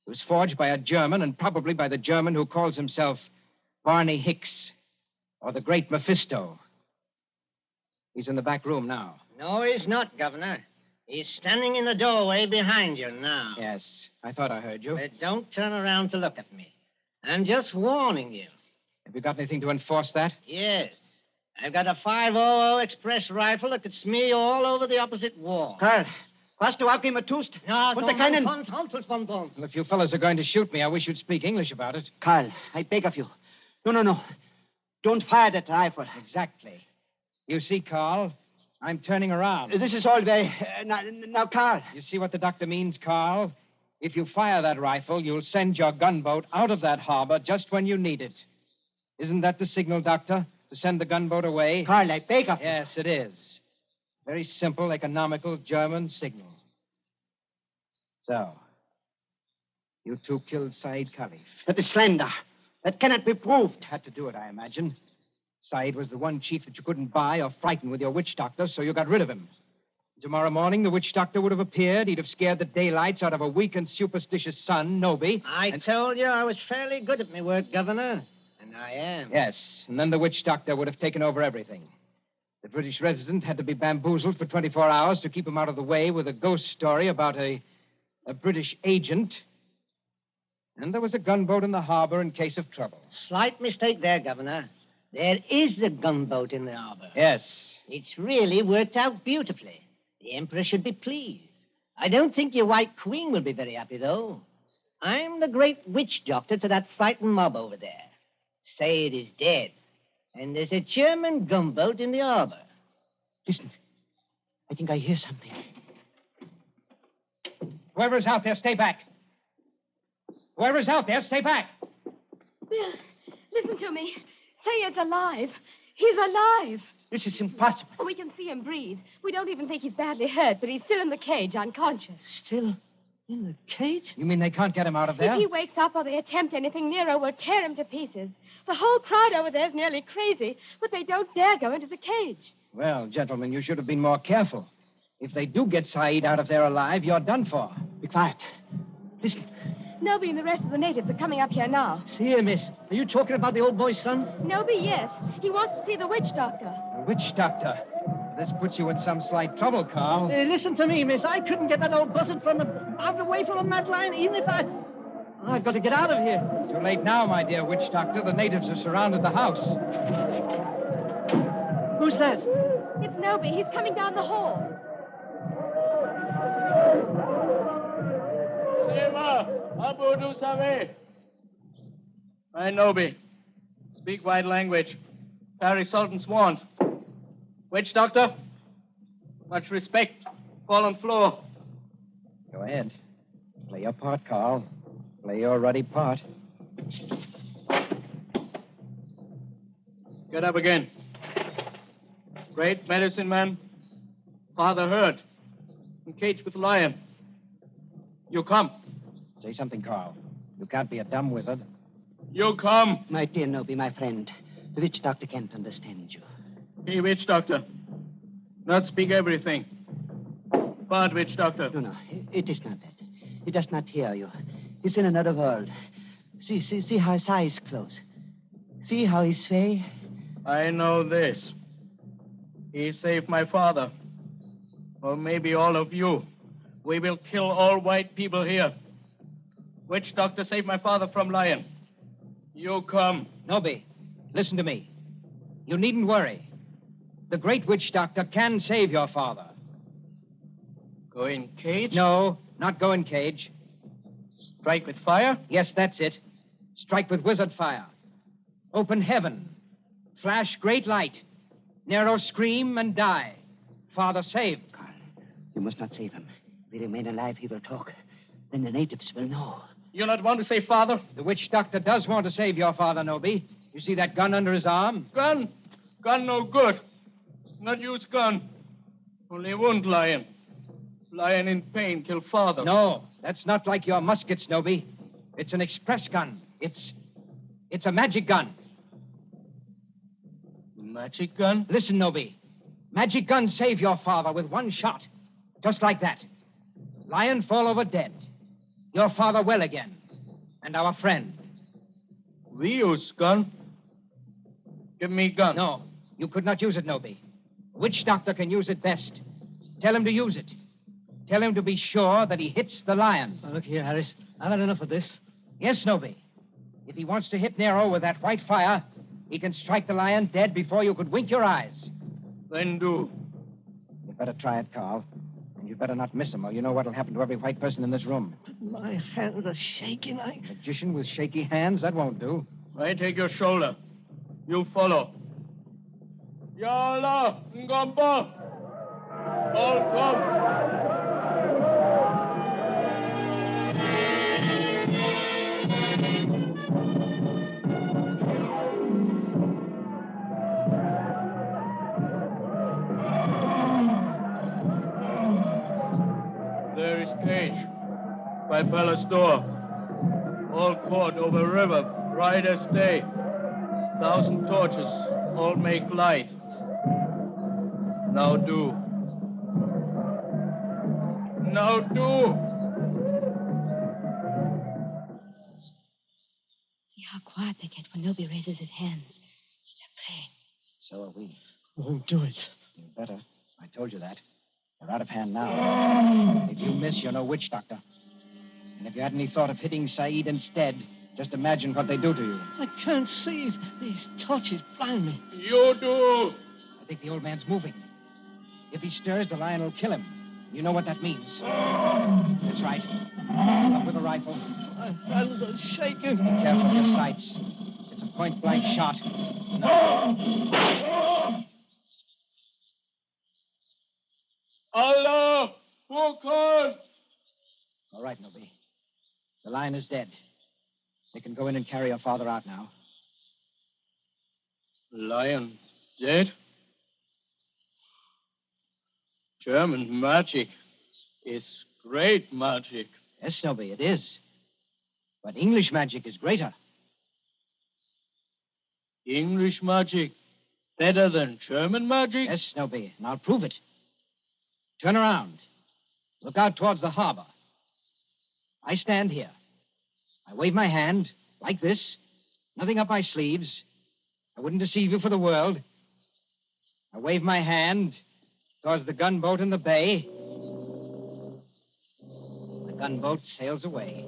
It was forged by a German, and probably by the German who calls himself Barney Hicks, or the Great Mephisto. He's in the back room now. No, he's not, Governor. He's standing in the doorway behind you now. Yes, I thought I heard you. But don't turn around to look at me. I'm just warning you. Have you got anything to enforce that? Yes. I've got a 500 Express rifle that could smear you all over the opposite wall. Karl, was du auch immer tust? No, Unter keinen... Well, if you fellows are going to shoot me, I wish you'd speak English about it. Karl, I beg of you. No. Don't fire that rifle. Exactly. You see, Carl, I'm turning around. This is all very... now, Karl. You see what the doctor means, Carl? If you fire that rifle, you'll send your gunboat out of that harbor just when you need it. Isn't that the signal, Doctor? To send the gunboat away? Karl, I beg of you. Yes, it is. Very simple, economical German signal. So, you two killed Said Khalif. That is slander. That cannot be proved. Had to do it, I imagine. Said was the one chief that you couldn't buy or frighten with your witch doctor, so you got rid of him. Tomorrow morning, the witch doctor would have appeared. He'd have scared the daylights out of a weak and superstitious son, Noby. I told you I was fairly good at my work, Governor. And I am. Yes, and then the witch doctor would have taken over everything. The British resident had to be bamboozled for 24 hours to keep him out of the way with a ghost story about a British agent. And there was a gunboat in the harbor in case of trouble. Slight mistake there, Governor. There is a gunboat in the harbor. Yes. It's really worked out beautifully. The Emperor should be pleased. I don't think your White Queen will be very happy, though. I'm the great witch doctor to that frightened mob over there. Said is dead. And there's a German gunboat in the harbor. Listen. I think I hear something. Whoever's out there, stay back. Whoever's out there, stay back. Bill, listen to me. Sayed's alive. He's alive. This is impossible. We can see him breathe. We don't even think he's badly hurt, but he's still in the cage, unconscious. Still in the cage? You mean they can't get him out of there? If he wakes up or they attempt anything, Nero will tear him to pieces. The whole crowd over there is nearly crazy, but they don't dare go into the cage. Well, gentlemen, you should have been more careful. If they do get Saeed out of there alive, you're done for. Be quiet. Listen. Nobi and the rest of the natives are coming up here now. See here, miss. Are you talking about the old boy's son? Nobi, yes. He wants to see the witch doctor. The witch doctor? This puts you in some slight trouble, Carl. Listen to me, miss. I couldn't get that old buzzard out away from him, that line, even if I've got to get out of here. Too late now, my dear witch doctor. The natives have surrounded the house. Who's that? It's Nobi. He's coming down the hall. Seva, Abu Du Save. I Nobi. Speak white language. Carry Sultan's wand. Witch doctor? Much respect. Fallen floor. Go ahead. Play your part, Carl. Play your ruddy part. Get up again. Great medicine man. Father hurt. Encaged with lion. You come. Say something, Carl. You can't be a dumb wizard. You come. My dear Nobi, my friend. The witch doctor can't understand you. Hey, witch doctor. Not speak everything. But, witch doctor. No, it is not that. He does not hear you. He's in another world. See how his eyes close. See how he sway. I know this. He saved my father. Or maybe all of you. We will kill all white people here. Witch doctor saved my father from lion. You come. Nobi, listen to me. You needn't worry. The great witch doctor can save your father. Go in cage? No, not go in cage. Strike with fire? Yes, that's it. Strike with wizard fire. Open heaven. Flash great light. Nero scream and die. Father saved. Carl, you must not save him. If he remain alive, he will talk. Then the natives will know. You not want to save father? The witch doctor does want to save your father, Nobi. You see that gun under his arm? Gun? Gun no good. Not use gun. Only wound lion. Lion in pain kill father. No, that's not like your muskets, Nobi. It's an express gun. It's a magic gun. Magic gun? Listen, Nobi. Magic gun save your father with one shot. Just like that. Lion fall over dead. Your father well again. And our friend. We use gun. Give me gun. No, you could not use it, Nobi. Witch doctor can use it best. Tell him to use it. Tell him to be sure that he hits the lion. Now, look here, Harris. I've had enough of this. Yes, Nobi. If he wants to hit Nero with that white fire, he can strike the lion dead before you could wink your eyes. Then do. You'd better try it, Carl. And you'd better not miss him, or you know what'll happen to every white person in this room. My hands are shaking. Magician with shaky hands? That won't do. I take your shoulder. You follow. Yala, Ngamba. All come. There is cage by palace door. All court over river, bright as day. 1,000 torches, all make light. Now do. Now do. See how quiet they get when Nobi raises his hands. They're praying. So are we. Won't do it. You better. I told you that. You're out of hand now. If you miss, you're no witch doctor. And if you had any thought of hitting Saeed instead, just imagine what they do to you. I can't see. These torches blind me. You do. I think the old man's moving. If he stirs, the lion will kill him. You know what that means. That's right. Up with a rifle. My hands are shaking. Be careful of your sights. It's a point-blank shot. No. Allah, who called? All right, Nobby. The lion is dead. They can go in and carry your father out now. Lion dead? German magic is great magic. Yes, Nobby, it is. But English magic is greater. English magic better than German magic? Yes, Nobby, and I'll prove it. Turn around. Look out towards the harbor. I stand here. I wave my hand, like this. Nothing up my sleeves. I wouldn't deceive you for the world. I wave my hand towards the gunboat in the bay. The gunboat sails away.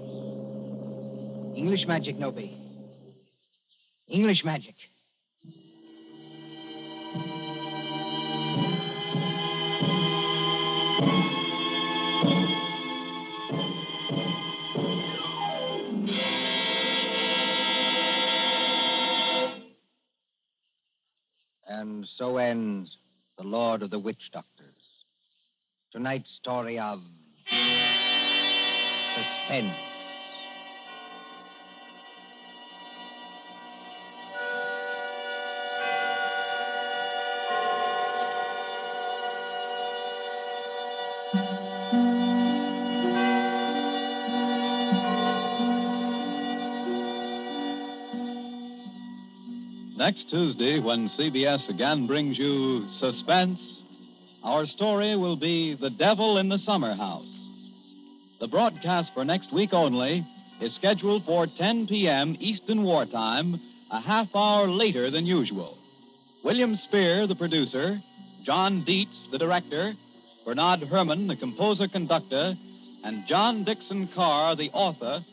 English magic, Nobby. English magic. And so ends The Lord of the Witch Doctors. Tonight's story of suspense. Next Tuesday, when CBS again brings you Suspense, our story will be The Devil in the Summer House. The broadcast for next week only is scheduled for 10 p.m. Eastern Wartime, a half hour later than usual. William Spear, the producer, John Dietz, the director, Bernard Herrmann, the composer-conductor, and John Dixon Carr, the author,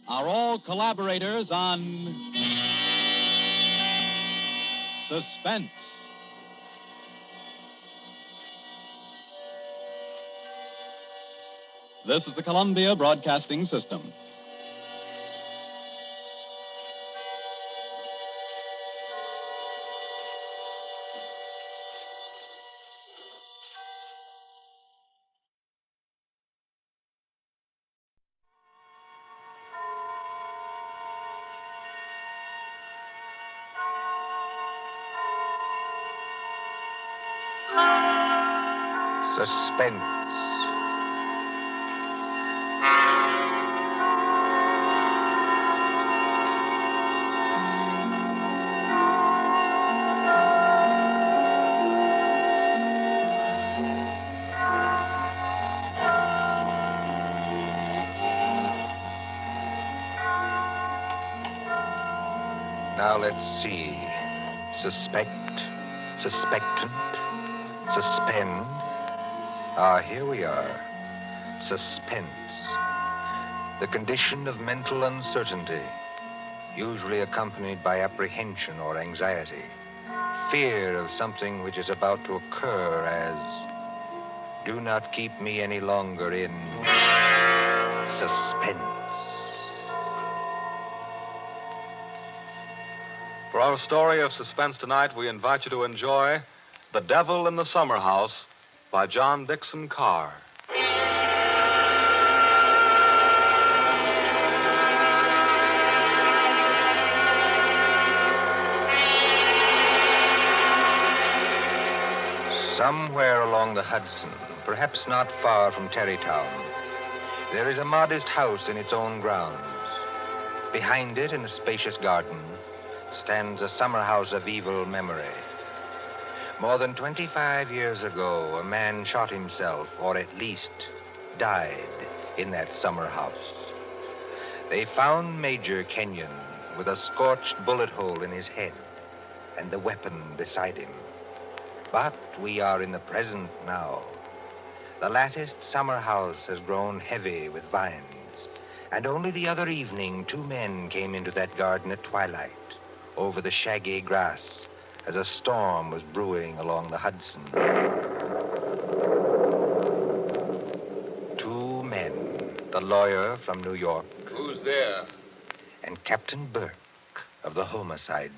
are all collaborators on Suspense. This is the Columbia Broadcasting System. Suspense. Now let's see. Suspect, suspectant, suspend. Ah, here we are. Suspense. The condition of mental uncertainty, usually accompanied by apprehension or anxiety. Fear of something which is about to occur, as do not keep me any longer in suspense. For our story of suspense tonight, we invite you to enjoy The Devil in the Summer House by John Dixon Carr. Somewhere along the Hudson, perhaps not far from Tarrytown, there is a modest house in its own grounds. Behind it, in a spacious garden, stands a summer house of evil memory. More than 25 years ago, a man shot himself, or at least died, in that summer house. They found Major Kenyon with a scorched bullet hole in his head and the weapon beside him. But we are in the present now. The latticed summer house has grown heavy with vines, and only the other evening 2 men came into that garden at twilight, over the shaggy grass, as a storm was brewing along the Hudson. 2 men, the lawyer from New York. Who's there? And Captain Burke of the homicide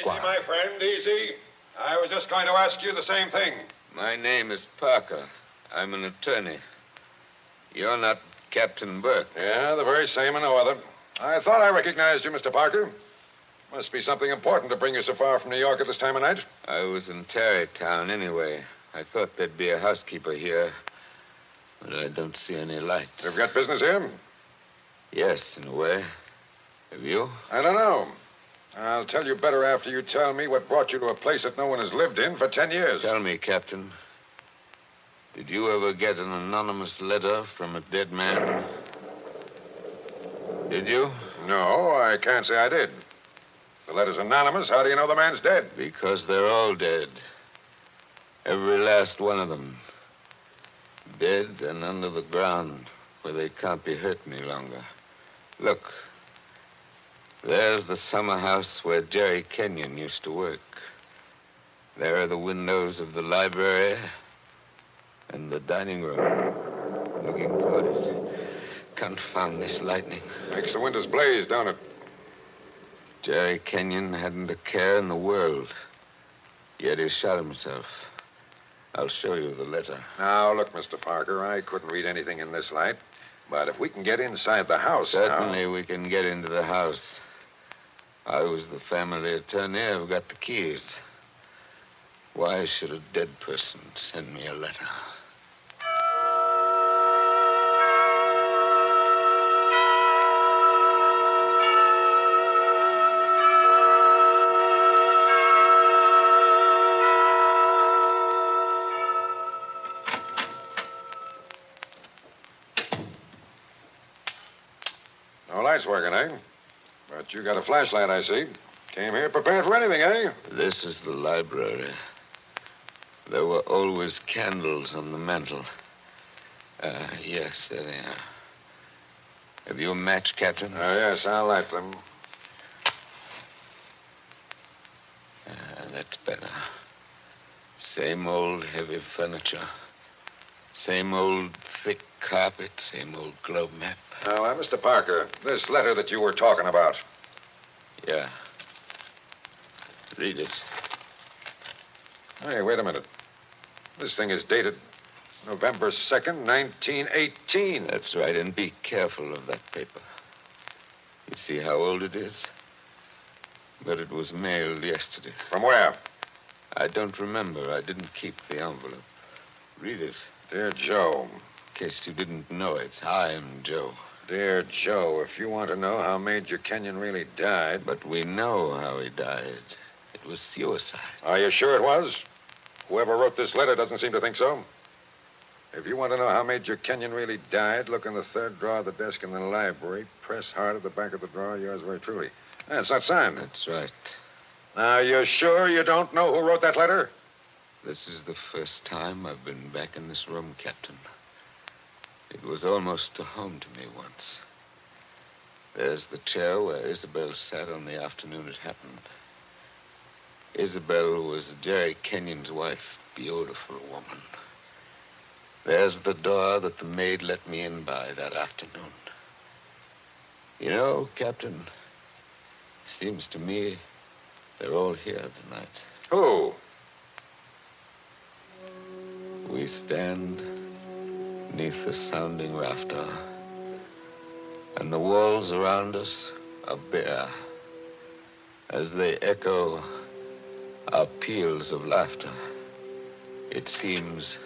squad. Easy, my friend, easy. I was just going to ask you the same thing. My name is Parker. I'm an attorney. You're not Captain Burke. Yeah, the very same and no other. I thought I recognized you, Mr. Parker. Must be something important to bring you so far from New York at this time of night. I was in Tarrytown anyway. I thought there'd be a housekeeper here, but I don't see any lights. You've got business here? Yes, in a way. Have you? I don't know. I'll tell you better after you tell me what brought you to a place that no one has lived in for 10 years. Tell me, Captain. Did you ever get an anonymous letter from a dead man? Did you? No, I can't say I did. The letter's anonymous. How do you know the man's dead? Because they're all dead. Every last one of them. Dead and under the ground where they can't be hurt any longer. Look. There's the summer house where Jerry Kenyon used to work. There are the windows of the library and the dining room. Looking toward it. Confound this lightning. Makes the windows blaze, don't it? Jerry Kenyon hadn't a care in the world. Yet he shot himself. I'll show you the letter. Now, look, Mr. Parker, I couldn't read anything in this light. But if we can get inside the house Certainly we can get into the house. I was the family attorney. I've got the keys. Why should a dead person send me a letter? No lights working, eh? But you got a flashlight, I see. Came here prepared for anything, eh? This is the library. There were always candles on the mantel. Yes, there they are. Have you a match, Captain? Yes, I'll light them. That's better. Same old heavy furniture. Same old thick carpet. Same old globe map. Now, Mr. Parker, this letter that you were talking about. Yeah. Read it. Hey, wait a minute. This thing is dated November 2nd, 1918. That's right, and be careful of that paper. You see how old it is? But it was mailed yesterday. From where? I don't remember. I didn't keep the envelope. Read it. Dear Joe. In case you didn't know it, I'm Joe. Dear Joe, if you want to know how Major Kenyon really died... But we know how he died. It was suicide. Are you sure it was? Whoever wrote this letter doesn't seem to think so. If you want to know how Major Kenyon really died, look in the third drawer of the desk in the library. Press hard at the back of the drawer. Yours very truly. It's not signed. That's right. Now, you're sure you don't know who wrote that letter? This is the first time I've been back in this room, Captain. It was almost a home to me once. There's the chair where Isabel sat on the afternoon it happened. Isabel was Jerry Kenyon's wife. Beautiful woman. There's the door that the maid let me in by that afternoon. You know, Captain, seems to me they're all here tonight. Who? We stand beneath the sounding rafter, and the walls around us are bare as they echo our peals of laughter. It seems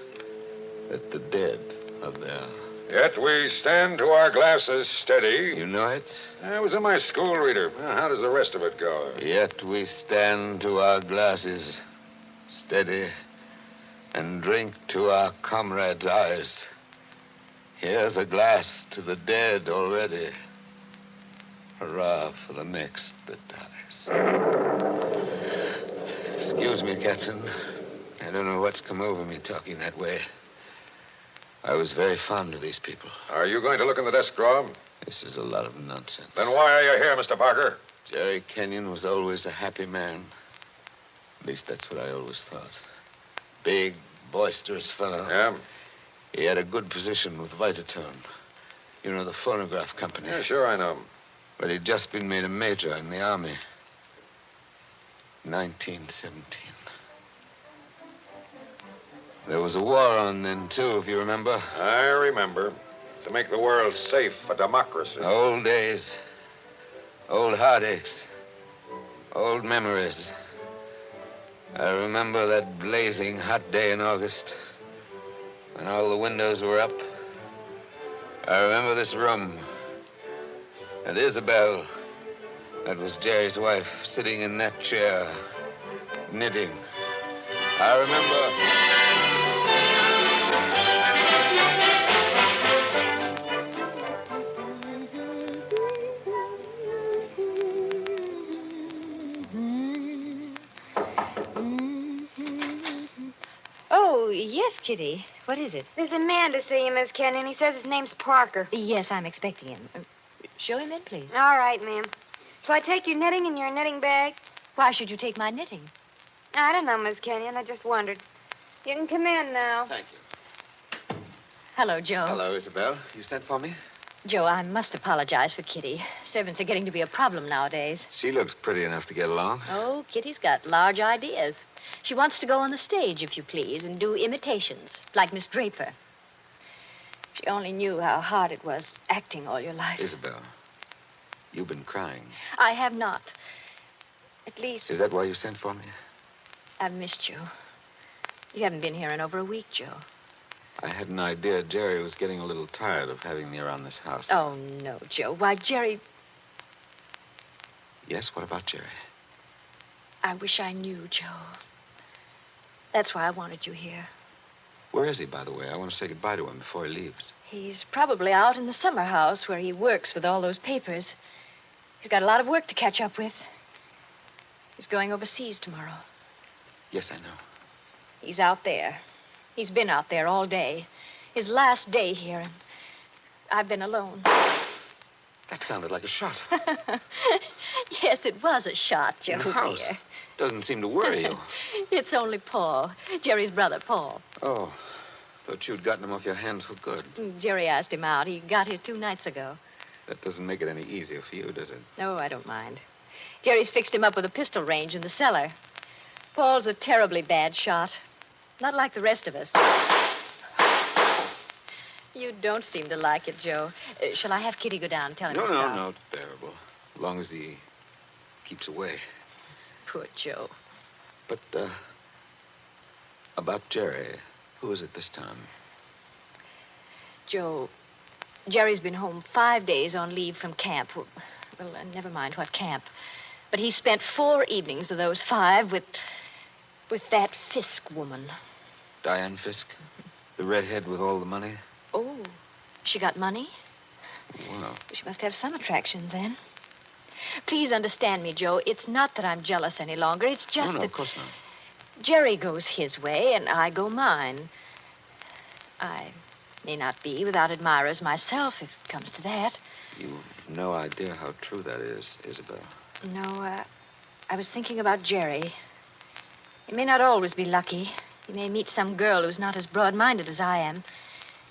that the dead are there. Yet we stand to our glasses steady. You know it? I was in my school reader. How does the rest of it go? Yet we stand to our glasses steady and drink to our comrades' eyes. Here's a glass to the dead already. Hurrah for the next that dies. Excuse me, Captain. I don't know what's come over me talking that way. I was very fond of these people. Are you going to look in the desk drawer? This is a lot of nonsense. Then why are you here, Mr. Parker? Jerry Kenyon was always a happy man. At least that's what I always thought. Big, boisterous fellow. Yeah? He had a good position with Vitaturn. You know, the phonograph company. Yeah, sure, I know. But he'd just been made a major in the Army. 1917. There was a war on then, too, if you remember. I remember. To make the world safe for democracy. Old days. Old heartaches. Old memories. I remember that blazing hot day in August when all the windows were up. I remember this room. And Isabel, that was Jerry's wife, sitting in that chair, knitting. I remember... Oh, yes, Kitty. What is it? There's a man to see you, Miss Kenyon. He says his name's Parker. Yes, I'm expecting him. Show him in, please. All right, ma'am. Shall I take your knitting in your knitting bag? Why should you take my knitting? I don't know, Miss Kenyon. I just wondered. You can come in now. Thank you. Hello, Joe. Hello, Isabel. You sent for me? Joe, I must apologize for Kitty. Servants are getting to be a problem nowadays. She looks pretty enough to get along. Oh, Kitty's got large ideas. She wants to go on the stage, if you please, and do imitations, like Miss Draper. She only knew how hard it was acting all your life. Isabel, you've been crying. I have not. At least... Is that why you sent for me? I've missed you. You haven't been here in over a week, Joe. I had an idea Jerry was getting a little tired of having me around this house. Oh, no, Joe. Why, Jerry... Yes, what about Jerry? I wish I knew, Joe. That's why I wanted you here. Where is he, by the way? I want to say goodbye to him before he leaves. He's probably out in the summer house where he works with all those papers. He's got a lot of work to catch up with. He's going overseas tomorrow. Yes, I know. He's out there. He's been out there all day. His last day here, and I've been alone. That sounded like a shot. Yes, it was a shot, Joe, In the house. dear. Doesn't seem to worry you. It's only Paul, Jerry's brother, Paul. Oh, thought you'd gotten him off your hands for good. Jerry asked him out. He got here 2 nights ago. That doesn't make it any easier for you, does it? No, I don't mind. Jerry's fixed him up with a pistol range in the cellar. Paul's a terribly bad shot. Not like the rest of us. You don't seem to like it, Joe. Shall I have Kitty go down and tell him to stop? No, it's bearable. As long as he keeps away. Poor Joe. But, about Jerry, who is it this time? Joe, Jerry's been home 5 days on leave from camp. Well, never mind what camp. But he spent 4 evenings of those 5 with that Fisk woman. Diane Fisk? The redhead with all the money? Oh, she got money? Well, She must have some attraction, then. Please understand me, Joe. It's not that I'm jealous any longer. It's just no, that of course not. Jerry goes his way, and I go mine. I may not be without admirers myself, if it comes to that. You've no idea how true that is, Isabel. No, I was thinking about Jerry. He may not always be lucky. He may meet some girl who's not as broad-minded as I am.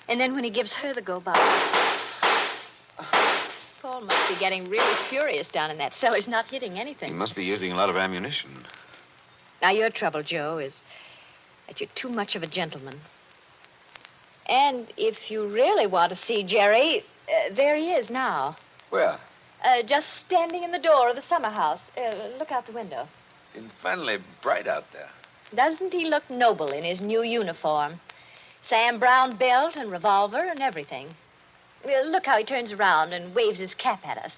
And then when he gives her the go-by... Paul must be getting really furious down in that cellar. He's not hitting anything. He must be using a lot of ammunition. Now, your trouble, Joe, is that you're too much of a gentleman. And if you really want to see Jerry, there he is now. Where? Just standing in the door of the summer house. Look out the window. Infernally bright out there. Doesn't he look noble in his new uniform? Sam Brown belt and revolver and everything. Look how he turns around and waves his cap at us.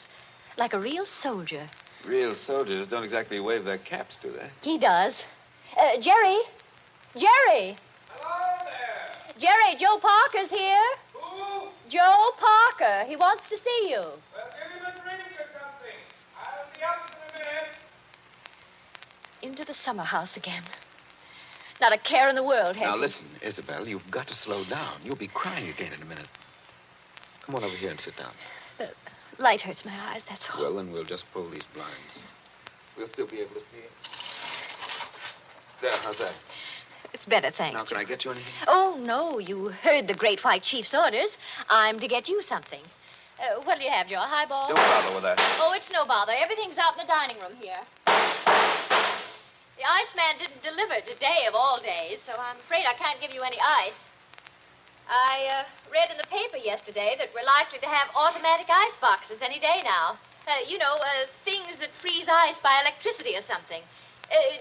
Like a real soldier. Real soldiers don't exactly wave their caps, do they? He does. Jerry? Jerry! Hello there. Jerry, Joe Parker's here. Who? Joe Parker. He wants to see you. Well, give him a drink or something. I'll be up in a minute. Into the summer house again. Not a care in the world, has Now, he? listen, Isabel, you've got to slow down. You'll be crying again in a minute. Come on over here and sit down. The light hurts my eyes, that's all. Well, then we'll just pull these blinds. We'll still be able to see it. There, how's that? It's better, thanks. Now, can I get you anything? Oh, no, you heard the Great White Chief's orders. I'm to get you something. What'll you have, Joe? A highball? Don't bother with that. Oh, it's no bother. Everything's out in the dining room here. The iceman didn't deliver today of all days, so I'm afraid I can't give you any ice. I read in the paper yesterday that we're likely to have automatic ice boxes any day now. Things that freeze ice by electricity or something.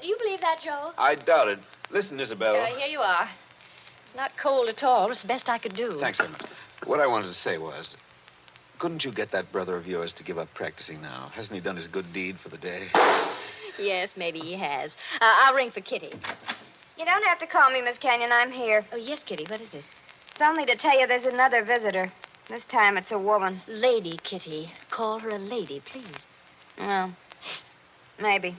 Do you believe that, Joe? I doubt it. Listen, Isabel. Here you are. It's not cold at all. It's the best I could do. Thanks, Emma. What I wanted to say was, couldn't you get that brother of yours to give up practicing now? Hasn't he done his good deed for the day? Yes, maybe he has. I'll ring for Kitty. You don't have to call me, Miss Kenyon. I'm here. Oh, yes, Kitty. What is it? It's only to tell you there's another visitor. This time it's a woman. Lady, Kitty. Call her a lady, please. Well, maybe.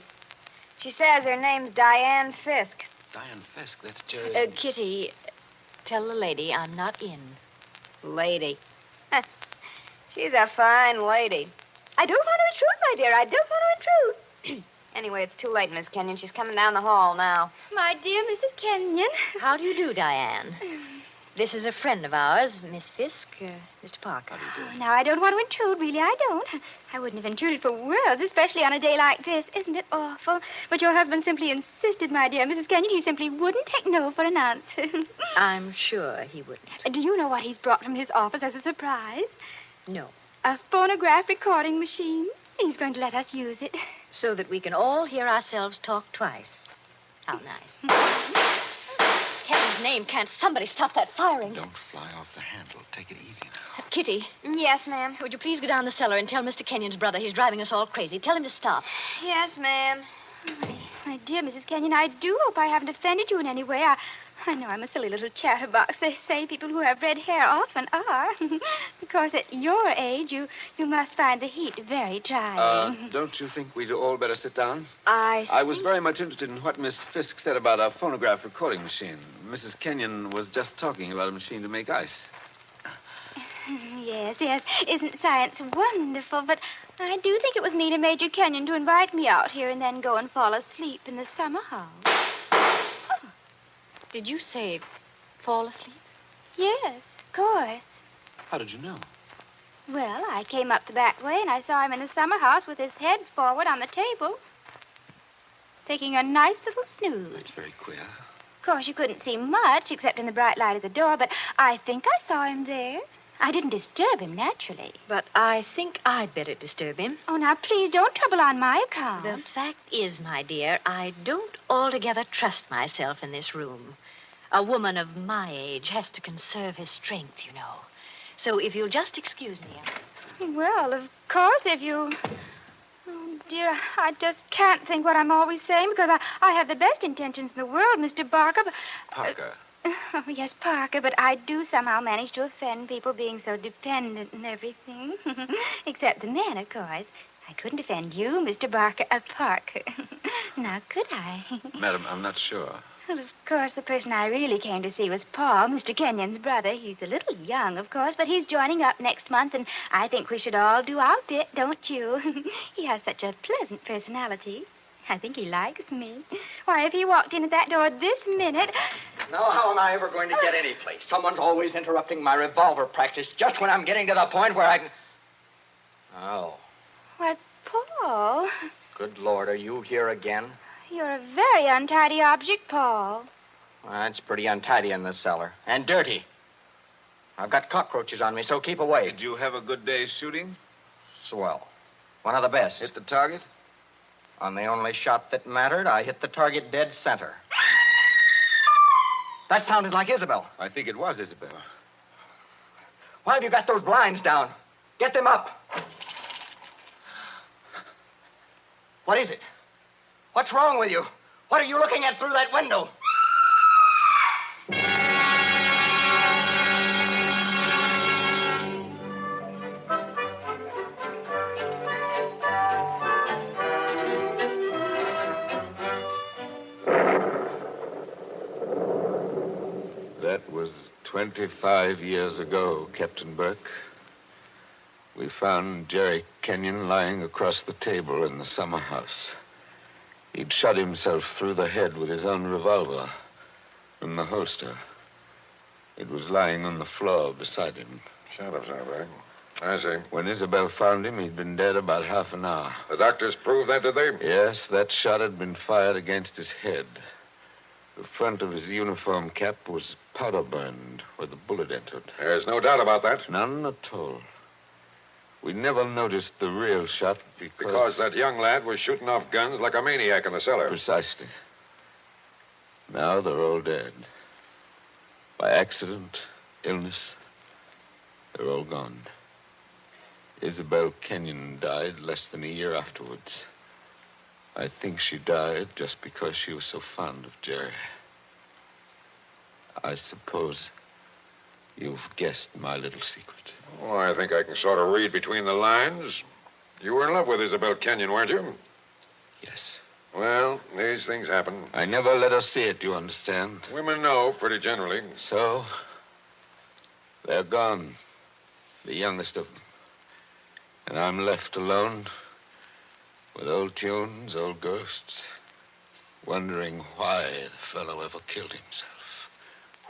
She says her name's Diane Fisk. Diane Fisk, that's Jerry. Kitty, tell the lady I'm not in. Lady. She's a fine lady. I don't want to intrude, my dear. I don't want to intrude. Anyway, it's too late, Miss Kenyon. She's coming down the hall now. My dear Mrs. Kenyon. How do you do, Diane? This is a friend of ours, Miss Fisk, Mr. Parker. Oh, now, I don't want to intrude, really, I don't. I wouldn't have intruded for worlds, especially on a day like this. Isn't it awful? But your husband simply insisted, my dear Mrs. Kenyon. He simply wouldn't take no for an answer. I'm sure he wouldn't. Do you know what he's brought from his office as a surprise? No. A phonograph recording machine. He's going to let us use it. So that we can all hear ourselves talk twice. How nice. Heaven's name, can't somebody stop that firing? Don't fly off the handle. Take it easy now. Kitty. Yes, ma'am. Would you please go down the cellar and tell Mr. Kenyon's brother he's driving us all crazy? Tell him to stop. Yes, ma'am. My dear Mrs. Kenyon, I do hope I haven't offended you in any way. I know I'm a silly little chatterbox. They say people who have red hair often are. Because at your age, you must find the heat very trying. Don't you think we'd all better sit down? I was very much interested in what Miss Fisk said about a phonograph recording machine. Mrs. Kenyon was just talking about a machine to make ice. Yes. Isn't science wonderful? But I do think it was mean of Major Kenyon to invite me out here and then go and fall asleep in the summer house. Did you say fall asleep? Yes, of course. How did you know? Well, I came up the back way and I saw him in the summer house with his head forward on the table, taking a nice little snooze. That's very queer. Of course, you couldn't see much except in the bright light of the door, but I think I saw him there. I didn't disturb him, naturally. But I think I'd better disturb him. Oh, now, please don't trouble on my account. The fact is, my dear, I don't altogether trust myself in this room. A woman of my age has to conserve her strength, you know. So if you'll just excuse me. Well, of course, if you... Oh, dear, I just can't think what I'm always saying because I have the best intentions in the world, Mr. Barker. But, Parker. Oh, yes, Parker, but I do somehow manage to offend people being so dependent and everything. Except the men, of course. I couldn't offend you, Mr. Parker. Now, could I? Madam, I'm not sure. Well, of course, the person I really came to see was Paul, Mr. Kenyon's brother. He's a little young, of course, but he's joining up next month, and I think we should all do our bit, don't you? He has such a pleasant personality. I think he likes me. Why, if he walked in at that door this minute... Now, how am I ever going to get any place? Someone's always interrupting my revolver practice just when I'm getting to the point where I can... Oh, Why, Paul, good Lord, are you here again? you're a very untidy object, Paul. Well, it's pretty untidy in this cellar. And dirty. I've got cockroaches on me, so keep away. Did you have a good day shooting? Swell. One of the best. Hit the target? On the only shot that mattered, I hit the target dead center. That sounded like Isabel. I think it was Isabel. Why have you got those blinds down? Get them up. What is it? What's wrong with you? What are you looking at through that window? That was 25 years ago, Captain Burke. We found Jerry Kenyon lying across the table in the summer house. He'd shot himself through the head with his own revolver from the holster. It was lying on the floor beside him. Shut up, Zarback. I see. When Isabel found him, he'd been dead about half an hour. The doctors proved that, did they? Yes, that shot had been fired against his head. The front of his uniform cap was powder burned where the bullet entered. There's no doubt about that. None at all. We never noticed the real shot Because that young lad was shooting off guns like a maniac in the cellar. Precisely. Now they're all dead. By accident, illness, they're all gone. Isabel Kenyon died less than a year afterwards. I think she died just because she was so fond of Jerry. I suppose you've guessed my little secret. Oh, I think I can sort of read between the lines. You were in love with Isabel Kenyon, weren't you? Yes. Well, these things happen. I never let her see it, you understand? Women know, pretty generally. So, they're gone. The youngest of them. And I'm left alone with old tunes, old ghosts, wondering why the fellow ever killed himself.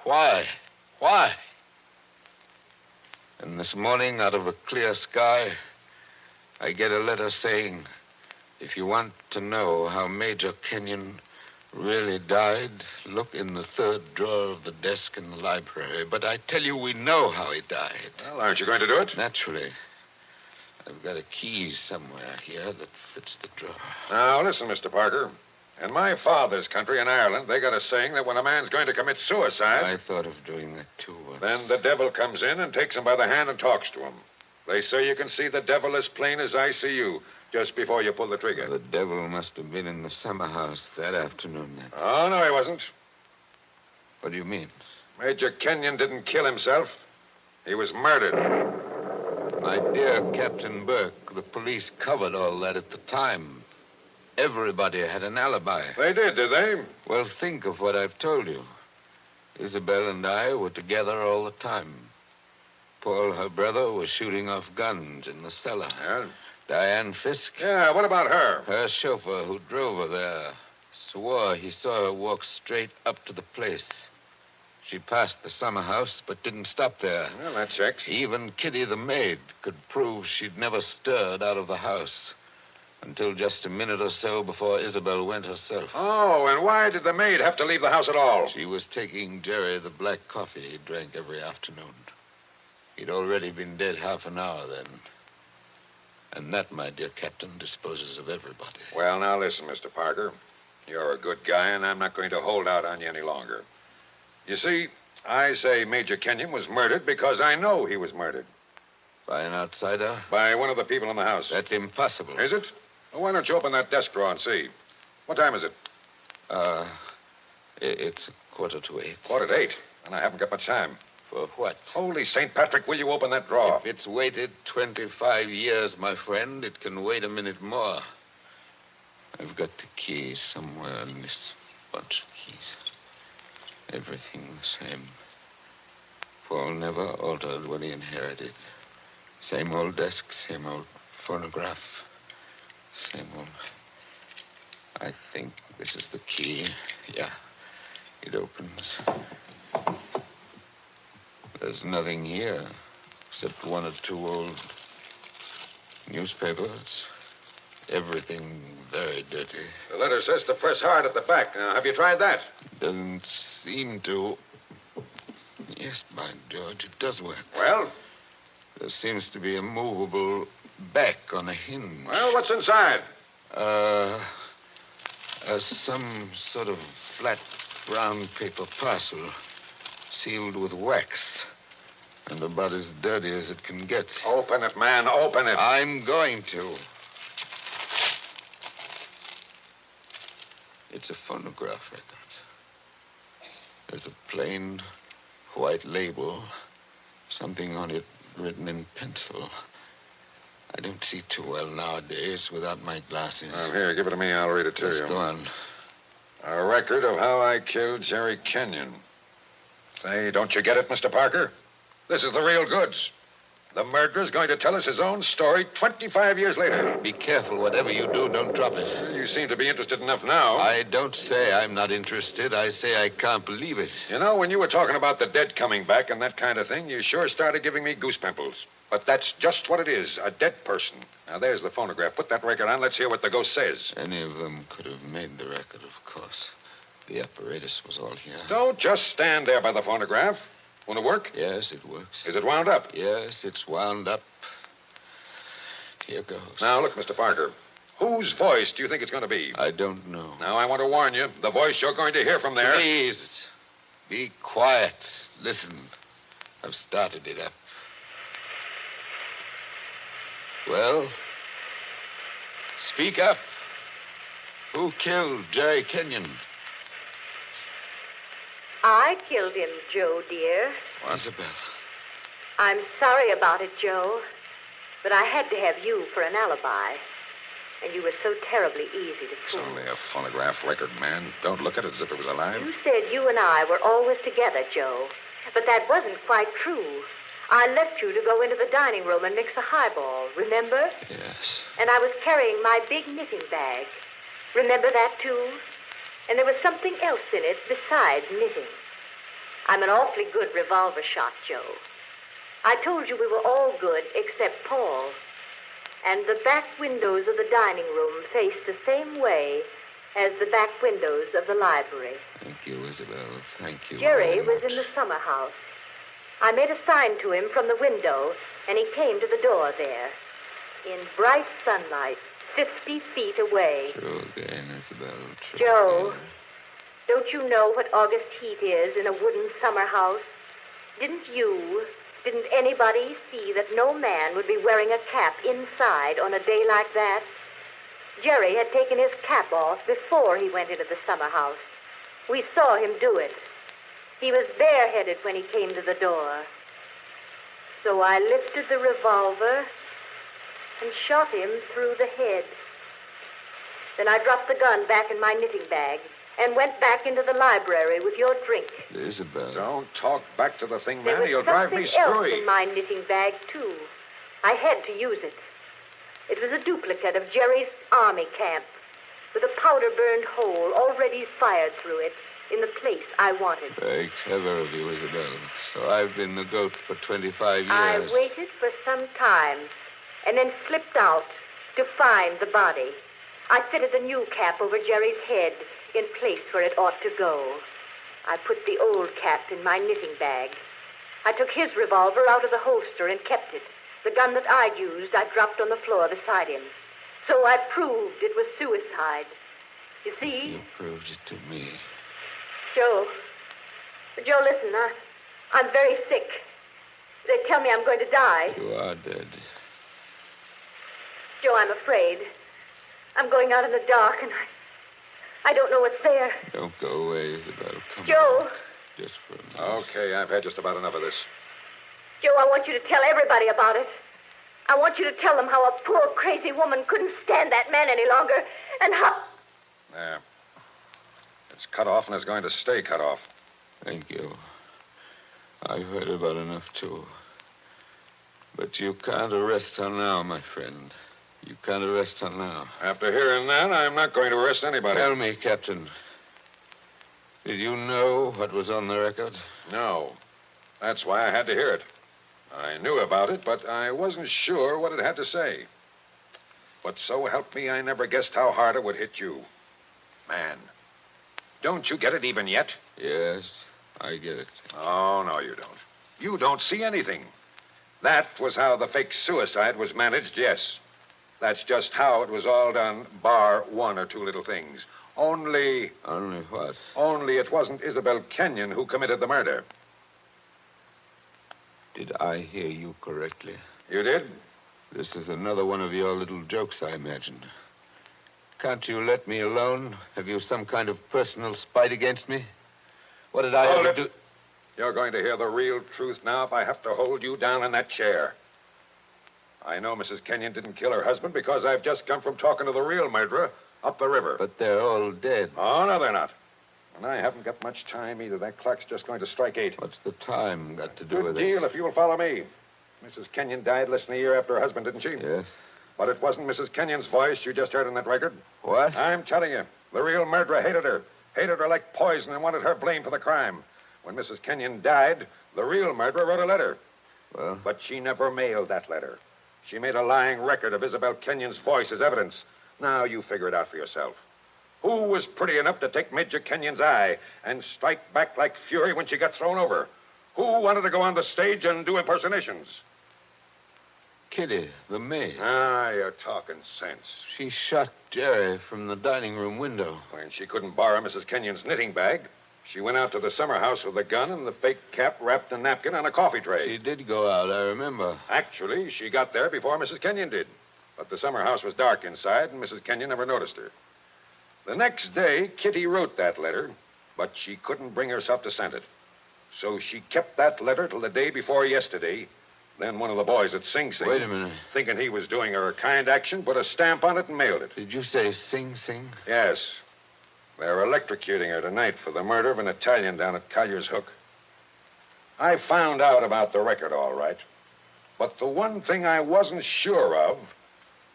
Why? Why? And this morning, out of a clear sky, I get a letter saying, if you want to know how Major Kenyon really died, look in the third drawer of the desk in the library. But I tell you, we know how he died. Well, aren't you going to do it? Naturally. I've got a key somewhere here that fits the drawer. Now, listen, Mr. Parker. In my father's country, in Ireland, they got a saying that when a man's going to commit suicide... I thought of doing that, too. Then the devil comes in and takes him by the hand and talks to him. They say you can see the devil as plain as I see you, just before you pull the trigger. The devil must have been in the summer house that afternoon, then. Oh, no, he wasn't. What do you mean? Major Kenyon didn't kill himself. He was murdered. My dear Captain Burke, the police covered all that at the time. Everybody had an alibi. They did they? Well, think of what I've told you. Isabel and I were together all the time. Paul, her brother, was shooting off guns in the cellar. Yeah? Diane Fisk. Yeah, what about her? Her chauffeur who drove her there swore he saw her walk straight up to the place. She passed the summer house, but didn't stop there. Well, that checks. Even Kitty, the maid, could prove she'd never stirred out of the house until just a minute or so before Isabel went herself. Oh, and why did the maid have to leave the house at all? She was taking Jerry the black coffee he drank every afternoon. He'd already been dead half an hour then. And that, my dear Captain, disposes of everybody. Well, now listen, Mr. Parker. You're a good guy, and I'm not going to hold out on you any longer. You see, I say Major Kenyon was murdered because I know he was murdered. By an outsider? By one of the people in the house. That's impossible. Is it? Well, why don't you open that desk drawer and see? What time is it? It's 7:45. 7:45? And I haven't got much time. For what? Holy St. Patrick, will you open that drawer? If it's waited 25 years, my friend, it can wait a minute more. I've got the key somewhere in this bunch of keys. Everything the same. Paul never altered what he inherited. Same old desk, same old phonograph. Same old... I think this is the key. Yeah, it opens. There's nothing here except one or two old newspapers. Everything very dirty. The letter says to press hard at the back. Now, have you tried that? Doesn't seem to. Yes, by George, it does work. Well? There seems to be a movable back on a hinge. Well, what's inside? Some sort of flat brown paper parcel sealed with wax. And about as dirty as it can get. Open it, man. Open it. I'm going to. It's a phonograph record. There's a plain white label. Something on it written in pencil. I don't see too well nowadays without my glasses. Well, here, give it to me. I'll read it to you. Go on. A record of how I killed Jerry Kenyon. Say, don't you get it, Mr. Parker? This is the real goods. The murderer's going to tell us his own story 25 years later. Be careful. Whatever you do, don't drop it. Well, you seem to be interested enough now. I don't say I'm not interested. I say I can't believe it. You know, when you were talking about the dead coming back and that kind of thing, you sure started giving me goose pimples. But that's just what it is, a dead person. Now, there's the phonograph. Put that record on. Let's hear what the ghost says. Any of them could have made the record, of course. The apparatus was all here. Don't just stand there by the phonograph. Won't it work? Yes, it works. Is it wound up? Yes, it's wound up. Here goes. Now, look, Mr. Parker. Whose voice do you think it's going to be? I don't know. Now, I want to warn you. The voice you're going to hear from there... Please, be quiet. Listen. I've started it up. Well, speak up. Who killed Jerry Kenyon? I killed him, Joe, dear. Isabel. I'm sorry about it, Joe, but I had to have you for an alibi. And you were so terribly easy to It's fool. only a phonograph record, man. Don't look at it as if it was alive. You said you and I were always together, Joe, but that wasn't quite true. I left you to go into the dining room and mix a highball, remember? Yes. And I was carrying my big knitting bag. Remember that, too? And there was something else in it besides knitting. I'm an awfully good revolver shot, Joe. I told you we were all good except Paul. And the back windows of the dining room faced the same way as the back windows of the library. Thank you, Isabel. Thank you. Jerry very was much. in the summer house. I made a sign to him from the window, and he came to the door there. In bright sunlight, 50 feet away. True again, Isabel. True Joe, again. don't you know what August heat is in a wooden summer house? Didn't anybody see that no man would be wearing a cap inside on a day like that? Jerry had taken his cap off before he went into the summer house. We saw him do it. He was bareheaded when he came to the door. So I lifted the revolver and shot him through the head. Then I dropped the gun back in my knitting bag and went back into the library with your drink. Isabel. Don't talk back to the thing, There man. was You'll drive me something else screwy. in my knitting bag, too. I had to use it. It was a duplicate of Jerry's army camp with a powder-burned hole already fired through it in the place I wanted. Very clever of you, Isabel. So I've been the goat for 25 years. I waited for some time and then slipped out to find the body. I fitted the new cap over Jerry's head in place where it ought to go. I put the old cap in my knitting bag. I took his revolver out of the holster and kept it. The gun that I'd used, I dropped on the floor beside him. So I proved it was suicide. You see? You proved it to me. Joe, listen, I'm very sick. They tell me I'm going to die. You are dead. Joe, I'm afraid. I'm going out in the dark, and I don't know what's there. Don't go away, Isabel. Come Joe. on. Just for a minute. Okay, I've had just about enough of this. Joe, I want you to tell everybody about it. I want you to tell them how a poor, crazy woman couldn't stand that man any longer, and how... There. It's cut off, and it's going to stay cut off. Thank you. I've heard about enough, too. But you can't arrest her now, my friend. You can't arrest her now. After hearing that, I'm not going to arrest anybody. Tell me, Captain. Did you know what was on the record? No. That's why I had to hear it. I knew about it, but I wasn't sure what it had to say. But so help me, I never guessed how hard it would hit you. Man, don't you get it even yet? Yes, I get it. Oh, no, you don't. You don't see anything. That was how the fake suicide was managed, yes. That's just how it was all done, bar one or two little things. Only... Only what? Only it wasn't Isabel Kenyon who committed the murder. Did I hear you correctly? You did? This is another one of your little jokes, I imagine. Can't you let me alone? Have you some kind of personal spite against me? What did I Hold ever it. do? You're going to hear the real truth now if I have to hold you down in that chair. I know Mrs. Kenyon didn't kill her husband because I've just come from talking to the real murderer up the river. But they're all dead. Oh, no, they're not. And I haven't got much time either. That clock's just going to strike 8. What's the time got to do Good with deal if you'll follow me. Mrs. Kenyon died less than a year after her husband, didn't she? Yes. But it wasn't Mrs. Kenyon's voice you just heard on that record. What? I'm telling you, the real murderer hated her. Hated her like poison and wanted her blamed for the crime. When Mrs. Kenyon died, the real murderer wrote a letter. Well? But she never mailed that letter. She made a lying record of Isabel Kenyon's voice as evidence. Now you figure it out for yourself. Who was pretty enough to take Major Kenyon's eye and strike back like fury when she got thrown over? Who wanted to go on the stage and do impersonations? Kitty, the maid. Ah, you're talking sense. She shot Jerry from the dining room window. When she couldn't borrow Mrs. Kenyon's knitting bag, she went out to the summer house with a gun and the fake cap wrapped in a napkin on a coffee tray. She did go out, I remember. Actually, she got there before Mrs. Kenyon did. But the summer house was dark inside, and Mrs. Kenyon never noticed her. The next day, Kitty wrote that letter, but she couldn't bring herself to send it. So she kept that letter till the day before yesterday. Then one of the boys at Sing Sing... Wait a minute. ...thinking he was doing her a kind action, put a stamp on it and mailed it. Did you say Sing Sing? Yes. They're electrocuting her tonight for the murder of an Italian down at Collier's Hook. I found out about the record, all right. But the one thing I wasn't sure of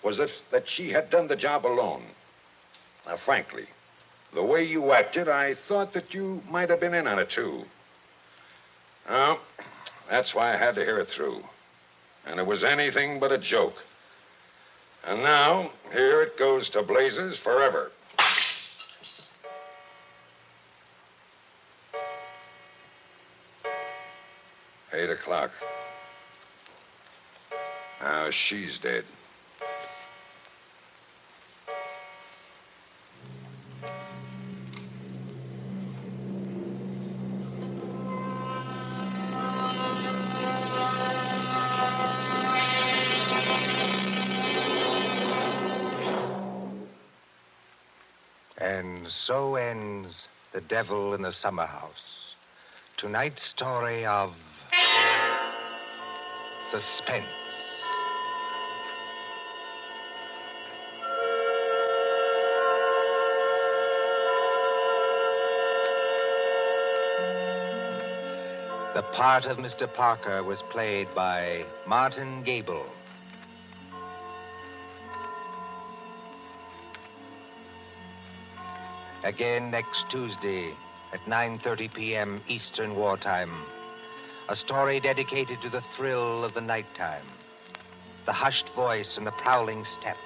was that she had done the job alone. Now, frankly, the way you acted, I thought that you might have been in on it, too. Well, that's why I had to hear it through. And it was anything but a joke. And now, here it goes to blazes forever. Eight o'clock. Now she's dead. And so ends The Devil in the Summer House. Tonight's story of suspense. The part of Mr. Parker was played by Martin Gable. Again next Tuesday at 9:30 p.m. Eastern Wartime. A story dedicated to the thrill of the nighttime, the hushed voice and the prowling step.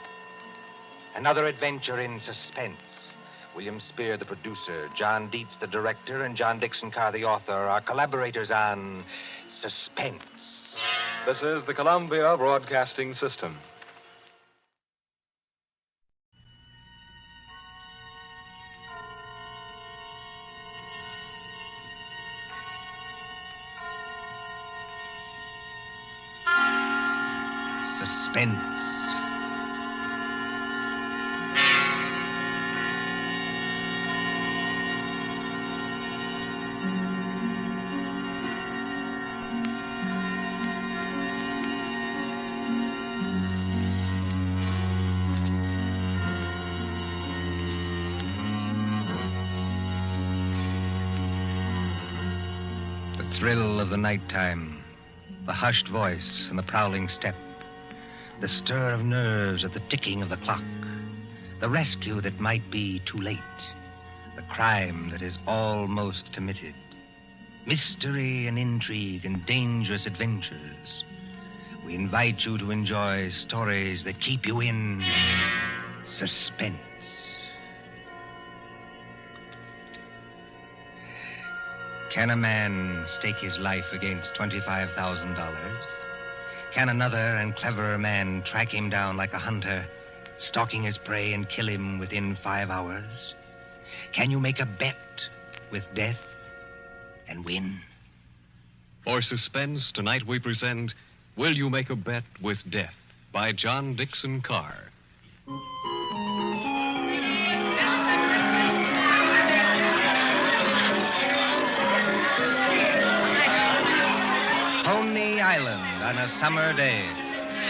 Another adventure in suspense. William Spear, the producer, John Dietz, the director, and John Dixon Carr, the author, are collaborators on Suspense. This is the Columbia Broadcasting System. Suspense. The thrill of the nighttime, the hushed voice and the prowling step. The stir of nerves at the ticking of the clock. The rescue that might be too late. The crime that is almost committed. Mystery and intrigue and dangerous adventures. We invite you to enjoy stories that keep you in suspense. Can a man stake his life against $25,000? Can another and cleverer man track him down like a hunter, stalking his prey and kill him within 5 hours? Can you make a bet with death and win? For Suspense, tonight we present Will You Make a Bet with Death by John Dixon Carr. Coney Island on a summer day.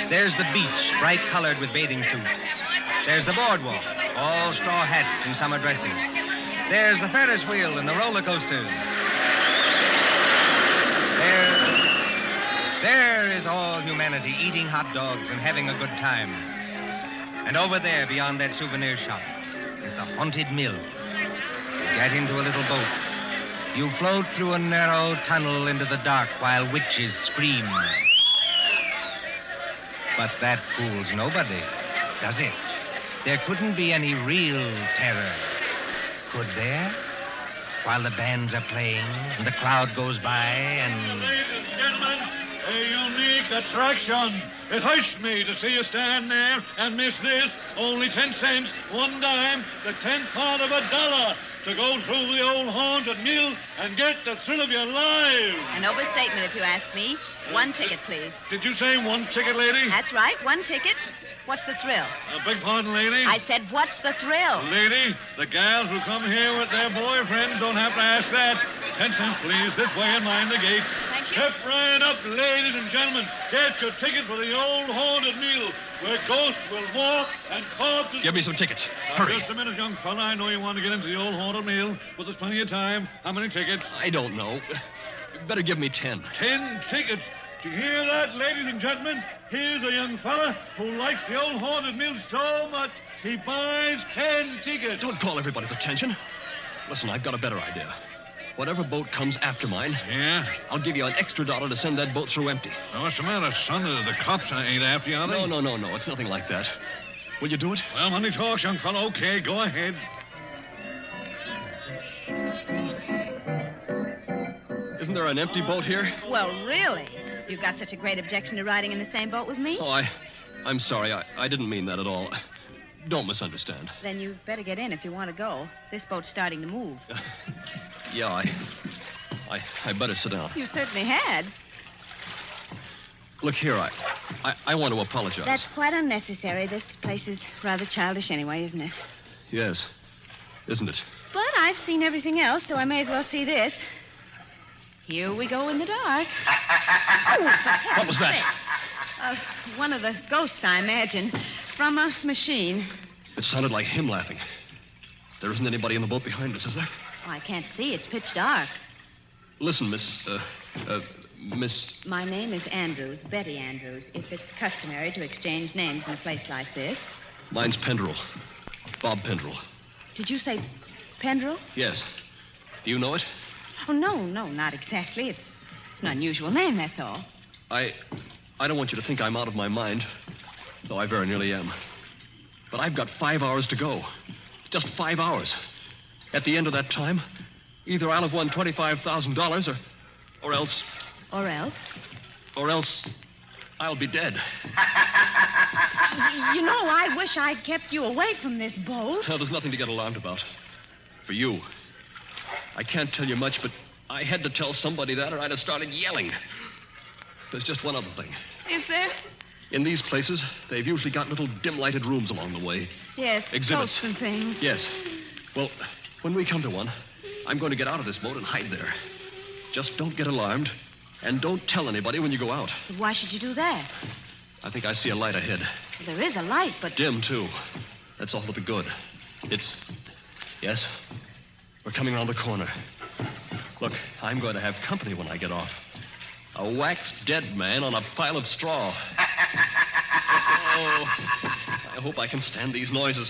There's the beach, bright-colored with bathing suits. There's the boardwalk, all straw hats and summer dresses. There's the Ferris wheel and the roller coasters. There is all humanity eating hot dogs and having a good time. And over there, beyond that souvenir shop, is the haunted mill. You get into a little boat. You float through a narrow tunnel into the dark while witches scream. But that fools nobody, does it? There couldn't be any real terror good there? While the bands are playing and the crowd goes by and... Ladies and gentlemen, a unique attraction. It hurts me to see you stand there and miss this. Only 10 cents, 1 dime, the 10th part of $1 to go through the old haunted mill and get the thrill of your lives. An overstatement, if you ask me. 1 ticket, please. Did you say 1 ticket, lady? That's right, 1 ticket. What's the thrill? Beg pardon, lady? I said, what's the thrill? Lady, the gals who come here with their boyfriends don't have to ask that. 10 cents, please, this way and mind the gate. Thank you. Step right up, ladies and gentlemen. Get your ticket for the old haunted mill, where ghosts will walk and corpses... Give me some tickets. Now, Hurry. just a minute, young fella. I know you want to get into the old haunted mill, but there's plenty of time. How many tickets? I don't know. Better give me 10. 10 tickets. Do you hear that, ladies and gentlemen? Here's a young fella who likes the old haunted mill so much, he buys 10 tickets. Don't call everybody's attention. Listen, I've got a better idea. Whatever boat comes after mine, yeah, I'll give you an extra $1 to send that boat through empty. Now, what's the matter, son? The cops ain't after you, are they? No. It's nothing like that. Will you do it? Well, money talks, young fellow. Okay, go ahead. Isn't there an empty boat here? Well, really? You've got such a great objection to riding in the same boat with me? Oh, I'm sorry. I didn't mean that at all. Don't misunderstand. Then you'd better get in if you want to go. This boat's starting to move. Yeah, I better sit down. You certainly had. Look here, I want to apologize. That's quite unnecessary. This place is rather childish anyway, isn't it? Yes, isn't it? But I've seen everything else, so I may as well see this. Here we go in the dark. What was that? One of the ghosts, I imagine, from a machine. It sounded like him laughing. There isn't anybody in the boat behind us, is there? Oh, I can't see. It's pitch dark. Listen, Miss... My name is Andrews, Betty Andrews. If it's customary to exchange names in a place like this. Mine's Pendrell. Bob Pendrell. Did you say Pendrell? Yes. Do you know it? Oh, no, not exactly. It's an unusual name, that's all. I don't want you to think I'm out of my mind, though I very nearly am. But I've got 5 hours to go. Just 5 hours. At the end of that time, either I'll have won $25,000 or else... Or else? Or else I'll be dead. You know, I wish I'd kept you away from this boat. Well, there's nothing to get alarmed about. For you. I can't tell you much, but I had to tell somebody that or I'd have started yelling. There's just one other thing. Is there? In these places, they've usually got little dim-lighted rooms along the way. Yes, exhibits boats and things. Yes. Well, when we come to one, I'm going to get out of this boat and hide there. Just don't get alarmed, and don't tell anybody when you go out. But why should you do that? I think I see a light ahead. Well, there is a light, but... Dim, too. That's all but the good. It's... Yes? We're coming around the corner. Look, I'm going to have company when I get off. A waxed dead man on a pile of straw. Oh, I hope I can stand these noises.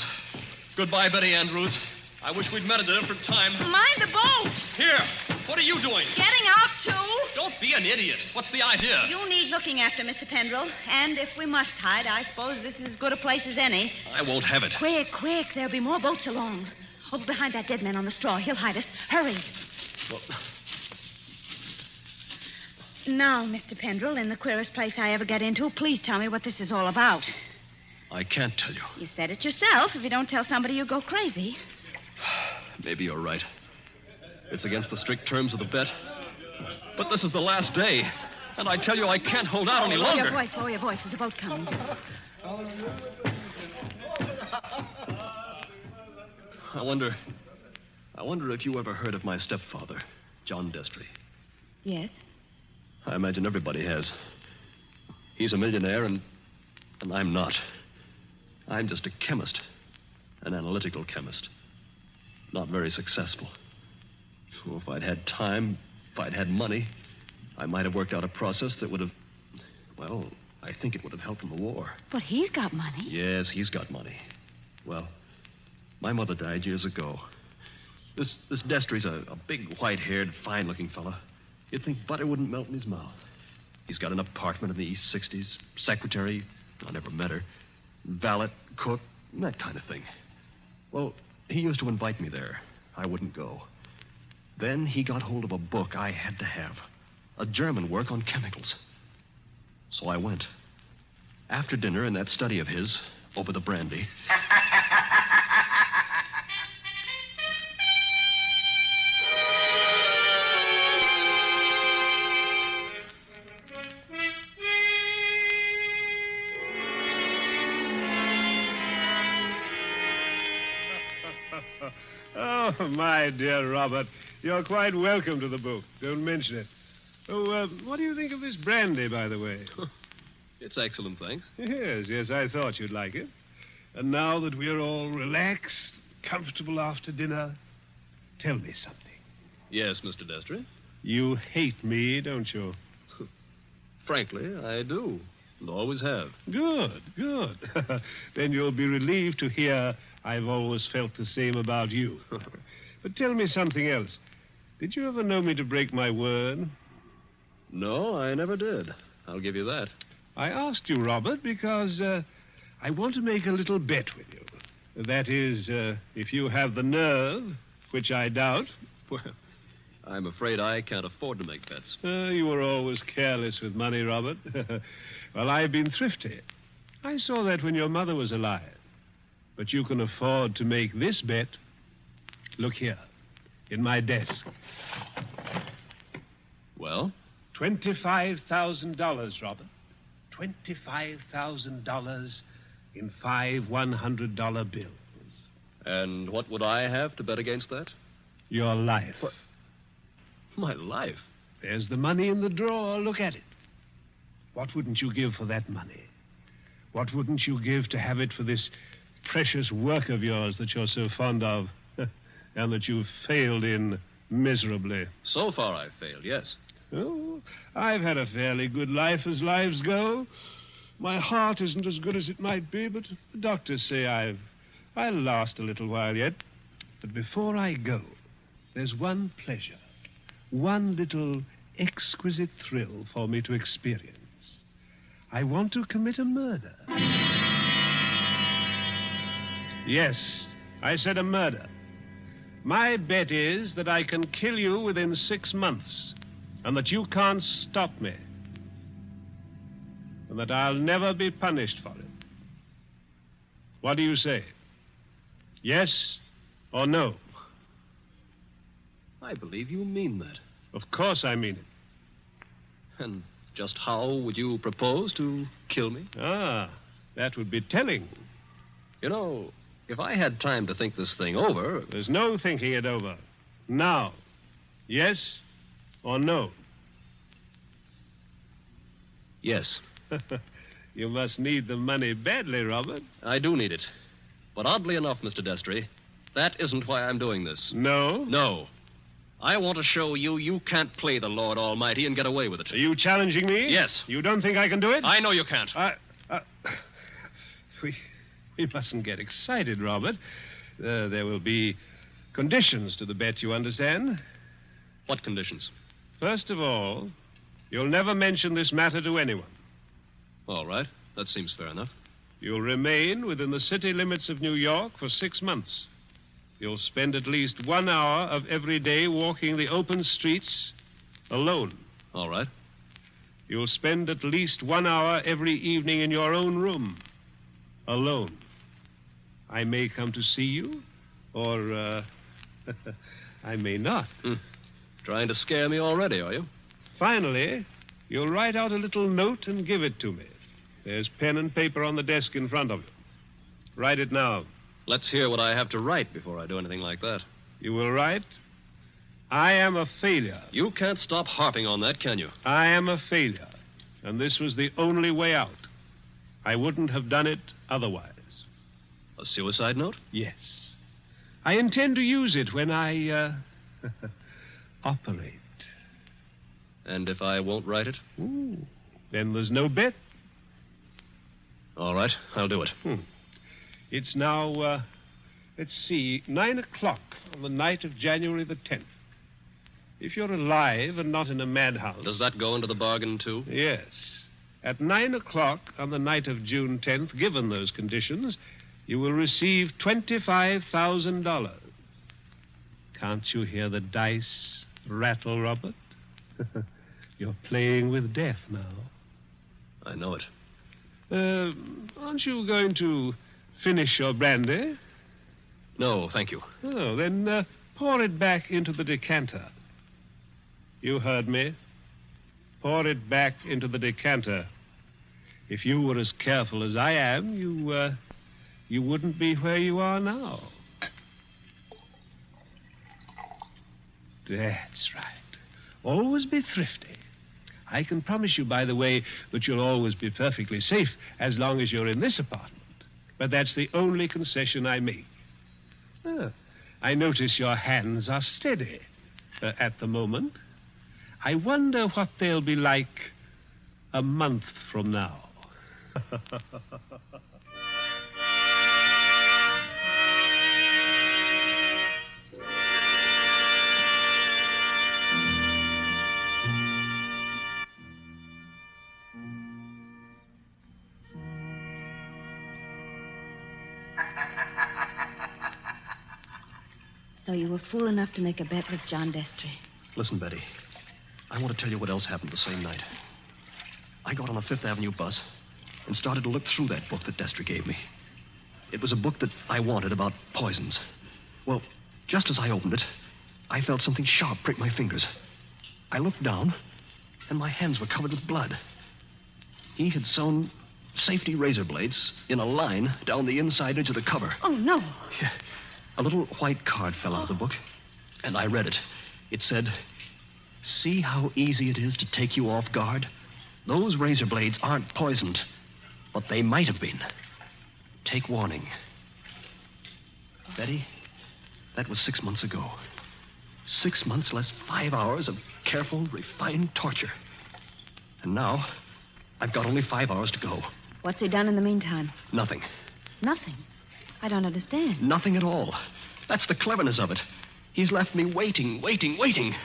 Goodbye, Betty Andrews. I wish we'd met at a different time. Mind the boat! Here, what are you doing? Getting out, too? Don't be an idiot. What's the idea? You need looking after, Mr. Pendrell. And if we must hide, I suppose this is as good a place as any. I won't have it. Quick. There'll be more boats along. Over behind that dead man on the straw. He'll hide us. Hurry. Well... Now, Mr. Pendrell, in the queerest place I ever get into, please tell me what this is all about. I can't tell you. You said it yourself. If you don't tell somebody, you'll go crazy. Maybe you're right. It's against the strict terms of the bet. But this is the last day. And I tell you, I can't hold out any longer. Lower your voice. There's a boat coming. I wonder if you ever heard of my stepfather, John Destry. Yes. I imagine everybody has. He's a millionaire, and I'm not. I'm just a chemist. An analytical chemist. Not very successful. So if I'd had time, if I'd had money, I might have worked out a process that would have... Well, I think it would have helped in the war. But he's got money. Yes, he's got money. Well, my mother died years ago. This Destry's a big, white-haired, fine-looking fella. You'd think butter wouldn't melt in his mouth. He's got an apartment in the East 60s, secretary, I never met her, valet, cook, that kind of thing. Well, he used to invite me there, I wouldn't go. Then he got hold of a book I had to have. A German work on chemicals. So I went. After dinner in that study of his, over the brandy. Oh, my dear Robert, you're quite welcome to the book. Don't mention it. Oh, what do you think of this brandy, by the way? It's excellent, thanks. Yes, I thought you'd like it. And now that we're all relaxed, comfortable after dinner, tell me something. Yes, Mr. Destry? You hate me, don't you? Frankly, I do. And always have. Good. Then you'll be relieved to hear I've always felt the same about you. But tell me something else. Did you ever know me to break my word? No, I never did. I'll give you that. I asked you, Robert, because I want to make a little bet with you. That is, if you have the nerve, which I doubt. Well, I'm afraid I can't afford to make bets. You were always careless with money, Robert. Well, I've been thrifty. I saw that when your mother was alive. But you can afford to make this bet. Look here, in my desk. Well? $25,000, Robert. $25,000 in 5 $100 bills. And what would I have to bet against that? Your life. What? My life? There's the money in the drawer. Look at it. What wouldn't you give for that money? What wouldn't you give to have it for this precious work of yours that you're so fond of and that you've failed in miserably? So far I've failed, yes. Oh, I've had a fairly good life as lives go. My heart isn't as good as it might be, but the doctors say I'll last a little while yet. But before I go, there's one pleasure, one little exquisite thrill for me to experience. I want to commit a murder. Yes, I said a murder. My bet is that I can kill you within 6 months, and that you can't stop me, and that I'll never be punished for it. What do you say? Yes or no? I believe you mean that. Of course I mean it. And just how would you propose to kill me? That would be telling. You know, if I had time to think this thing over... There's no thinking it over. Now. Yes or no? Yes. You must need the money badly, Robert. I do need it. But oddly enough, Mr. Destry, that isn't why I'm doing this. No? No. I want to show you can't play the Lord Almighty and get away with it. Are you challenging me? Yes. You don't think I can do it? I know you can't. We mustn't get excited, Robert. There will be conditions to the bet, you understand? What conditions? First of all, you'll never mention this matter to anyone. All right. That seems fair enough. You'll remain within the city limits of New York for 6 months. You'll spend at least 1 hour of every day walking the open streets alone. All right. You'll spend at least 1 hour every evening in your own room, alone. I may come to see you, or I may not. Trying to scare me already, are you? Finally, you'll write out a little note and give it to me. There's pen and paper on the desk in front of you. Write it now. Let's hear what I have to write before I do anything like that. You will write, I am a failure. You can't stop harping on that, can you? I am a failure, and this was the only way out. I wouldn't have done it otherwise. A suicide note? Yes. I intend to use it when I, operate. And if I won't write it? Ooh, then there's no bet. All right, I'll do it. It's now, let's see, 9 o'clock on the night of January the 10th. If you're alive and not in a madhouse... Does that go into the bargain, too? Yes. At 9 o'clock on the night of June 10th, given those conditions, you will receive $25,000. Can't you hear the dice rattle, Robert? You're playing with death now. I know it. Aren't you going to finish your brandy? No, thank you. Oh, then pour it back into the decanter. You heard me. Pour it back into the decanter. If you were as careful as I am, you wouldn't be where you are now. That's right. Always be thrifty. I can promise you, by the way, that you'll always be perfectly safe as long as you're in this apartment. But that's the only concession I make. I notice your hands are steady at the moment. I wonder what they'll be like a month from now. So you were fool enough to make a bet with John Destry. Listen, Betty. I want to tell you what else happened the same night. I got on a Fifth Avenue bus and started to look through that book that Destry gave me. It was a book that I wanted about poisons. Well, just as I opened it, I felt something sharp prick my fingers. I looked down, and my hands were covered with blood. He had sewn safety razor blades in a line down the inside edge of the cover. Oh, no. Yeah. A little white card fell out of the book, and I read it. It said, "See how easy it is to take you off guard? Those razor blades aren't poisoned, but they might have been. Take warning." Betty, that was 6 months ago. 6 months less 5 hours of careful, refined torture. And now, I've got only 5 hours to go. What's he done in the meantime? Nothing. Nothing. I don't understand. Nothing at all. That's the cleverness of it. He's left me waiting.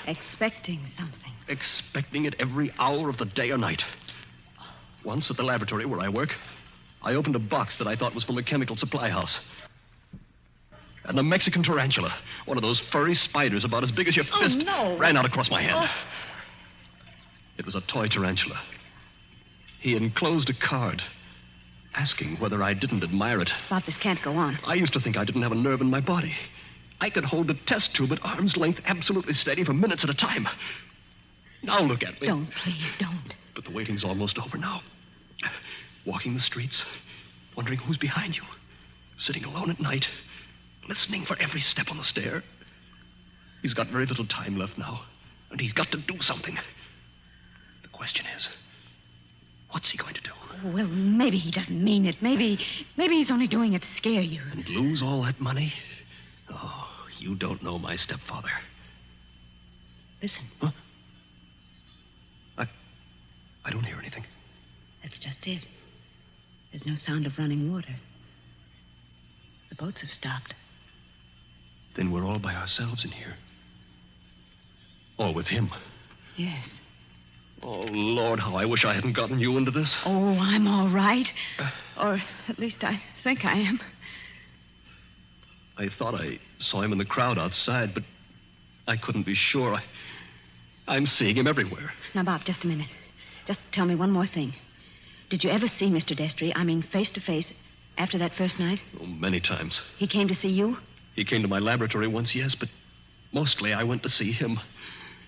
Expecting something. Expecting it every hour of the day or night. Once at the laboratory where I work, I opened a box that I thought was from a chemical supply house. And a Mexican tarantula, one of those furry spiders about as big as your fist, ran out across my hand. It was a toy tarantula. He enclosed a card asking whether I didn't admire it. Bob, this can't go on. I used to think I didn't have a nerve in my body. I could hold a test tube at arm's length absolutely steady for minutes at a time. Now look at me. Don't, please, don't. But the waiting's almost over now. Walking the streets, wondering who's behind you. Sitting alone at night, listening for every step on the stair. He's got very little time left now, and he's got to do something. The question is, what's he going to do? Well, maybe he doesn't mean it. Maybe he's only doing it to scare you. And lose all that money? Oh, you don't know my stepfather. Listen. Huh? I don't hear anything. That's just it. There's no sound of running water. The boats have stopped. Then we're all by ourselves in here. All with him. Yes. Oh, Lord, how I wish I hadn't gotten you into this. Oh, I'm all right. Or at least I think I am. I thought I saw him in the crowd outside, but I couldn't be sure. I'm seeing him everywhere. Now, Bob, just a minute. Just tell me one more thing. Did you ever see Mr. Destry, I mean face to face, after that first night? Oh, many times. He came to see you? He came to my laboratory once, yes, but mostly I went to see him.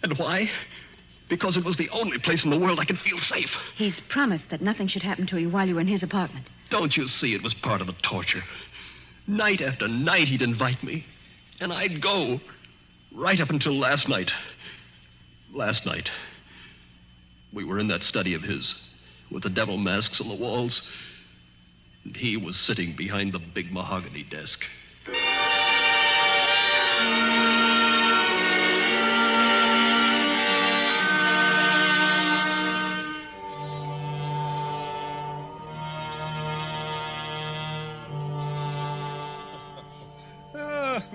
And why? Because it was the only place in the world I could feel safe. He's promised that nothing should happen to you while you were in his apartment. Don't you see it was part of the torture? Night after night he'd invite me, and I'd go, right up until last night. Last night, we were in that study of his, with the devil masks on the walls, and he was sitting behind the big mahogany desk.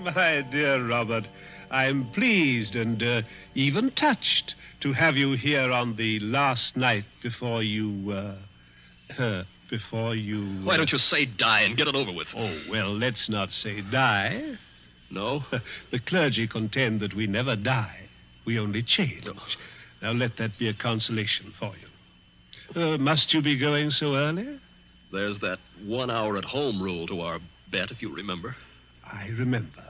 My dear Robert, I'm pleased and even touched to have you here on the last night before you... Why don't you say die and get it over with? Oh, well, let's not say die. No? The clergy contend that we never die. We only change. Now let that be a consolation for you. Must you be going so early? There's that 1 hour at home rule to our bet, if you remember. I remember.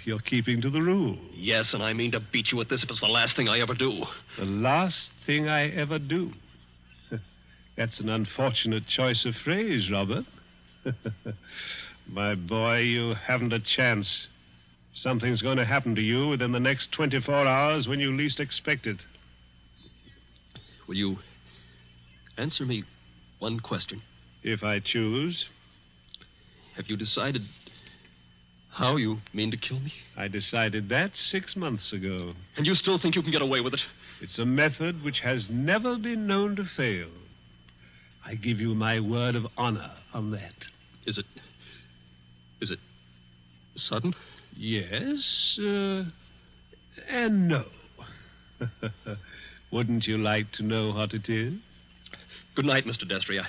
You're keeping to the rule. Yes, and I mean to beat you at this if it's the last thing I ever do. The last thing I ever do. That's an unfortunate choice of phrase, Robert. My boy, you haven't a chance. Something's going to happen to you within the next 24 hours when you least expect it. Will you answer me one question? If I choose. Have you decided how you mean to kill me? I decided that 6 months ago. And you still think you can get away with it? It's a method which has never been known to fail. I give you my word of honor on that. Is it sudden? Yes, and no. Wouldn't you like to know what it is? Good night, Mr. Destry.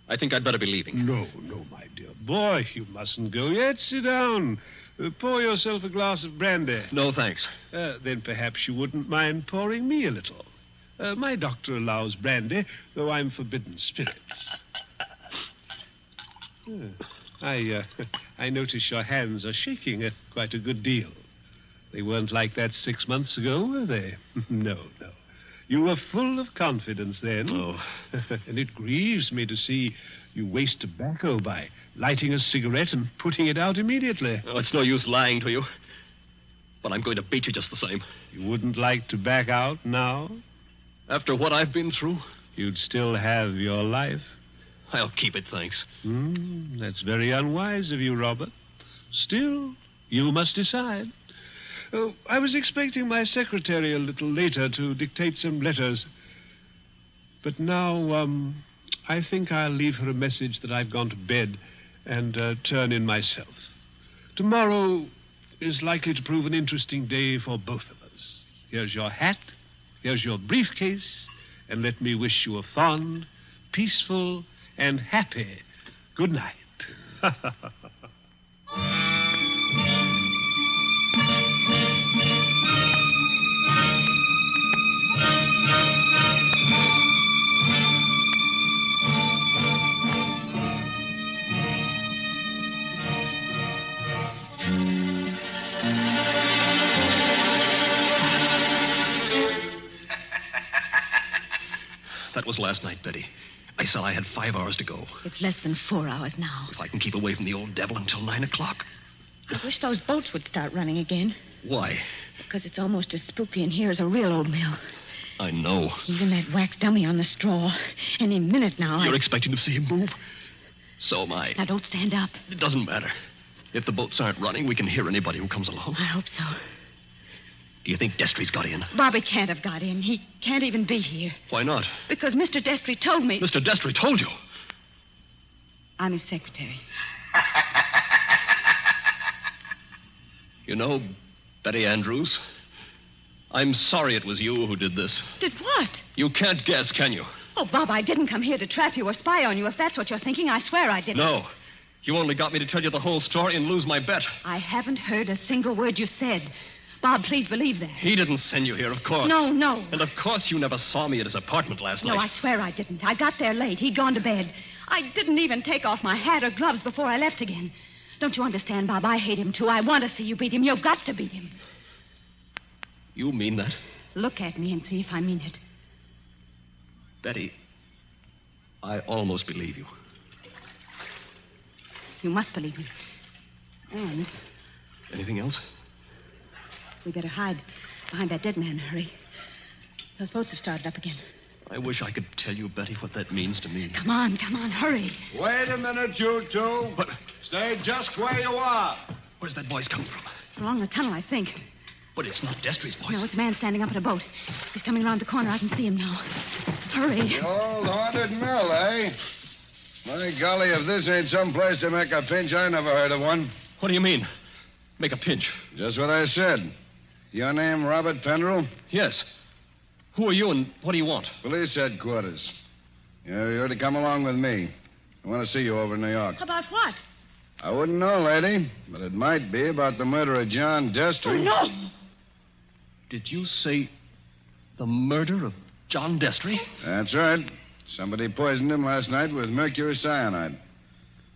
I think I'd better be leaving. No, my dear boy. You mustn't go yet. Sit down. Pour yourself a glass of brandy. No, thanks. Then perhaps you wouldn't mind pouring me a little. My doctor allows brandy, though I'm forbidden spirits. I notice your hands are shaking quite a good deal. They weren't like that 6 months ago, were they? No. You were full of confidence then. Oh. And it grieves me to see you waste tobacco by lighting a cigarette and putting it out immediately. Oh, it's no use lying to you. But I'm going to beat you just the same. You wouldn't like to back out now? After what I've been through? You'd still have your life. I'll keep it, thanks. That's very unwise of you, Robert. Still, you must decide. Oh, I was expecting my secretary a little later to dictate some letters. But now, I think I'll leave her a message that I've gone to bed and turn in myself. Tomorrow is likely to prove an interesting day for both of us. Here's your hat, here's your briefcase, and let me wish you a fond, peaceful, and happy good night. That was last night, Betty. I said I had 5 hours to go. It's less than 4 hours now. If I can keep away from the old devil until 9 o'clock. I wish those boats would start running again. Why? Because it's almost as spooky in here as a real old mill. I know. Even that wax dummy on the straw. Any minute now. You're expecting to see him move? So am I. Now, don't stand up. It doesn't matter. If the boats aren't running, we can hear anybody who comes along. I hope so. Do you think Destry's got in? Bobby can't have got in. He can't even be here. Why not? Because Mr. Destry told me... Mr. Destry told you? I'm his secretary. You know, Betty Andrews, I'm sorry it was you who did this. Did what? You can't guess, can you? Oh, Bob, I didn't come here to trap you or spy on you. If that's what you're thinking, I swear I didn't. No. You only got me to tell you the whole story and lose my bet. I haven't heard a single word you said. Bob, please believe that. He didn't send you here, of course. No. And of course you never saw me at his apartment last night. No, I swear I didn't. I got there late. He'd gone to bed. I didn't even take off my hat or gloves before I left again. Don't you understand, Bob? I hate him, too. I want to see you beat him. You've got to beat him. You mean that? Look at me and see if I mean it. Betty, I almost believe you. You must believe me. And... Anything else? We better hide behind that dead man. Hurry. Those boats have started up again. I wish I could tell you, Betty, what that means to me. Come on, hurry. Wait a minute, you two. What? Stay just where you are. Where's that voice coming from? Along the tunnel, I think. But it's not Destry's voice. No, it's a man standing up in a boat. He's coming around the corner. I can see him now. Hurry. The old haunted mill, eh? My golly, if this ain't some place to make a pinch, I never heard of one. What do you mean? Make a pinch? Just what I said. Your name, Robert Pendrell? Yes. Who are you and what do you want? Police headquarters. You're to come along with me. I want to see you over in New York. About what? I wouldn't know, lady, but it might be about the murder of John Destry. Oh, no. Did you say the murder of John Destry? That's right. Somebody poisoned him last night with mercury cyanide.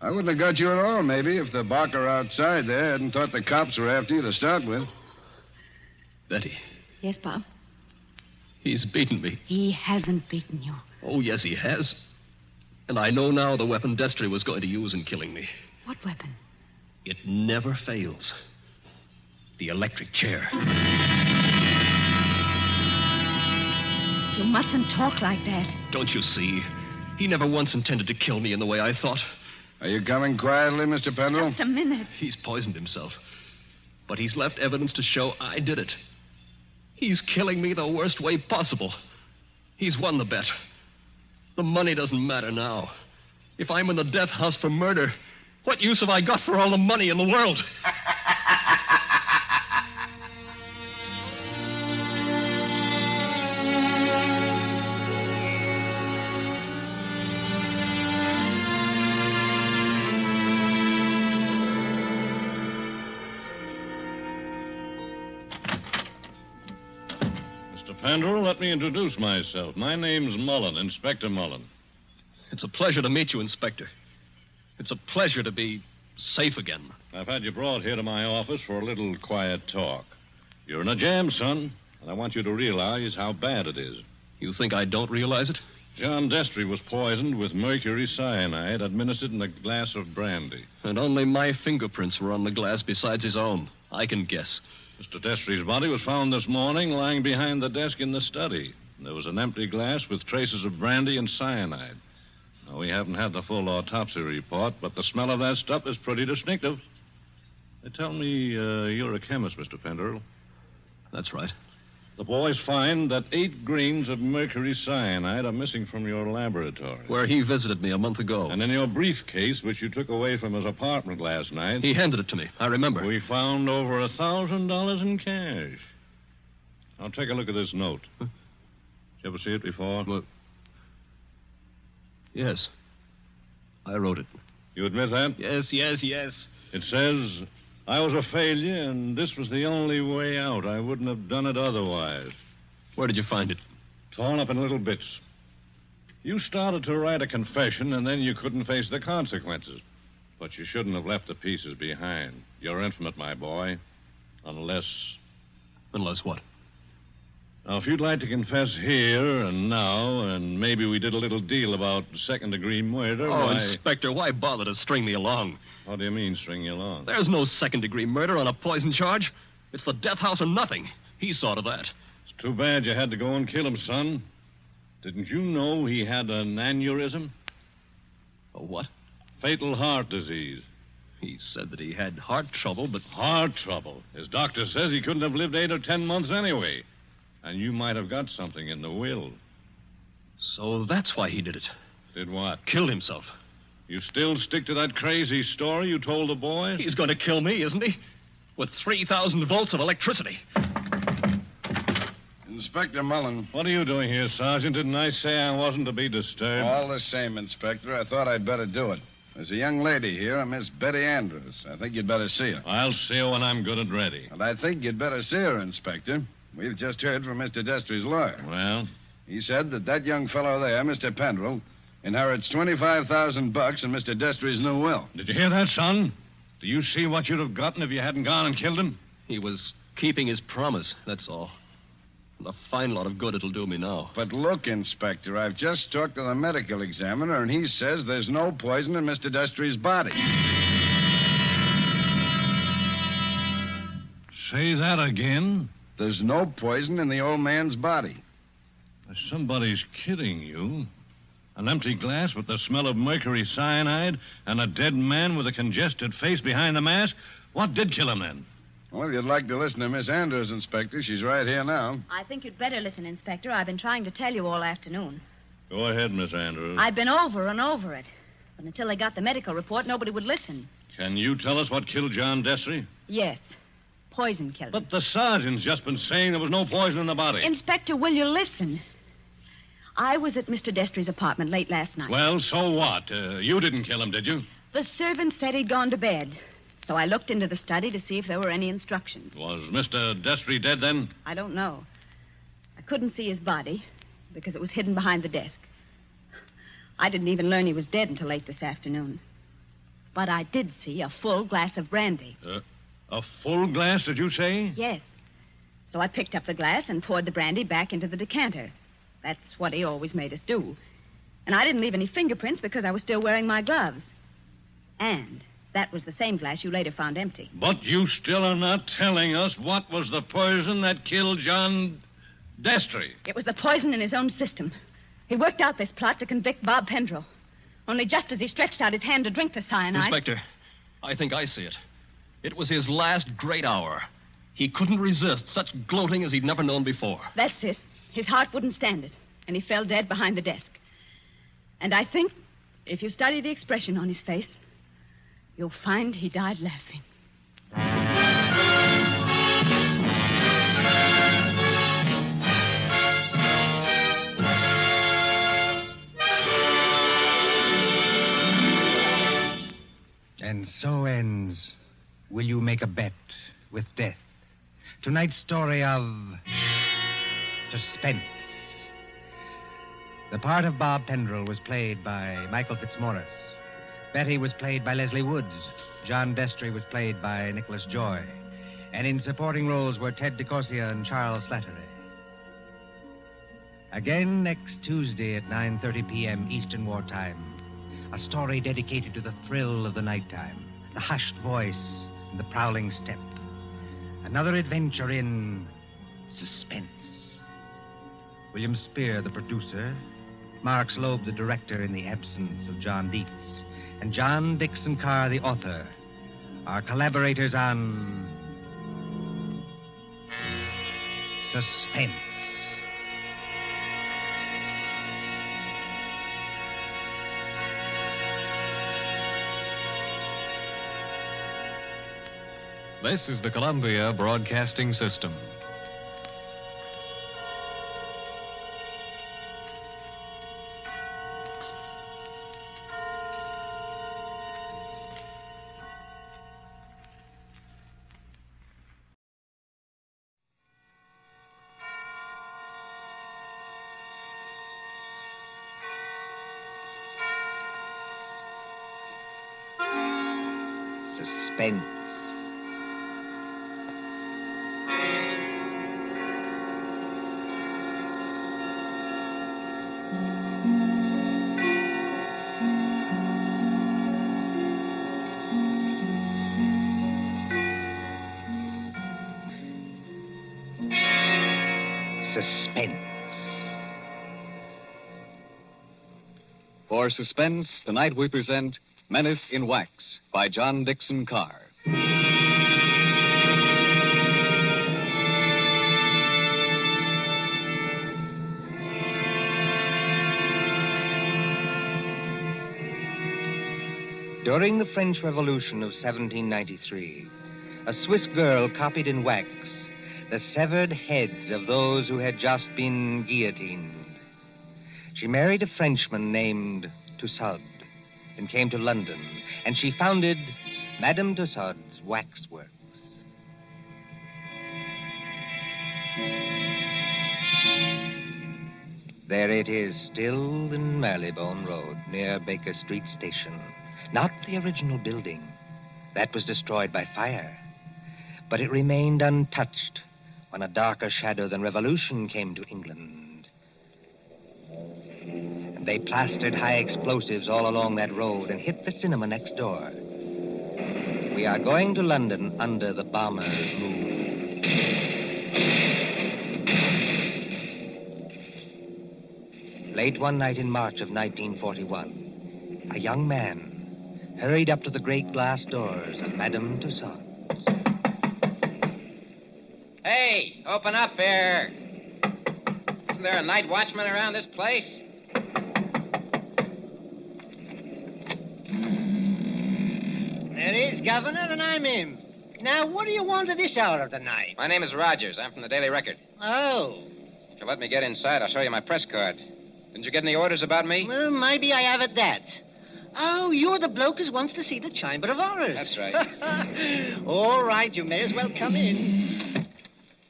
I wouldn't have got you at all, maybe, if the barker outside there hadn't thought the cops were after you to start with. Betty, Yes, Bob? he's beaten me. He hasn't beaten you. Oh, yes, he has. And I know now the weapon Destry was going to use in killing me. What weapon? It never fails. The electric chair. You mustn't talk like that. Don't you see? He never once intended to kill me in the way I thought. Are you coming quietly, Mr. Pendrell? Just a minute. He's poisoned himself. But he's left evidence to show I did it. He's killing me the worst way possible. He's won the bet. The money doesn't matter now. If I'm in the death house for murder, what use have I got for all the money in the world? Pendrell, let me introduce myself. My name's Mullen, Inspector Mullen. It's a pleasure to meet you, Inspector. It's a pleasure to be safe again. I've had you brought here to my office for a little quiet talk. You're in a jam, son, and I want you to realize how bad it is. You think I don't realize it? John Destry was poisoned with mercury cyanide administered in a glass of brandy. And only my fingerprints were on the glass besides his own. I can guess. Mr. Destry's body was found this morning lying behind the desk in the study. There was an empty glass with traces of brandy and cyanide. Now, we haven't had the full autopsy report, but the smell of that stuff is pretty distinctive. They tell me you're a chemist, Mr. Pendrell. That's right. The boys find that 8 grains of mercury cyanide are missing from your laboratory. Where he visited me a month ago. And in your briefcase, which you took away from his apartment last night... He handed it to me. I remember. We found over $1,000 in cash. Now, take a look at this note. Did you ever see it before? Well, yes. I wrote it. You admit that? Yes. It says... I was a failure, and this was the only way out. I wouldn't have done it otherwise. Where did you find it? Torn up in little bits. You started to write a confession, and then you couldn't face the consequences. But you shouldn't have left the pieces behind. You're intimate, my boy. Unless... Unless what? Now, if you'd like to confess here and now, and maybe we did a little deal about second-degree murder... Oh, Inspector, why bother to string me along? What do you mean, string you along? There's no second-degree murder on a poison charge. It's the death house or nothing. He saw to that. It's too bad you had to go and kill him, son. Didn't you know he had an aneurysm? A what? Fatal heart disease. He said that he had heart trouble, but... Heart trouble? His doctor says he couldn't have lived 8 or 10 months anyway. And you might have got something in the will. So that's why he did it. Did what? Killed himself. You still stick to that crazy story you told the boy? He's going to kill me, isn't he? With 3,000 volts of electricity. Inspector Mullen. What are you doing here, Sergeant? Didn't I say I wasn't to be disturbed? All the same, Inspector. I thought I'd better do it. There's a young lady here, a Miss Betty Andrews. I think you'd better see her. I'll see her when I'm good and ready. And I think you'd better see her, Inspector. We've just heard from Mr. Destry's lawyer. Well? He said that young fellow there, Mr. Pendrell, inherits $25,000 in Mr. Destry's new will. Did you hear that, son? Do you see what you'd have gotten if you hadn't gone and killed him? He was keeping his promise, that's all. And a fine lot of good it'll do me now. But look, Inspector, I've just talked to the medical examiner, and he says there's no poison in Mr. Destry's body. Say that again? There's no poison in the old man's body. Somebody's kidding you. An empty glass with the smell of mercury cyanide and a dead man with a congested face behind the mask? What did kill him, then? Well, if you'd like to listen to Miss Andrews, Inspector, she's right here now. I think you'd better listen, Inspector. I've been trying to tell you all afternoon. Go ahead, Miss Andrews. I've been over and over it. But until they got the medical report, nobody would listen. Can you tell us what killed John Destry? Yes. Poison killed him. But the sergeant's just been saying there was no poison in the body. Inspector, will you listen? I was at Mr. Destry's apartment late last night. Well, so what? You didn't kill him, did you? The servant said he'd gone to bed. So I looked into the study to see if there were any instructions. Was Mr. Destry dead then? I don't know. I couldn't see his body because it was hidden behind the desk. I didn't even learn he was dead until late this afternoon. But I did see a full glass of brandy. A full glass, did you say? Yes. So I picked up the glass and poured the brandy back into the decanter. That's what he always made us do. And I didn't leave any fingerprints because I was still wearing my gloves. And that was the same glass you later found empty. But you still are not telling us what was the poison that killed John Destry. It was the poison in his own system. He worked out this plot to convict Bob Pendrell. Only just as he stretched out his hand to drink the cyanide... Inspector, I think I see it. It was his last great hour. He couldn't resist such gloating as he'd never known before. That's it. His heart wouldn't stand it, and he fell dead behind the desk. And I think, if you study the expression on his face, you'll find he died laughing. And so ends Will You Make a Bet with Death? Tonight's story of Suspense. The part of Bob Pendrell was played by Michael Fitzmaurice. Betty was played by Leslie Woods. John Destry was played by Nicholas Joy. And in supporting roles were Ted DeCorsia and Charles Slattery. Again next Tuesday at 9:30 p.m. Eastern Wartime, a story dedicated to the thrill of the nighttime, the hushed voice and the prowling step. Another adventure in suspense. William Spear, the producer, Mark Slobe, the director in the absence of John Dietz, and John Dixon Carr, the author, are collaborators on Suspense. This is the Columbia Broadcasting System. Suspense. Suspense. For Suspense, tonight we present Menace in Wax by John Dixon Carr. During the French Revolution of 1793, a Swiss girl copied in wax the severed heads of those who had just been guillotined. She married a Frenchman named Tussaud and came to London, and she founded Madame Tussaud's Waxworks. There it is, still in Marylebone Road, near Baker Street Station. Not the original building. That was destroyed by fire. But it remained untouched when a darker shadow than revolution came to England. And they plastered high explosives all along that road and hit the cinema next door. We are going to London under the bomber's moon. Late one night in March of 1941, a young man hurried up to the great glass doors of Madame Tussaud. Hey, open up here. Isn't there a night watchman around this place? There is, Governor, and I'm him. Now, what do you want at this hour of the night? My name is Rogers. I'm from the Daily Record. Oh. If you let me get inside, I'll show you my press card. Didn't you get any orders about me? Well, maybe I have at that. Oh, you're the bloke who wants to see the Chamber of Horrors. That's right. All right, you may as well come in.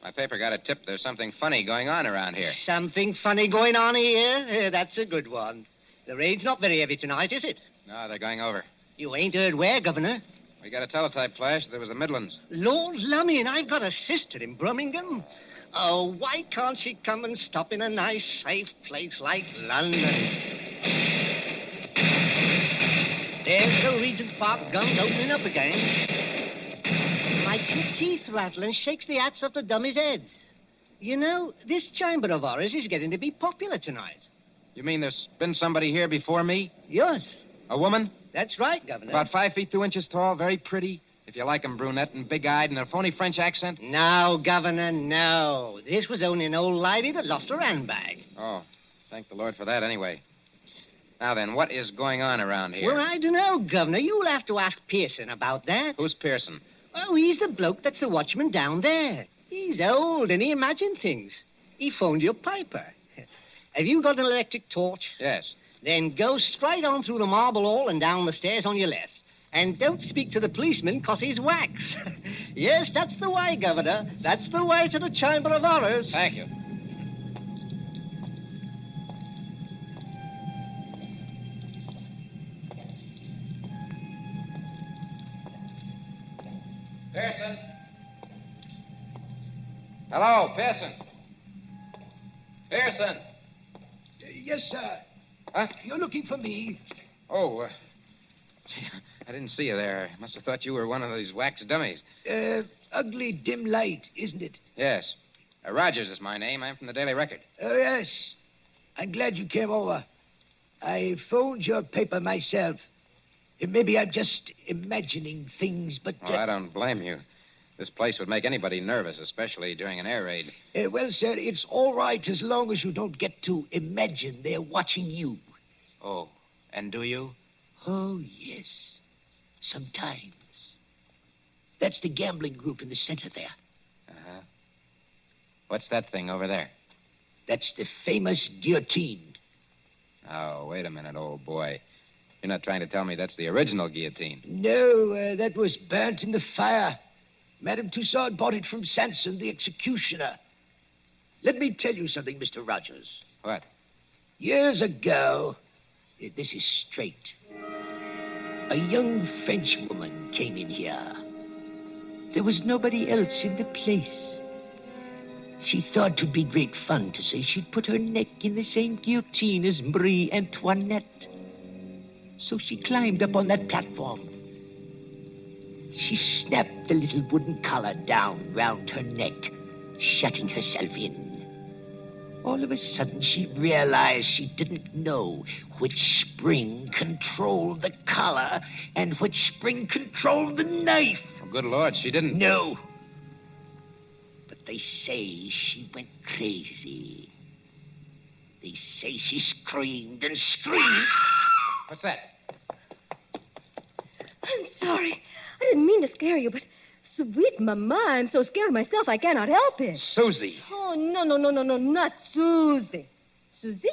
My paper got a tip there's something funny going on around here. Something funny going on here? That's a good one. The rain's not very heavy tonight, is it? No, they're going over. You ain't heard where, Governor? We got a teletype flash. There was the Midlands. Lord lummy, and I've got a sister in Birmingham. Oh, why can't she come and stop in a nice, safe place like London? There's the Regent's Park guns opening up again. Makes your teeth rattle and shakes the hats off the dummies' heads. You know, this Chamber of Horrors is getting to be popular tonight. You mean there's been somebody here before me? Yes. A woman? That's right, Governor. About 5 feet 2 inches tall, very pretty. If you like 'em, brunette and big-eyed and a phony French accent. No, Governor, no. This was only an old lady that lost her handbag. Oh, thank the Lord for that anyway. Now then, what is going on around here? Well, I don't know, Governor. You'll have to ask Pearson about that. Who's Pearson? Oh, he's the bloke that's the watchman down there. He's old and he imagines things. He phoned your piper. Have you got an electric torch? Yes. Then go straight on through the marble hall and down the stairs on your left. And don't speak to the policeman, 'cause he's wax. Yes, that's the way, Governor. That's the way to the Chamber of Horrors. Thank you. Pearson. Hello, Pearson. Pearson. Yes, sir. Huh? You're looking for me. Oh, I didn't see you there. I must have thought you were one of these wax dummies. Ugly dim light, isn't it? Yes. Rogers is my name. I'm from the Daily Record. Oh, yes. I'm glad you came over. I phoned your paper myself. Maybe I'm just imagining things, but... Oh, I don't blame you. This place would make anybody nervous, especially during an air raid. Well, sir, it's all right as long as you don't get to imagine they're watching you. Oh, and do you? Oh, yes. Sometimes. That's the gambling group in the center there. Uh-huh. What's that thing over there? That's the famous guillotine. Oh, wait a minute, old boy. You're not trying to tell me that's the original guillotine. No, that was burnt in the fire. Madame Tussaud bought it from Sanson, the executioner. Let me tell you something, Mr. Rogers. What? Years ago, this is straight, a young French woman came in here. There was nobody else in the place. She thought it'd be great fun to say she'd put her neck in the same guillotine as Marie Antoinette. So she climbed up on that platform. She snapped the little wooden collar down round her neck, shutting herself in. All of a sudden, she realized she didn't know which spring controlled the collar and which spring controlled the knife. Oh, good Lord, she didn't... No. But they say she went crazy. They say she screamed and screamed. What's that? I'm sorry. I didn't mean to scare you, but sweet Mama, I'm so scared myself I cannot help it. Susie. Oh, no, not Susie. Susie?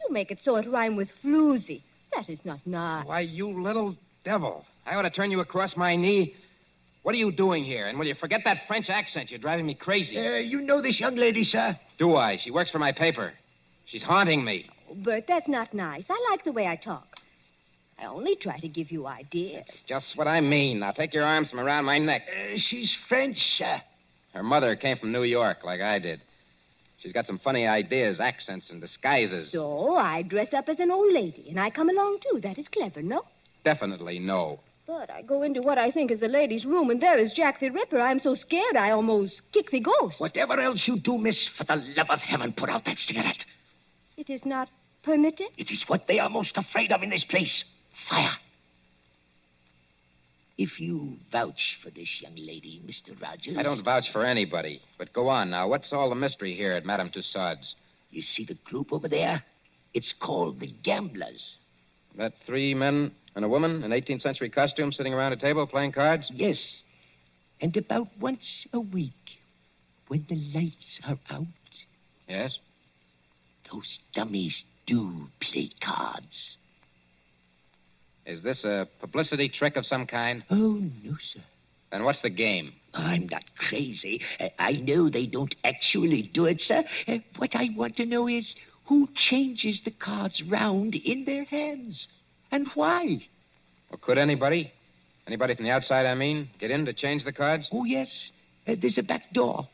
You make it so it rhyme with floozy. That is not nice. Why, you little devil. I ought to turn you across my knee. What are you doing here? And will you forget that French accent? You're driving me crazy. You know this young lady, sir? Do I? She works for my paper. She's haunting me. Oh, Bert, that's not nice. I like the way I talk. I only try to give you ideas. That's just what I mean. Now take your arms from around my neck. She's French, sir. Her mother came from New York, like I did. She's got some funny ideas, accents, and disguises. So I dress up as an old lady, and I come along, too. That is clever, no? Definitely no. But I go into what I think is the ladies' room, and there is Jack the Ripper. I'm so scared I almost kick the ghost. Whatever else you do, miss, for the love of heaven, put out that cigarette. It is not permitted? It is what they are most afraid of in this place. Fire. If you vouch for this young lady, Mr. Rogers... I don't vouch for anybody. But go on now. What's all the mystery here at Madame Tussaud's? You see the group over there? It's called the Gamblers. That 3 men and a woman in 18th century costume sitting around a table playing cards? Yes. And about once a week, when the lights are out... Yes? Those dummies do play cards. Is this a publicity trick of some kind? Oh, no, sir. Then what's the game? I'm not crazy. I know they don't actually do it, sir. What I want to know is who changes the cards round in their hands and why. Well, could anybody? Anybody from the outside, I mean, get in to change the cards? Oh, yes. There's a back door.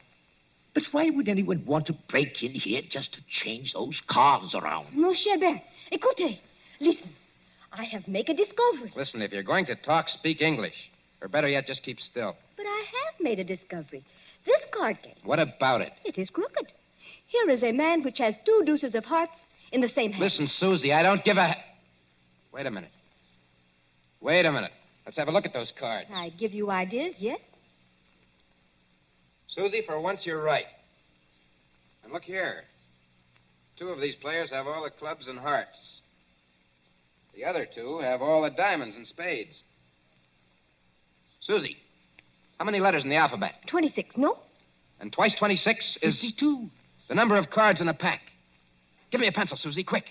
But why would anyone want to break in here just to change those cards around? Mon cher Ben, écoutez. Listen, I have made a discovery. Listen, if you're going to talk, speak English. Or better yet, just keep still. But I have made a discovery. This card game, What about it? it is crooked. Here is a man which has 2 deuces of hearts in the same hand. Listen, Susie, I don't give a... Wait a minute. Let's have a look at those cards. I give you ideas, yes? Susie, for once you're right. And look here. 2 of these players have all the clubs and hearts. The other 2 have all the diamonds and spades. Susie, how many letters in the alphabet? 26, no? And twice 26 is... 52. The number of cards in a pack. Give me a pencil, Susie, quick.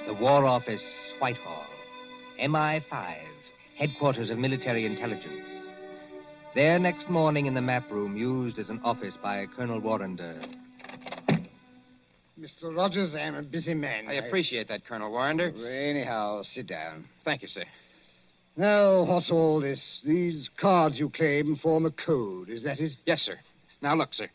The War Office, Whitehall. MI5, headquarters of military intelligence. There next morning in the map room used as an office by Colonel Warrender. Mr. Rogers, I am a busy man. I appreciate that, Colonel Warrender. Anyhow, sit down. Thank you, sir. Now, what's all this? These cards you claim form a code, is that it? Yes, sir. Now, look, sir.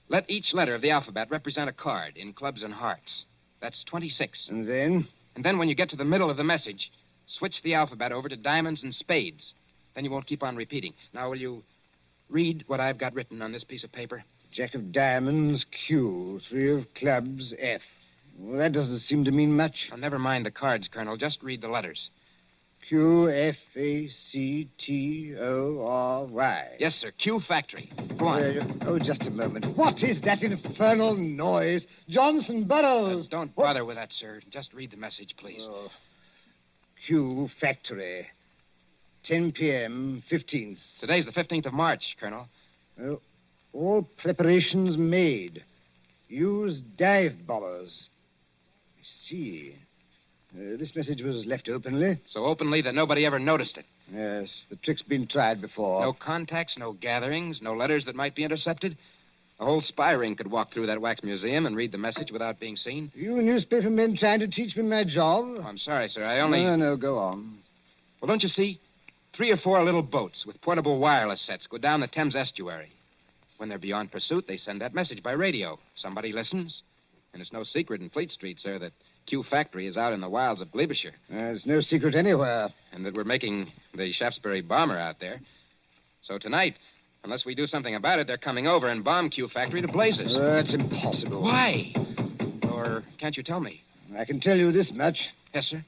Let each letter of the alphabet represent a card in clubs and hearts. That's 26. And then? And then when you get to the middle of the message, switch the alphabet over to diamonds and spades. Then you won't keep on repeating. Now, will you read what I've got written on this piece of paper? Jack of diamonds, Q. 3 of clubs, F. Well, that doesn't seem to mean much. Oh, never mind the cards, Colonel. Just read the letters. Q, F, A, C, T, O, R, Y. Yes, sir. Q Factory. Go on. Just a moment. What is that infernal noise? Johnson Burroughs. Don't bother with that, sir. Just read the message, please. Oh. Q Factory. 10 p.m., 15th. Today's the 15th of March, Colonel. Oh, all preparations made. Use dive bombers. I see. This message was left openly. So openly that nobody ever noticed it. Yes, the trick's been tried before. No contacts, no gatherings, no letters that might be intercepted. A whole spy ring could walk through that wax museum and read the message without being seen. You newspaper men trying to teach me my job? Oh, I'm sorry, sir. I only... No, go on. Well, don't you see? 3 or 4 little boats with portable wireless sets go down the Thames estuary. When they're beyond pursuit, they send that message by radio. Somebody listens. And it's no secret in Fleet Street, sir, that Q Factory is out in the wilds of Gloucestershire. It's no secret anywhere. And that we're making the Shaftesbury bomber out there. So tonight, unless we do something about it, they're coming over and bomb Q Factory to blazes. That's impossible. Why? Or can't you tell me? I can tell you this much. Yes, sir?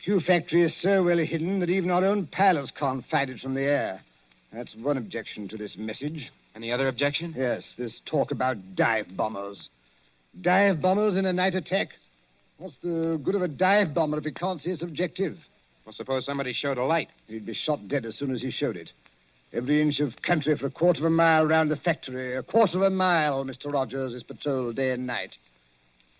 Q Factory is so well hidden that even our own pilots can't find it from the air. That's one objection to this message. Any other objection? Yes, this talk about dive bombers. Dive bombers in a night attack? What's the good of a dive bomber if he can't see its objective? Well, suppose somebody showed a light. He'd be shot dead as soon as he showed it. Every inch of country for a quarter of a mile round the factory. A quarter of a mile, Mr. Rogers, is patrolled day and night.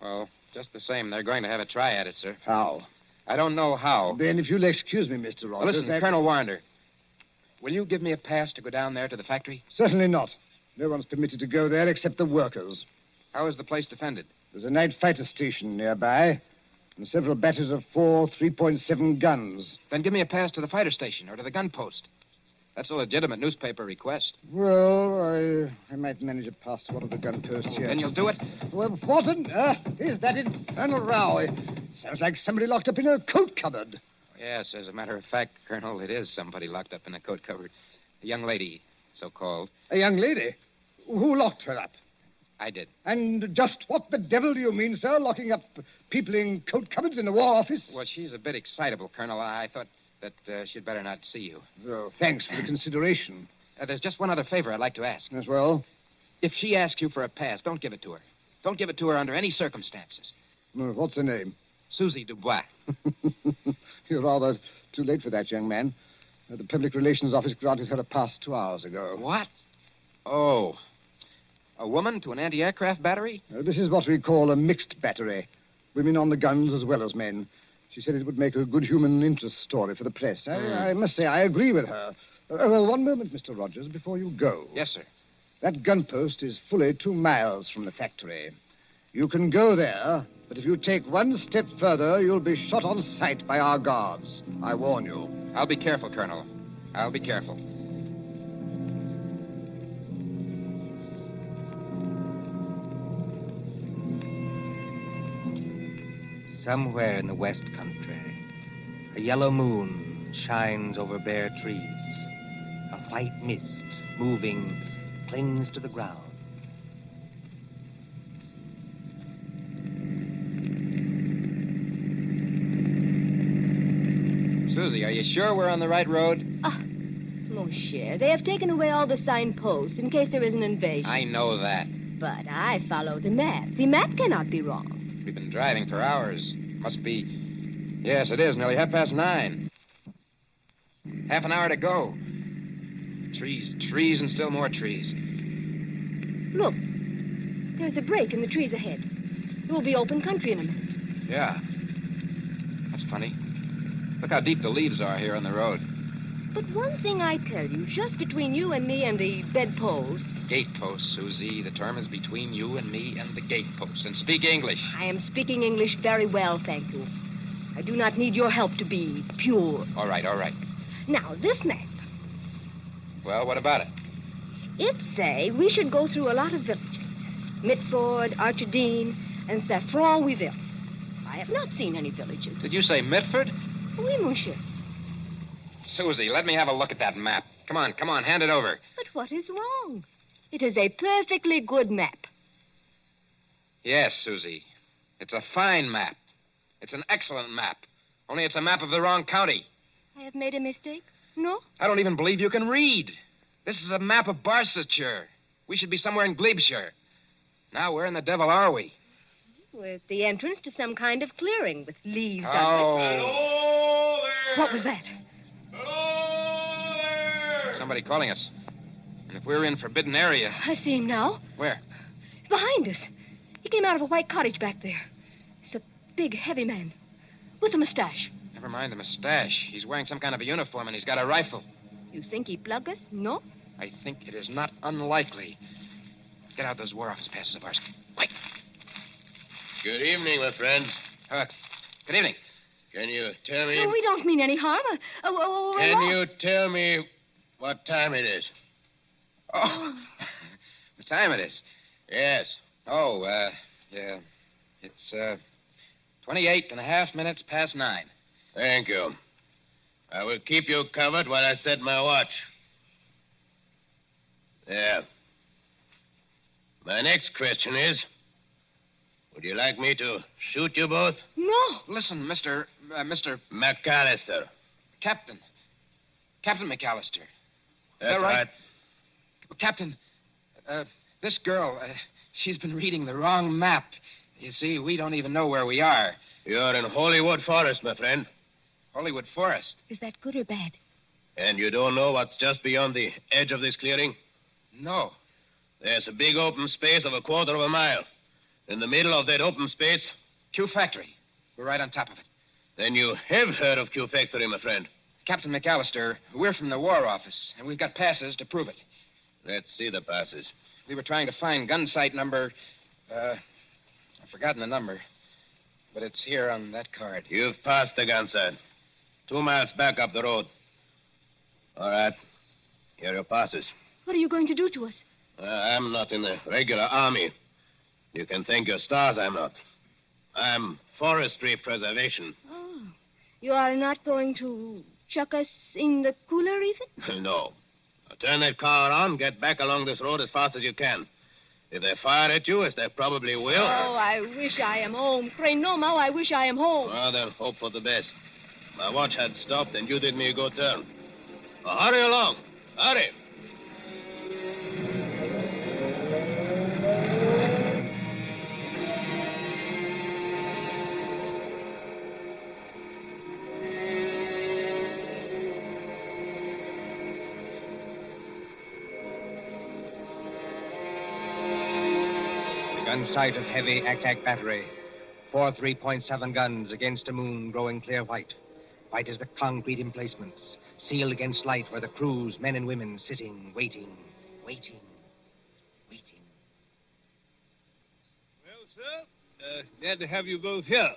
Well, just the same, they're going to have a try at it, sir. How? I don't know how. Then, if you'll excuse me, Mr. Rogers... Well, listen, Colonel Warrender, will you give me a pass to go down there to the factory? Certainly not. No one's permitted to go there except the workers. How is the place defended? There's a night fighter station nearby, and several batteries of 4 3.7 guns. Then give me a pass to the fighter station or to the gun post. That's a legitimate newspaper request. Well, I might manage a pass to one of the gun posts, yes. Then you'll do it? Well, what on earth is that infernal row? It sounds like somebody locked up in a coat cupboard. Yes, as a matter of fact, Colonel, it is somebody locked up in a coat cupboard. A young lady, so-called. A young lady? Who locked her up? I did. And just what the devil do you mean, sir, locking up people in coat cupboards in the War Office? Well, she's a bit excitable, Colonel. I thought that she'd better not see you. Oh, thanks for the consideration. There's just one other favor I'd like to ask. As well? If she asks you for a pass, don't give it to her. Don't give it to her under any circumstances. What's her name? Susie Dubois. You're rather too late for that, young man. The Public Relations Office granted her a pass 2 hours ago. What? Oh, A woman to an anti-aircraft battery? This is what we call a mixed battery. Women on the guns as well as men. She said it would make a good human interest story for the press. I must say I agree with her. One moment, Mr. Rogers, before you go. Yes, sir. That gun post is fully 2 miles from the factory. You can go there, but if you take one step further, you'll be shot on sight by our guards. I warn you. I'll be careful, Colonel. I'll be careful. Somewhere in the West Country, a yellow moon shines over bare trees. A white mist, moving, clings to the ground. Susie, are you sure we're on the right road? Mon cher, they have taken away all the signposts in case there is an invasion. I know that. But I follow the map. The map cannot be wrong. We've been driving for hours. Must be... Yes, it is. Nearly 9:30. Half an hour to go. Trees, and still more trees. Look, there's a break in the trees ahead. It will be open country in a minute. Yeah. That's funny. Look how deep the leaves are here on the road. But one thing I tell you, just between you and me and the bedpost. Gatepost, Susie. The term is between you and me and the gatepost. And speak English. I am speaking English very well, thank you. I do not need your help to be pure. All right. Now, this map. Well, what about it? It say we should go through a lot of villages. Mitford, Archidine, and Saffron-Weville. I have not seen any villages. Did you say Mitford? Oui, monsieur. Susie, let me have a look at that map. Come on, hand it over. But what is wrong? It is a perfectly good map. Yes, Susie. It's a fine map. It's an excellent map. Only it's a map of the wrong county. I have made a mistake? No? I don't even believe you can read. This is a map of Barsetshire. We should be somewhere in Glebeshire. Now, where in the devil are we? With the entrance to some kind of clearing with leaves on Oh. it. What was that? Somebody calling us. And if we're in forbidden area... I see him now. Where? Behind us. He came out of a white cottage back there. He's a big, heavy man. With a mustache. Never mind the mustache. He's wearing some kind of a uniform and he's got a rifle. You think he plug us? No? I think it is not unlikely. Get out those War Office passes of ours. Quick. Good evening, my friends. Good evening. Can you tell me... No, we don't mean any harm. Can you tell me what time it is? Oh, what time it is? Yes. Oh, yeah. It's, 28.5 past 9. Thank you. I will keep you covered while I set my watch. There. My next question is, would you like me to shoot you both? No. Listen, Mr. McAllister. Captain McAllister. That's right. Captain, this girl, she's been reading the wrong map. You see, we don't even know where we are. You're in Hollywood Forest, my friend. Hollywood Forest? Is that good or bad? And you don't know what's just beyond the edge of this clearing? No. There's a big open space of 1/4 mile. In the middle of that open space... Q Factory. We're right on top of it. Then you have heard of Q Factory, my friend. Captain McAllister, we're from the War Office, and we've got passes to prove it. Let's see the passes. We were trying to find gun site number... I've forgotten the number. But it's here on that card. You've passed the gun site. 2 miles back up the road. All right. Here are your passes. What are you going to do to us? I'm not in the regular army. You can thank your stars I'm not. I'm forestry preservation. Oh. You are not going to chuck us in the cooler even? No. Now turn that car around, get back along this road as fast as you can. If they fire at you, as they probably will... Oh, I wish I am home. Pray no, Mau, I wish I am home. Well, then hope for the best. My watch had stopped, and you did me a good turn. Now, hurry along. Hurry. Gun sight of heavy attack battery. 4 3.7 guns against a moon growing clear white. White as the concrete emplacements. Sealed against light were the crews, men and women, sitting, waiting. Well, sir, glad to have you both here.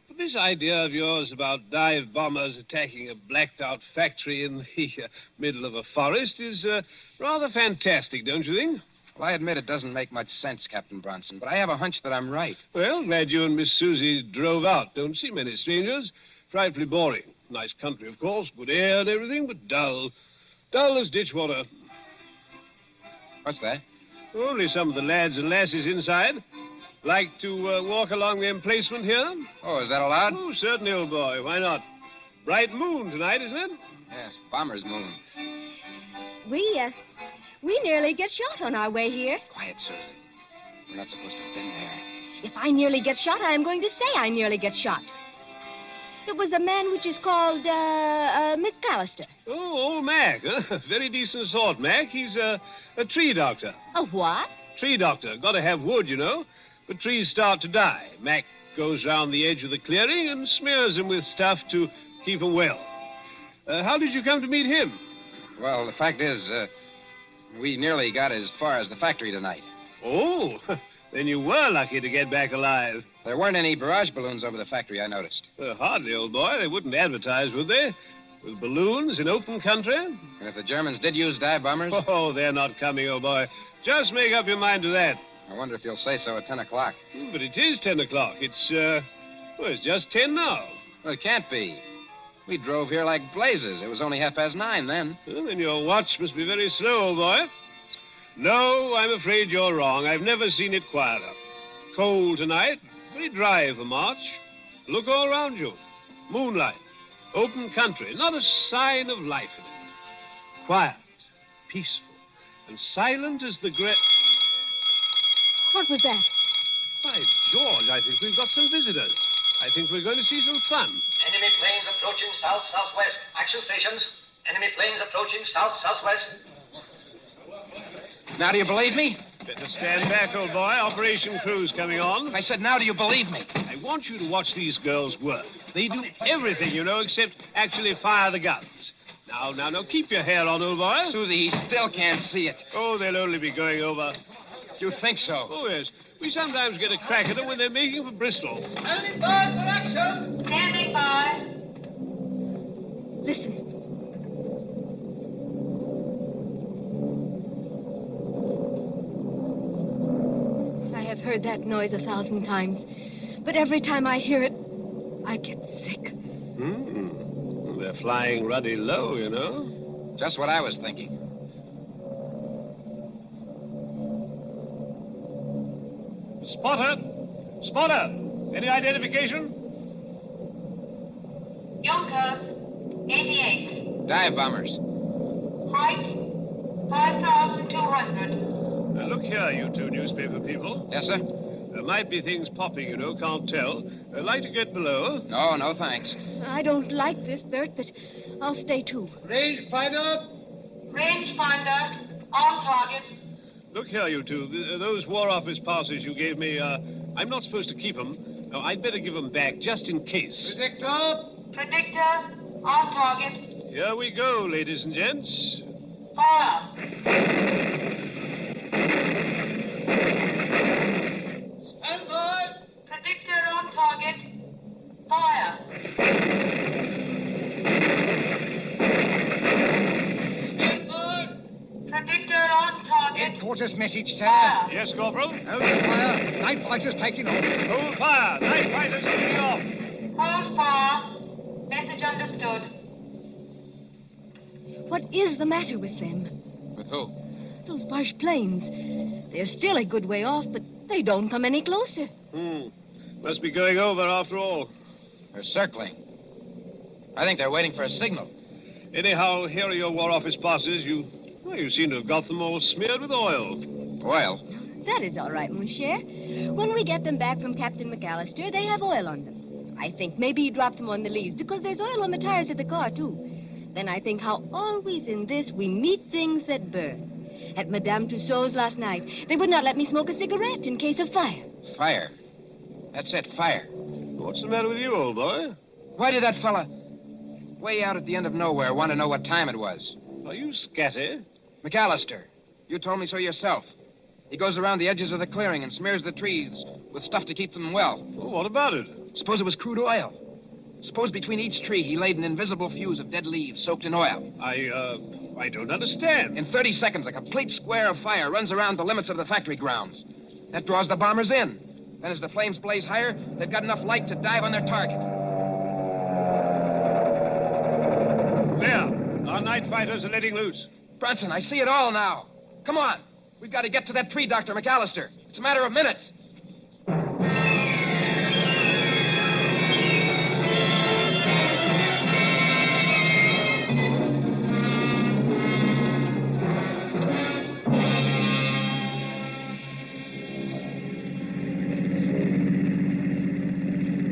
But this idea of yours about dive bombers attacking a blacked-out factory in the middle of a forest is rather fantastic, don't you think? Well, I admit it doesn't make much sense, Captain Bronson, but I have a hunch that I'm right. Well, glad you and Miss Susie drove out. Don't see many strangers. Frightfully boring. Nice country, of course, good air and everything, but dull. Dull as ditch water. What's that? Only some of the lads and lasses inside. Like to walk along the emplacement here? Oh, is that allowed? Oh, certainly, old boy. Why not? Bright moon tonight, isn't it? Yes, bomber's moon. We nearly get shot on our way here. Quiet, Susie. We're not supposed to thin there. If I nearly get shot, I am going to say I nearly get shot. It was a man which is called, McAllister. Oh, old Mac. Huh? Very decent sort, Mac. He's a tree doctor. A what? Tree doctor. Got to have wood, you know. But trees start to die. Mac goes round the edge of the clearing and smears them with stuff to keep them well. How did you come to meet him? Well, the fact is, we nearly got as far as the factory tonight. Oh, then you were lucky to get back alive. There weren't any barrage balloons over the factory, I noticed. Hardly, old boy. They wouldn't advertise, would they? With balloons in open country? And if the Germans did use dive bombers? Oh, they're not coming, old boy. Just make up your mind to that. I wonder if you'll say so at 10 o'clock. But it is 10 o'clock. It's just 10 now. Well, it can't be. We drove here like blazes. It was only 9:30 then. Well, then your watch must be very slow, old boy. No, I'm afraid you're wrong. I've never seen it quieter. Cold tonight, very dry for March. Look all around you. Moonlight, open country, not a sign of life in it. Quiet, peaceful, and silent as the great... What was that? By George, I think we've got some visitors. I think we're going to see some fun. Enemy planes approaching south-southwest. Action stations. Enemy planes approaching south-southwest. Now do you believe me? Better stand back, old boy. Operation Crew's coming on. I said, now do you believe me? I want you to watch these girls work. They do everything, you know, except actually fire the guns. Now, keep your hair on, old boy. Susie, he still can't see it. Oh, they'll only be going over. You think so? Oh, yes. We sometimes get a crack at them when they're making for Bristol. Standing by for action. Standing by. Listen. I have heard that noise 1,000 times, but every time I hear it, I get sick. They're flying ruddy low, you know. Just what I was thinking. Spotter! Any identification? Junkers, 88. Dive bombers. Height, 5,200. Now, look here, you two newspaper people. Yes, sir? There might be things popping, you know, can't tell. I'd like to get below. No, thanks. I don't like this, Bert, but I'll stay too. Rangefinder. Rangefinder, on target. Look here, you two. Those War Office passes you gave me, I'm not supposed to keep them. No, I'd better give them back, just in case. Predictor, on target. Here we go, ladies and gents. Fire. Stand by. Predictor on target. Fire. Stand by. Predictor on target. Headquarters message, sir. Fire. Yes, Corporal? Hold fire. Night fighters taking off. Hold fire. Night fighters taking off. Hold fire. Message understood. What is the matter with them? With who? Those Boche planes. They're still a good way off, but they don't come any closer. Must be going over after all. They're circling. I think they're waiting for a signal. Anyhow, here are your War Office passes. You seem to have got them all smeared with oil. Oil? That is all right, mon cher. When we get them back from Captain McAllister, they have oil on them. I think maybe he dropped them on the leaves, because there's oil on the tires of the car, too. Then I think how always in this we meet things that burn. At Madame Tussauds last night, they would not let me smoke a cigarette in case of fire. Fire. That's it, fire. What's the matter with you, old boy? Why did that fella, way out at the end of nowhere, want to know what time it was? Are you scatty? McAllister, you told me so yourself. He goes around the edges of the clearing and smears the trees with stuff to keep them well. Well, what about it? Suppose it was crude oil. Suppose between each tree he laid an invisible fuse of dead leaves soaked in oil. I don't understand. In 30 seconds, a complete square of fire runs around the limits of the factory grounds. That draws the bombers in. Then as the flames blaze higher, they've got enough light to dive on their target. There. Our night fighters are letting loose. Brunson, I see it all now. Come on. We've got to get to that tree, Dr. McAllister. It's a matter of minutes.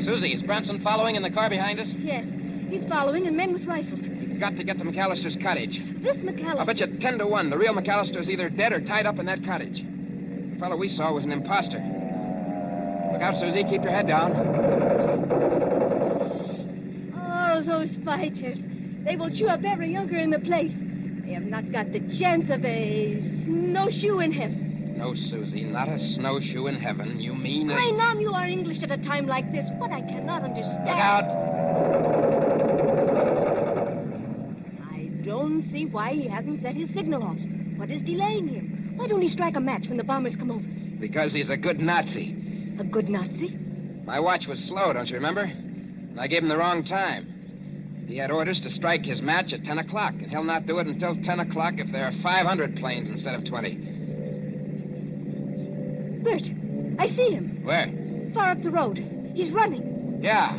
Susie, is Branson following in the car behind us? Yes. He's following, and men with rifles. We've got to get to McAllister's cottage. This McAllister... I'll bet you 10 to 1 the real McAllister is either dead or tied up in that cottage. The fellow we saw was an imposter. Look out, Susie. Keep your head down. Oh, those fighters. They will chew up every younker in the place. They have not got the chance of a snowshoe in heaven. No, Susie, not a snowshoe in heaven. You mean... I know you are English at a time like this. What I cannot understand... Look out! I don't see why he hasn't set his signal off. What is delaying him? Why don't he strike a match when the bombers come over? Because he's a good Nazi. A good Nazi? My watch was slow, don't you remember? And I gave him the wrong time. He had orders to strike his match at 10 o'clock, and he'll not do it until 10 o'clock if there are 500 planes instead of 20. Bert, I see him. Where? Far up the road. He's running. Yeah,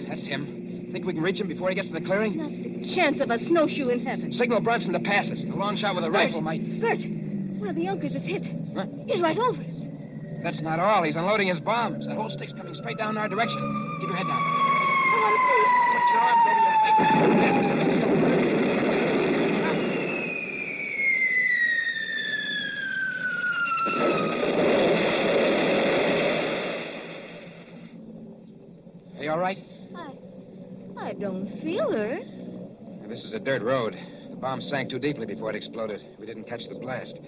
that's him. Think we can reach him before he gets to the clearing? Not the chance of a snowshoe in heaven. Signal Brunson to pass us. A long shot with a rifle might... Bert, one of the Junkers is hit. Huh? He's right over us. That's not all. He's unloading his bombs. That whole stick's coming straight down our direction. Keep your head down. I want to see. Put your arms over your face. Are you all right? I don't feel hurt. This is a dirt road. The bomb sank too deeply before it exploded. We didn't catch the blast.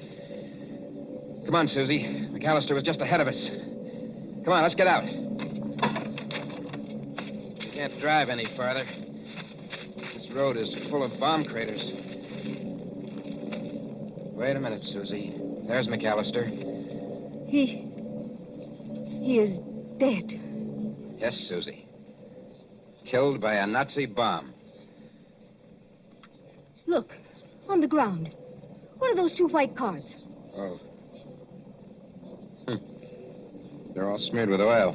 Come on, Susie. McAllister was just ahead of us. Come on, let's get out. We can't drive any farther. This road is full of bomb craters. Wait a minute, Susie. There's McAllister. He is dead. Yes, Susie. Killed by a Nazi bomb. Look, on the ground. What are those two white cards? Oh. They're all smeared with oil.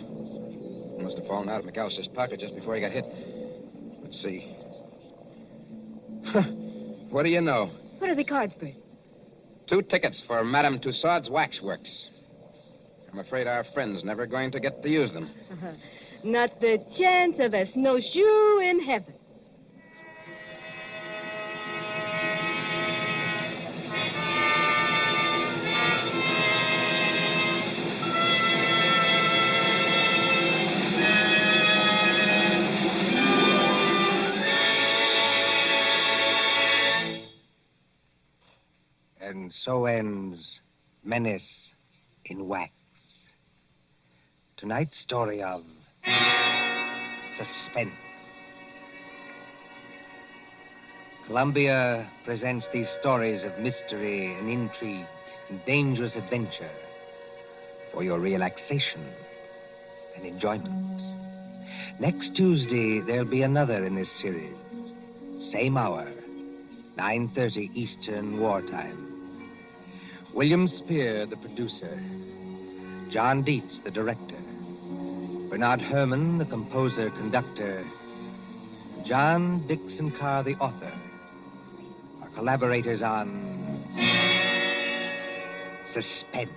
They must have fallen out of McAllister's pocket just before he got hit. Let's see. What do you know? What are the cards, Bert? 2 tickets for Madame Tussauds Waxworks. I'm afraid our friend's never going to get to use them. Not the chance of a snowshoe in heaven. And so ends Menace in Wax. Tonight's story of Suspense. Columbia presents these stories of mystery and intrigue and dangerous adventure for your relaxation and enjoyment. Next Tuesday, there'll be another in this series. Same hour, 9:30 Eastern Wartime. William Spear, the producer. John Dietz, the director. Bernard Herrmann, the composer-conductor. John Dixon Carr, the author. Our collaborators on Suspense.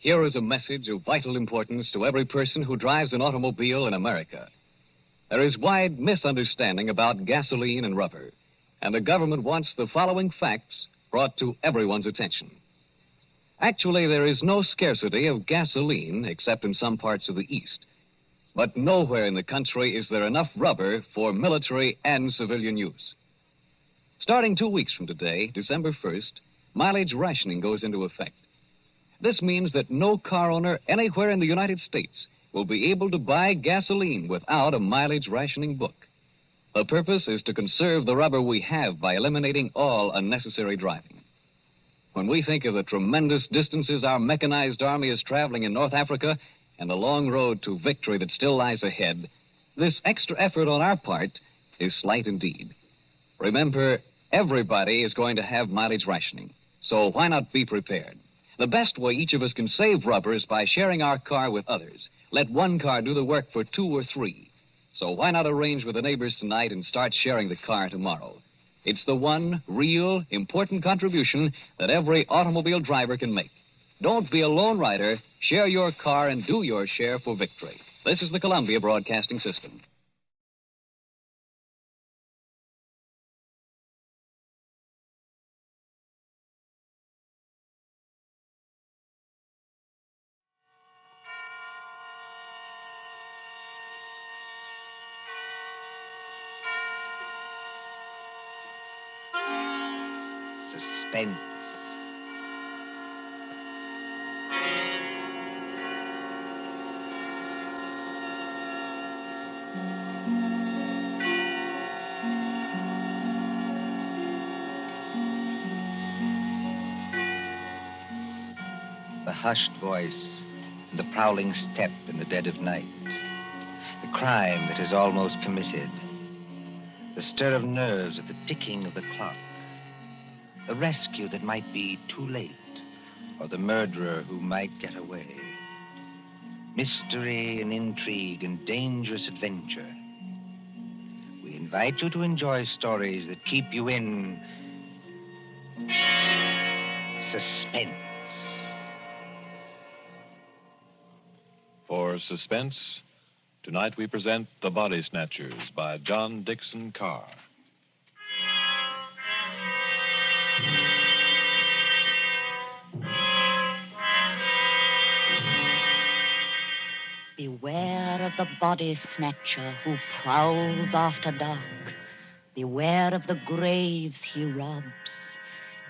Here is a message of vital importance to every person who drives an automobile in America. There is wide misunderstanding about gasoline and rubber, and the government wants the following facts brought to everyone's attention. Actually, there is no scarcity of gasoline except in some parts of the East. But nowhere in the country is there enough rubber for military and civilian use. Starting 2 weeks from today, December 1st, mileage rationing goes into effect. This means that no car owner anywhere in the United States will be able to buy gasoline without a mileage rationing book. The purpose is to conserve the rubber we have by eliminating all unnecessary driving. When we think of the tremendous distances our mechanized army is traveling in North Africa and the long road to victory that still lies ahead, this extra effort on our part is slight indeed. Remember, everybody is going to have mileage rationing, so why not be prepared? The best way each of us can save rubber is by sharing our car with others. Let one car do the work for 2 or 3. So why not arrange with the neighbors tonight and start sharing the car tomorrow? It's the one real, important contribution that every automobile driver can make. Don't be a lone rider. Share your car and do your share for victory. This is the Columbia Broadcasting System. Suspense. The hushed voice and the prowling step in the dead of night. The crime that is almost committed. The stir of nerves at the ticking of the clock. The rescue that might be too late, or the murderer who might get away. Mystery and intrigue and dangerous adventure. We invite you to enjoy stories that keep you in suspense. For Suspense, tonight we present The Body Snatchers by John Dixon Carr. Beware of the body snatcher who prowls after dark. Beware of the graves he robs.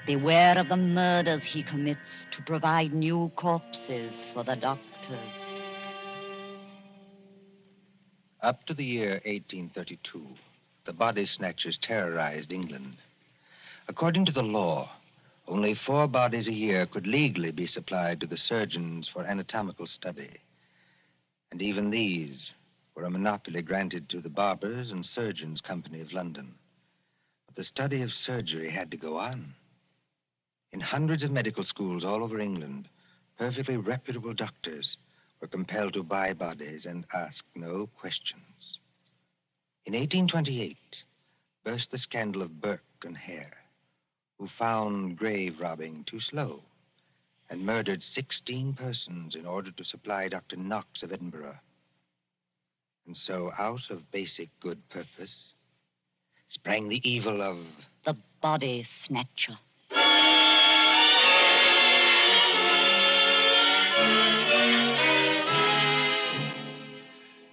Beware of the murders he commits to provide new corpses for the doctors. Up to the year 1832, the body snatchers terrorized England. According to the law, only 4 bodies a year could legally be supplied to the surgeons for anatomical study. And even these were a monopoly granted to the Barbers and Surgeons Company of London. But the study of surgery had to go on. In hundreds of medical schools all over England, perfectly reputable doctors were compelled to buy bodies and ask no questions. In 1828, burst the scandal of Burke and Hare, who found grave robbing too slow and murdered 16 persons in order to supply Dr. Knox of Edinburgh. And so, out of basic good purpose, sprang the evil of the body snatcher.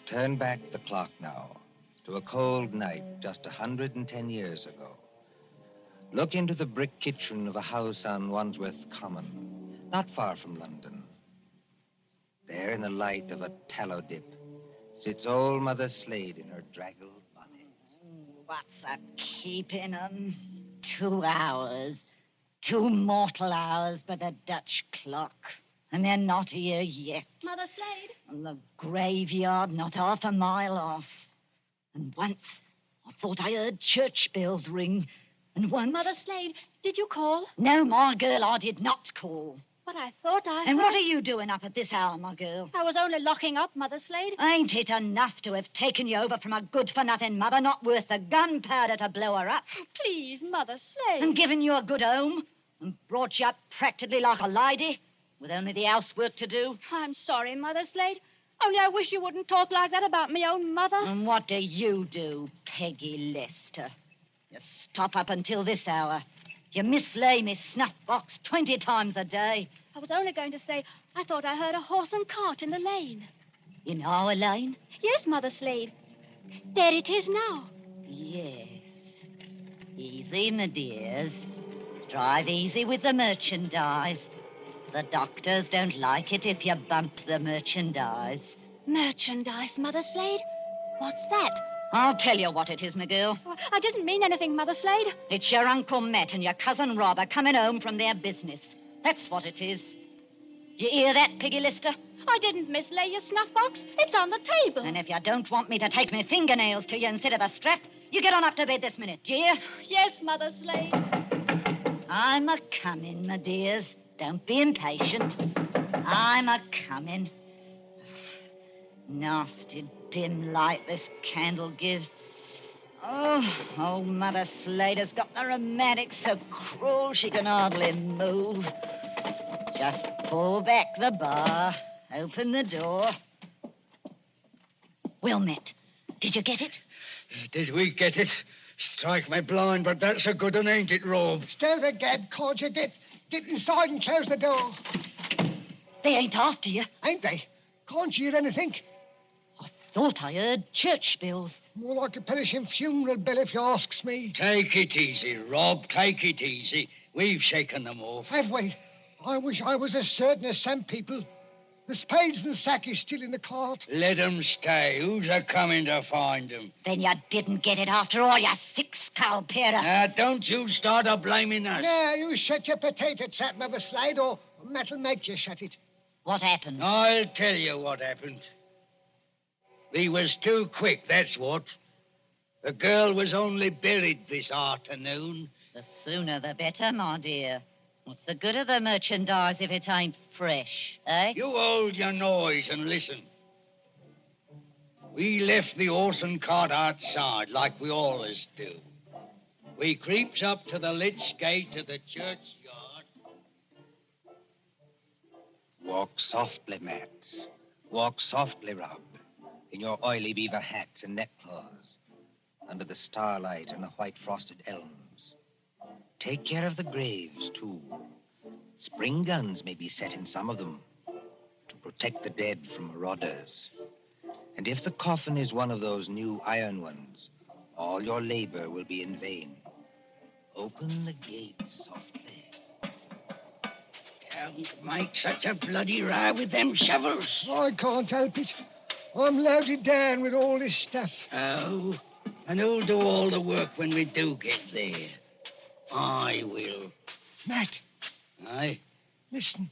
Turn back the clock now to a cold night just 110 years ago. Look into the brick kitchen of a house on Wandsworth Common, not far from London. There, in the light of a tallow dip, sits old Mother Slade in her draggled bonnet. What's a keeping 'em? 2 hours. 2 mortal hours by the Dutch clock. And they're not here yet. Mother Slade? And the graveyard not half a mile off. And once I thought I heard church bells ring. And once... Mother Slade, did you call? No, my girl, I did not call. But I thought I And heard... what are you doing up at this hour, my girl? I was only locking up, Mother Slade. Ain't it enough to have taken you over from a good-for-nothing mother not worth the gunpowder to blow her up? Please, Mother Slade. And given you a good home and brought you up practically like a lady? with only the housework to do. I'm sorry, Mother Slade. Only I wish you wouldn't talk like that about me own mother. And what do you do, Peggy Lester? You stop up until this hour. You mislay me snuff box 20 times a day. I was only going to say I thought I heard a horse and cart in the lane. In our lane? Yes, Mother Slade. There it is now. Yes. Easy, my dears. Drive easy with the merchandise. The doctors don't like it if you bump the merchandise. Merchandise, Mother Slade? What's that? I'll tell you what it is, my girl. I didn't mean anything, Mother Slade. It's your Uncle Matt and your cousin Rob are coming home from their business. That's what it is. You hear that, Peggy Lister? I didn't mislay your snuff box. It's on the table. And if you don't want me to take my fingernails to you instead of a strap, you get on up to bed this minute, do you? Yes, Mother Slade. I'm a-coming, my dears. Don't be impatient. I'm a-coming. Nasty dim light this candle gives. Oh, Mother Slater's got the rheumatics so cruel she can hardly move. Just pull back the bar, open the door. Well, Matt, did you get it? Did we get it? Strike me blind, but that's a good one, ain't it, Rob? Stow the gab, can't you? Get inside and close the door. They ain't after you. Ain't they? Can't you hear anything? Thought I heard church bells. More like a perishing funeral bell, if you asks me. Take it easy, Rob. Take it easy. We've shaken them off. Have we? I wish I was as certain as some people. The spades and sack is still in the cart. Let 'em stay. Who's a-coming to find 'em? Then you didn't get it after all, you thick-skull pair of... Now, don't you start a-blaming us. Now, you shut your potato trap, Mother Slade, or Matt'll make you shut it. What happened? I'll tell you what happened. We was too quick, that's what. The girl was only buried this afternoon. The sooner the better, my dear. What's the good of the merchandise if it ain't fresh, eh? You hold your noise and listen. We left the Orson cart outside like we always do. We creeps up to the lich gate of the churchyard. Walk softly, Matt. Walk softly, Rob, in your oily beaver hats and neckcloths, under the starlight and the white frosted elms. Take care of the graves, too. Spring guns may be set in some of them to protect the dead from marauders. And if the coffin is one of those new iron ones, all your labor will be in vain. Open the gates softly. Don't make such a bloody row with them shovels. I can't help it. I'm loaded down with all this stuff. Oh, and who'll do all the work when we do get there? I will. Matt. Aye? Listen.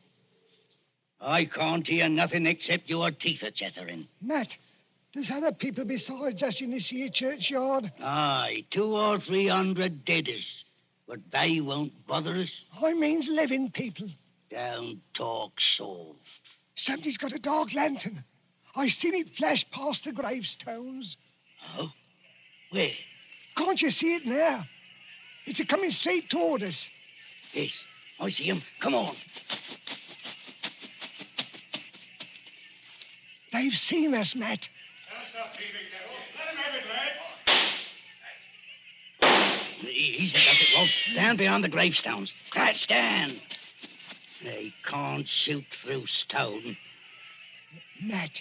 I can't hear nothing except your teeth are chattering. Matt, there's other people besides us in this here churchyard. Aye, 200 or 300 deaders. But they won't bother us. I means living people. Don't talk soft. Somebody's got a dark lantern. I seen it flash past the gravestones. Oh? Where? Can't you see it now? It's a-coming straight toward us. Yes, I see him. Come on. They've seen us, Matt. Easy, does it, Rob? Down beyond the gravestones. Crouch down. They can't shoot through stone. Matt,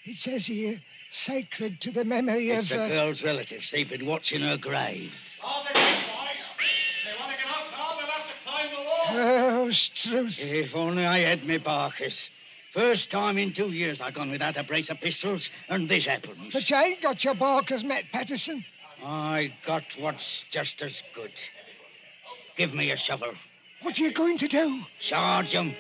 it says here, sacred to the memory It's of... the girl's relatives. They've been watching her grave. All the great boys. They want to get up now. They'll have to climb the wall. Oh, Struth. If only I had me Barkers. First time in 2 years I've gone without a brace of pistols, and this happens. But you ain't got your barkers, Matt Patterson. I got what's just as good. Give me a shovel. What are you going to do? Charge 'em.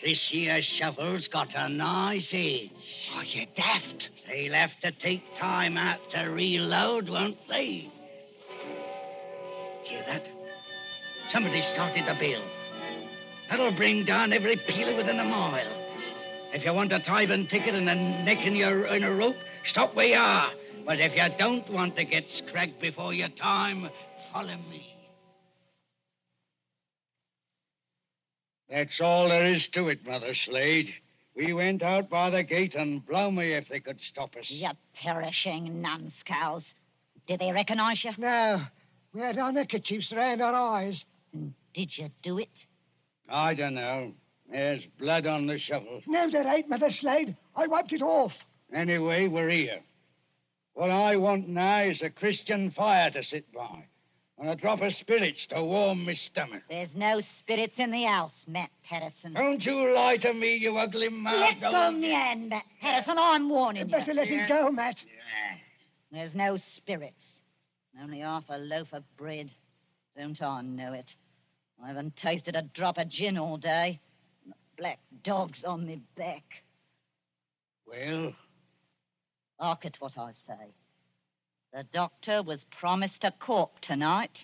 This here shovel's got a nice edge. Are you daft? They'll have to take time out to reload, won't they? Hear that? Somebody started the bell. That'll bring down every peeler within a mile. If you want a tithing ticket and a neck in a rope, stop where you are. But if you don't want to get scragged before your time, follow me. That's all there is to it, Mother Slade. We went out by the gate, and blow me if they could stop us. You perishing numbskulls. Did they recognize you? No. We had our neckerchiefs around our eyes. Did you do it? I don't know. There's blood on the shovel. No, there ain't, Mother Slade. I wiped it off. Anyway, we're here. What I want now is a Christian fire to sit by, and a drop of spirits to warm my stomach. There's no spirits in the house, Matt Patterson. Don't you lie to me, you ugly mouth. Let go me hand, Matt Patterson. I'm warning you. Better let it go, Matt. There's no spirits. Only half a loaf of bread. Don't I know it? I haven't tasted a drop of gin all day. And the black dog's on me back. Well? Hark at what I say. The doctor was promised a corpse tonight.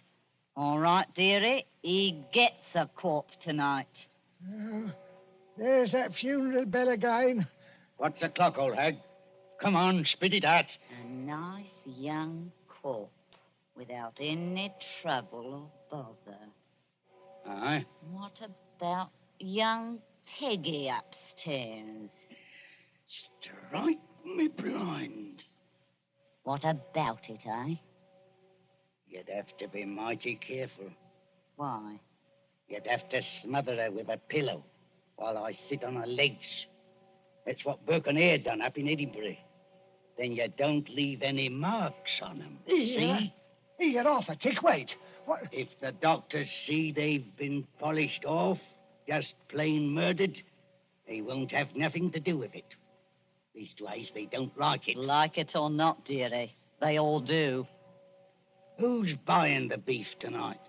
All right, dearie, he gets a corpse tonight. Oh, there's that funeral bell again. What's the clock, old hag? Come on, spit it out. A nice young corpse without any trouble or bother. Aye? What about young Peggy upstairs? Strike me blind. What about it, eh? You'd have to be mighty careful. Why? You'd have to smother her with a pillow while I sit on her legs. That's what Burke and Hare done up in Edinburgh. Then you don't leave any marks on them. See? You're off a tick. Wait. What? If the doctors see they've been polished off, just plain murdered, they won't have nothing to do with it. Leastwise, they don't like it. Like it or not, dearie, they all do. Who's buying the beef tonight?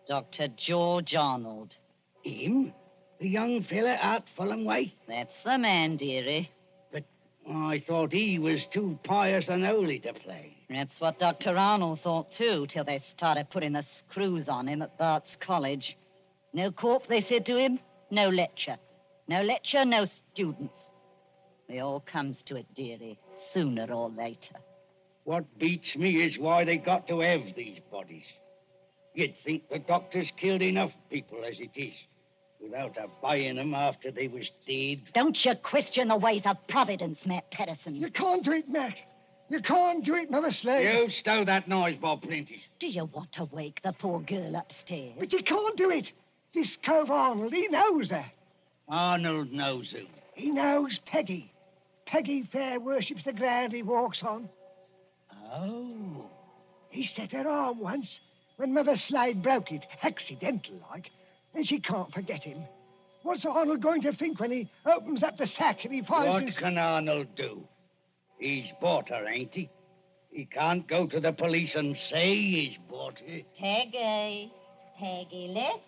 Dr. George Arnold. Him? The young fella out Fulham way? That's the man, dearie. But I thought he was too pious and holy to play. That's what Dr. Arnold thought, too, till they started putting the screws on him at Bart's College. No corp, they said to him, no lecture. No lecture, no students. It all comes to it, dearie, sooner or later. What beats me is why they got to have these bodies. You'd think the doctors killed enough people as it is, without buying them after they was dead. Don't you question the ways of Providence, Matt Patterson. You can't do it, Matt. You can't do it, Mother Slade. You stow that noise, Bob Prentice. Do you want to wake the poor girl upstairs? But you can't do it. This cove Arnold, he knows her. Arnold knows who? He knows Peggy. Peggy fair worships the ground he walks on. Oh. He set her arm once when Mother Slade broke it, accidental-like, and she can't forget him. What's Arnold going to think when he opens up the sack and he finds What can Arnold do? He's bought her, ain't he? He can't go to the police and say he's bought her. Peggy. Peggy Lester.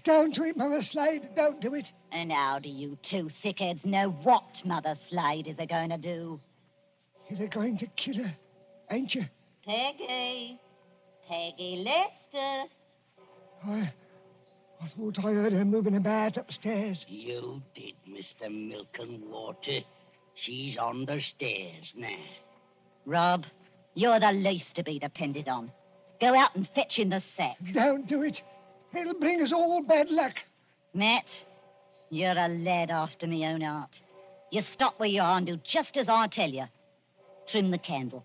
Don't do it, Mother Slade. Don't do it. And how do you two thickheads know what Mother Slade is going to do? You're going to kill her, ain't you? Peggy. Peggy Lester. I thought I heard her moving about upstairs. You did, Mr. Milk and Water. She's on the stairs now. Rob, you're the least to be depended on. Go out and fetch in the sack. Don't do it. It'll bring us all bad luck. Matt, you're a lad after me own heart. You stop where you are and do just as I tell you. Trim the candle.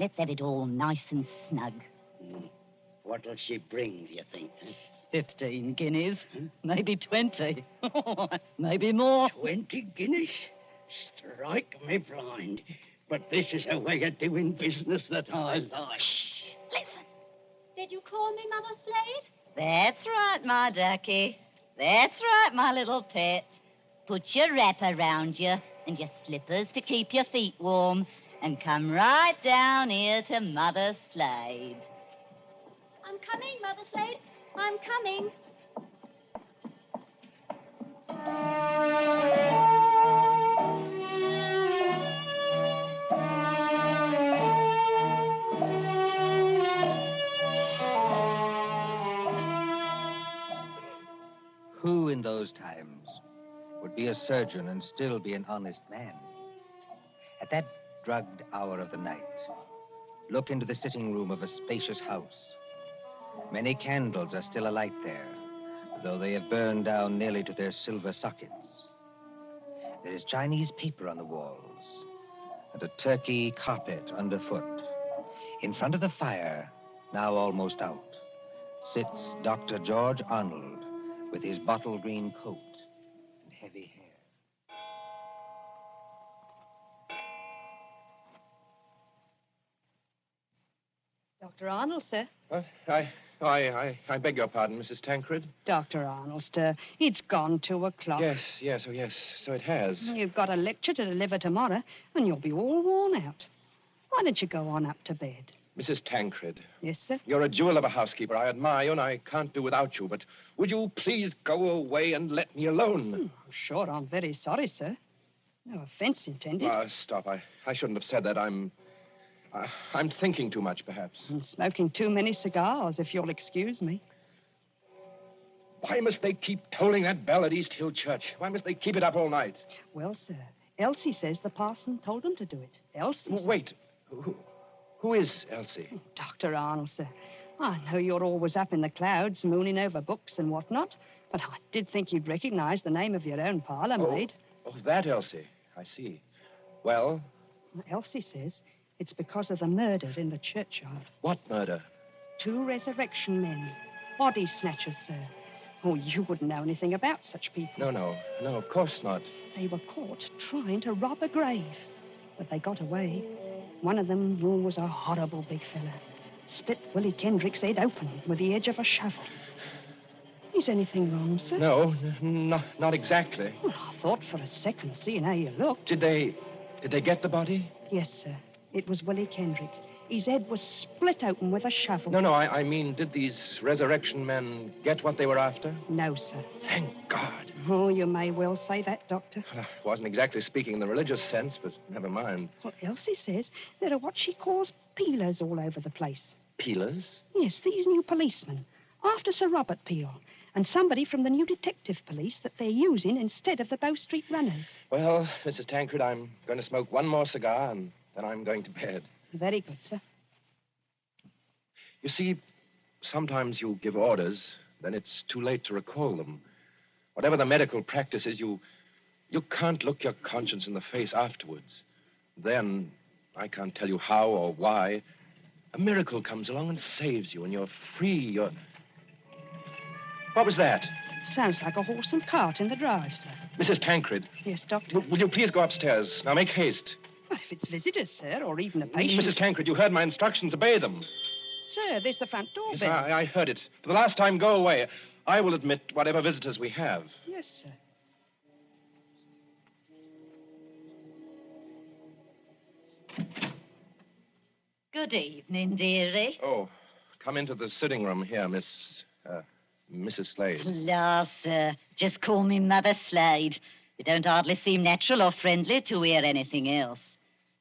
Let's have it all nice and snug. What'll she bring, do you think? Huh? 15 guineas. Maybe 20. Maybe more. 20 guineas? Strike me blind. But this is a way of doing business that I like. Listen. Did you call me Mother Slade? That's right, my ducky. That's right, my little pet. Put your wrap around you and your slippers to keep your feet warm and come right down here to Mother Slade. I'm coming, Mother Slade. I'm coming. Who in those times would be a surgeon and still be an honest man? At that drugged hour of the night, look into the sitting room of a spacious house. Many candles are still alight there. though they have burned down nearly to their silver sockets. There is Chinese paper on the walls and a turkey carpet underfoot. In front of the fire, now almost out, sits Dr. George Arnold with his bottle green coat and heavy hair. Dr. Arnold, sir. I beg your pardon, Mrs. Tancred. Dr. Arnold, sir. It's gone 2 o'clock. Yes, so it has. You've got a lecture to deliver tomorrow, and you'll be all worn out. Why don't you go on up to bed? Mrs. Tancred. Yes, sir? You're a jewel of a housekeeper. I admire you, and I can't do without you. But would you please go away and let me alone? Sure, I'm very sorry, sir. No offense intended. Stop. I shouldn't have said that. I'm thinking too much, perhaps. And smoking too many cigars, if you'll excuse me. Why must they keep tolling that bell at East Hill Church? Why must they keep it up all night? Well, sir, Elsie says the parson told them to do it. Elsie. Wait. Who is Elsie? Dr. Arnold, sir. I know you're always up in the clouds, mooning over books and whatnot, but I did think you'd recognize the name of your own parlor maid. Oh, that Elsie. I see. Well? Elsie says it's because of the murder in the churchyard. What murder? 2 resurrection men. Body snatchers, sir. Oh, you wouldn't know anything about such people. No, of course not. They were caught trying to rob a grave, but they got away. One of them was a horrible big fella. Split Willie Kendrick's head open with the edge of a shovel. Is anything wrong, sir? No, not exactly. Well, I thought for a second, seeing how you looked. Did they get the body? Yes, sir. It was Willie Kendrick. His head was split open with a shovel. No, I mean, did these resurrection men get what they were after? No, sir. Thank God. Oh, you may well say that, Doctor. Wasn't exactly speaking in the religious sense, but never mind. Well, Elsie says there are what she calls peelers all over the place. Peelers? Yes, these new policemen. After Sir Robert Peel. And somebody from the new detective police that they're using instead of the Bow Street runners. Well, Mrs. Tancred, I'm going to smoke one more cigar, and then I'm going to bed. Very good, sir. You see, sometimes you give orders, then it's too late to recall them. Whatever the medical practice is, you can't look your conscience in the face afterwards. Then, I can't tell you how or why, a miracle comes along and saves you, and you're free, What was that? Sounds like a horse and cart in the drive, sir. Mrs. Tancred. Yes, Doctor? Will you please go upstairs? Now, make haste. Well, if it's visitors, sir, or even a patient... Mrs. Tancred, you heard my instructions. Obey them. Sir, there's the front door Yes, bell. I heard it. For the last time, go away. I will admit whatever visitors we have. Yes, sir. Good evening, dearie. Oh, come into the sitting room here, Mrs. Slade. La, sir. Just call me Mother Slade. It don't hardly seem natural or friendly to hear anything else.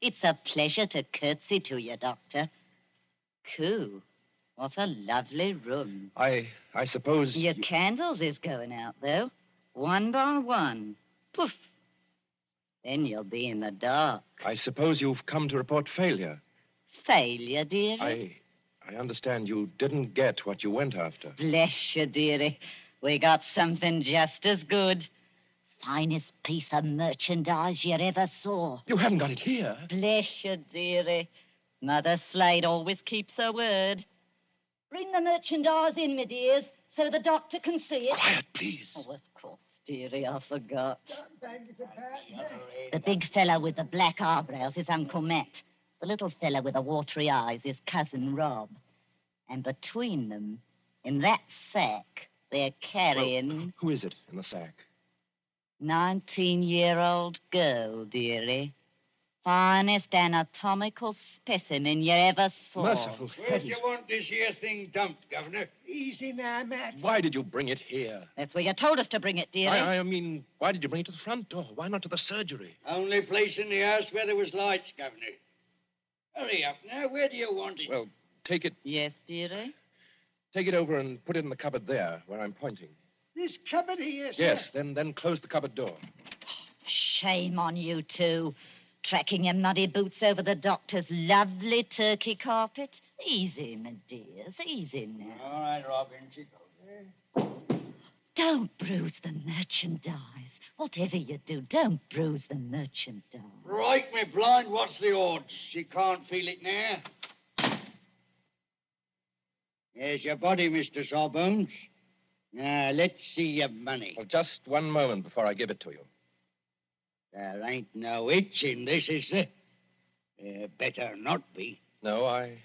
It's a pleasure to curtsy to you, Doctor. Coo. What a lovely room. I suppose... Your candles is going out, though. One by one. Poof. Then you'll be in the dark. I suppose you've come to report failure. Failure, dearie? I understand you didn't get what you went after. Bless you, dearie. We got something just as good. Finest piece of merchandise you ever saw. You haven't got it here. Bless you, dearie. Mother Slade always keeps her word. Bring the merchandise in, my dears, so the doctor can see it. Quiet, please. Oh, of course, dearie, I forgot. The big fellow with the black eyebrows is Uncle Matt. The little fellow with the watery eyes is Cousin Rob. And between them, in that sack, they're carrying... Well, who is it in the sack? 19-year-old girl, dearie. Finest anatomical specimen you ever saw. Merciful Where do you want this here thing dumped, Governor? Easy now, Matt. Why did you bring it here? That's where you told us to bring it, dearie. I mean, why did you bring it to the front door? Why not to the surgery? Only place in the house where there was lights, Governor. Hurry up now. Where do you want it? Well, take it... Yes, dearie? Take it over and put it in the cupboard there, where I'm pointing. This cupboard here, sir. Yes, then close the cupboard door. Shame on you two. Tracking your muddy boots over the doctor's lovely turkey carpet. Easy, my dears, easy now. All right, Robin. She goes. Don't bruise the merchandise. Whatever you do, don't bruise the merchandise. Right, me blind. What's the odds? She can't feel it now. Here's your body, Mr. Sawbones. Now, let's see your money. Well, just one moment before I give it to you. There ain't no itch in this, is there? Better not be. No, I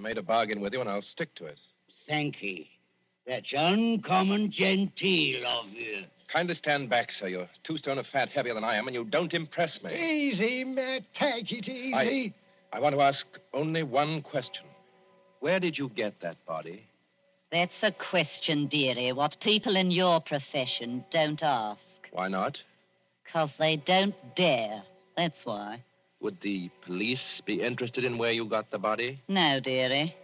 made a bargain with you, and I'll stick to it. Thank ye. That's uncommon genteel of you. Kindly stand back, sir. You're 2 stone of fat heavier than I am, and you don't impress me. Easy, Matt. Take it easy. I want to ask only one question. Where did you get that body? That's a question, dearie, what people in your profession don't ask. Why not? 'Cause they don't dare. That's why. Would the police be interested in where you got the body? No, dearie.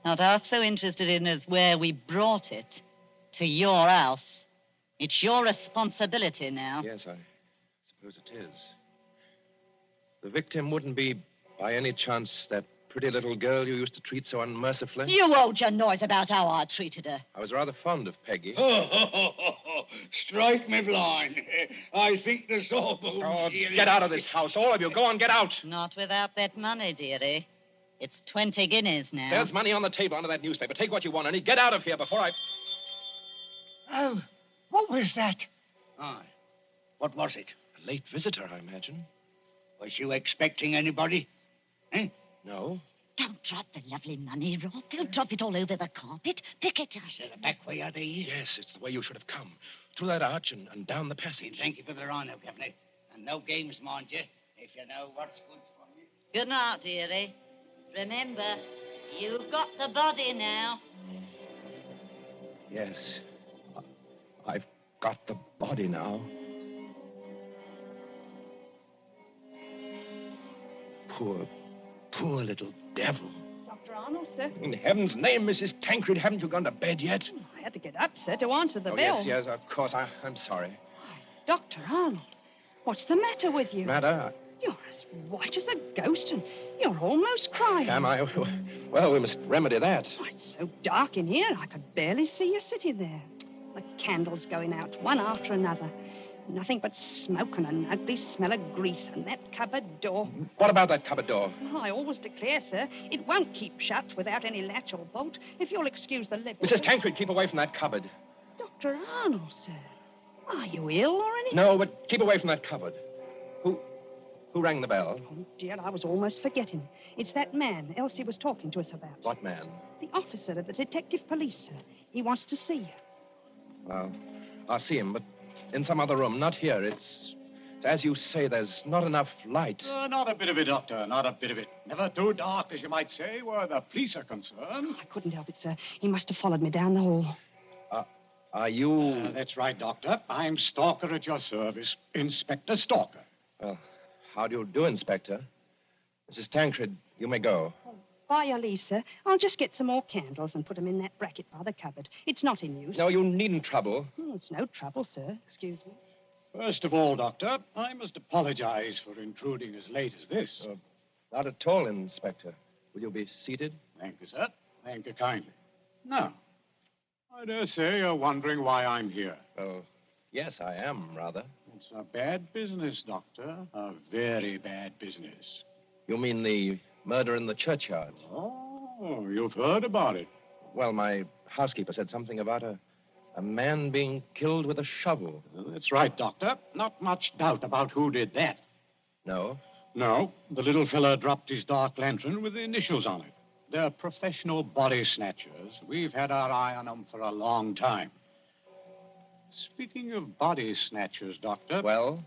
Not half so interested in as where we brought it. To your house. It's your responsibility now. Yes, I suppose it is. The victim wouldn't be, by any chance, that pretty little girl you used to treat so unmercifully? You hold your noise about how I treated her. I was rather fond of Peggy. Strike me blind. I think the Sawbones... Oh, get out of this house, all of you. Go on, get out. Not without that money, dearie. It's 20 guineas now. There's money on the table under that newspaper. Take what you want, and get out of here before I... Oh, what was that? Aye. What was it? A late visitor, I imagine. Was you expecting anybody? Eh? No. Don't drop the lovely money, Rob. Don't drop it all over the carpet. Pick it up. Is it the back way of these? Yes, it's the way you should have come. Through that arch and down the passage. Thank you for the rhino, Governor. And no games, mind you, if you know what's good for you. Good night, dearie. Remember, you've got the body now. Yes. I've got the body now. Poor little devil. Dr. Arnold, sir. In heaven's name, Mrs. Tancred, haven't you gone to bed yet? I had to get up, sir, to answer the Oh, bell. yes, of course. I'm sorry. Dr. Arnold, what's the matter with you? Matter? You're as white as a ghost, and you're almost crying. Am I? Well, we must remedy that. Oh, it's so dark in here, I could barely see you sitting there. The candles going out, one after another. Nothing but smoke and an ugly smell of grease, and that cupboard door. What about that cupboard door? Oh, I always declare, sir, it won't keep shut without any latch or bolt, if you'll excuse the liberty. Mrs. Tancred, keep away from that cupboard. Dr. Arnold, sir. Are you ill or anything? No, but keep away from that cupboard. Who rang the bell? Oh, dear, I was almost forgetting. It's that man Elsie was talking to us about. What man? The officer of the detective police, sir. He wants to see you. Well, I'll see him, but in some other room, not here. It's as you say, there's not enough light. Not a bit of it, Doctor, not a bit of it. Never too dark, as you might say, where the police are concerned. I couldn't help it, sir. He must have followed me down the hall. Are you... That's right, Doctor. I'm Stalker at your service. Inspector Stalker. Well, how do you do, Inspector? Mrs. Tancred, you may go. By your leave, sir. I'll just get some more candles and put them in that bracket by the cupboard. It's not in use. No, you needn't trouble. It's no trouble, sir. Excuse me. First of all, Doctor, I must apologize for intruding as late as this. Not at all, Inspector. Will you be seated? Thank you, sir. Thank you kindly. Now, I dare say you're wondering why I'm here. Oh, yes, I am, rather. It's a bad business, Doctor. A very bad business. You mean the murder in the churchyard? Oh, you've heard about it. Well, my housekeeper said something about a man being killed with a shovel. Well, that's right, Doctor. Not much doubt about who did that. No? No. The little fella dropped his dark lantern with the initials on it. They're professional body snatchers. We've had our eye on them for a long time. Speaking of body snatchers, Doctor... Well?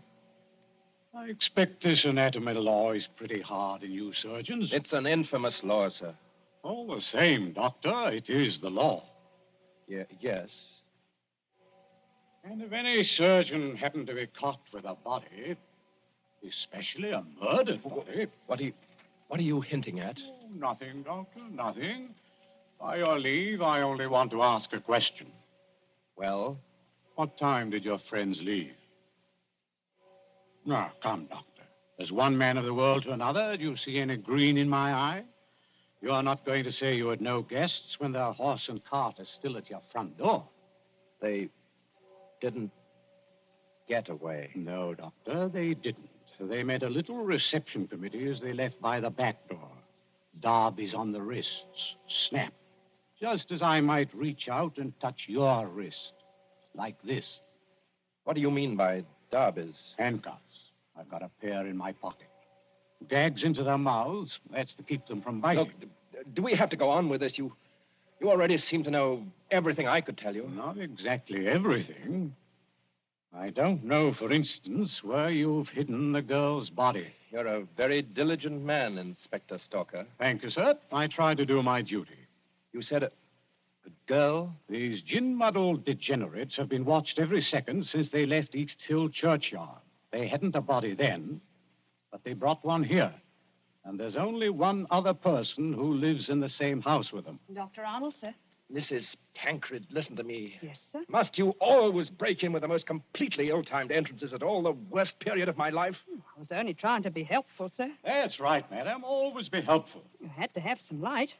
I expect this anatomy law is pretty hard on you surgeons. It's an infamous law, sir. All the same, Doctor, it is the law. Yes. And if any surgeon happened to be caught with a body, especially a murdered body... What are you hinting at? Oh, nothing, Doctor, nothing. By your leave, I only want to ask a question. Well? What time did your friends leave? Now, come, Doctor. As one man of the world to another, do you see any green in my eye? You are not going to say you had no guests when their horse and cart are still at your front door. They didn't get away. No, Doctor, they didn't. They made a little reception committee as they left by the back door. Darby's on the wrists. Snap. Just as I might reach out and touch your wrist. Like this. What do you mean by Darby's? Handcuffs. I've got a pair in my pocket. Gags into their mouths. That's to keep them from biting. Look, do we have to go on with this? You already seem to know everything I could tell you. Not exactly everything. I don't know, for instance, where you've hidden the girl's body. You're a very diligent man, Inspector Stalker. Thank you, sir. I try to do my duty. You said a girl? These gin-muddled degenerates have been watched every second since they left East Hill Churchyard. They hadn't a body then, but they brought one here. And there's only one other person who lives in the same house with them. Dr. Arnold, sir. Mrs. Tancred, listen to me. Yes, sir. Must you always break in with the most completely ill-timed entrances at all the worst period of my life? I was only trying to be helpful, sir. That's right, madam. Always be helpful. You had to have some light.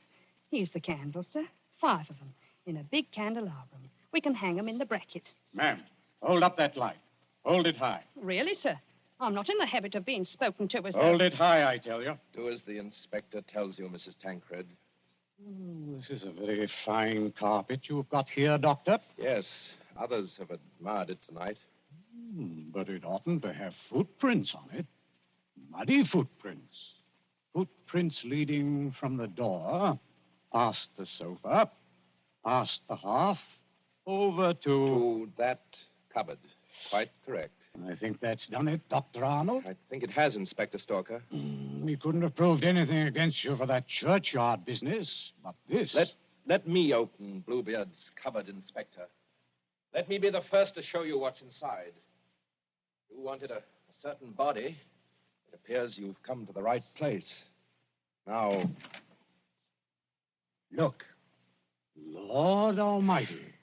Here's the candles, sir. 5 of them in a big candelabrum. We can hang them in the bracket. Ma'am, hold up that light. Hold it high. Really, sir? I'm not in the habit of being spoken to as Hold it high, I tell you. Do as the inspector tells you, Mrs. Tancred. This is a very fine carpet you've got here, Doctor. Yes, others have admired it tonight. But it oughtn't to have footprints on it. Muddy footprints. Footprints leading from the door, past the sofa, past the hearth, over to that cupboard. Quite correct. I think that's done it, Dr. Arnold. I think it has, Inspector Stalker. We couldn't have proved anything against you for that churchyard business, but this... Let me open Bluebeard's cupboard, Inspector. Let me be the first to show you what's inside. You wanted a certain body. It appears you've come to the right place. Now, look. Lord Almighty.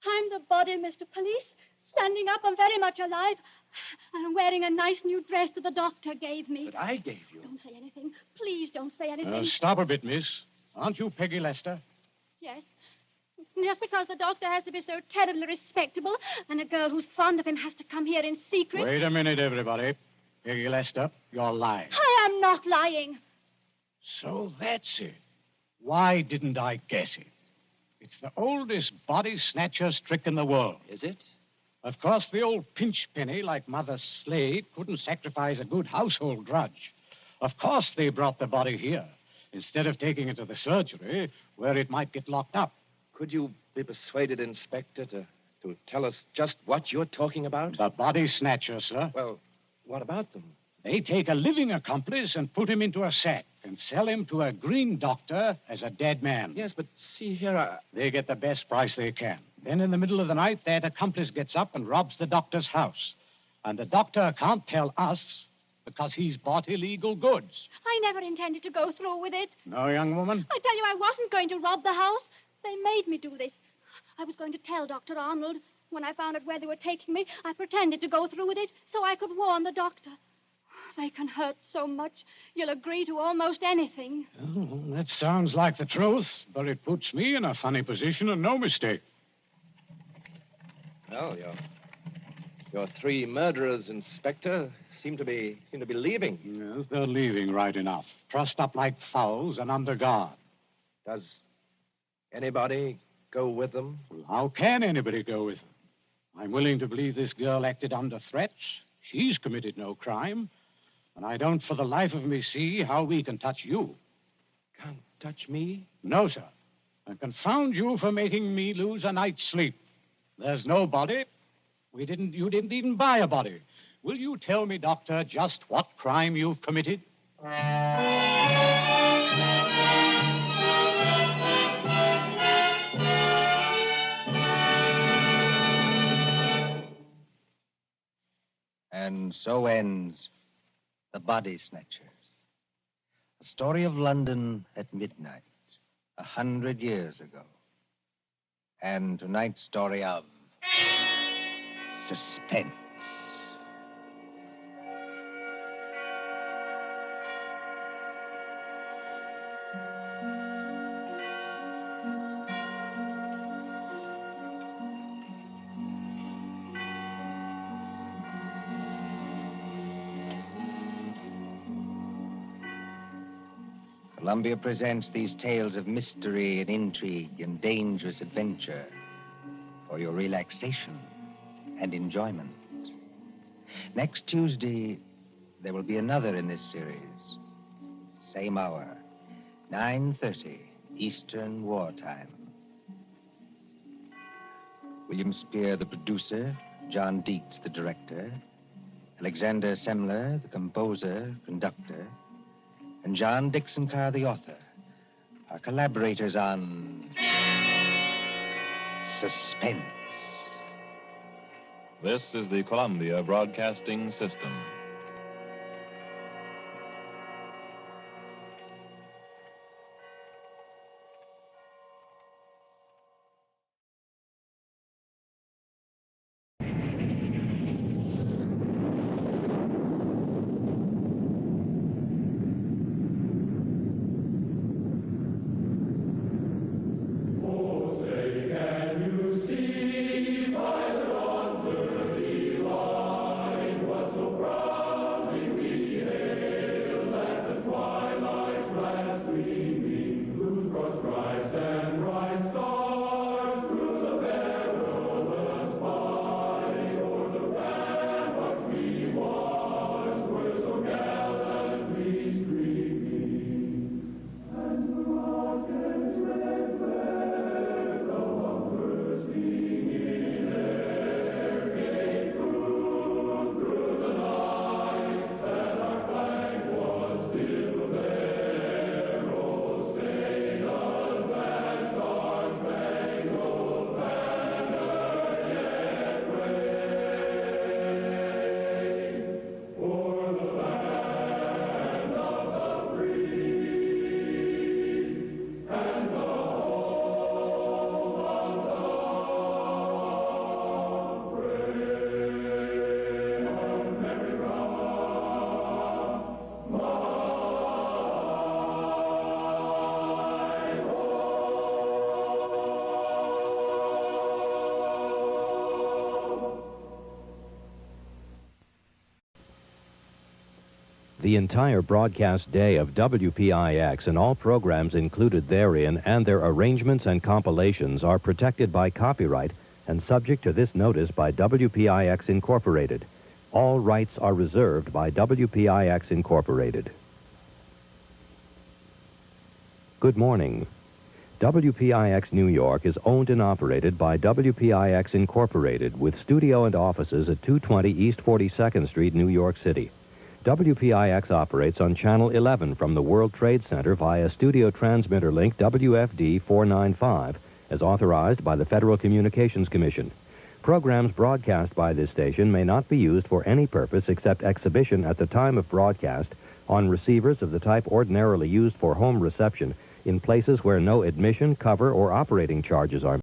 I'm the body, Mr. Police. Standing up, I'm very much alive. And I'm wearing a nice new dress that the doctor gave me. That I gave you? Don't say anything. Please don't say anything. Stop a bit, miss. Aren't you Peggy Lester? Yes. Just because the doctor has to be so terribly respectable and a girl who's fond of him has to come here in secret. Wait a minute, everybody. Peggy Lester, you're lying. I am not lying. So that's it. Why didn't I guess it? It's the oldest body snatcher's trick in the world. Is it? Of course, the old pinch penny like Mother Slade couldn't sacrifice a good household grudge. Of course they brought the body here, instead of taking it to the surgery, where it might get locked up. Could you be persuaded, Inspector, to tell us just what you're talking about? The body snatcher, sir. Well, what about them? They take a living accomplice and put him into a sack and sell him to a green doctor as a dead man. Yes, but see here, They get the best price they can. Then in the middle of the night, that accomplice gets up and robs the doctor's house. And the doctor can't tell us because he's bought illegal goods. I never intended to go through with it. No, young woman? I tell you, I wasn't going to rob the house. They made me do this. I was going to tell Dr. Arnold. When I found out where they were taking me, I pretended to go through with it so I could warn the doctor. They can hurt so much, you'll agree to almost anything. Oh, that sounds like the truth, but it puts me in a funny position and no mistake. Well, your 3 murderers, Inspector, seem to be leaving. Yes, they're leaving right enough. Trussed up like fowls and under guard. Does anybody go with them? Well, how can anybody go with them? I'm willing to believe this girl acted under threats. She's committed no crime. And I don't for the life of me see how we can touch you. Can't touch me? No, sir. And confound you for making me lose a night's sleep. There's no body. You didn't even buy a body. Will you tell me, Doctor, just what crime you've committed? And so ends The Body Snatchers. A story of London at midnight, 100 years ago. And tonight's story of Suspense. Columbia presents these tales of mystery and intrigue and dangerous adventure for your relaxation and enjoyment. Next Tuesday, there will be another in this series. Same hour, 9:30, Eastern Wartime. William Spear, the producer, John Dietz, the director, Alexander Semler, the composer, conductor, and John Dixon Carr, the author, are collaborators on Suspense. This is the Columbia Broadcasting System. The entire broadcast day of WPIX and all programs included therein and their arrangements and compilations are protected by copyright and subject to this notice by WPIX Incorporated. All rights are reserved by WPIX Incorporated. Good morning. WPIX New York is owned and operated by WPIX Incorporated with studio and offices at 220 East 42nd Street, New York City. WPIX operates on Channel 11 from the World Trade Center via studio transmitter link WFD 495, as authorized by the Federal Communications Commission. Programs broadcast by this station may not be used for any purpose except exhibition at the time of broadcast on receivers of the type ordinarily used for home reception in places where no admission, cover, or operating charges are